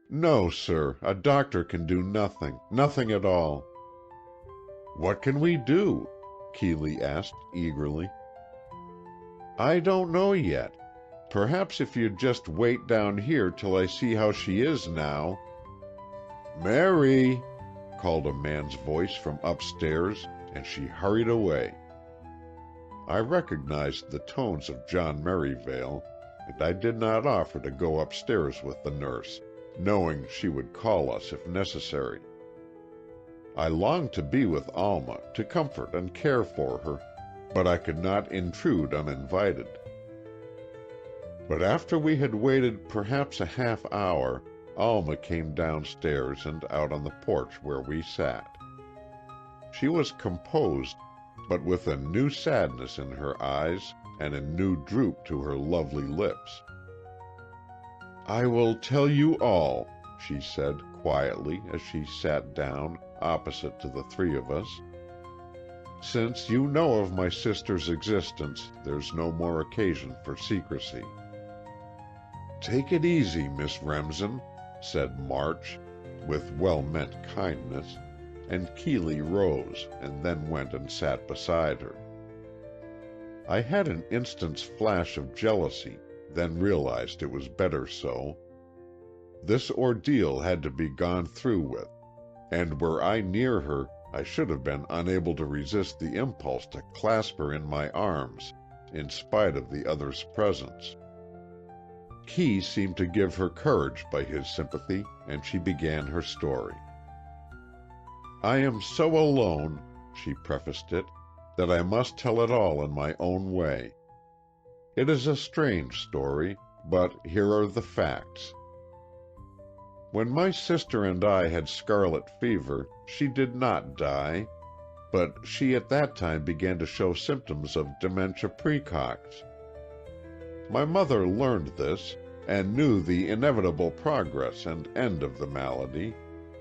"No, sir, a doctor can do nothing, nothing at all." "What can we do?" Keeley asked eagerly. "I don't know yet. Perhaps if you'd just wait down here till I see how she is now—" "Mary!" called a man's voice from upstairs, and she hurried away. I recognized the tones of John Merivale, and I did not offer to go upstairs with the nurse, knowing she would call us if necessary. I longed to be with Alma, to comfort and care for her, but I could not intrude uninvited. But after we had waited perhaps a half hour, Alma came downstairs and out on the porch where we sat. She was composed, but with a new sadness in her eyes and a new droop to her lovely lips. "I will tell you all," she said quietly as she sat down opposite to the three of us. "Since you know of my sister's existence, there's no more occasion for secrecy." "Take it easy, Miss Remsen," said March, with well-meant kindness, and Keeley rose and then went and sat beside her. I had an instant's flash of jealousy, then realized it was better so. This ordeal had to be gone through with, and were I near her, I should have been unable to resist the impulse to clasp her in my arms, in spite of the other's presence. Key seemed to give her courage by his sympathy, and she began her story. "I am so alone," she prefaced it, "that I must tell it all in my own way. It is a strange story, but here are the facts. When my sister and I had scarlet fever, she did not die, but she at that time began to show symptoms of dementia praecox. My mother learned this, and knew the inevitable progress and end of the malady,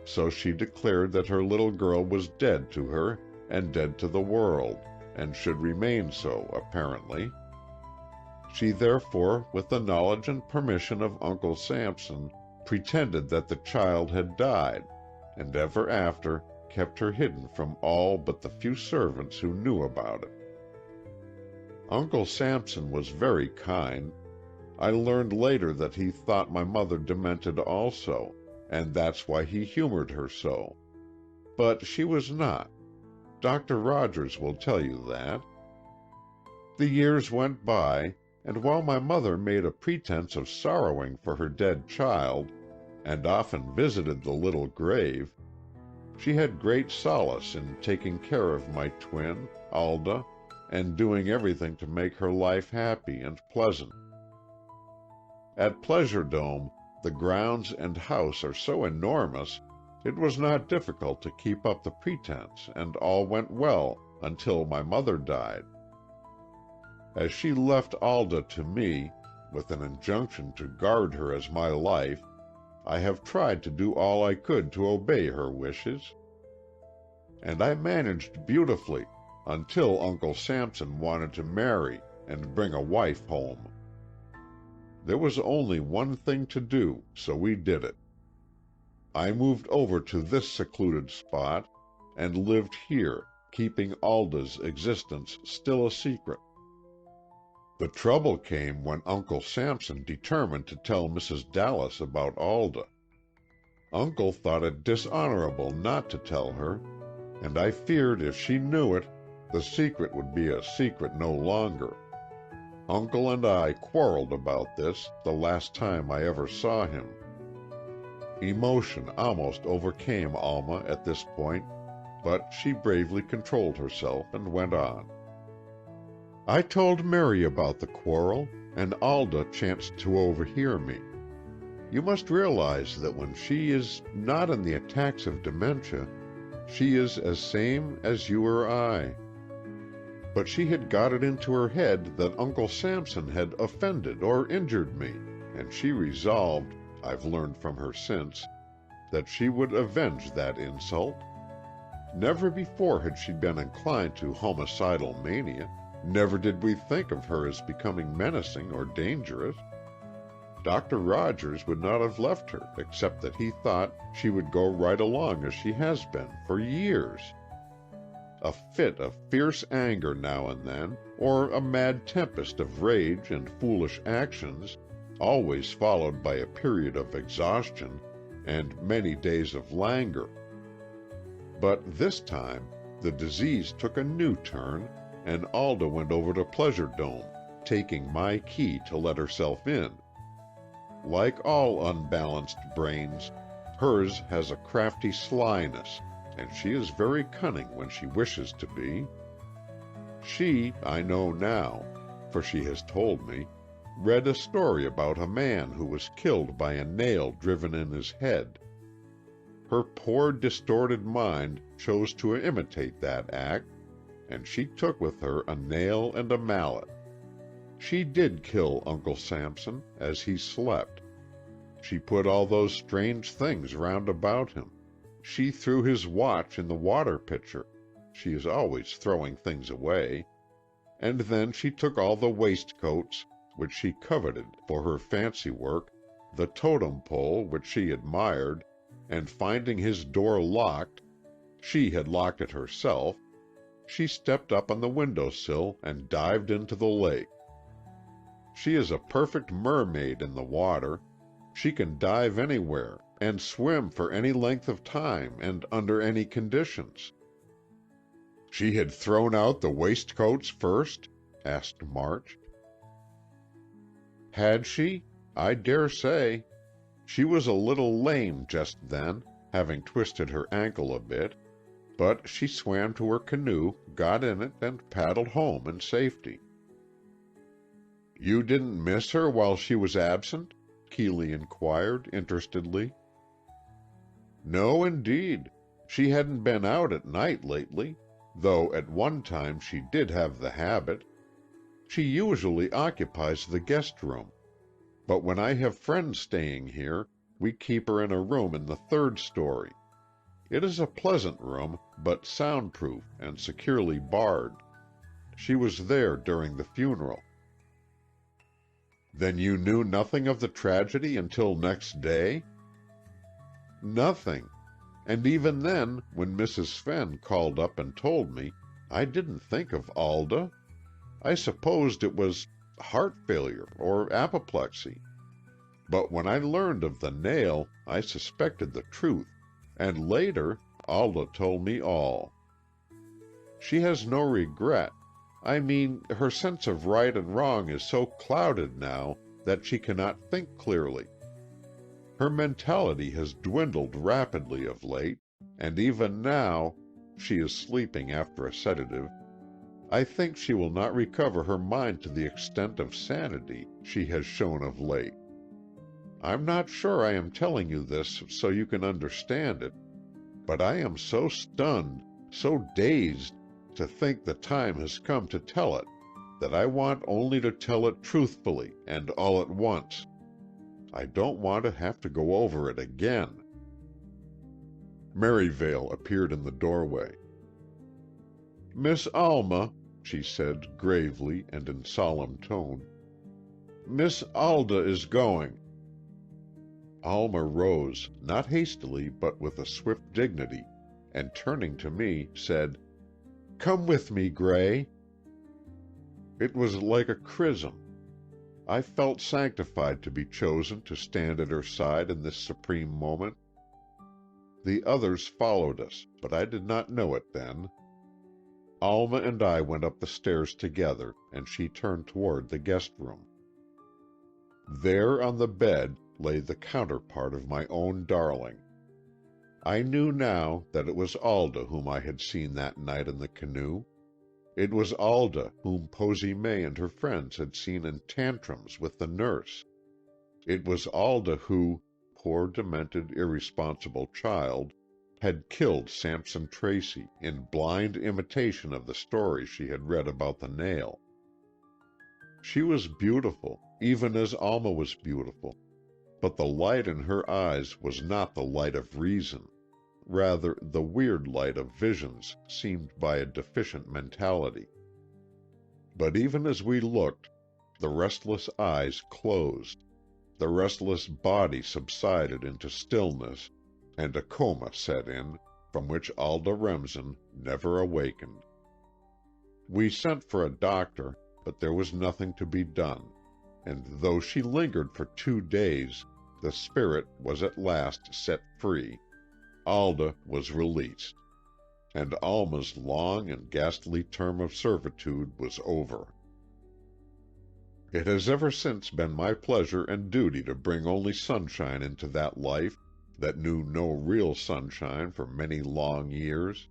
so she declared that her little girl was dead to her, and dead to the world, and should remain so, apparently. She therefore, with the knowledge and permission of Uncle Sampson, pretended that the child had died, and ever after kept her hidden from all but the few servants who knew about it. Uncle Sampson was very kind. I learned later that he thought my mother demented also, and that's why he humored her so. But she was not. Dr. Rogers will tell you that. The years went by, and while my mother made a pretense of sorrowing for her dead child, and often visited the little grave, she had great solace in taking care of my twin, Alda, and doing everything to make her life happy and pleasant. At Pleasure Dome, the grounds and house are so enormous, it was not difficult to keep up the pretense, and all went well until my mother died. As she left Alda to me, with an injunction to guard her as my life, I have tried to do all I could to obey her wishes. And I managed beautifully, until Uncle Sampson wanted to marry and bring a wife home. There was only one thing to do, so we did it. I moved over to this secluded spot, and lived here, keeping Alda's existence still a secret. The trouble came when Uncle Sampson determined to tell Mrs. Dallas about Alda. Uncle thought it dishonorable not to tell her, and I feared if she knew it, the secret would be a secret no longer. Uncle and I quarreled about this the last time I ever saw him. Emotion almost overcame Alma at this point, but she bravely controlled herself and went on. I told Mary about the quarrel, and Alda chanced to overhear me. You must realize that when she is not in the attacks of dementia, she is as sane as you or I. But she had got it into her head that Uncle Sampson had offended or injured me, and she resolved, I've learned from her since, that she would avenge that insult. Never before had she been inclined to homicidal mania. Never did we think of her as becoming menacing or dangerous. Dr. Rogers would not have left her, except that he thought she would go right along as she has been for years. A fit of fierce anger now and then, or a mad tempest of rage and foolish actions, always followed by a period of exhaustion and many days of languor. But this time, the disease took a new turn, and Alda went over to Pleasure Dome, taking my key to let herself in. Like all unbalanced brains, hers has a crafty slyness, and she is very cunning when she wishes to be. She, I know now, for she has told me, read a story about a man who was killed by a nail driven in his head. Her poor distorted mind chose to imitate that act, and she took with her a nail and a mallet. She did kill Uncle Samson as he slept. She put all those strange things round about him. She threw his watch in the water pitcher. She is always throwing things away. And then she took all the waistcoats, which she coveted for her fancy work, the totem pole which she admired, and finding his door locked, she had locked it herself, she stepped up on the window-sill and dived into the lake. She is a perfect mermaid in the water. She can dive anywhere, and swim for any length of time and under any conditions. "She had thrown out the waistcoats first?" asked March. "Had she? I dare say. She was a little lame just then, having twisted her ankle a bit, but she swam to her canoe, got in it, and paddled home in safety." "You didn't miss her while she was absent?" Keeley inquired, interestedly. "No, indeed. She hadn't been out at night lately, though at one time she did have the habit. She usually occupies the guest room, but when I have friends staying here, we keep her in a room in the third story. It is a pleasant room, but soundproof and securely barred. She was there during the funeral." "Then you knew nothing of the tragedy until next day?" "Nothing. And even then, when Mrs. Fenn called up and told me, I didn't think of Alda. I supposed it was heart failure or apoplexy. But when I learned of the nail, I suspected the truth, and later Alda told me all. She has no regret. I mean, her sense of right and wrong is so clouded now that she cannot think clearly. Her mentality has dwindled rapidly of late, and even now, she is sleeping after a sedative, I think she will not recover her mind to the extent of sanity she has shown of late. I'm not sure I am telling you this so you can understand it, but I am so stunned, so dazed, to think the time has come to tell it, that I want only to tell it truthfully and all at once. I don't want to have to go over it again." Merivale appeared in the doorway. "Miss Alma," she said, gravely and in solemn tone, "Miss Alda is going." Alma rose, not hastily, but with a swift dignity, and turning to me, said, "Come with me, Gray." It was like a chrism. I felt sanctified to be chosen to stand at her side in this supreme moment. The others followed us, but I did not know it then. Alma and I went up the stairs together, and she turned toward the guest room. There on the bed lay the counterpart of my own darling. I knew now that it was Alda whom I had seen that night in the canoe. It was Alda whom Posy May and her friends had seen in tantrums with the nurse. It was Alda who, poor demented, irresponsible child, had killed Sampson Tracy in blind imitation of the story she had read about the nail. She was beautiful, even as Alma was beautiful, but the light in her eyes was not the light of reason. Rather, the weird light of visions seemed by a deficient mentality. But even as we looked, the restless eyes closed, the restless body subsided into stillness, and a coma set in, from which Alda Remsen never awakened. We sent for a doctor, but there was nothing to be done, and though she lingered for 2 days, the spirit was at last set free. Alda was released. and Alma's long and ghastly term of servitude was over. It has ever since been my pleasure and duty to bring only sunshine into that life that knew no real sunshine for many long years.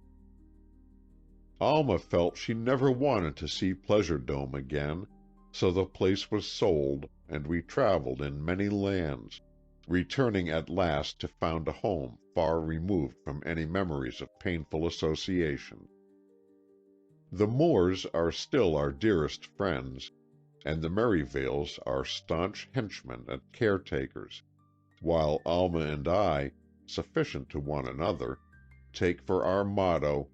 Alma felt she never wanted to see Pleasure Dome again, so the place was sold, and we traveled in many lands, returning at last to found a home far removed from any memories of painful association. The Moores are still our dearest friends, and the Merivales our staunch henchmen and caretakers, while Alma and I, sufficient to one another, take for our motto,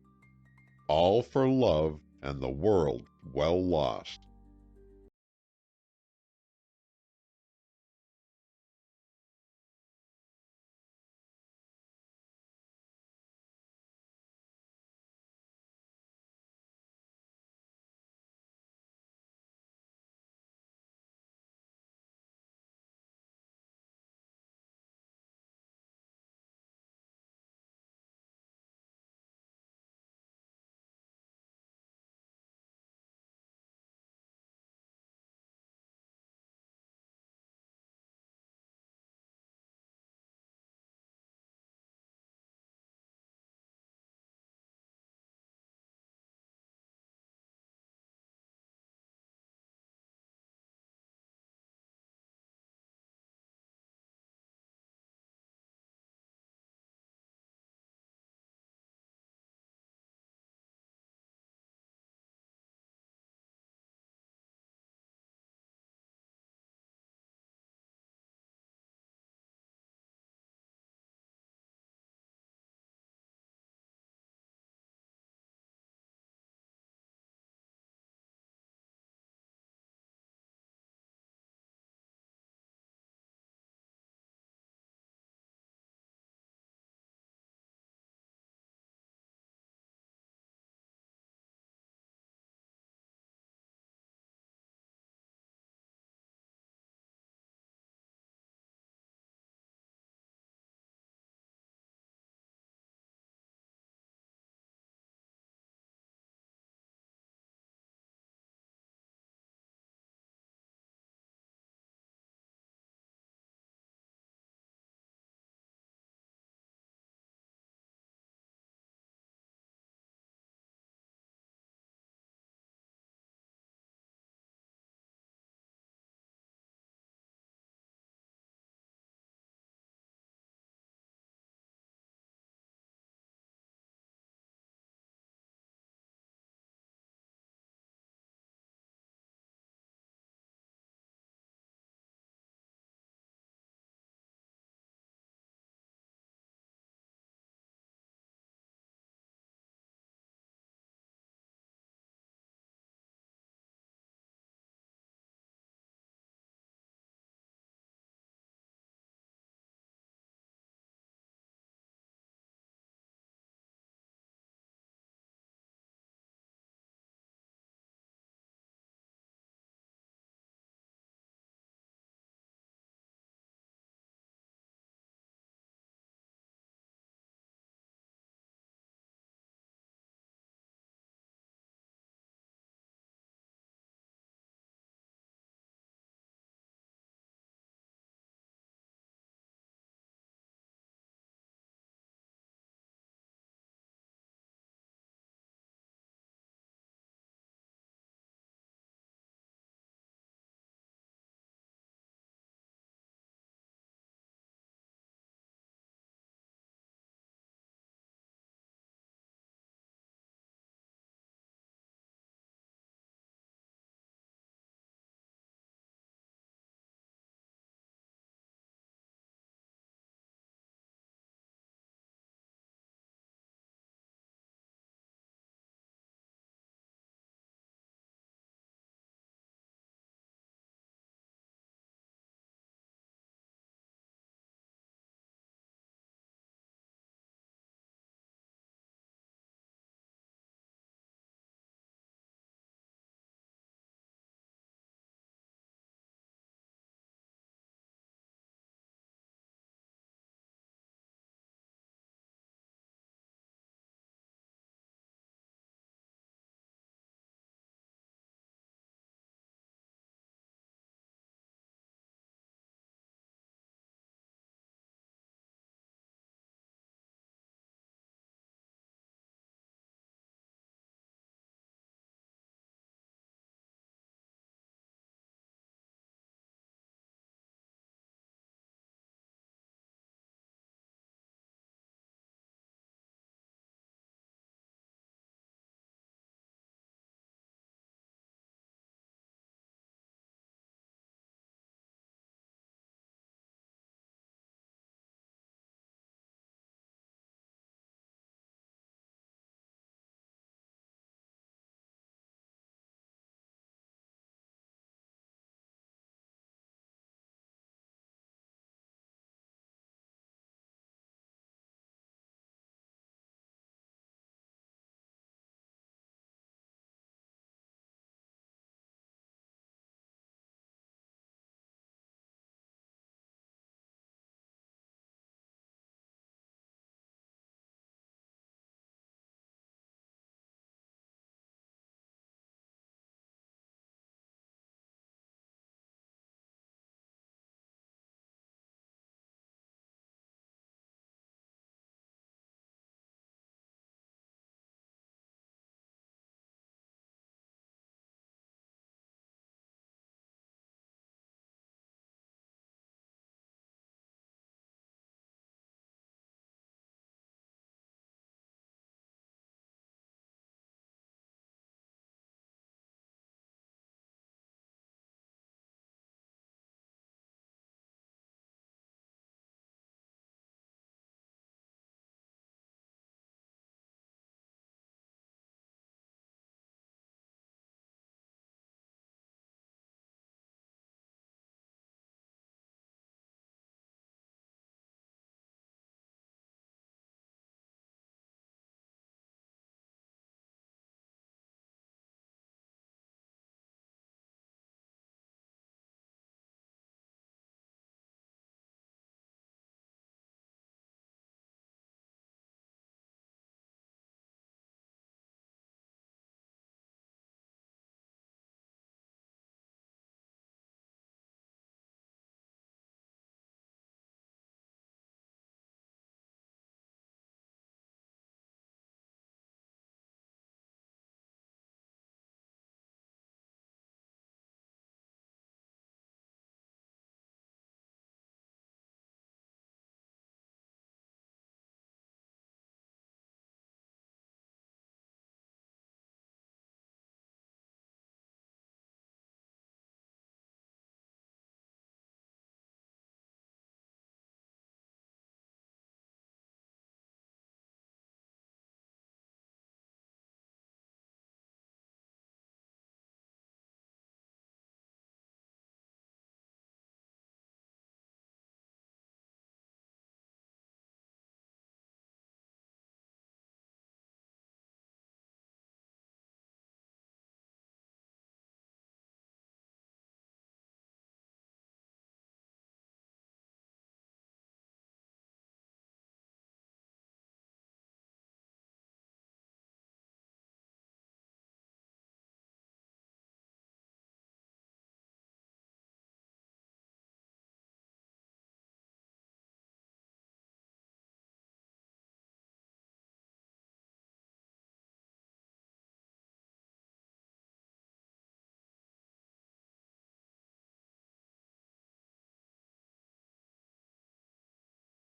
"All for love and the world well lost."